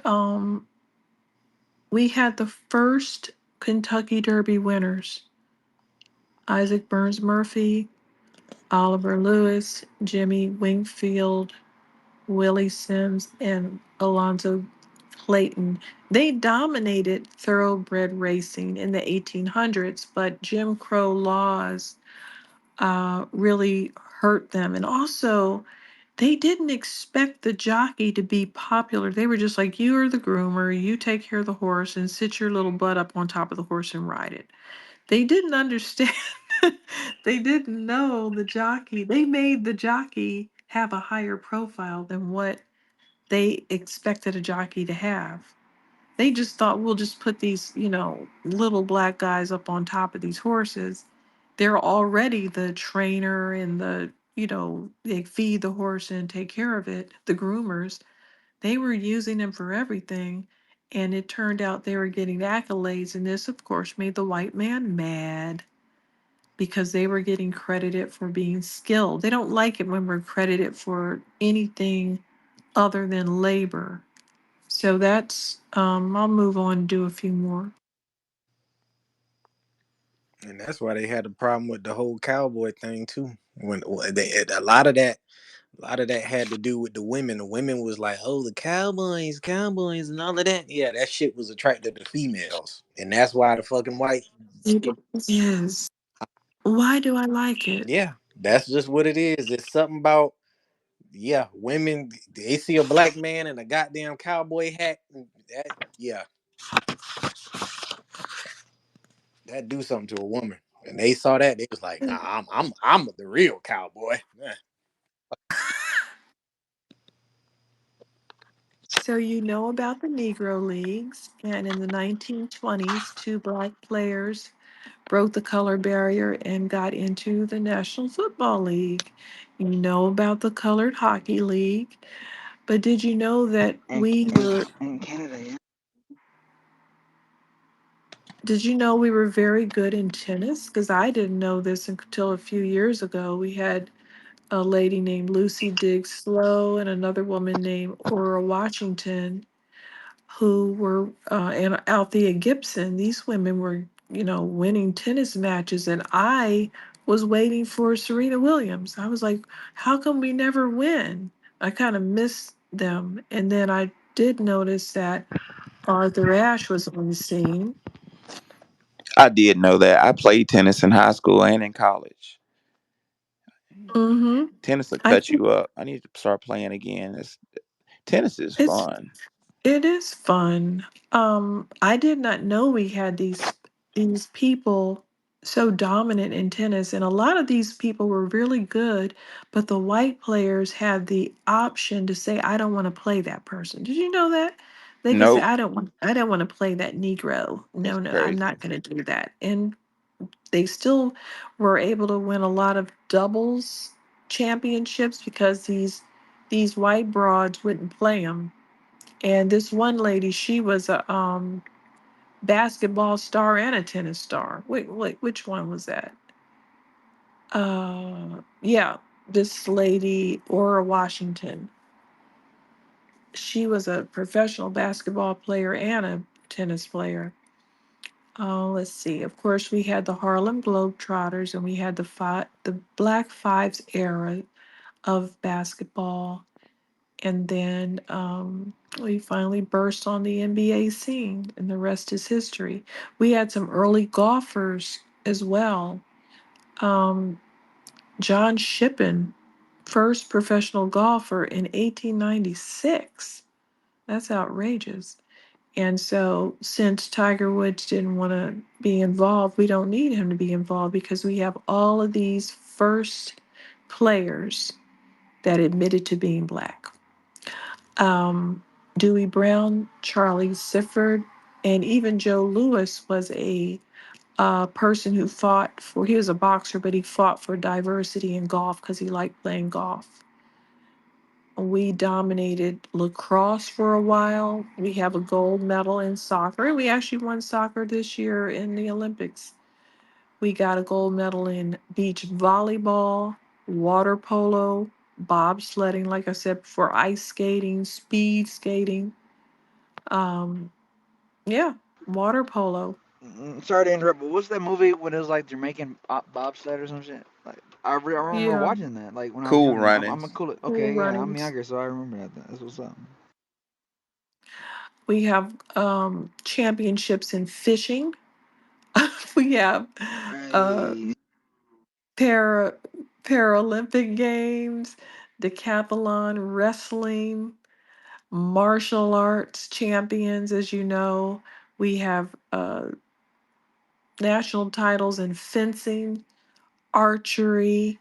we had the first Kentucky Derby winners: Isaac Burns Murphy, Oliver Lewis, Jimmy Wingfield, Willie Sims, and Alonzo Clayton. They dominated thoroughbred racing in the 1800s, but Jim Crow laws really hurt them. And also, they didn't expect the jockey to be popular. They were just like, "You are the groomer, you take care of the horse and sit your little butt up on top of the horse and ride it." They didn't understand. They didn't know the jockey. They made the jockey have a higher profile than what they expected a jockey to have. They just thought, we'll just put these, little black guys up on top of these horses. They're already the trainer and they feed the horse and take care of it, the groomers. They were using them for everything. And it turned out they were getting accolades. And this, of course, made the white man mad because they were getting credited for being skilled. They don't like it when we're credited for anything other than labor. So I'll move on and do a few more. And that's why they had a problem with the whole cowboy thing too. When they a lot of that had to do with the women. The women was like, "Oh, the cowboys, and all of that." Yeah, that shit was attractive to females, and that's why the fucking white. It is. Why do I like it? Yeah, that's just what it is. It's something about, yeah, women. They see a black man in a goddamn cowboy hat. That, yeah, that do something to a woman. And they saw that, they was like, "Nah, I'm the real cowboy." Yeah. So you know about the Negro Leagues, and in the 1920s, two black players broke the color barrier and got into the National Football League. You know about the Colored Hockey League, but did you know that in in Canada, yeah. did you know we were very good in tennis? Because I didn't know this until a few years ago. We had a lady named Lucy Diggs Slow and another woman named Aura Washington who were and Althea Gibson. These women were, winning tennis matches, and I was waiting for Serena Williams. I was like, how come we never win? I kind of missed them, and then I did notice that Arthur Ashe was on the scene. I did know that. I played tennis in high school and in college. Mm-hmm. Tennis will I cut think you up. I need to start playing again. Tennis is it's fun. It is fun. I did not know we had these people so dominant in tennis, and a lot of these people were really good, but the white players had the option to say, "I don't want to play that person." Did you know that? They could say, Nope. I don't want to play that Negro. That's No, no, I'm crazy. not going to do that." And they still were able to win a lot of doubles championships because these white broads wouldn't play them. And this one lady, she was a basketball star and a tennis star. Wait, which one was that? Yeah, this lady, Aura Washington. She was a professional basketball player and a tennis player. Let's see. Of course, we had the Harlem Globetrotters, and we had the Black Fives era of basketball. And then we finally burst on the NBA scene, and the rest is history. We had some early golfers as well. Um, John Shippen, first professional golfer in 1896. That's outrageous. And so, since Tiger Woods didn't want to be involved, we don't need him to be involved because we have all of these first players that admitted to being black. Dewey Brown, Charlie Sifford, and even Joe Louis was a person who fought for, he was a boxer, but he fought for diversity in golf because he liked playing golf. We dominated lacrosse for a while. We have a gold medal in soccer, and we actually won soccer this year in the Olympics. We got a gold medal in beach volleyball, water polo, bobsledding, like I said before, ice skating, speed skating. Um, yeah, water polo. Sorry to interrupt, but what's that movie when it was like Jamaican bobsled or some shit? Like I remember Yeah, watching that like when I was Cool younger. I'm a runnings. cool. cool Okay, yeah, I'm runnings. younger, so I remember that. That's what's up. We have championships in fishing. We have uh, Right. para Paralympic games, decathlon, wrestling, martial arts champions. As you know, we have national titles in fencing, archery,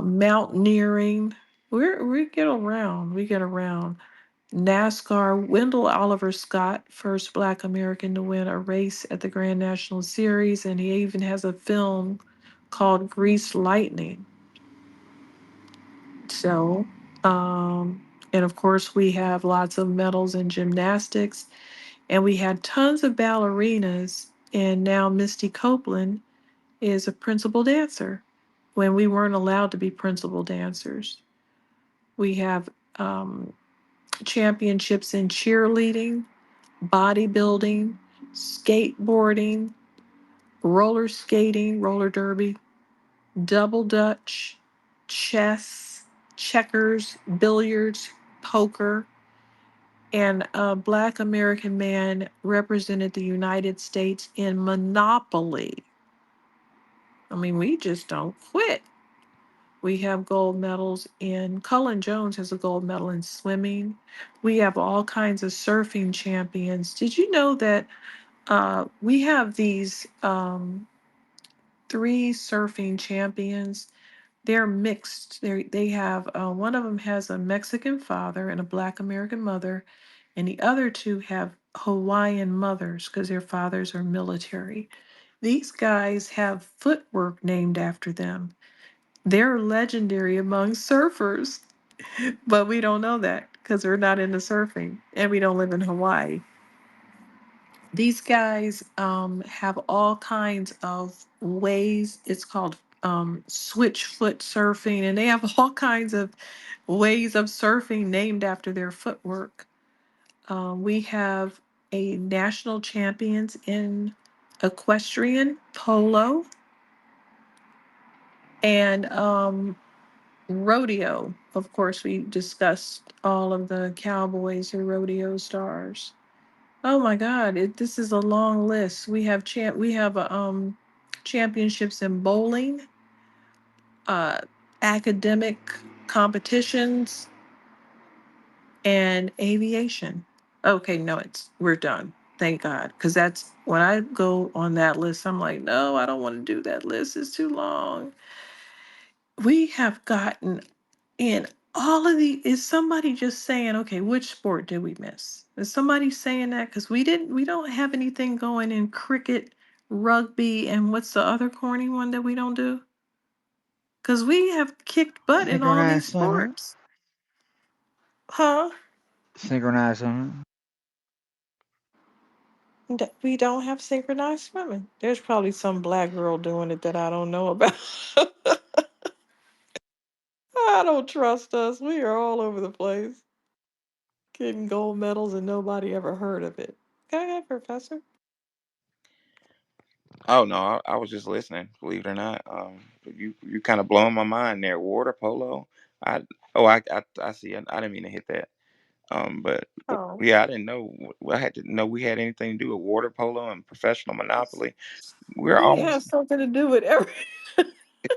mountaineering. We get around. We get around. NASCAR, Wendell Oliver Scott, first Black American to win a race at the Grand National Series, and he even has a film called Grease Lightning. So, and of course, we have lots of medals in gymnastics, and we had tons of ballerinas, and now Misty Copeland is a principal dancer when we weren't allowed to be principal dancers. We have um, championships in cheerleading, bodybuilding, skateboarding, roller skating, roller derby, double dutch, chess, checkers, billiards, poker, and a Black American man represented the United States in Monopoly. I mean, we just don't quit. We have gold medals in, Cullen Jones has a gold medal in swimming. We have all kinds of surfing champions. Did you know that we have these three surfing champions? They're mixed. They have one of them has a Mexican father and a Black American mother, and the other two have Hawaiian mothers because their fathers are military. These guys have footwork named after them. They're legendary among surfers, but we don't know that because we're not into surfing and we don't live in Hawaii. These guys have all kinds of ways. It's called switch foot surfing, and they have all kinds of ways of surfing named after their footwork. We have a national champions in equestrian polo and rodeo. Of course, we discussed all of the cowboys or rodeo stars. Oh my God, this is a long list. We have championships in bowling, uh, academic competitions, and aviation. Okay, no, it's we're done. Thank God. Because that's when I go on that list, I'm like, no, I don't want to do that list. It's too long. We have gotten in all of the is somebody just saying, okay, which sport did we miss? Is somebody saying that? Because we don't have anything going in cricket, rugby, and what's the other corny one that we don't do? Because we have kicked butt in all these Synchronized swimming. sports. Huh? Synchronized swimming. We don't have synchronized swimming. There's probably some black girl doing it that I don't know about. I don't trust us. We are all over the place getting gold medals and nobody ever heard of it. Go ahead, Professor. Oh no, I was just listening. Believe it or not, but you kind of blowing my mind there. Water polo. I I see. I didn't mean to hit that. But Oh, yeah, I didn't know. I had to know we had anything to do with water polo and professional monopoly. We're we almost. have something to do with every.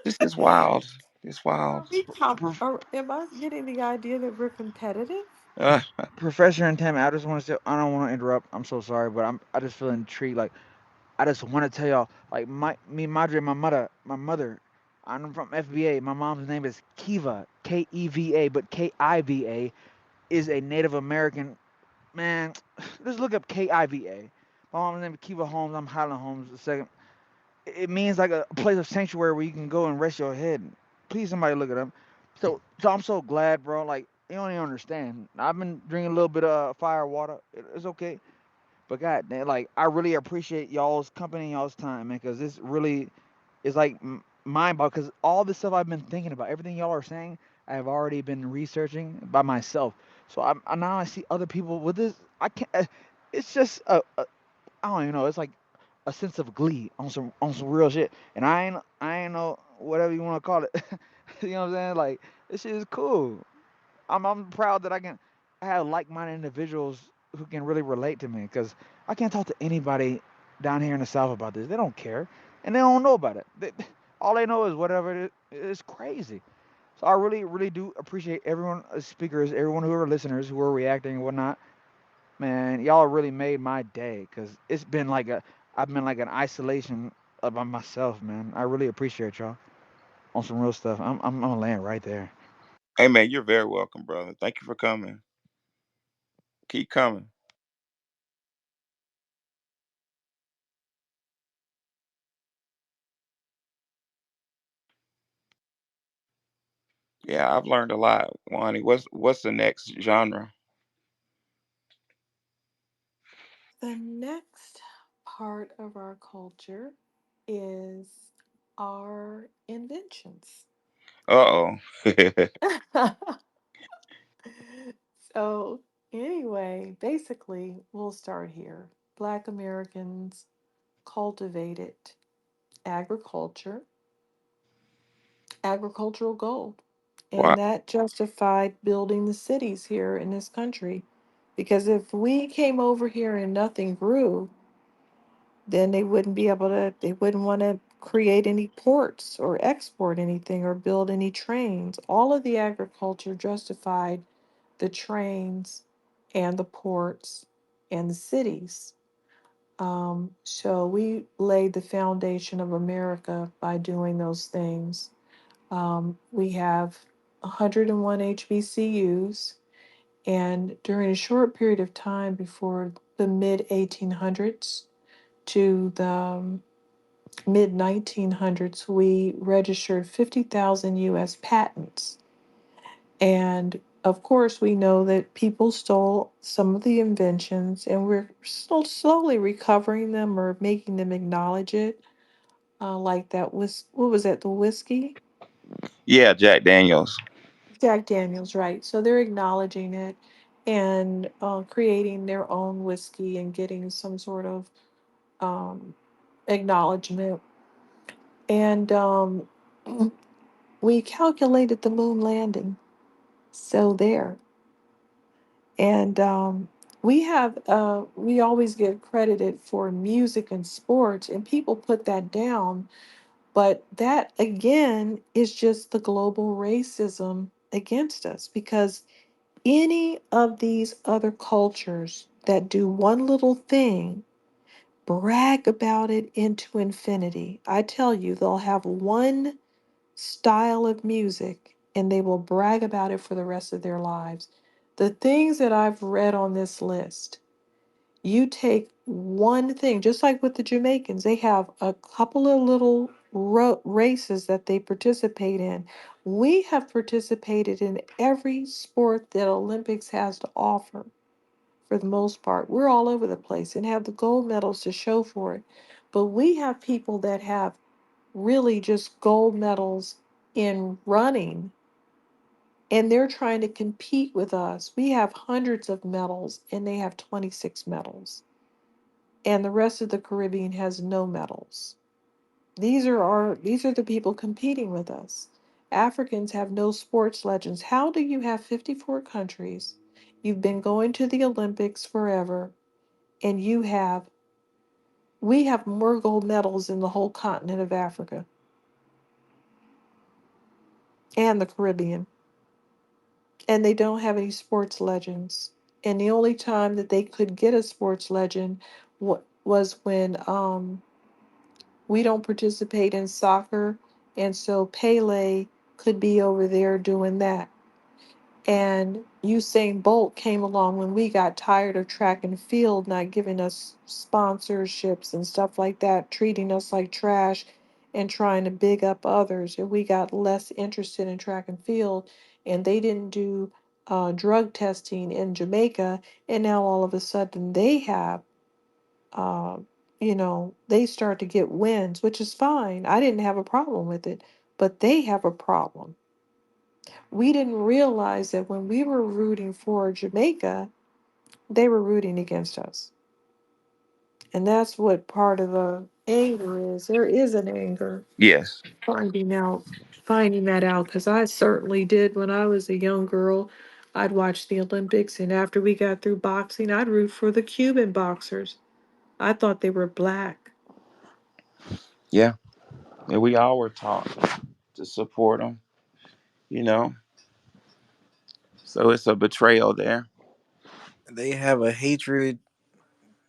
This is wild. It's wild. Are we Prof- am I getting the idea that we're competitive? Uh, Professor and Tam, I just want to say, I don't want to interrupt. I'm so sorry, but I just feel intrigued. Like, I just want to tell y'all, like, me, Madre, my mother, I'm from FBA. My mom's name is Kiva, Keva, but Kiva is a Native American man. Just look up Kiva. My mom's name is Kiva Holmes. I'm Highland Holmes. The second, it means like a place of sanctuary where you can go and rest your head. Please, somebody look it up. So I'm so glad, bro. Like, you don't even understand. I've been drinking a little bit of fire water. It's okay. But God, damn, like I really appreciate y'all's company, and y'all's time, man, because this really is like mind boggling. Because all this stuff I've been thinking about, everything y'all are saying, I have already been researching by myself. So now I see other people with this. I can't. It's just I don't even know. It's like a sense of glee on some real shit. And I ain't know whatever you want to call it. You know what I'm saying? Like this shit is cool. I'm proud that I have like-minded individuals who can really relate to me because I can't talk to anybody down here in the South about this. They don't care, and they don't know about it. All they know is whatever it is. It's crazy. So I really, really do appreciate everyone, speakers, everyone who are listeners, who are reacting and whatnot. Man, y'all really made my day because it's been like I've been like an isolation by myself, man. I really appreciate y'all on some real stuff. I'm gonna land right there. hey man, you're very welcome, brother. Thank you for coming. Keep coming. Yeah, I've learned a lot, Wani. What's the next genre? The next part of our culture is our inventions. Uh oh. So, anyway, basically, we'll start here. Black Americans cultivated agriculture, agricultural gold, Wow. and that justified building the cities here in this country. Because if we came over here and nothing grew, then they wouldn't want to create any ports or export anything or build any trains. All of the agriculture justified the trains and the ports and the cities. So we laid the foundation of America by doing those things. We have 101 HBCUs, and during a short period of time before the mid 1800s to the mid 1900s, we registered 50,000 US patents. And of course, we know that people stole some of the inventions, and we're still slowly recovering them or making them acknowledge it. Like that was, what was that, the whiskey? Yeah, Jack Daniels. Jack Daniels, right. So they're acknowledging it and creating their own whiskey and getting some sort of um, acknowledgement. And we calculated the moon landing. So there. And we always get credited for music and sports, and people put that down. But that, again, is just the global racism against us because any of these other cultures that do one little thing, brag about it into infinity. I tell you, they'll have one style of music and they will brag about it for the rest of their lives. The things that I've read on this list, you take one thing, just like with the Jamaicans, they have a couple of little races that they participate in. We have participated in every sport that Olympics has to offer for the most part. We're all over the place and have the gold medals to show for it. But we have people that have really just gold medals in running and they're trying to compete with us. We have hundreds of medals and they have 26 medals. And the rest of the Caribbean has no medals. These are the people competing with us. Africans have no sports legends. How do you have 54 countries? You've been going to the Olympics forever and we have more gold medals in the whole continent of Africa and the Caribbean, and they don't have any sports legends. And the only time that they could get a sports legend was when we don't participate in soccer, and so Pele could be over there doing that. And Usain Bolt came along when we got tired of track and field not giving us sponsorships and stuff like that, treating us like trash and trying to big up others. And we got less interested in track and field, and they didn't do drug testing in Jamaica. And now all of a sudden they have, uh, they start to get wins, which is fine. I didn't have a problem with it, but they have a problem. We didn't realize that when we were rooting for Jamaica, they were rooting against us. And that's what part of the anger is. There is an anger Yes. finding out, finding that out, because I certainly did when I was a young girl. I'd watch the Olympics, and after we got through boxing, I'd root for the Cuban boxers. I thought they were black. Yeah. And we all were taught to support them, you know. So it's a betrayal there. They have a hatred.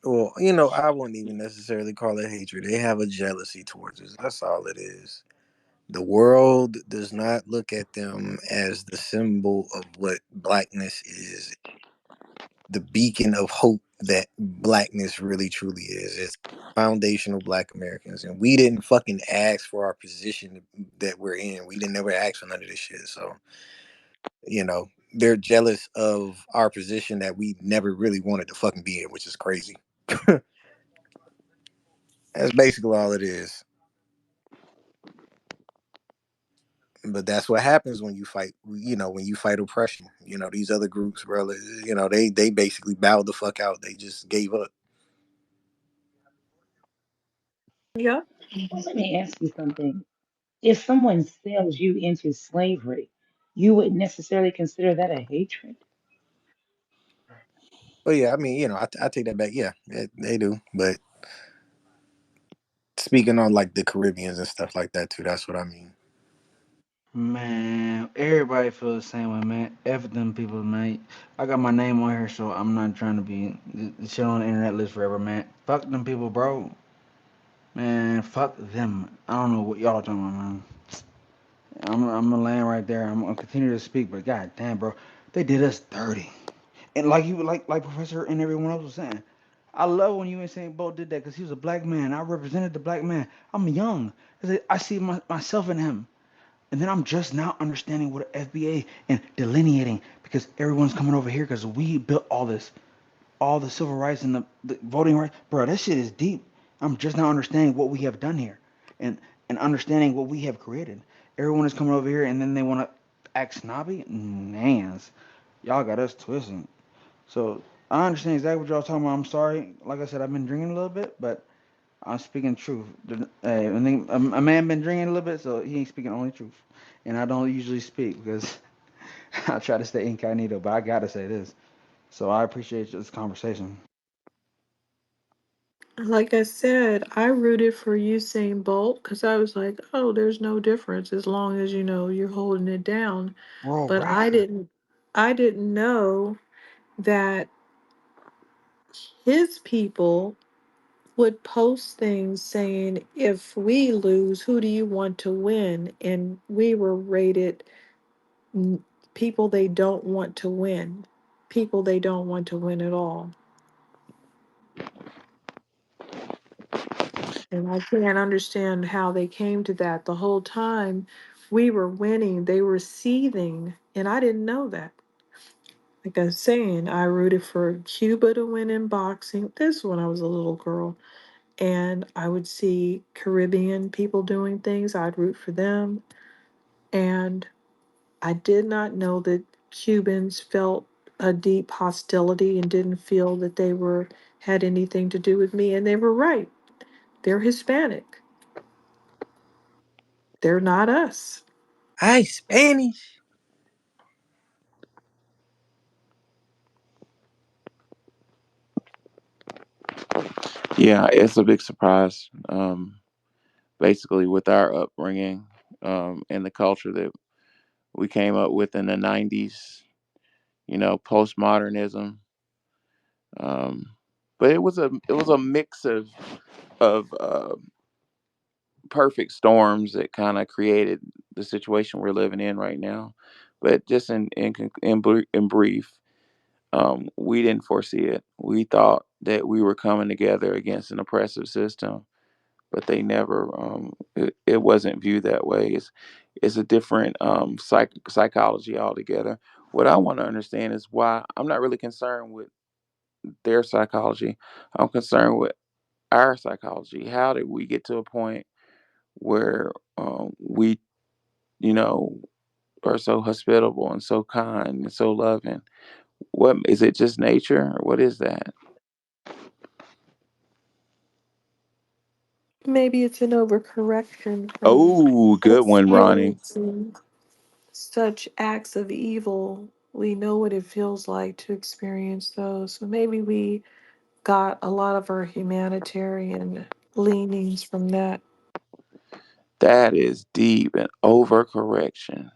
Well, I wouldn't even necessarily call it hatred. They have a jealousy towards us. That's all it is. The world does not look at them as the symbol of what blackness is, the beacon of hope that blackness really truly is. It's foundational black Americans. And we didn't fucking ask for our position that we're in. We didn't ever ask for none of this shit. So, they're jealous of our position that we never really wanted to fucking be in, which is crazy. That's basically all it is. But that's what happens when you fight. When you fight oppression. These other groups, bro. They basically bowed the fuck out. They just gave up. Yep. Let me ask you something. If someone sells you into slavery, you wouldn't necessarily consider that a hatred. But yeah, I mean, I take that back. Yeah, they do. But speaking on like the Caribbeans and stuff like that too, that's what I mean. Man, everybody feels the same way, man. F them people, man. I got my name on here, so I'm not trying to be shit on the internet list forever, man. Fuck them people, bro. Man, fuck them. I don't know what y'all talking about, man. I'm gonna land right there. I'm gonna continue to speak, but god damn, bro, they did us dirty. And like Professor and everyone else was saying, I love when you and Saint Bolt did that because he was a black man. I represented the black man. I'm young. I see myself in him. And then I'm just now understanding what FBA and delineating because everyone's coming over here because we built all this, all the civil rights and the voting rights. Bro, that shit is deep. I'm just now understanding what we have done here and and understanding what we have created. Everyone is coming over here and then they want to act snobby. Nans, y'all got us twisted. So I understand exactly what y'all talking about. I'm sorry. Like I said, I've been drinking a little bit, but I'm speaking truth. I think a man been drinking a little bit, so he ain't speaking only truth. And I don't usually speak because I try to stay incognito, but I gotta say this. So I appreciate this conversation. Like I said, I rooted for Usain Bolt because I was like, oh, there's no difference as long as you're holding it down. World But I record. didn't, I didn't know that his people would post things saying, if we lose, who do you want to win? And we were rated n- people they don't want to win, people they don't want to win at all. And I can't understand how they came to that. The whole time we were winning, they were seething, and I didn't know that. Like I was saying, I rooted for Cuba to win in boxing. This when I was a little girl. And I would see Caribbean people doing things, I'd root for them. And I did not know that Cubans felt a deep hostility and didn't feel that they were had anything to do with me. And they were right. They're Hispanic. They're not us. Hi, Spanish. Yeah, it's a big surprise. Basically, with our upbringing and the culture that we came up with in the '90s, postmodernism. Um, but it was a mix of perfect storms that kind of created the situation we're living in right now. But just in brief, we didn't foresee it. We thought that we were coming together against an oppressive system, but they never. It wasn't viewed that way. It's a different psychology altogether. What I want to understand is why I'm not really concerned with their psychology. I'm concerned with our psychology. How did we get to a point where we, you know, are so hospitable and so kind and so loving? What is it? Just nature, or what is that? Maybe it's an overcorrection from Oh, good one, Ronnie. experiencing such acts of evil. We know what it feels like to experience those. So maybe we got a lot of our humanitarian leanings from that. That is deep and overcorrection.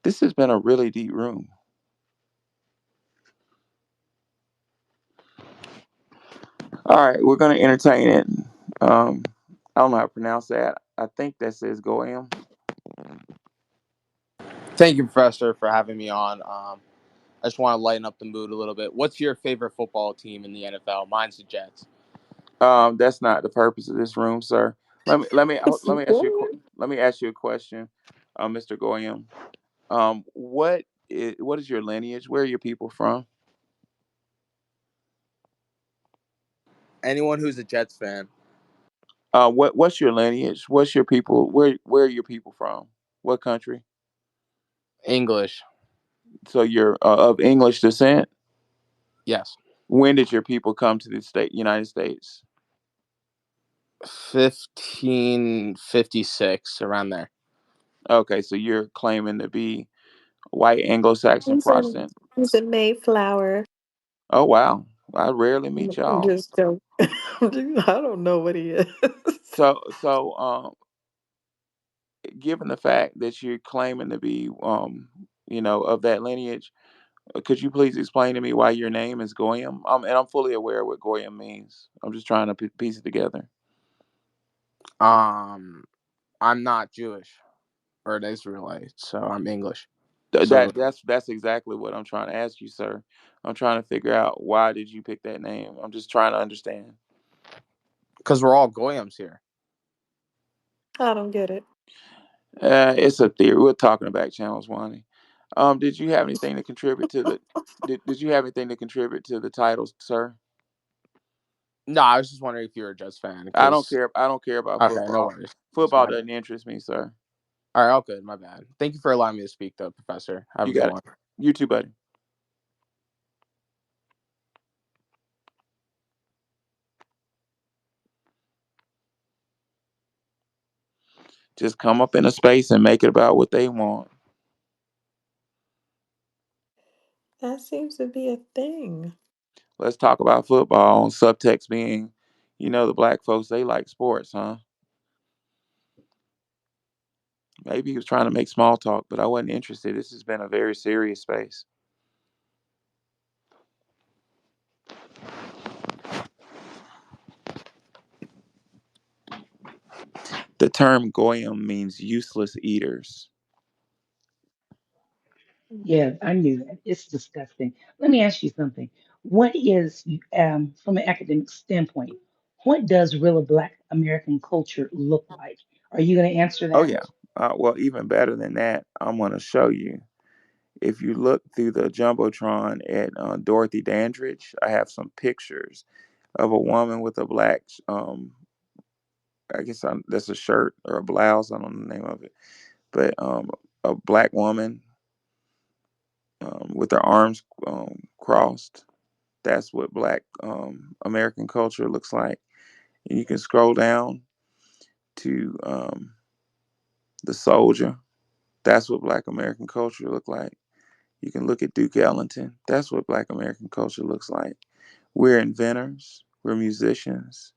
This has been a really deep room. All right, we're gonna entertain it. I don't know how to pronounce that. I think that says Goyam. Thank you, Professor, for having me on. I just want to lighten up the mood a little bit. What's your favorite football team in the NFL? Mine's the Jets. That's not the purpose of this room, sir. Let me ask you a question, Mr. Goyam. What is your lineage? Where are your people from? Anyone who's a Jets fan, What's your lineage? What's your people? Where are your people from? What country? English, So you're of English descent. yes. When did your people come to the United States? 1556, around there. Okay, so you're claiming to be white Anglo-Saxon Protestant. He's a Mayflower. Oh wow, I rarely meet I'm y'all. just joking. I don't know what he is. So, given the fact that you're claiming to be, of that lineage, could you please explain to me why your name is Goyam? And I'm fully aware of what Goyam means. I'm just trying to piece it together. Um, I'm not Jewish or an Israelite, so I'm English. Th- So, that that's exactly what I'm trying to ask you, sir. I'm trying to figure out why did you pick that name. I'm just trying to understand. because we're all Goyams here. I don't get it. It's a theory. We're talking about channels, Wani. Did you have anything to contribute to the? Did you have anything to contribute to the titles, sir? No, I was just wondering if you're a Jets fan, I don't because, care. I don't care about okay, no football. worries. It's Football my bad. doesn't interest me, sir. All right, all good. My bad. Thank you for allowing me to speak, though, Professor. Have You a good got it. one. You too, buddy. Just come up in a space and make it about what they want. That seems to be a thing. Let's talk about football. Subtext being, the black folks they like sports, huh? Maybe he was trying to make small talk, but I wasn't interested. This has been a very serious space. The term goyim means useless eaters. Yeah, I knew that. It's disgusting. Let me ask you something. What is, from an academic standpoint, what does real Black American culture look like? Are you going to answer Oh that? yeah. Well, even better than that, I'm going to show you. If you look through the jumbotron at Dorothy Dandridge, I have some pictures of a woman with a black, that's a shirt or a blouse. I don't know the name of it, but a black woman with her arms crossed. That's what Black American culture looks like. And you can scroll down to the soldier. That's what Black American culture look like. You can look at Duke Ellington. That's what Black American culture looks like. We're inventors. We're musicians.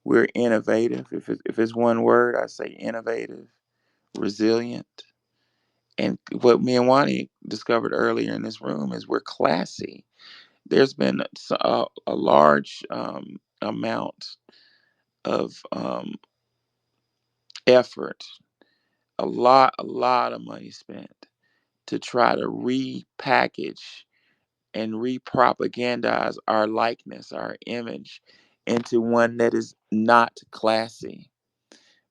We're innovative. If it's one word, I say innovative, resilient. And what me and Wani discovered earlier in this room is we're classy. There's been a large amount of effort, a lot of money spent to try to repackage and repropagandize our likeness, our image, into one that is not classy.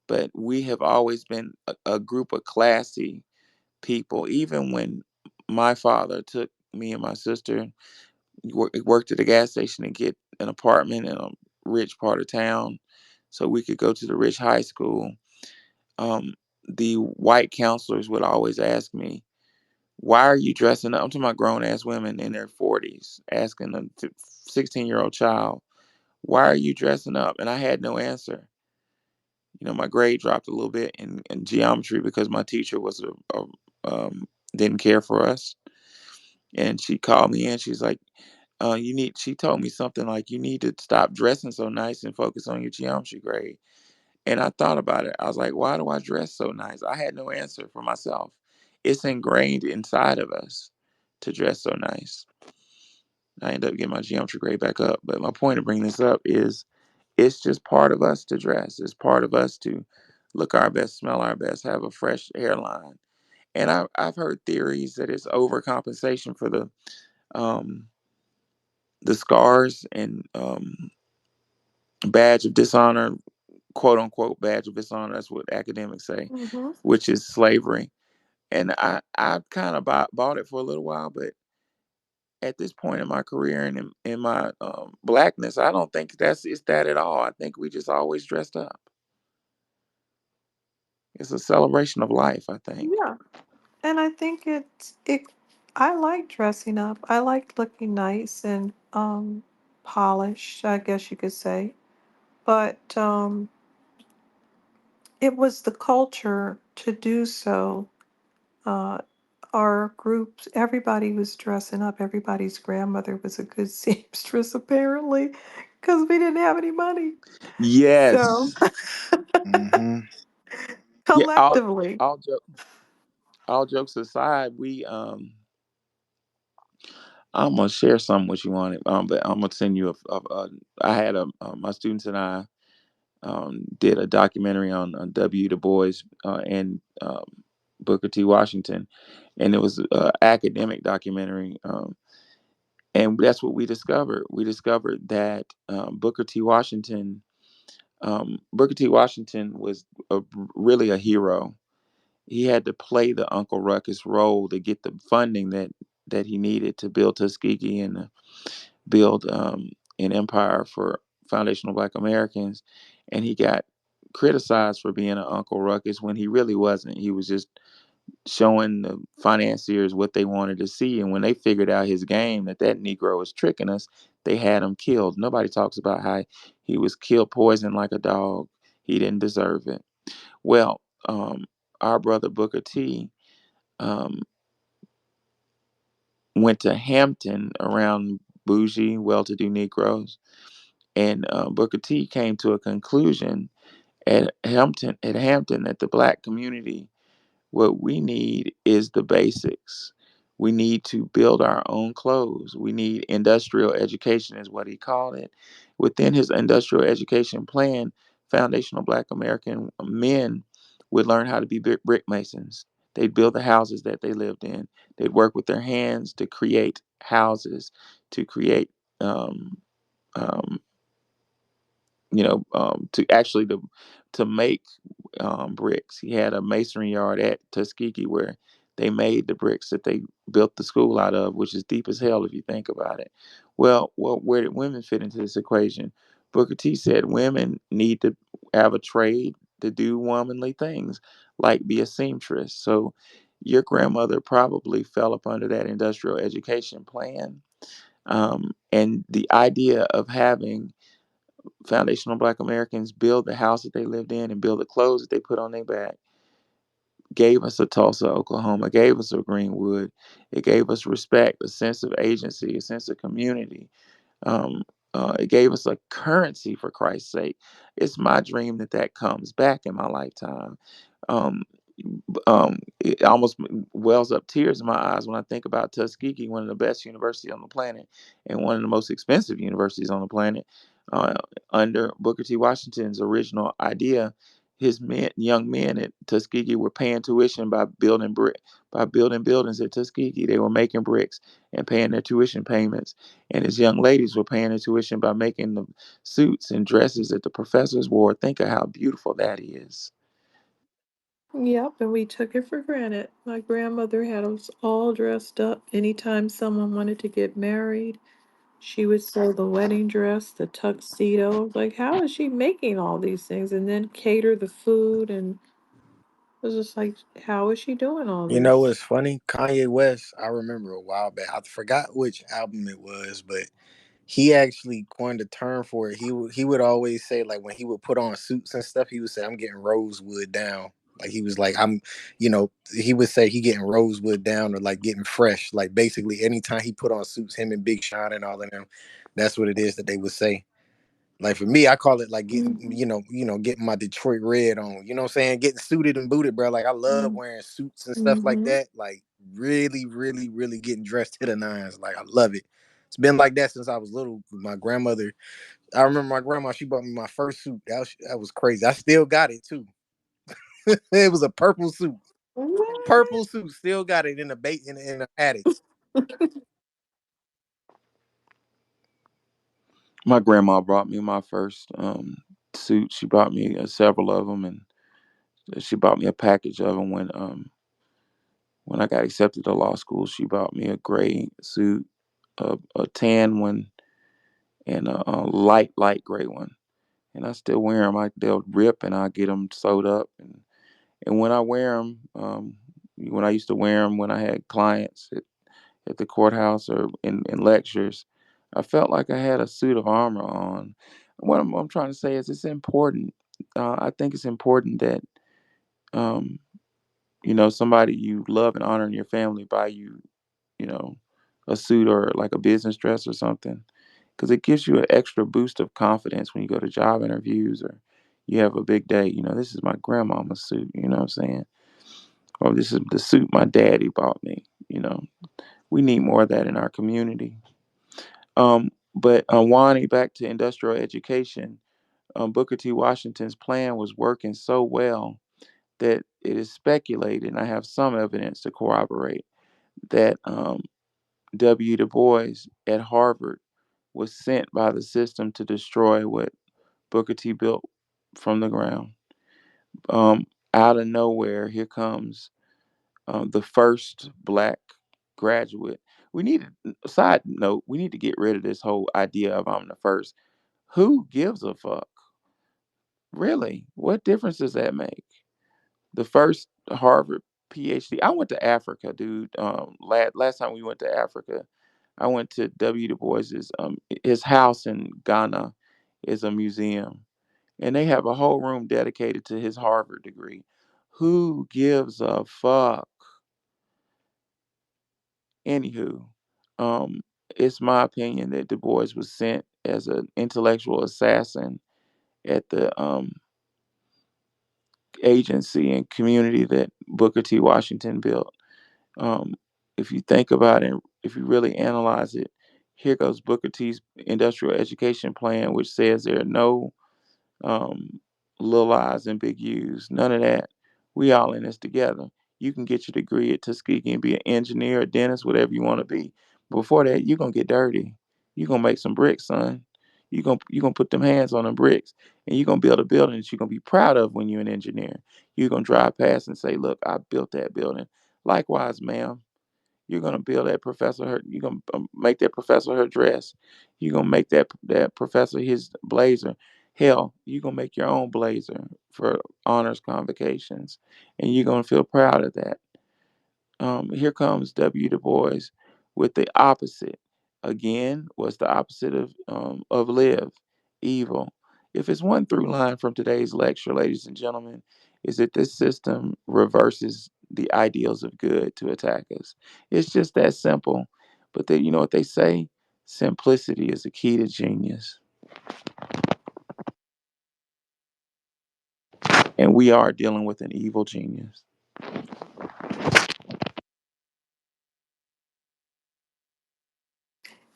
But we have always been a group of classy people. Even when my father took me and my sister, worked at a gas station to get an apartment in a rich part of town so we could go to the rich high school, um, the white counselors would always ask me, why are you dressing up? I'm talking about grown ass women in their 40s asking a 16-year-old child, why are you dressing up? And I had no answer. My grade dropped a little bit in geometry because my teacher was didn't care for us. And she called me in. She's like, she told me something like, you need to stop dressing so nice and focus on your geometry grade. And I thought about it. I was like, why do I dress so nice? I had no answer for myself. It's ingrained inside of us to dress so nice. I ended up getting my geometry grade back up. But my point of bringing this up is it's just part of us to dress. It's part of us to look our best, smell our best, have a fresh hairline. And I've heard theories that it's overcompensation for um, the scars and badge of dishonor, quote unquote badge of dishonor. That's what academics say, Mm-hmm. which is slavery. And I kind of bought it for a little while, but at this point in my career and in my blackness, I don't think it's that at all. I think we just always dressed up. It's a celebration of life, I think. Yeah. And I think I like dressing up. I like looking nice and polished, I guess you could say. But it was the culture to do so. Uh, our groups, everybody was dressing up. Everybody's grandmother was a good seamstress, apparently, because we didn't have any money. So Yes. Mm-hmm. Yeah. collectively. All, joke, all jokes aside, I'm gonna share something with you on it. But I'm gonna send you I had my students and I did a documentary on W. Du Bois and Booker T. Washington, and it was an academic documentary. And that's what we discovered. We discovered that Booker T. Washington was really a hero. He had to play the Uncle Ruckus role to get the funding that he needed to build Tuskegee and build an empire for foundational Black Americans. And he got criticized for being an Uncle Ruckus when he really wasn't. He was just showing the financiers what they wanted to see. And when they figured out his game, that Negro was tricking us, they had him killed. Nobody talks about how he was killed, poisoned like a dog. He didn't deserve it. Well, our brother Booker T um, went to Hampton around bougie, well-to-do Negroes, and Booker T came to a conclusion at Hampton that the Black community What we need is the basics. We need to build our own clothes. We need industrial education, is what he called it. Within his industrial education plan, foundational Black American men would learn how to be brick masons. They'd build the houses that they lived in. They'd work with their hands to create houses, to create um, um, to actually to make bricks. He had a masonry yard at Tuskegee where they made the bricks that they built the school out of, which is deep as hell if you think about it. Well, where did women fit into this equation? Booker T said women need to have a trade to do womanly things, like be a seamstress. So your grandmother probably fell up under that industrial education plan. And the idea of having foundational Black Americans build the house that they lived in and build the clothes that they put on their back gave us a Tulsa, Oklahoma, gave us a Greenwood. It gave us respect, a sense of agency, a sense of community. Um, it gave us a currency, for Christ's sake. It's my dream that that comes back in my lifetime. Um, it almost wells up tears in my eyes when I think about Tuskegee, one of the best universities on the planet and one of the most expensive universities on the planet. Uh, Under Booker T. Washington's original idea, his young men at Tuskegee were paying tuition by building buildings at Tuskegee. They were making bricks and paying their tuition payments, and his young ladies were paying their tuition by making the suits and dresses that the professors wore. Think of how beautiful that is. Yep, and we took it for granted. My grandmother had us all dressed up. Anytime someone wanted to get married, she would sew the wedding dress, the tuxedo. I was like, how is she making all these things? And then cater the food. And it was just like, how is she doing all You know this? what's funny? Kanye West, I remember a while back. I forgot which album it was, but he actually coined a term for it. He would always say, like, when he would put on suits and stuff, he would say, "I'm getting rosewood down." Like he was like, "I'm," he would say he getting rosewood down or like getting fresh. Like basically, anytime he put on suits, him and Big Sean and all of them, that's what it is that they would say. Like for me, I call it like getting, Mhm. getting my Detroit red on. You know what I'm saying? Getting suited and booted, bro. Like I love wearing suits and stuff like Mm-hmm. that. Like really, really, really getting dressed to the nines. Like I love it. It's been like that since I was little. My grandmother, I remember my grandma. She bought me my first suit. That was crazy. I still got it too. It was a purple suit. Purple suit. Still got it in the in the attic. My grandma brought me my first suit. She bought me several of them, and she bought me a package of them when I got accepted to law school. She bought me a gray suit, a tan one, and a light gray one. And I still wear them. They'll rip, and I get them sewed up. And when I wear them, when I used to wear them when I had clients at the courthouse or in lectures, I felt like I had a suit of armor on. What I'm trying to say is it's important. I think it's important that um, somebody you love and honor in your family buy you, you know, a suit or like a business dress or something, because it gives you an extra boost of confidence when you go to job interviews or you have a big day. This is my grandmama's suit. You know what I'm saying? Or this is the suit my daddy bought me. We need more of that in our community. But Wani, back to industrial education. Booker T. Washington's plan was working so well that it is speculated, and I have some evidence to corroborate, that W. Du Bois at Harvard was sent by the system to destroy what Booker T built from the ground. Out of nowhere, here comes the first black graduate. We need a side note. We need to get rid of this whole idea of I'm the first. Who gives a fuck? Really? What difference does that make? The first Harvard PhD. I went to Africa, dude. Last time we went to Africa, I went to W. Du Bois's. His house in Ghana is a museum, and they have a whole room dedicated to his Harvard degree. Who gives a fuck? Anywho, um, it's my opinion that Du Bois was sent as an intellectual assassin at the agency and community that Booker T. Washington built. Um, if you think about it, if you really analyze it, here goes Booker T's industrial education plan, which says there are no um, little I's and big U's. None of that. We all in this together. You can get your degree at Tuskegee and be an engineer, a dentist, whatever you want to be. Before that, you're gonna get dirty. You're gonna make some bricks, son. You gonna put them hands on them bricks, and you're gonna build a building that you're gonna be proud of when you're an engineer. You're gonna drive past and say, "Look, I built that building." Likewise, ma'am, you're gonna build that professor her. You're gonna make that professor her dress. You're gonna make that professor his blazer. Hell, you're gonna make your own blazer for honors convocations, and you're gonna feel proud of that. Here comes W. Du Bois with the opposite. Again, what's the opposite of live? Evil. If it's one through line from today's lecture, ladies and gentlemen, is that this system reverses the ideals of good to attack us. It's just that simple. But you know what they say? Simplicity is the key to genius. And we are dealing with an evil genius.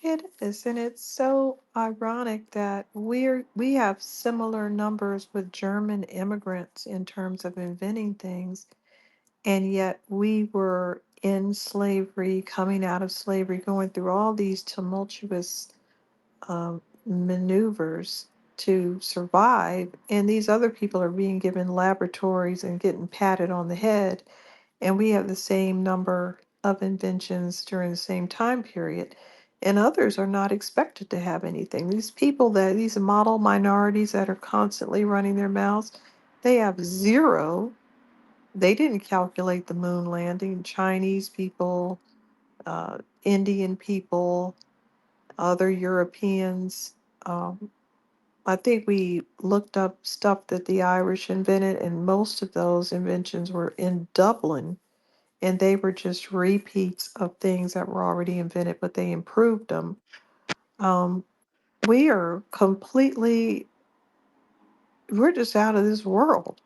It is, and it's so ironic that we have similar numbers with German immigrants in terms of inventing things, and yet we were in slavery, coming out of slavery, going through all these tumultuous maneuvers to survive, and these other people are being given laboratories and getting patted on the head, and we have the same number of inventions during the same time period, and others are not expected to have anything. These people, that these model minorities that are constantly running their mouths, they have zero. They didn't calculate the moon landing. Chinese people, Indian people, other Europeans. I think we looked up stuff that the Irish invented, and most of those inventions were in Dublin, and they were just repeats of things that were already invented, but they improved them. Um, we are completely, we're just out of this world.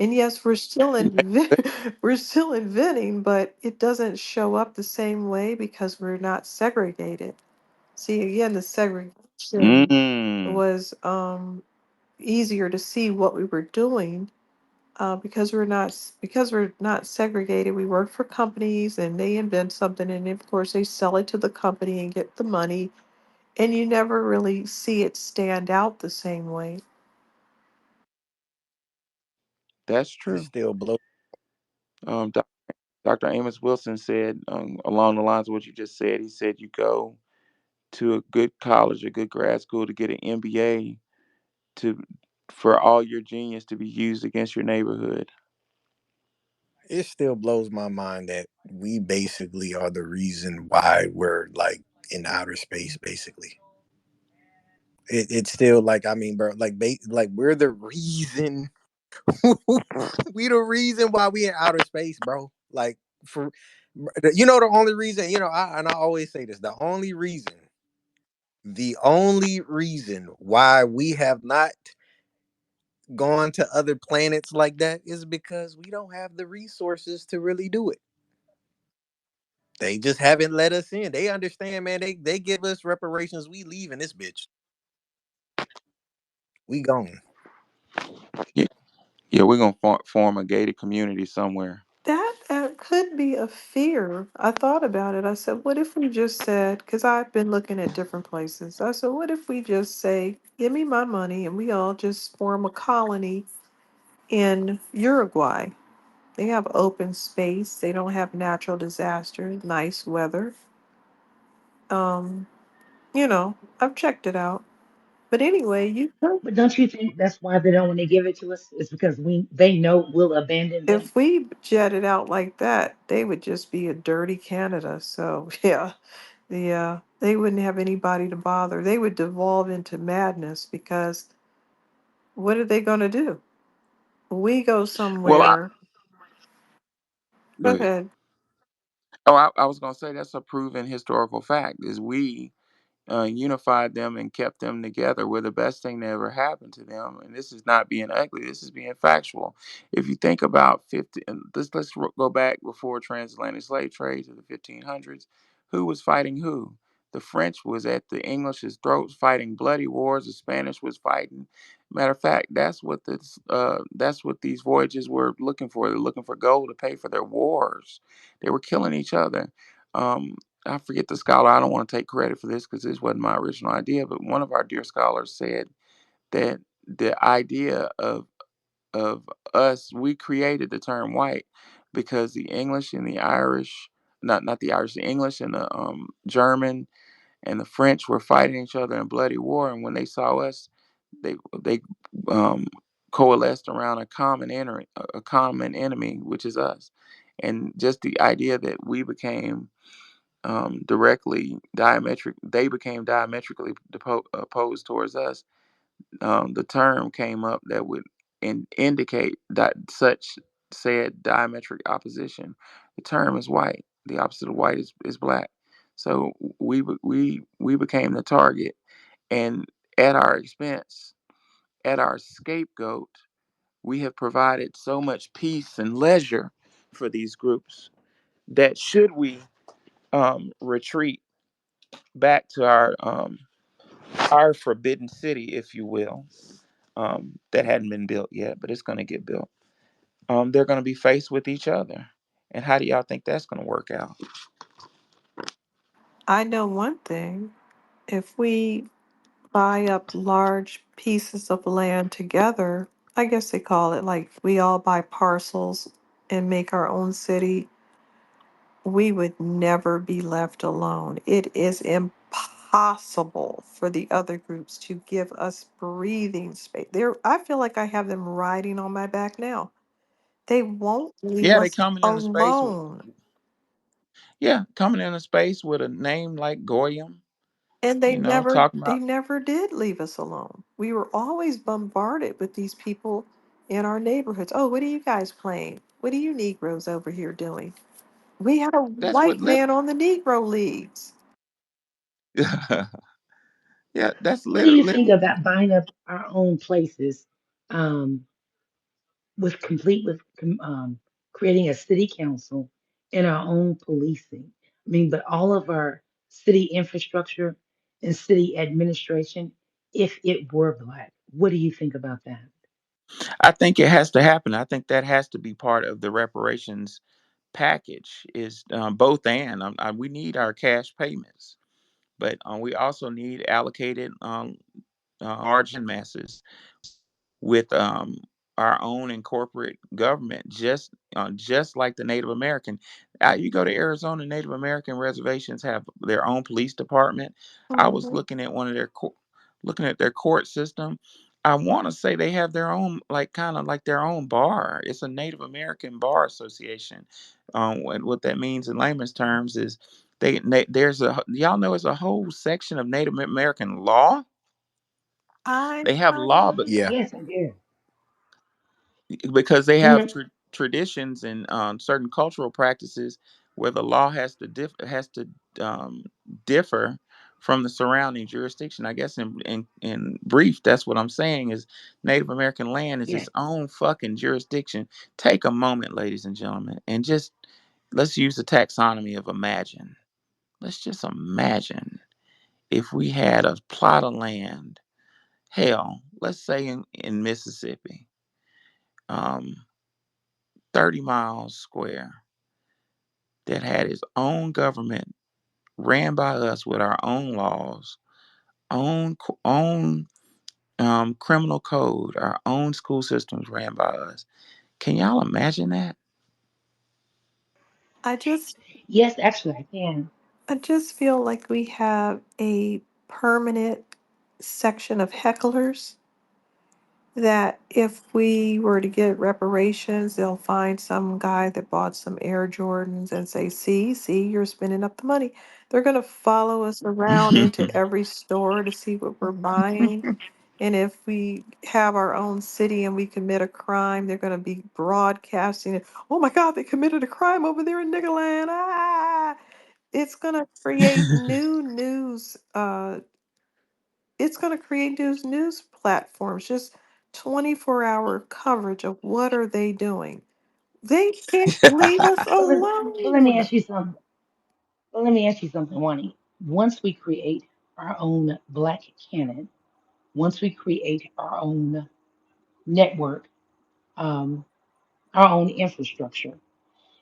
And yes, we're still we're still inventing, but it doesn't show up the same way because we're not segregated. See, again, the segregation Mm, was easier to see what we were doing because we're not segregated. We work for companies, and they invent something, and of course they sell it to the company and get the money, and you never really see it stand out the same way. that's It true. still blows. Dr. Amos Wilson said, along the lines of what you just said, he said you go to a good college, a good grad school to get an MBA to for all your genius to be used against your neighborhood. It still blows my mind that we basically are the reason why we're like in outer space. Basically, it's still like, I mean, bro, like like we're the reason. We the reason why we in outer space, bro. Like, for the only reason, and I always say this, the only reason why we have not gone to other planets like that is because we don't have the resources to really do it. They just haven't let us in. They understand, man. They give us reparations. We leave in this bitch. We gone. Yeah, yeah, we're gonna form a gated community somewhere. That could be a fear. I thought about it. I said, what if we just said, because I've been looking at different places. I said, what if we just say, give me my money and we all just form a colony in Uruguay? They have open space, they don't have natural disasters, nice weather. Um, I've checked it out. But anyway, But don't you think that's why they don't want to give it to us? It's because they know we'll abandon them. if we jetted out like that, they would just be a dirty Canada. So yeah, they wouldn't have anybody to bother. They would devolve into madness because what are they going to do? We go Well, somewhere. go Go ahead. ahead. Oh, I was gonna say that's a proven historical fact. Is we unified them and kept them together were the best thing that ever happened to them. And this is not being ugly. This is being factual. If you think about 50, and go back before transatlantic slave trade to the 1500s. Who was fighting who? The French was at the English's throats fighting bloody wars. The Spanish was fighting. Matter of fact, that's what these voyages were looking for. They're looking for gold to pay for their wars. They were killing each other. Um, I forget the scholar. I don't want to take credit for this because this wasn't my original idea. But one of our dear scholars said that the idea of us, we created the term white because the English and the Irish, not the Irish, the English and the German and the French were fighting each other in a bloody war. And when they saw us, they um, coalesced around a common enemy, which is us. And just the idea that we became they became diametrically opposed towards us. The term came up that would indicate that such said diametric opposition. The term is white. The opposite of white is black. So we became the target, and at our expense, at our scapegoat, we have provided so much peace and leisure for these groups that should we retreat back to our forbidden city, if you will, that hadn't been built yet, but it's going to get built. They're going to be faced with each other. And how do y'all think that's going to work out? I know one thing. If we buy up large pieces of land together, I guess they call it like we all buy parcels and make our own city, we would never be left alone. It is impossible for the other groups to give us breathing space. I feel like I have them riding on my back now. They won't leave Yeah, they us coming in a space. alone. Yeah, coming in a space with a name like Goyim. And Talking they about never did leave us alone. We were always bombarded with these people in our neighborhoods. Oh, what are you guys playing? What are you Negroes over here doing? We had a that's what white man on the Negro Leagues. yeah, that's What do you literally. think about buying up our own places, um, creating a city council and our own policing? I mean, but all of our city infrastructure and city administration, if it were black, what do you think about that? I think it has to happen. I think that has to be part of the reparations package. Is both and we need our cash payments, but we also need allocated margin masses with our own incorporate government, just like the Native American. You go to Arizona, Native American reservations have their own police department. I was Hmm. looking at their court system. I want to say they have their own, like kind of like their own bar. It's a Native American bar association. What that means in layman's terms is there's a y'all know it's a whole section of Native American law. I They have law, but Yeah. Yes, I do. because they have Mhm. traditions and certain cultural practices where the law has to um, differ from the surrounding jurisdiction. I guess in brief, that's what I'm saying is Native American land is its Yes. own fucking jurisdiction. Take a moment, ladies and gentlemen, and just let's use the taxonomy of imagine. Let's just imagine if we had a plot of land, hell, let's say in Mississippi. Um, 30 miles square that had its own government ran by us with our own laws, own criminal code, our own school systems ran by us. Can y'all imagine that? I just Yes, actually, I can. I just feel like we have a permanent section of hecklers that if we were to get reparations, they'll find some guy that bought some Air Jordans and say, see, you're spending up the money. They're going to follow us around into every store to see what we're buying. And if we have our own city and we commit a crime, they're going to be broadcasting it. Oh my God, they committed a crime over there in Niggerland. Ah! It's gonna create new news. It's gonna create news platforms. Just 24-hour coverage of what are they doing. They can't leave us But let me alone. ask you something. Let me ask you something, Wani. Once we create our own black canon, once we create our own network, um, our own infrastructure,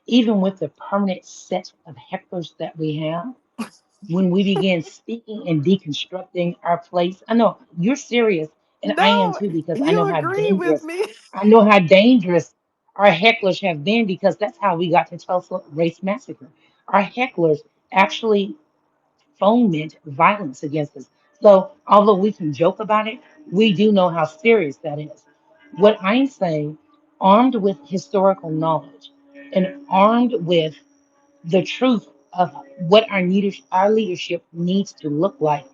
even with the permanent set of hecklers that we have, when we begin speaking and deconstructing our place, I know you're serious, and I am No, too, because you agree with me. I know how dangerous our hecklers have been, because that's how we got to Tulsa Race Massacre. Our hecklers actually foment violence against us. So, although we can joke about it, we do know how serious that is. What I'm saying, armed with historical knowledge and armed with the truth of what our leadership needs to look like,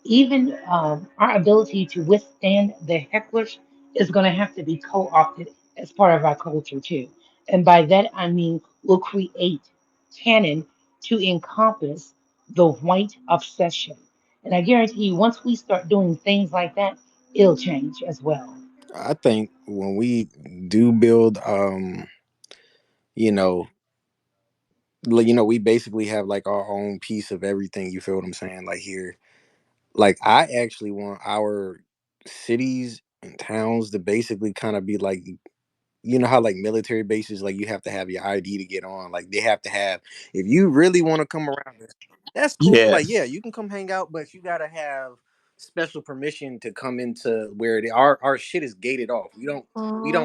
even our ability to withstand the hecklers is going to have to be co-opted as part of our culture too. And by that I mean we'll create canon to encompass the white obsession. And I guarantee you, once we start doing things like that, it'll change as well. I think when we do build, you know, we basically have like our own piece of everything. You feel what I'm saying? Like here, like I actually want our cities and towns to basically kind of be like, how like military bases, like you have to have your ID to get on. Like they have to have, if you really want to come around, that's cool. Like yeah, Yes. you can come hang out, but you gotta have special permission to come into where our shit is gated off. We don't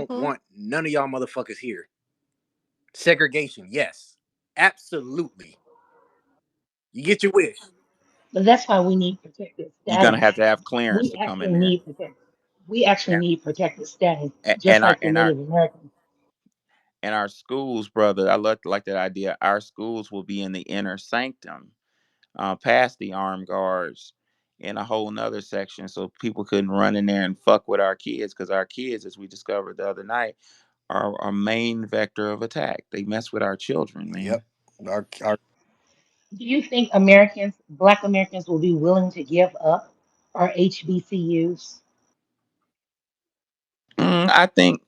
Hmm. want none of y'all motherfuckers here. Segregation, yes, absolutely. You get your wish. But that's why we need protected You're gonna status. have to have clearance We to come in actually there. need protect. We actually And need protected status, just and our like the and our Native Americans. and our schools, brother. I like that idea. Our schools will be in the inner sanctum, past the armed guards, in a whole nother section, so people couldn't run in there and fuck with our kids, because our kids, as we discovered the other night, are our main vector of attack. They mess with our children, Yep. man. Our Do you think Americans, Black Americans, will be willing to give up our HBCUs? I think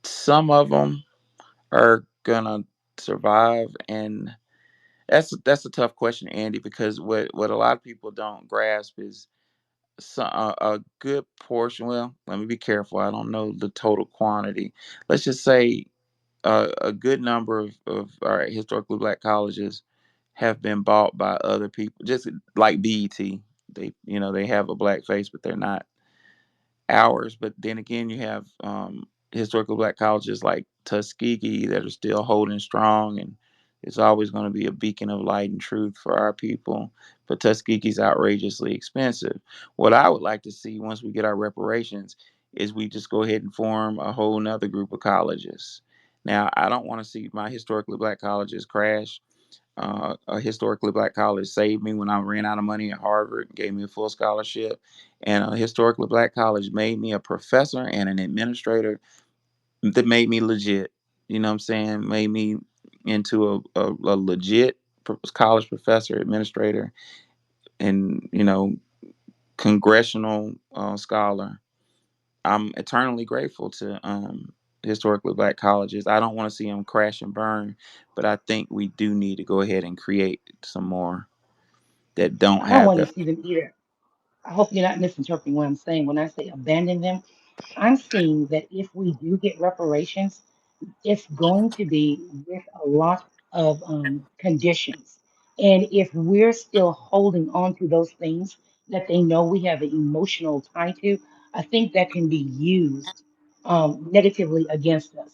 some of them are gonna survive, and that's a tough question, Andy, because what a lot of people don't grasp is a good portion. Well, let me be careful. I don't know the total quantity. Let's just say a good number of our historically black colleges have been bought by other people, just like BET. They have a black face, but they're not ours. But then again, you have historical black colleges like Tuskegee that are still holding strong, and it's always going to be a beacon of light and truth for our people. But Tuskegee's outrageously expensive. What I would like to see once we get our reparations is we just go ahead and form a whole nother group of colleges. Now, I don't want to see my historically black colleges crash. A historically black college saved me when I ran out of money at Harvard, gave me a full scholarship. And a historically black college made me a professor and an administrator that made me legit. You know what I'm saying? Made me into a legit college professor, administrator, and, congressional scholar. I'm eternally grateful to historically black colleges. I don't want to see them crash and burn, but I think we do need to go ahead and create some more that don't I don't have want to that. see them either. I hope you're not misinterpreting what I'm saying. When I say abandon them, I'm seeing that if we do get reparations, it's going to be with a lot of conditions. And if we're still holding on to those things that they know we have an emotional tie to, I think that can be used negatively against us,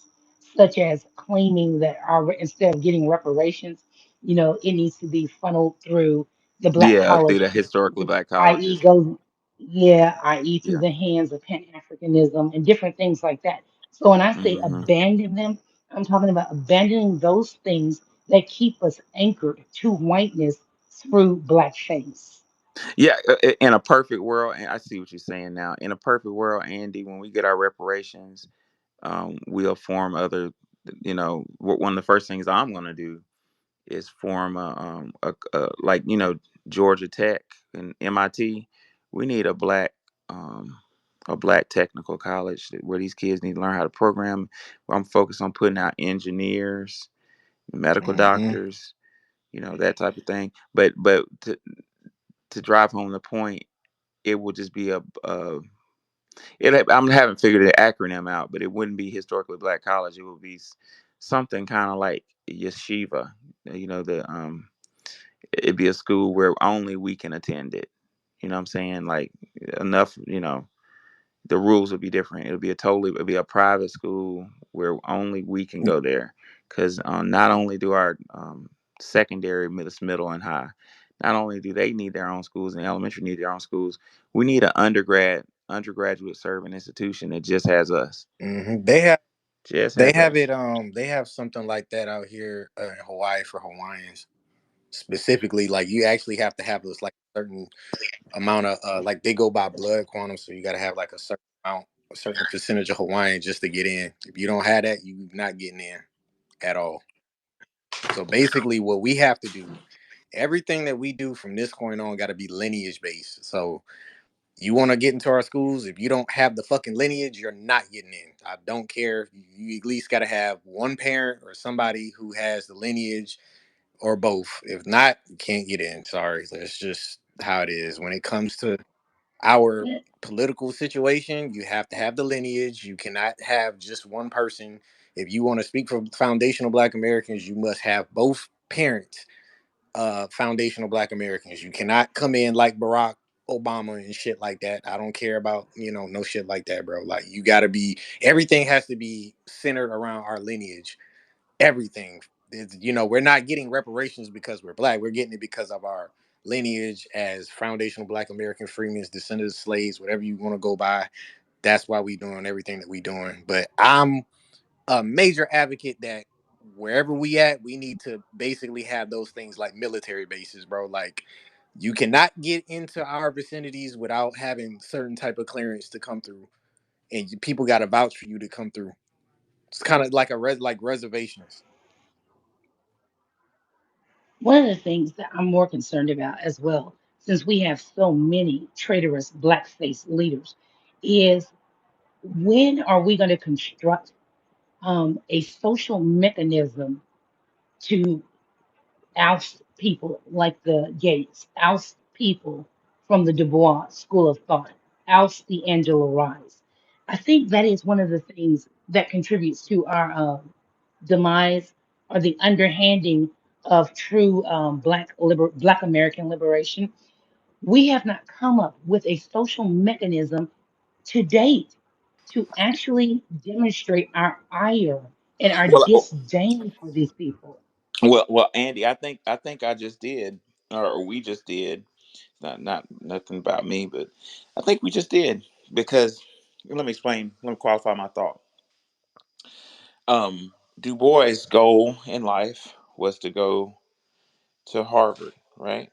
such as claiming that instead of getting reparations, it needs to be funneled through the black Yeah, through the colleges, historically black i.e. colleges. goes, yeah, i.e. through Yeah. the hands of Pan-Africanism and different things like that. So when I say Hmm. abandon them, I'm talking about abandoning those things that keep us anchored to whiteness through blackface. Yeah, in a perfect world, and I see what you're saying now. In a perfect world, Andy, when we get our reparations, we'll form other. One of the first things I'm going to do is form like Georgia Tech and MIT. We need a black technical college where these kids need to learn how to program. Where I'm focused on putting out engineers, medical Hmm. doctors, that type of thing. But to drive home the point, it will just be I haven't figured the acronym out, but it wouldn't be historically black college. It would be something kind of like yeshiva. The it'd be a school where only we can attend it. You know what I'm saying? Like enough. The rules would be different. It'll be a private school where only we can go there. Because not only do our secondary, middle, and high, not only do they need their own schools and elementary need their own schools, we need an undergraduate serving institution that just has us. They have Just they has have us. it. They have something like that out here in Hawaii for Hawaiians specifically. Like you actually have to have this like certain amount of like they go by blood quantum, so you got to have like a certain amount, a certain percentage of Hawaiian just to get in. If you don't have that, you're not getting in at all. So basically, what we have to do, everything that we do from this point on, got to be lineage based. So you want to get into our schools, if you don't have the fucking lineage, you're not getting in. I don't care. You at least got to have one parent or somebody who has the lineage or both. If not, you can't get in. Sorry, that's just how it is. When it comes to our political situation, you have to have the lineage. You cannot have just one person. If you want to speak for foundational Black Americans, you must have both parents foundational Black Americans. You cannot come in like Barack Obama and shit like that. I don't care about, no shit like that, bro. Like you gotta be everything has to be centered around our lineage. Everything. We're not getting reparations because we're black. We're getting it because of our lineage as foundational Black American freemen, descendants of slaves, whatever you want to go by. That's why we doing everything that we doing. But I'm a major advocate that wherever we at, we need to basically have those things like military bases, bro. Like you cannot get into our vicinities without having certain type of clearance to come through, and people got to vouch for you to come through. It's kind of like like reservations. One of the things that I'm more concerned about as well, since we have so many traitorous blackface leaders, is when are we going to construct a social mechanism to oust people like the Gates, oust people from the Du Bois School of Thought, oust the Angela Rise? I think that is one of the things that contributes to our demise or the underhanding of true Black American liberation. We have not come up with a social mechanism to date to actually demonstrate our ire and our Well, disdain for these people. Andy, I think I just did, or we just did. Not nothing about me, but I think we just did because let me explain. Let me qualify my thought. Du Bois' goal in life was to go to Harvard, right?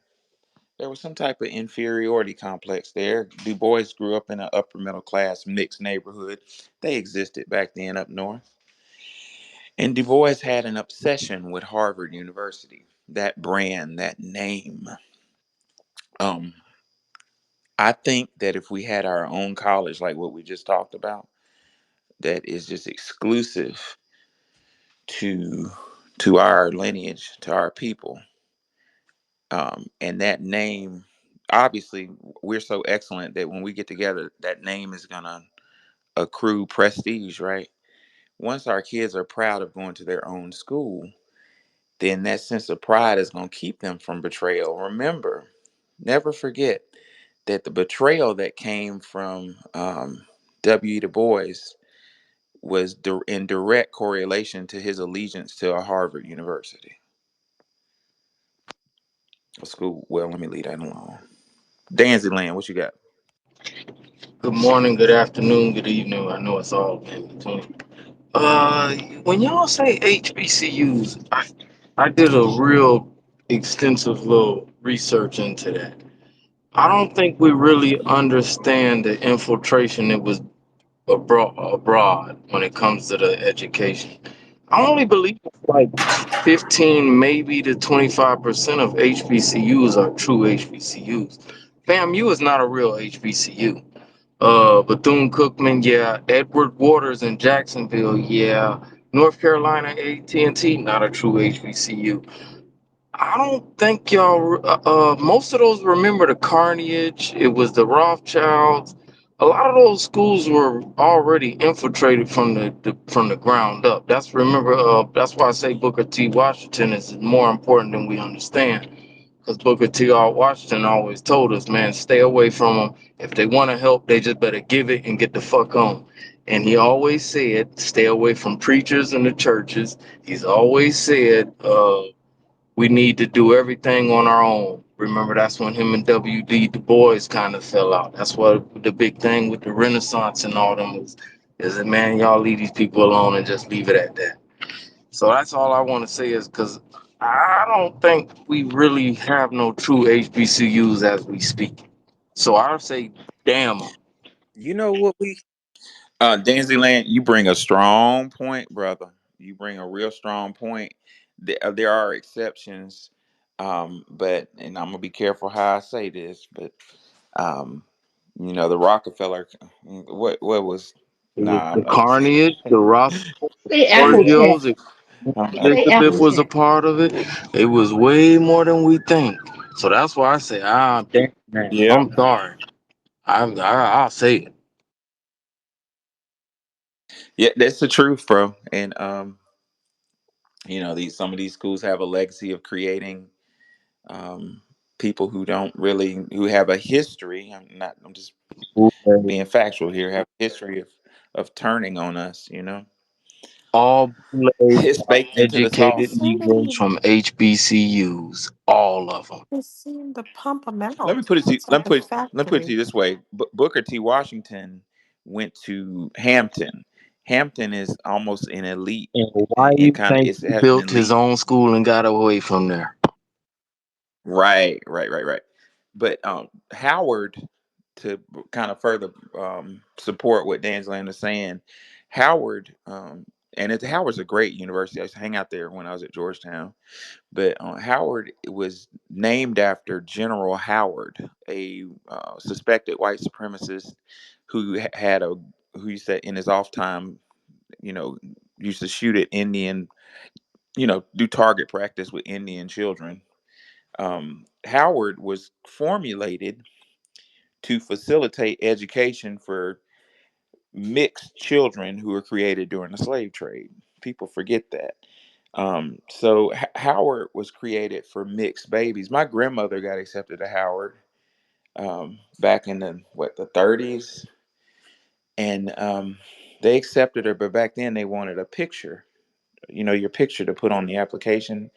There was some type of inferiority complex there. Du Bois grew up in an upper middle class mixed neighborhood. They existed back then up north. And Du Bois had an obsession with Harvard University, that brand, that name. Um, I think that if we had our own college, like what we just talked about, that is just exclusive to our lineage, to our people, and that name, obviously, we're so excellent that when we get together, that name is gonna accrue prestige, right? Once our kids are proud of going to their own school, then that sense of pride is going to keep them from betrayal. Remember, never forget that the betrayal that came from W. Du Bois was in direct correlation to his allegiance to a Harvard University, a school. Well, let me leave that alone. Danzy Land, what you got? Good morning, good afternoon, good evening. I know it's all in between. When y'all say HBCUs, I did a real extensive little research into that. I don't think we really understand the infiltration that was abroad when it comes to the education. I only believe like 15, maybe to 25% of HBCUs are true HBCUs. FAMU is not a real HBCU. Bethune Cookman, yeah. Edward Waters in Jacksonville, yeah. North Carolina A&T, not a true HBCU. I don't think y'all. Most of those remember the Carnage. It was the Rothschilds. A lot of those schools were already infiltrated from the ground up. That's remember. That's why I say Booker T. Washington is more important than we understand. Because Booker T. Washington always told us, man, stay away from them. If they want to help, they just better give it and get the fuck on. And he always said, stay away from preachers and the churches. He's always said, we need to do everything on our own. Remember, that's when him and W.D. Du Bois kind of fell out. That's what the big thing with the Renaissance and all them is that, man, y'all leave these people alone and just leave it at that. So that's all I want to say is because I don't think we really have no true HBCUs as we speak. So I'll say, damn 'em. You know what we Danzyland, you bring a strong point, brother. You bring a real strong point. There are exceptions, but and I'm gonna be careful how I say this, but um, the Rockefeller, what was? It was Nah, the I'm not gonna say Carnage, the that. Rock Say Giorgios, Afrocheck. I'm not. Say Elizabeth was a Afrocheck. part of it. It was way more than we think. So that's why I say, damn, man, Yeah, I'm sorry. I'll say it. yeah, that's the truth, bro. And these some of these schools have a legacy of creating um people who have a history. I'm just being factual here, have a history of turning on us, All Bootleg it's baked into the educated sauce. So Negroes many. from HBCUs, all of them. They seem to pump them let me out. put it to, It's like a let me put it to factory. you this way. Booker T. Washington went to Hampton. Hampton is almost an elite, And why and you kind of think it he has an built his elite. own school and got away from there? Right. But Howard, to kind of further support what Dan's is saying, Howard, Howard's a great university. I used to hang out there when I was at Georgetown. But Howard was named after General Howard, a suspected white supremacist who had a who used to in his off time, you know, used to shoot at Indian, do target practice with Indian children. Howard was formulated to facilitate education for mixed children who were created during the slave trade. People forget that. So Howard was created for mixed babies. My grandmother got accepted to Howard back in the 30s, and they accepted her, but back then they wanted a picture. Your picture to put on the application,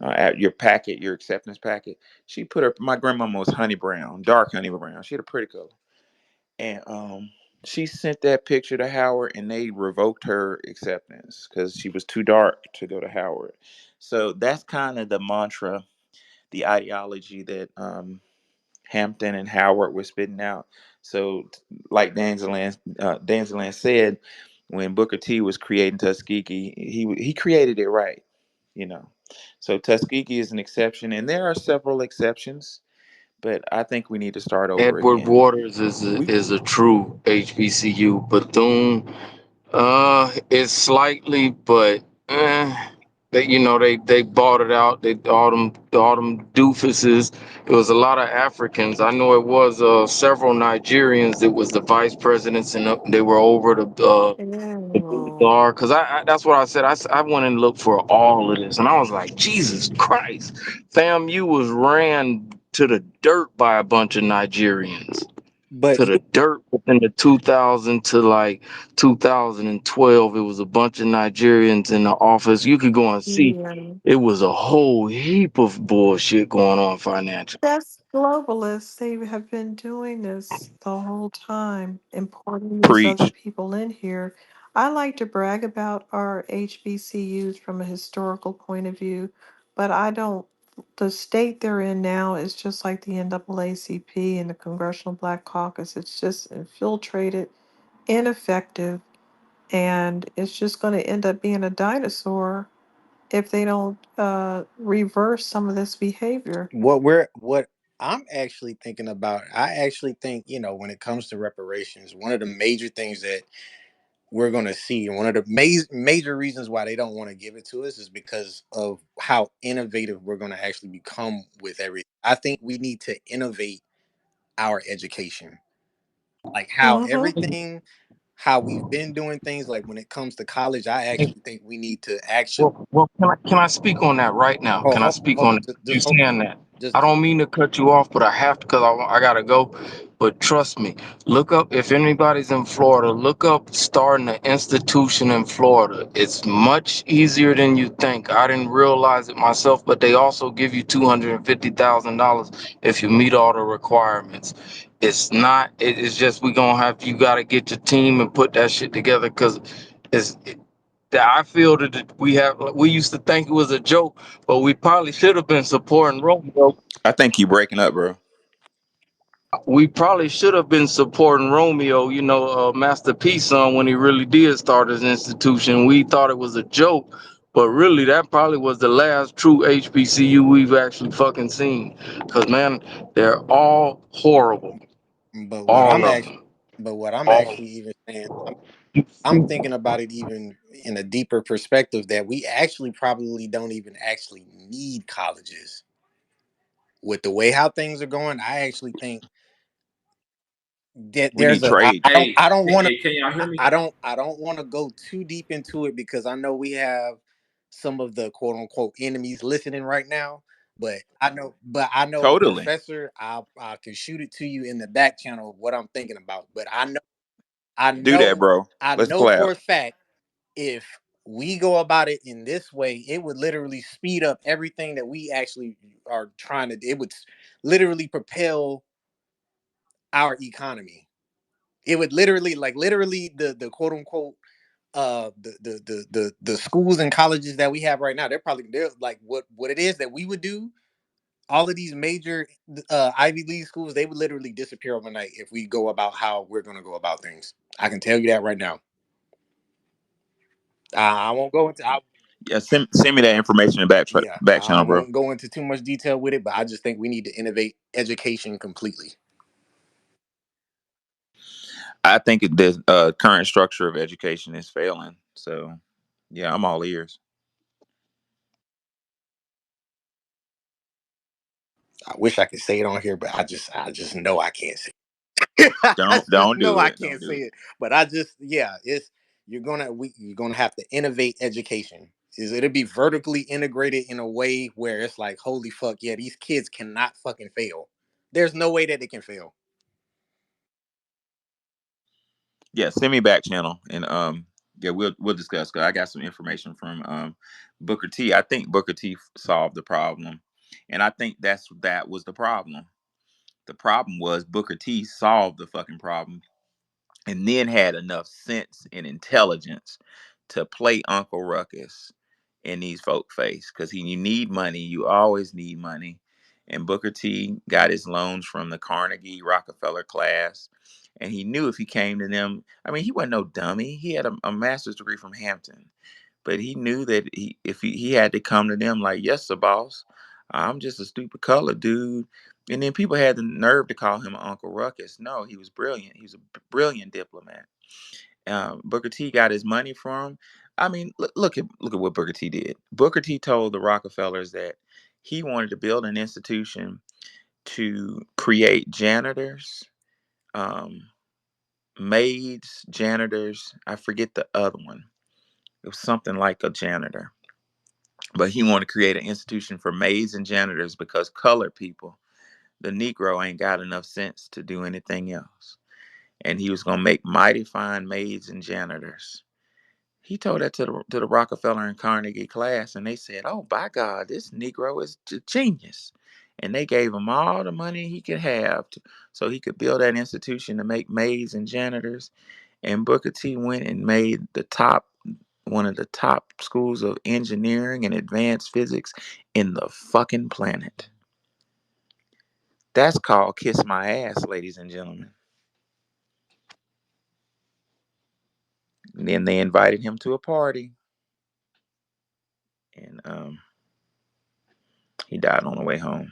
at your packet, your acceptance packet. She put her. My grandmama was honey brown, dark honey brown. She had a pretty color, and she sent that picture to Howard, and they revoked her acceptance because she was too dark to go to Howard. So that's kind of the mantra, the ideology that Hampton and Howard were spitting out. So, like Danzalan said, when Booker T was creating Tuskegee, he created it right, you know. So Tuskegee is an exception, and there are several exceptions, but I think we need to start over Edward again. Waters is a, We is a true HBCU. Bethune, is slightly, but they bought it out. They all them doofuses. It was a lot of Africans. I know it was several Nigerians that was the vice presidents, and they were over the Ew. Bouthar, because that's what I said. I went and looked for all of this, and I was like, Jesus Christ, FAMU was ran to the dirt by a bunch of Nigerians, but to the dirt within the 2000 to like 2012. It was a bunch of Nigerians in the office. You could go and see. Yeah. It was a whole heap of bullshit going on financially. That's globalists. They have been doing this the whole time, importing these other preach. people in here. I like to brag about our HBCUs from a historical point of view, but I don't. The state they're in now is just like the NAACP and the Congressional Black Caucus. It's just infiltrated, ineffective, And it's just going to end up being a dinosaur if they don't reverse some of this behavior. What I'm actually thinking about, I actually think, when it comes to reparations, one of the major things that we're going to see, and one of the major reasons why they don't want to give it to us, is because of how innovative we're going to actually become with everything. I think we need to innovate our education, like how Mm-hmm. everything, how we've been doing things. Like when it comes to college, I Hey, actually think we need to actually. well, can I speak on that right now? Oh, Can I speak on that? You just hold. saying that? Just I don't mean to cut you off, but I have to because I gotta go. But trust me, look up if anybody's in Florida. Look up starting an institution in Florida. It's much easier than you think. I didn't realize it myself, but they also give you $250,000 if you meet all the requirements. It's not. It's just we gonna have you gotta get your team and put that shit together because it's that I feel that we used to think it was a joke, but we probably should have been supporting Romeo. I think you breaking up, bro. We probably should have been supporting Romeo, Master P's son when he really did start his institution. We thought it was a joke, but really that probably was the last true HBCU we've actually fucking seen. Cause man, they're all horrible, but what all I'm of actually, them. but what I'm All. actually even saying, I'm thinking about it even in a deeper perspective, that we actually probably don't even actually need colleges with the way how things are going. I actually think that We need there's a trade. I don't want to, Can y'all hear me? I don't want to go too deep into it because I know we have some of the quote unquote enemies listening right now. But I know Totally. Professor, I can shoot it to you in the back channel of what I'm thinking about. But I Do that, know bro. I Let's know collab. for a fact, if we go about it in this way, it would literally speed up everything that we actually are trying to. It would literally propel our economy. It would literally, like literally, the quote unquote the schools and colleges that we have right now, they're like what it is that we would do. All of these major Ivy League schools, they would literally disappear overnight if we go about how we're going to go about things. I can tell you that right now. I won't go into. Yeah, send me that information in Yeah, back I channel, bro. won't go into too much detail with it, but I just think we need to innovate education completely. I think the current structure of education is failing. So, yeah, I'm all ears. I wish I could say it on here, but I just know I can't say it. I just Don't know do I it. can't Don't do say it. it. But I just, yeah, it's you're gonna have to innovate education. It'll be vertically integrated in a way where it's like, holy fuck, yeah, these kids cannot fucking fail. There's no way that they can fail. Yeah, send me back channel and yeah, we'll discuss. 'Cause I got some information from Booker T. I think Booker T solved the problem, and I think that was the problem. The problem was Booker T solved the fucking problem and then had enough sense and intelligence to play Uncle Ruckus in these folk face. Because you need money, you always need money. And Booker T got his loans from the Carnegie Rockefeller class. And he knew if he came to them, I mean, he wasn't no dummy. He had a master's degree from Hampton. But he knew that if he had to come to them like, yes, sir, boss, I'm just a stupid colored dude. And then people had the nerve to call him Uncle Ruckus. No, he was brilliant. He was a brilliant diplomat. Booker T got his money from. I mean, look at what Booker T did. Booker T told the Rockefellers that he wanted to build an institution to create janitors, um, maids, janitors. I forget the other one. It was something like a janitor, but he wanted to create an institution for maids and janitors because colored people, the Negro, ain't got enough sense to do anything else. And he was gonna make mighty fine maids and janitors. He told that to the Rockefeller and Carnegie class, and they said, "Oh, by God, this Negro is a genius." And they gave him all the money he could have so he could build that institution to make maids and janitors. And Booker T went and made one of the top schools of engineering and advanced physics in the fucking planet. That's called kiss my ass, ladies and gentlemen. And then they invited him to a party, and he died on the way home.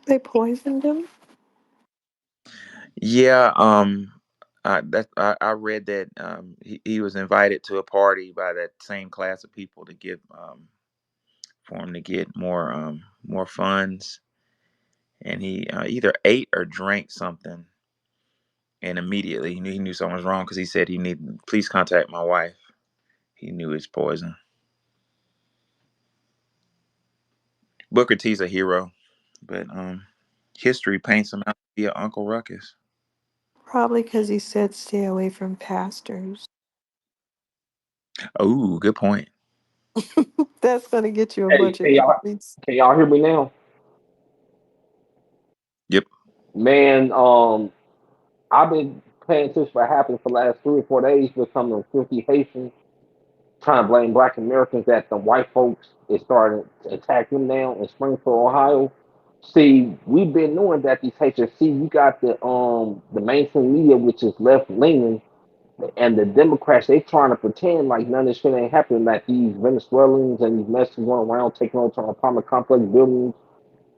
They poisoned him. Yeah, I read that he was invited to a party by that same class of people to give for him to get more funds, and he either ate or drank something, and immediately he knew something was wrong because he said he need please contact my wife. He knew his poison. Booker T's a hero, but history paints him out to be an Uncle Ruckus. Probably because he said stay away from pastors. Oh, good point. That's going to get you a Hey, bunch of comments. can y'all hear me now? Yep. Man, I've been paying attention to what happened for the last 3 or 4 days with some of the filthy Haitians trying to blame black Americans that the white folks is starting to attack them now in Springfield, Ohio. See, we've been knowing that these Haitians, see, you got the mainstream media which is left leaning and the Democrats, they trying to pretend like none of this shit ain't happening, that these Venezuelans and these Mexicans going around taking over apartment complex buildings,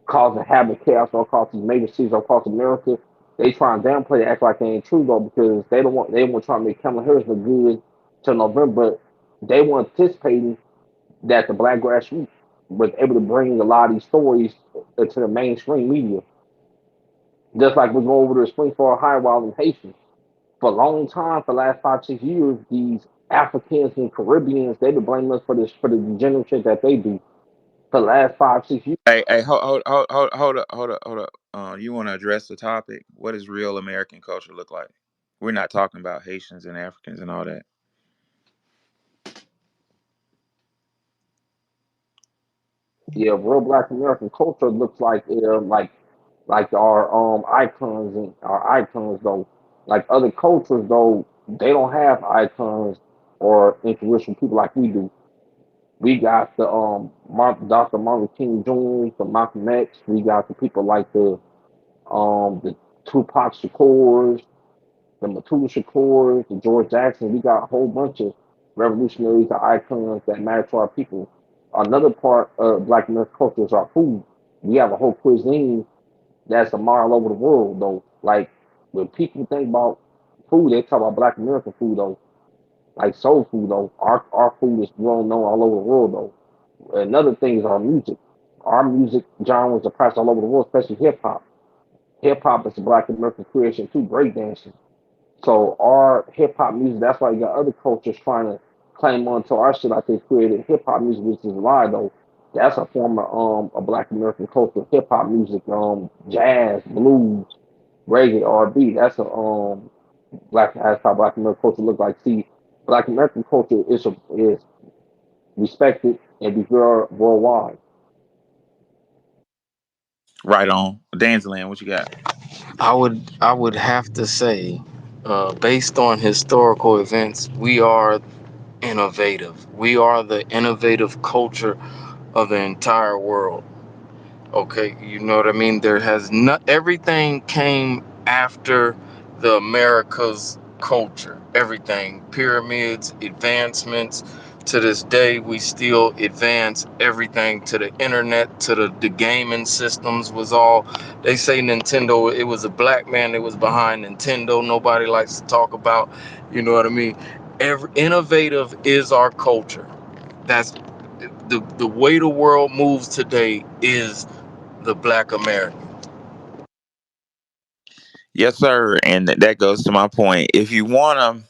causing havoc, chaos all across these major cities all across America. They try and downplay it, act like they ain't true though, because they want to try to make Kamala Harris look good till November, but they weren't anticipating that the black grassroots was able to bring a lot of these stories into the mainstream media. Just like we go over to Springfield, Ohio, while in Haitians. For a long time, for the last 5, 6 years, these Africans and Caribbeans, they've been blaming us for the degenerate shit that they do. For the last 5, 6 years. Hey, hold up. You want to address the topic? What does real American culture look like? We're not talking about Haitians and Africans and all that. Yeah, real Black American culture looks like our icons and our icons though. Like other cultures though, they don't have icons or inspirational people like we do. We got the Dr. Martin King Jr., the Malcolm X. We got the people like the Tupac Shakurs, the Matula Shakurs, the George Jackson. We got a whole bunch of revolutionaries or icons that matter to our people. Another part of Black American culture is our food. We have a whole cuisine that's a mile over the world, though. Like, when people think about food, they talk about Black American food, though. Like soul food, though. Our food is well known all over the world, though. Another thing is our music. Our music genres are practiced all over the world, especially hip hop. Hip hop is a Black American creation too, breakdancing. So our hip hop music, that's why you got other cultures trying to claim onto our shit like they created hip hop music, which is a lie though. That's a form of a Black American culture, hip hop music, jazz, blues, reggae, R&B. That's a that's how Black American culture look like. See, Black American culture is respected and be worldwide. Right on. Danzland, what you got? I would have to say, based on historical events, we are innovative. We are the innovative culture of the entire world. Okay, you know what I mean? There has not everything came after the America's culture. Everything, pyramids, advancements. To this day, we still advance everything to the internet, to the gaming systems was all. They say Nintendo, it was a black man that was behind Nintendo. Nobody likes to talk about, you know what I mean? Innovative is our culture. That's the way the world moves today is the black American. Yes, sir. And that goes to my point. If you wanna,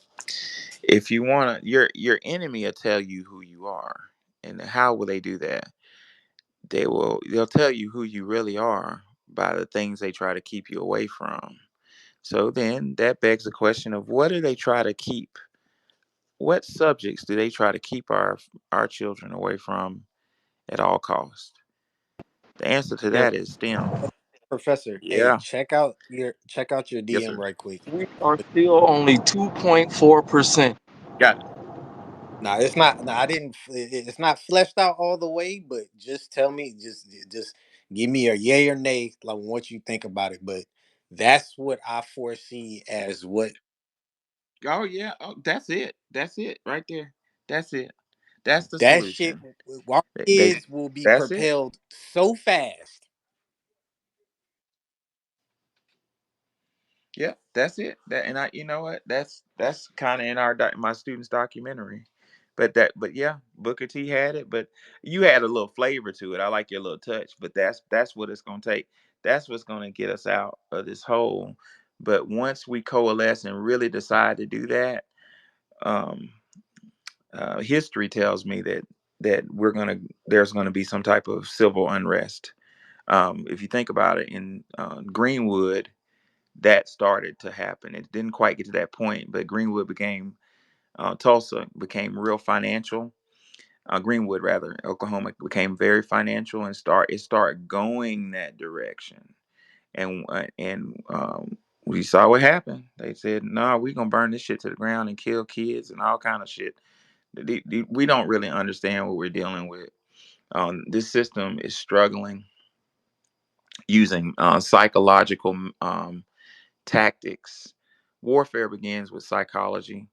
your enemy will tell you who you are, and how will they do that? They'll tell you who you really are by the things they try to keep you away from. So then that begs the question of what do they try to keep? What subjects do they try to keep our children away from at all costs? The answer to Yeah, that is STEM. Professor. Hey, Yeah, check out your yes, DM sir. right quick. We are still only 2.4%. Got it. Nah, it's not. Nah, I didn't. It's not fleshed out all the way, but just tell me. Just give me a yay or nay, like what you think about it. But That's what I foresee as what Oh yeah, oh, that's it. That's it right there. That's it. That's the that shit. solution. Our They kids will be that's it. propelled so fast. Yeah, that's it. That and I, you know what? That's kind of in my students' documentary. But yeah, Booker T had it, but you had a little flavor to it. I like your little touch, but that's what it's gonna take. That's what's gonna get us out of this hole. But once we coalesce and really decide to do that, um, history tells me that there's gonna be some type of civil unrest. If you think about it, in Greenwood, that started to happen. It didn't quite get to that point, but Greenwood became Tulsa became real financial. Greenwood, rather, Oklahoma became very financial and started going that direction. And we saw what happened. They said, "No, nah, we're gonna burn this shit to the ground and kill kids and all kind of shit." We don't really understand what we're dealing with. This system is struggling using psychological tactics. Warfare begins with psychology,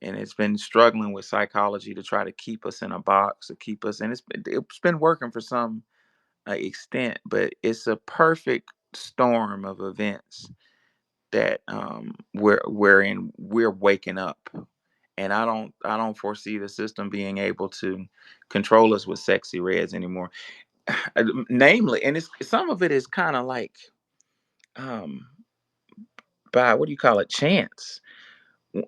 and it's been struggling with psychology to try to keep us in a box, to keep us, and it's been working for some extent, but it's a perfect storm of events that wherein we're waking up, and I don't foresee the system being able to control us with sexy reds anymore. Namely, and it's some of it is kind of like um by what do you call it, chance.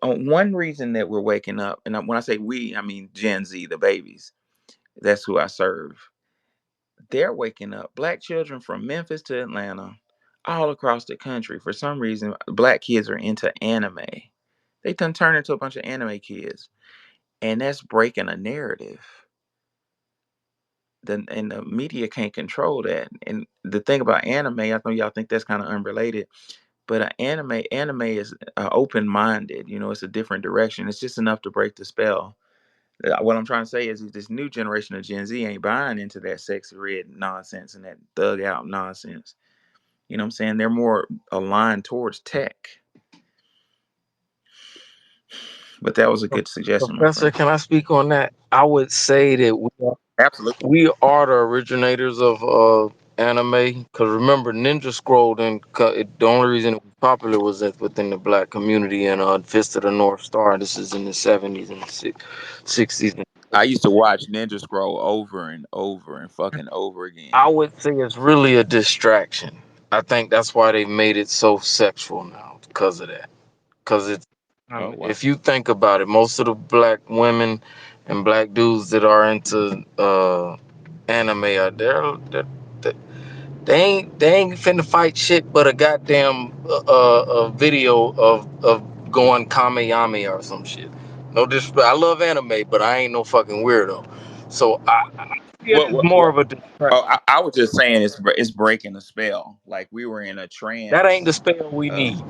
One reason that we're waking up, and when I say we, I mean Gen Z, the babies. That's who I serve. They're waking up. Black children from Memphis to Atlanta, all across the country. For some reason, black kids are into anime. They done turn into a bunch of anime kids, and that's breaking a narrative. And the media can't control that. And the thing about anime, I know y'all think that's kind of unrelated, but anime is open minded. It's a different direction. It's just enough to break the spell. What I'm trying to say is this new generation of Gen Z ain't buying into that sexy red nonsense and that thug out nonsense. You know what I'm saying? They're more aligned towards tech. But that was a good suggestion, my Professor, friend. can I speak on that? I would say that Absolutely. we are the originators of anime. Because remember, Ninja Scroll, the only reason it was popular was that within the black community and Fist of the North Star. This is in the 70s and the 60s. I used to watch Ninja Scroll over and over and fucking over I again. would say it's really a distraction. I think that's why they made it so sexual now, because of that. Because Oh wow. if you think about it, most of the black women and black dudes that are into anime are they're they ain't finna fight shit but a goddamn a video of going kameyami or some shit. No disrespect. I love anime, but I ain't no fucking weirdo. So I see it What as what more what? of a Oh, distraction. I was just saying it's breaking the spell. Like we were in a That ain't the trance spell we of need.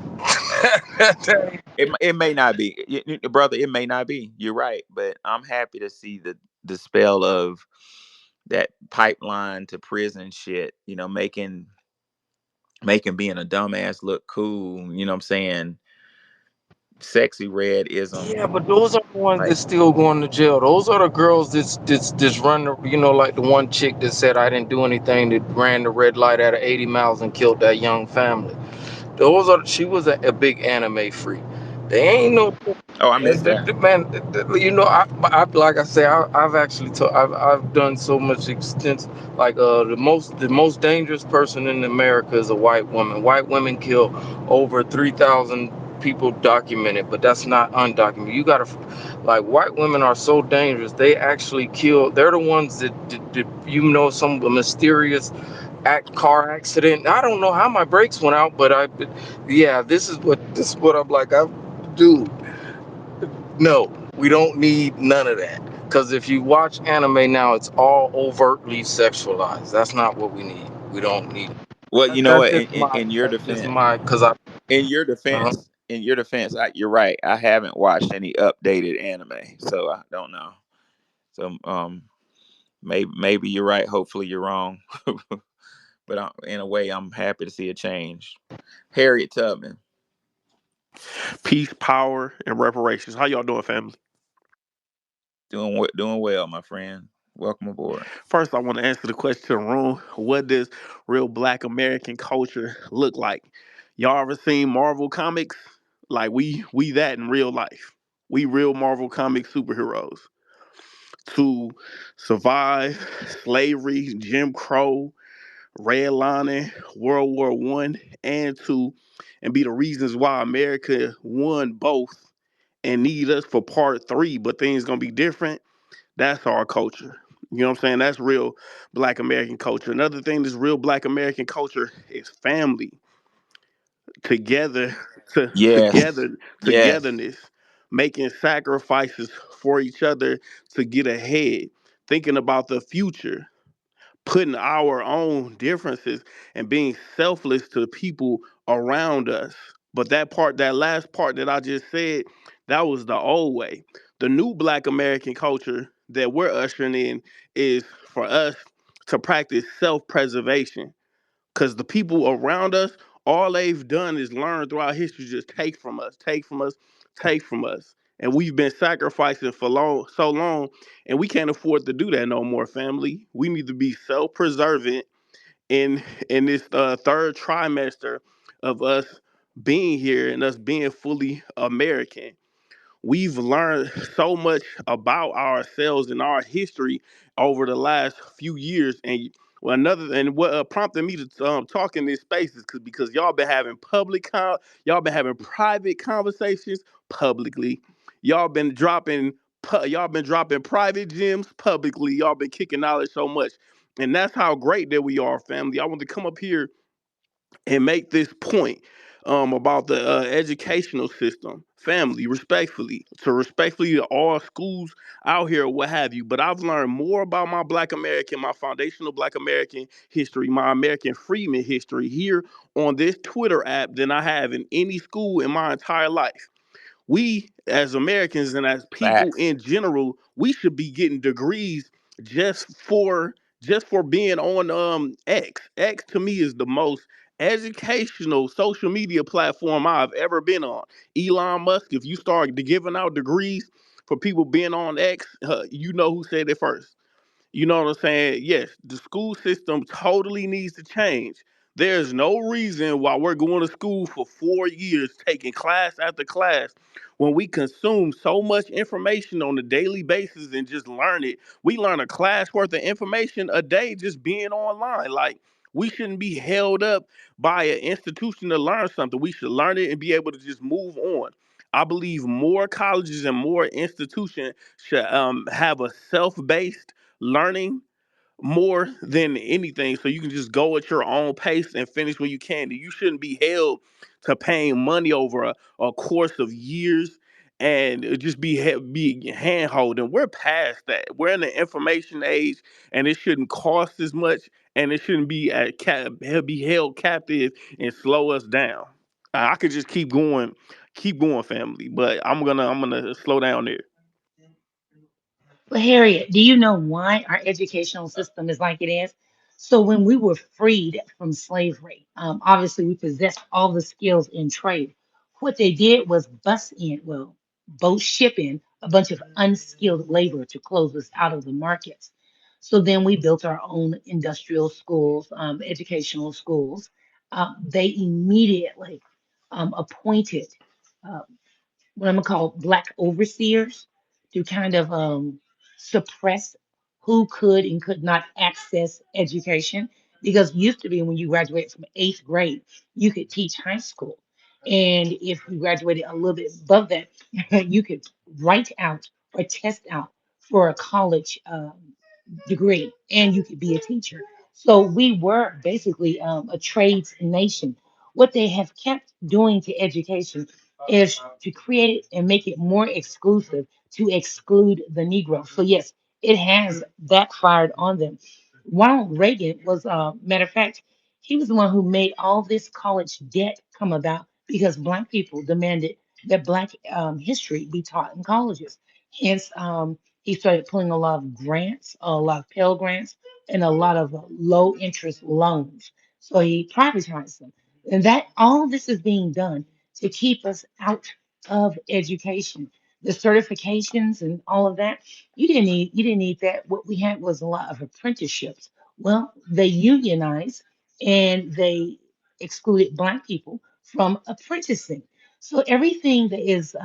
it may not be, brother. It may not be. You're right, but I'm happy to see the spell of that pipeline to prison shit. Making being a dumbass look cool. You know what I'm saying? Sexy red ism. Yeah, but those are the ones Like, that's still going to jail. Those are the girls that's run, like the one chick that said I didn't do anything, that ran the red light at 80 miles and killed that young family. She was a big anime freak. They ain't no oh, I missed that. man. Like I say, I've actually I've done so much extensive. Like the most dangerous person in America is a white woman. White women kill over 3,000 people documented, but that's not undocumented. You gotta like white women are so dangerous. They actually kill. They're the ones that some mysterious car accident. I don't know how my brakes went out, but yeah, this is what I'm like. Dude, no, we don't need none of that. Because if you watch anime now, it's all overtly sexualized. That's not what we need. We don't need it. Well, you know That's what? just my, In your that's just defense, my, because I, in your uh, defense, in your defense, you're right. I haven't watched any updated anime, so I don't know. So maybe you're right. Hopefully you're wrong. but in a way, I'm happy to see a change. Harriet Tubman, Peace, power, and reparations. How y'all doing, family? doing well, my friend. Welcome aboard. First, I want to answer the question to the room. What does real Black American culture look like? Y'all ever seen Marvel comics? Like we that in real life. We real Marvel comic superheroes. To survive slavery, Jim Crow, redlining, World War I, and be the reasons why America won both and need us for part three, but things gonna be different. That's our culture. You know what I'm saying? That's real Black American culture. Another thing that's real Black American culture is family, together, Yes, yes. togetherness, making sacrifices for each other to get ahead, thinking about the future, putting our own differences and being selfless to people around us. But that part, that last part that I just said, that was the old way. The new Black American culture that we're ushering in is for us to practice self preservation. Because the people around us, all they've done is learn throughout history, just take from us, take from us, take from us. And we've been sacrificing for so long, and we can't afford to do that no more, family. We need to be self-preservant in this third trimester of us being here and us being fully American. We've learned so much about ourselves and our history over the last few years. And what prompted me to talk in this space is because y'all been having y'all been having private conversations publicly. Y'all been dropping y'all been dropping private gems publicly. Y'all been kicking knowledge so much, and that's how great that we are, family. I want to come up here and make this point about the educational system, family, respectfully to all schools out here, or what have you. But I've learned more about my Black American, my foundational Black American history, my American freedmen history here on this Twitter app than I have in any school in my entire life. We as Americans and as people Facts. in general, we should be getting degrees just for being on X. X to me is the most educational social media platform I've ever been on. Elon Musk, if you start giving out degrees for people being on X, you know who said it first. You know what I'm saying? Yes, the school system totally needs to change. There's no reason why we're going to school for 4 years, taking class after class, when we consume so much information on a daily basis and just learn it. We learn a class worth of information a day just being online. Like, we shouldn't be held up by an institution to learn something. We should learn it and be able to just move on. I believe more colleges and more institutions should have a self-based learning more than anything, so you can just go at your own pace and finish when you can. You shouldn't be held to paying money over a course of years and just be handhold. And we're past that. We're in the information age, and it shouldn't cost as much, and it shouldn't be be held captive and slow us down. I could just keep going, family, but I'm gonna slow down there. Well, Harriet, do you know why our educational system is like it is? So, when we were freed from slavery, obviously we possessed all the skills in trade. What they did was bus in, well, boat ship in a bunch of unskilled labor to close us out of the markets. So then we built our own industrial schools, educational schools. They immediately appointed uh, what I'm gonna call black overseers to kind of suppress who could and could not access education. Because used to be when you graduated from eighth grade, you could teach high school. And if you graduated a little bit above that, you could write out or test out for a college degree and you could be a teacher. So we were basically a trades nation. What they have kept doing to education is to create it and make it more exclusive to exclude the Negro. So yes, it has backfired on them. Ronald Reagan was, matter of fact, he was the one who made all this college debt come about because Black people demanded that Black history be taught in colleges. Hence, He started pulling a lot of grants, a lot of Pell grants, and a lot of low interest loans. So he privatized them. And that all of this is being done to keep us out of education. The certifications and all of that, you didn't need that. What we had was a lot of apprenticeships. Well, they unionized and they excluded Black people from apprenticing. So everything that is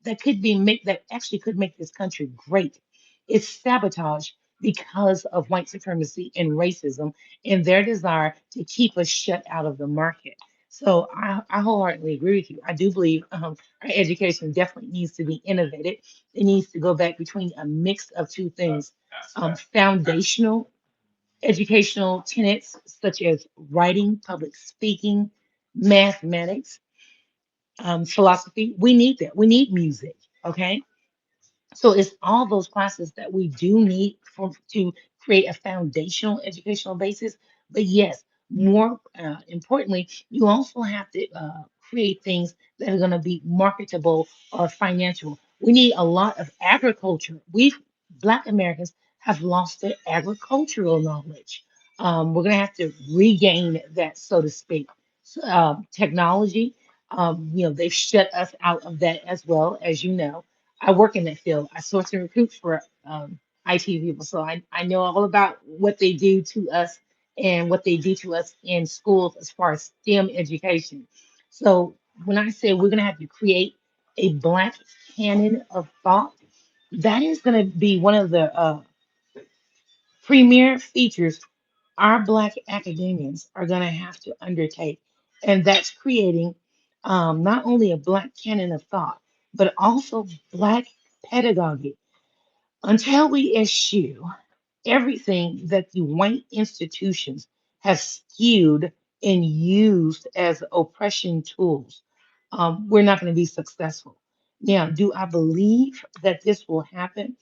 that could be make that actually could make this country great is sabotage because of white supremacy and racism and their desire to keep us shut out of the market. So I wholeheartedly agree with you. I do believe our education definitely needs to be innovated. It needs to go back between a mix of two things: foundational educational tenets such as writing, public speaking, mathematics, philosophy. We need that. We need music. Okay, so it's all those classes that we do need for to create a foundational educational basis. But yes, more importantly, you also have to create things that are going to be marketable or financial. We need a lot of agriculture. We Black Americans have lost their agricultural knowledge. We're going to have to regain that, so to speak. Technology, they've shut us out of that as well, as you know. I work in that field. I source and recruit for IT people, so I know all about what they do to us and what they do to us in schools as far as STEM education. So when I say we're going to have to create a Black canon of thought, that is going to be one of the premier features our Black academians are going to have to undertake. And that's creating not only a Black canon of thought, but also Black pedagogy. Until we eschew everything that the white institutions have skewed and used as oppression tools, we're not going to be successful. Now, do I believe that this will happen?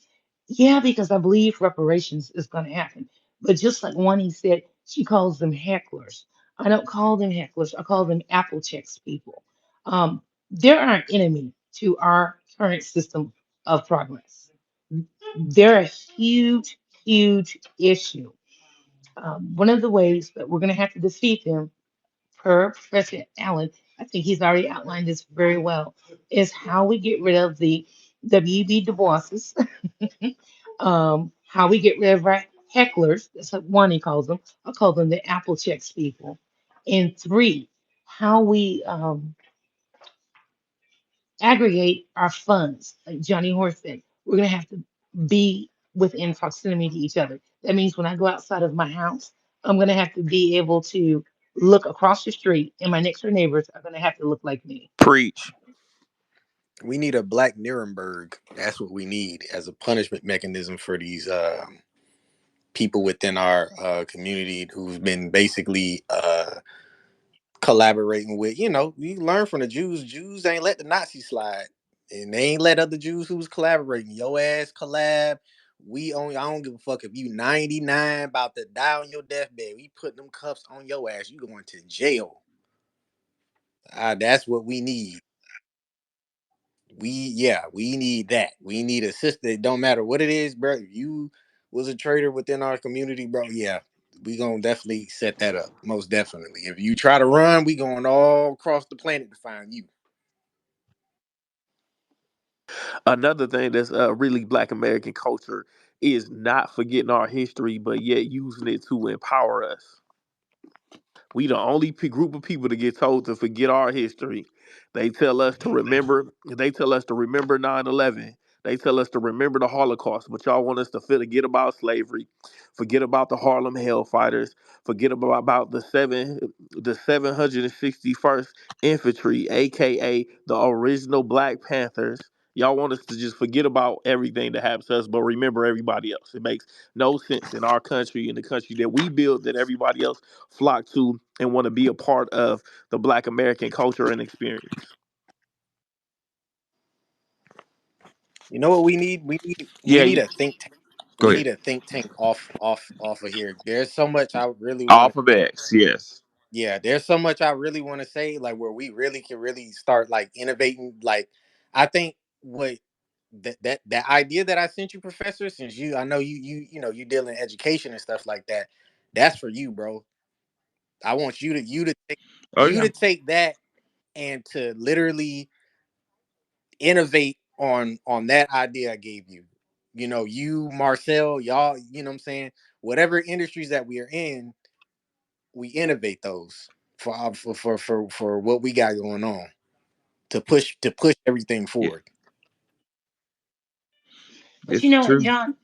Yeah, because I believe reparations is going to happen. But just like Juanie said, she calls them hecklers. I don't call them hecklers. I call them apple checks people. They're our enemy to our current system of progress. They're a huge, huge issue. One of the ways that we're going to have to defeat them, per Professor Allen, I think he's already outlined this very well, is how we get rid of the W.B. Du Bois's, how we get rid of our hecklers, that's what one he calls them. I call them the apple checks people. And three, how we aggregate our funds. Like Johnny Horse said, we're going to have to be within proximity to each other. That means when I go outside of my house, I'm going to have to be able to look across the street, and my next door neighbors are going to have to look like me. Preach. We need a Black Nuremberg. That's what we need as a punishment mechanism for these people within our community who've been basically collaborating with, we learn from the Jews. Jews ain't let the Nazis slide. And they ain't let other Jews who was collaborating. Yo ass collab. I don't give a fuck if you 99 about to die on your deathbed. We put them cuffs on your ass. You going to jail. That's what we need. We need that. We need a system. It don't matter what it is, bro. If you was a traitor within our community, bro, yeah, we gonna definitely set that up. Most definitely. If you try to run, we going all across the planet to find you. Another thing that's really Black American culture is not forgetting our history, but yet using it to empower us. We the only group of people to get told to forget our history. They tell us to remember. They tell us to remember 9/11. They tell us to remember the Holocaust, but y'all want us to forget about slavery, forget about the Harlem Hellfighters, forget about the 761st Infantry, aka the original Black Panthers. Y'all want us to just forget about everything that happens to us, but remember everybody else. It makes no sense in our country, in the country that we built, that everybody else flock to and want to be a part of the Black American culture and experience. You know what we need? We Yeah, need a think tank. go We ahead. need a think tank off of here. There's so much I really want to Alphabets, yes. Yeah, there's so much I really want to say, like where we really can really start like innovating. Like I think what that idea that I sent you, Professor, since I know you deal in education and stuff like that. That's for you, bro. I want Oh you yeah, to take that and to literally innovate on that idea I gave you. You, Marcel, y'all, you know what I'm saying? Whatever industries that we are in, we innovate those for what we got going on to push everything yeah, forward. But you it's know what, true. John?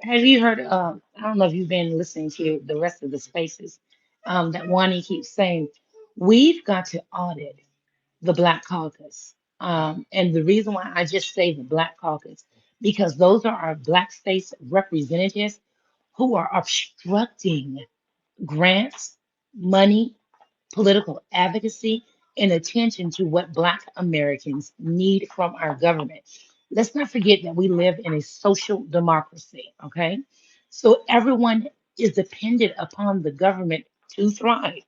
Have you heard? I don't know if you've been listening to the rest of the spaces that Wani keeps saying. We've got to audit the Black Caucus. And the reason why I just say the Black Caucus, because those are our Black states representatives who are obstructing grants, money, political advocacy, and attention to what Black Americans need from our government. Let's not forget that we live in a social democracy, okay? So everyone is dependent upon the government to thrive.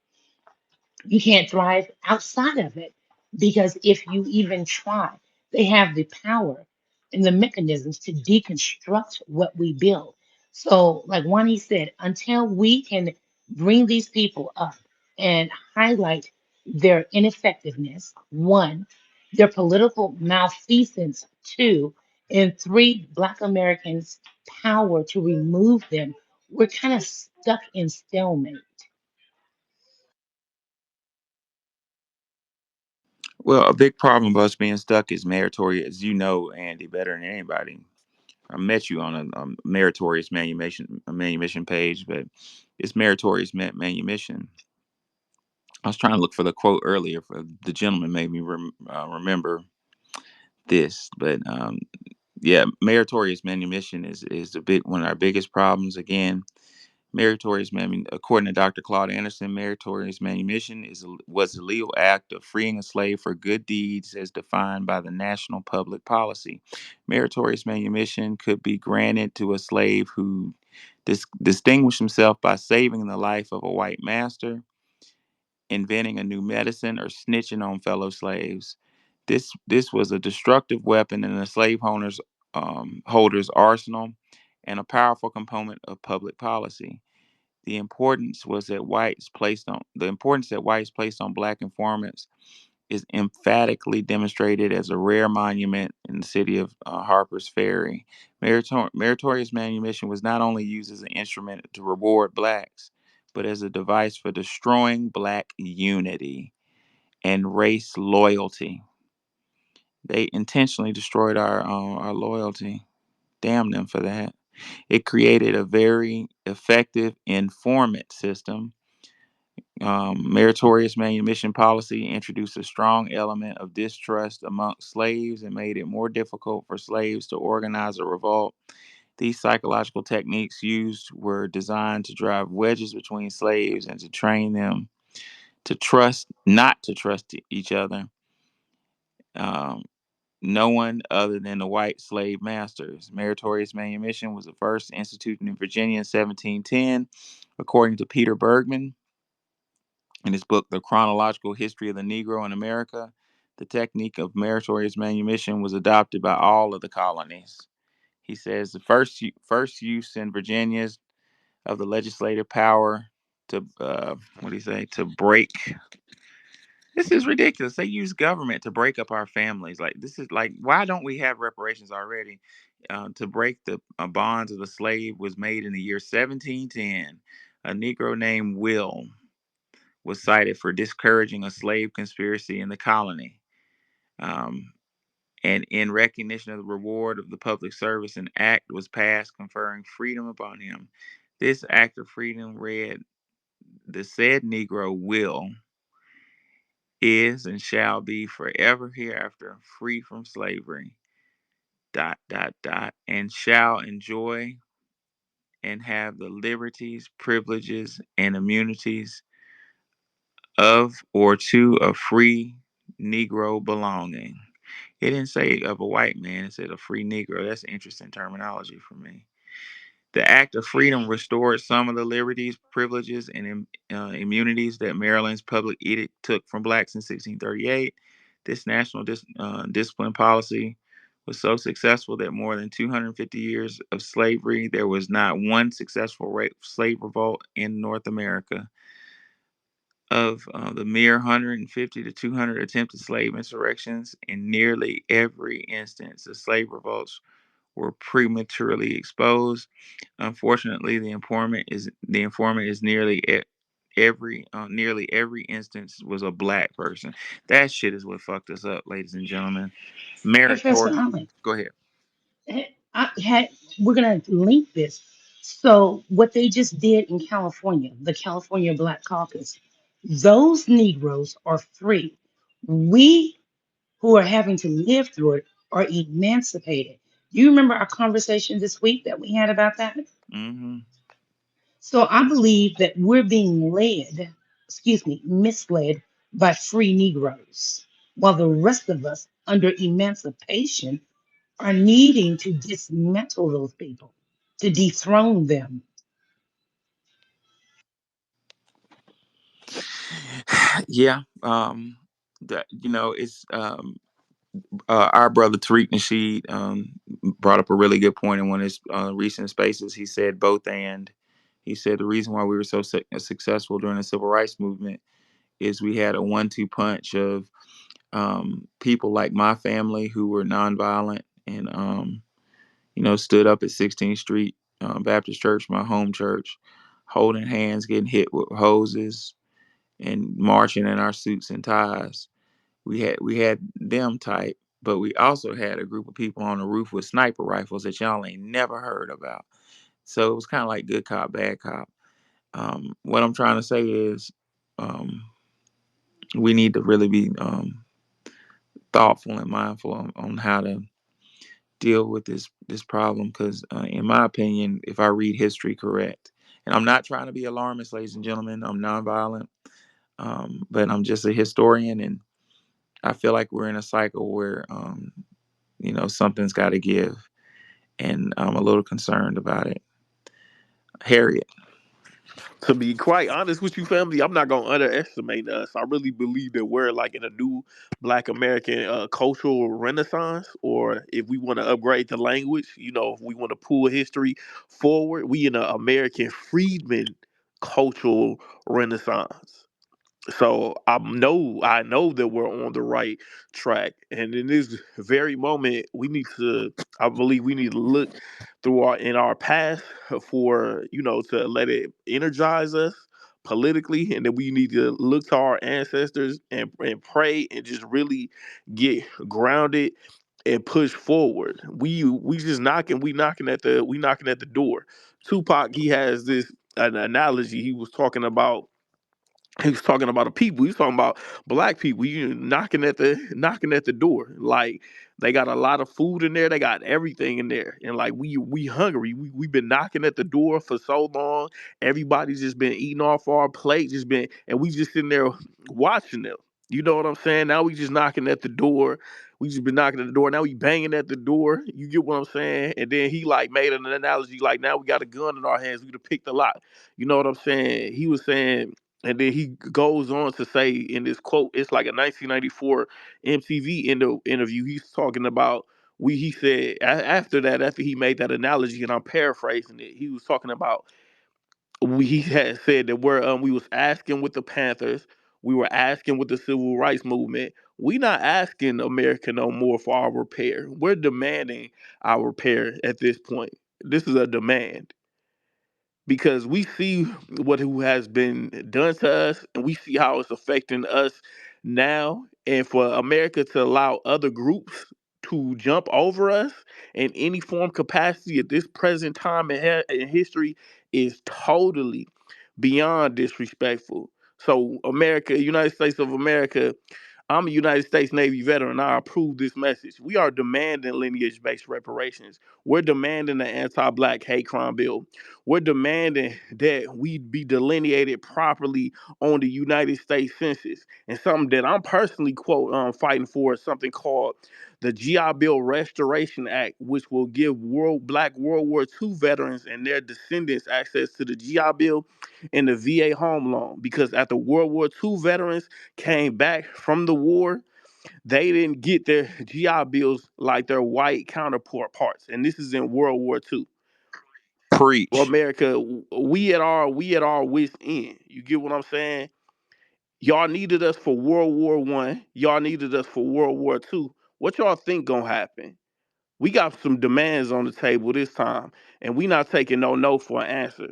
You can't thrive outside of it because if you even try, they have the power and the mechanisms to deconstruct what we build. So, like Wani said, until we can bring these people up and highlight their ineffectiveness, one, their political malfeasance, two, and three, Black Americans' power to remove them, we're kind of stuck in stalemate. Well, a big problem of us being stuck is meritorious. As you know, Andy, better than anybody. I met you on a meritorious manumission page, but it's meritorious manumission. I was trying to look for the quote earlier. For the gentleman made me remember this, but yeah, meritorious manumission is a big one of our biggest problems. Again, according to Dr. Claude Anderson, meritorious manumission was a legal act of freeing a slave for good deeds as defined by the national public policy. Meritorious manumission could be granted to a slave who distinguished himself by saving the life of a white master, inventing a new medicine, or snitching on fellow slaves. This was a destructive weapon in the holder's arsenal and a powerful component of public policy. The importance that whites placed on black informants is emphatically demonstrated as a rare monument in the city of Harper's Ferry. Meritorious manumission was not only used as an instrument to reward blacks, but as a device for destroying black unity and race loyalty. They intentionally destroyed our loyalty. Damn them for that. It created a very effective informant system. Meritorious manumission policy introduced a strong element of distrust amongst slaves and made it more difficult for slaves to organize a revolt. These psychological techniques used were designed to drive wedges between slaves and to train them not to trust each other. Um, no one other than the white slave masters. Meritorious manumission was the first instituted in Virginia in 1710, according to Peter Bergman. In his book, The Chronological History of the Negro in America, the technique of meritorious manumission was adopted by all of the colonies. He says the first use in Virginia of the legislative power to what do you say to break. This is ridiculous. They use government to break up our families. Like this is like why don't we have reparations already? To break the bonds of the slave was made in the year 1710. A Negro named Will was cited for discouraging a slave conspiracy in the colony. Um, and in recognition of the reward of the public service, an act was passed conferring freedom upon him. This act of freedom read, the said Negro will, is, and shall be forever hereafter free from slavery, dot, dot, dot, and shall enjoy and have the liberties, privileges, and immunities of or to a free Negro belonging. It didn't say of a white man, it said a free Negro. That's interesting terminology for me. The Act of Freedom restored some of the liberties, privileges, and immunities that Maryland's public edict took from blacks in 1638. This national discipline policy was so successful that more than 250 years of slavery, there was not one successful slave revolt in North America. Of the mere 150 to 200 attempted slave insurrections, in nearly every instance, the slave revolts were prematurely exposed. Unfortunately, the informant is nearly every instance was a black person. That shit is what fucked us up, ladies and gentlemen. Professor Meritorious. Allen, Go ahead. I had, we're gonna link this. So what they just did in California, the California Black Caucus, those Negroes are free. We who are having to live through it are emancipated. Do you remember our conversation this week that we had about that? Hmm. So I believe that we're being misled by free Negroes, while the rest of us under emancipation are needing to dismantle those people, to dethrone them. Yeah. It's our brother Tariq Nasheed brought up a really good point in one of his recent spaces. He said both and. He said the reason why we were so successful during the civil rights movement is we had a 1-2 punch of people like my family who were nonviolent and stood up at 16th Street Baptist Church, my home church, holding hands, getting hit with hoses, and marching in our suits and ties. We had them type, but we also had a group of people on the roof with sniper rifles that y'all ain't never heard about. So it was kind of like good cop, bad cop. What I'm trying to say is, um, we need to really be thoughtful and mindful on how to deal with this problem. Because, in my opinion, if I read history correct, and I'm not trying to be alarmist, ladies and gentlemen, I'm nonviolent, but I'm just a historian, and I feel like we're in a cycle where something's got to give, and I'm a little concerned about it. Harriet. To be quite honest with you, family, I'm not gonna underestimate us. I really believe that we're like in a new Black American cultural renaissance, or if we want to upgrade the language, if we want to pull history forward, we in an American freedman cultural renaissance. So I know that we're on the right track, and in this very moment, I believe we need to look through our past for to let it energize us politically, and then we need to look to our ancestors and pray and just really get grounded and push forward. We just knocking at the door. Tupac, he has this an analogy. He was talking about a people. He was talking about black people. You knocking at the door. Like they got a lot of food in there. They got everything in there, and like we hungry. We've been knocking at the door for so long. Everybody's just been eating off our plate. And we just sitting there watching them. You know what I'm saying? Now we just knocking at the door. We just been knocking at the door. Now we banging at the door. You get what I'm saying? And then he like made an analogy like now we got a gun in our hands. We to pick the lock. You know what I'm saying? He was saying, and then he goes on to say in this quote, it's like a 1994 MTV interview. He's talking about he said after that, after he made that analogy, and I'm paraphrasing it, he was talking about he had said that we was asking with the Panthers, we were asking with the Civil Rights Movement. We not asking America no more for our repair. We're demanding our repair at this point. This is a demand because we see what who has been done to us and we see how it's affecting us now, and for America to allow other groups to jump over us in any form capacity at this present time in history is totally beyond disrespectful. So America, United States of America, I'm a United States Navy veteran. I approve this message. We are demanding lineage-based reparations. We're demanding the anti-black hate crime bill. We're demanding that we be delineated properly on the United States Census. And something that I'm personally fighting for is something called the GI Bill Restoration Act, which will give Black World War II veterans and their descendants access to the GI Bill and the VA home loan. Because after World War II veterans came back from the war, They didn't get their GI Bills like their white counterparts, and this is in World War II. Well, Preach. America, we at our wits end. You get what I'm saying? Y'all needed us for World War One. Y'all needed us for World War Two. What y'all think gonna happen? We got some demands on the table this time, and we not taking no for an answer.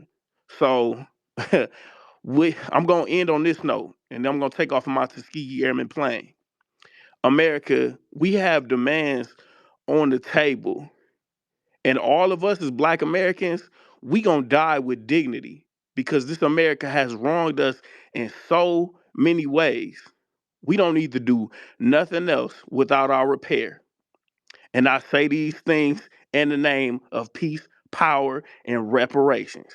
So I'm gonna end on this note, and then I'm gonna take off of my Tuskegee Airman plane. America, we have demands on the table, and all of us as Black Americans, we gonna die with dignity because this America has wronged us in so many ways. We don't need to do nothing else without our repair. And I say these things in the name of peace, power, and reparations.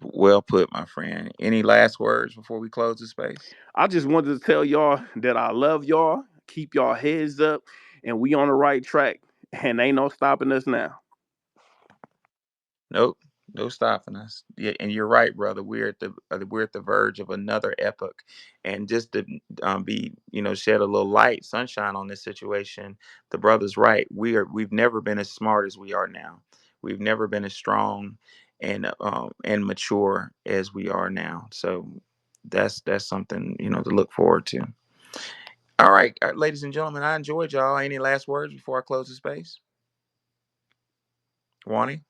Well put, my friend. Any last words before we close the space? I just wanted to tell y'all that I love y'all. Keep y'all heads up, and we on the right track. And ain't no stopping us now. Nope, no stopping us. Yeah, and you're right, brother. We're at the verge of another epoch, and just to be shed a little light, sunshine on this situation. The brother's right. We've never been as smart as we are now. We've never been as strong and mature as we are now. So that's something to look forward to. All right, ladies and gentlemen, I enjoyed y'all. Any last words before I close the space? Wani?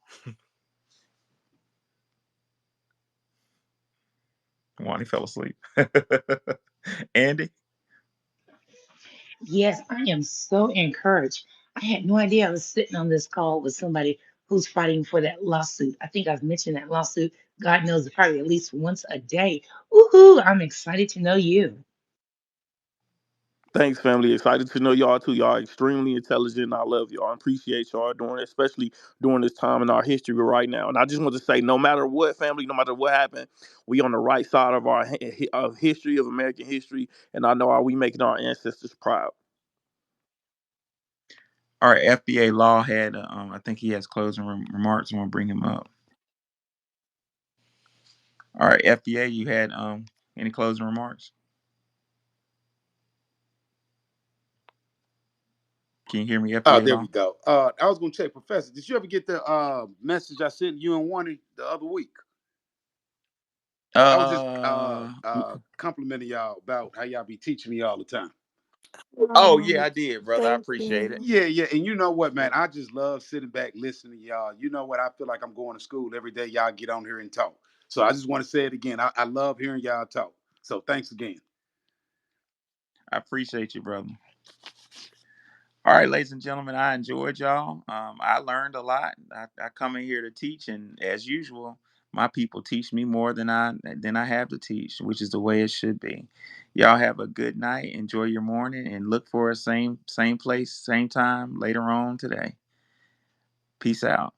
Wani fell asleep. Andy? Yes, I am so encouraged. I had no idea I was sitting on this call with somebody who's fighting for that lawsuit. I think I've mentioned that lawsuit, God knows, probably at least once a day. Woohoo! I'm excited to know you. Thanks, family. Excited to know y'all too. Y'all extremely intelligent. I love y'all. I appreciate y'all doing it, especially during this time in our history right now. And I just want to say, no matter what, family, no matter what happened, we on the right side of our of history, of American history, and I know are we making our ancestors proud. All right, FBA Law had, I think he has closing remarks. I'm gonna bring him up. All right, FBA, you had any closing remarks? Can you hear me, Oh, FBA there Law? we go. I was gonna check, Professor. Did you ever get the message I sent you and Warnie the other week? I was just Uh, complimenting y'all about how y'all be teaching me all the time. oh yeah, Um, I did, brother. I thank appreciate it. you. Yeah, yeah. And you know what, man? I just love sitting back listening to y'all. You know what? I feel like I'm going to school every day. Y'all get on here and talk. So I just want to say it again. I love hearing y'all talk. So thanks again. I appreciate you, brother. All right, ladies and gentlemen, I enjoyed y'all. I learned a lot. I come in here to teach, and as usual, my people teach me more than I have to teach, which is the way it should be. Y'all have a good night. Enjoy your morning, and look for us same place, same time later on today. Peace out.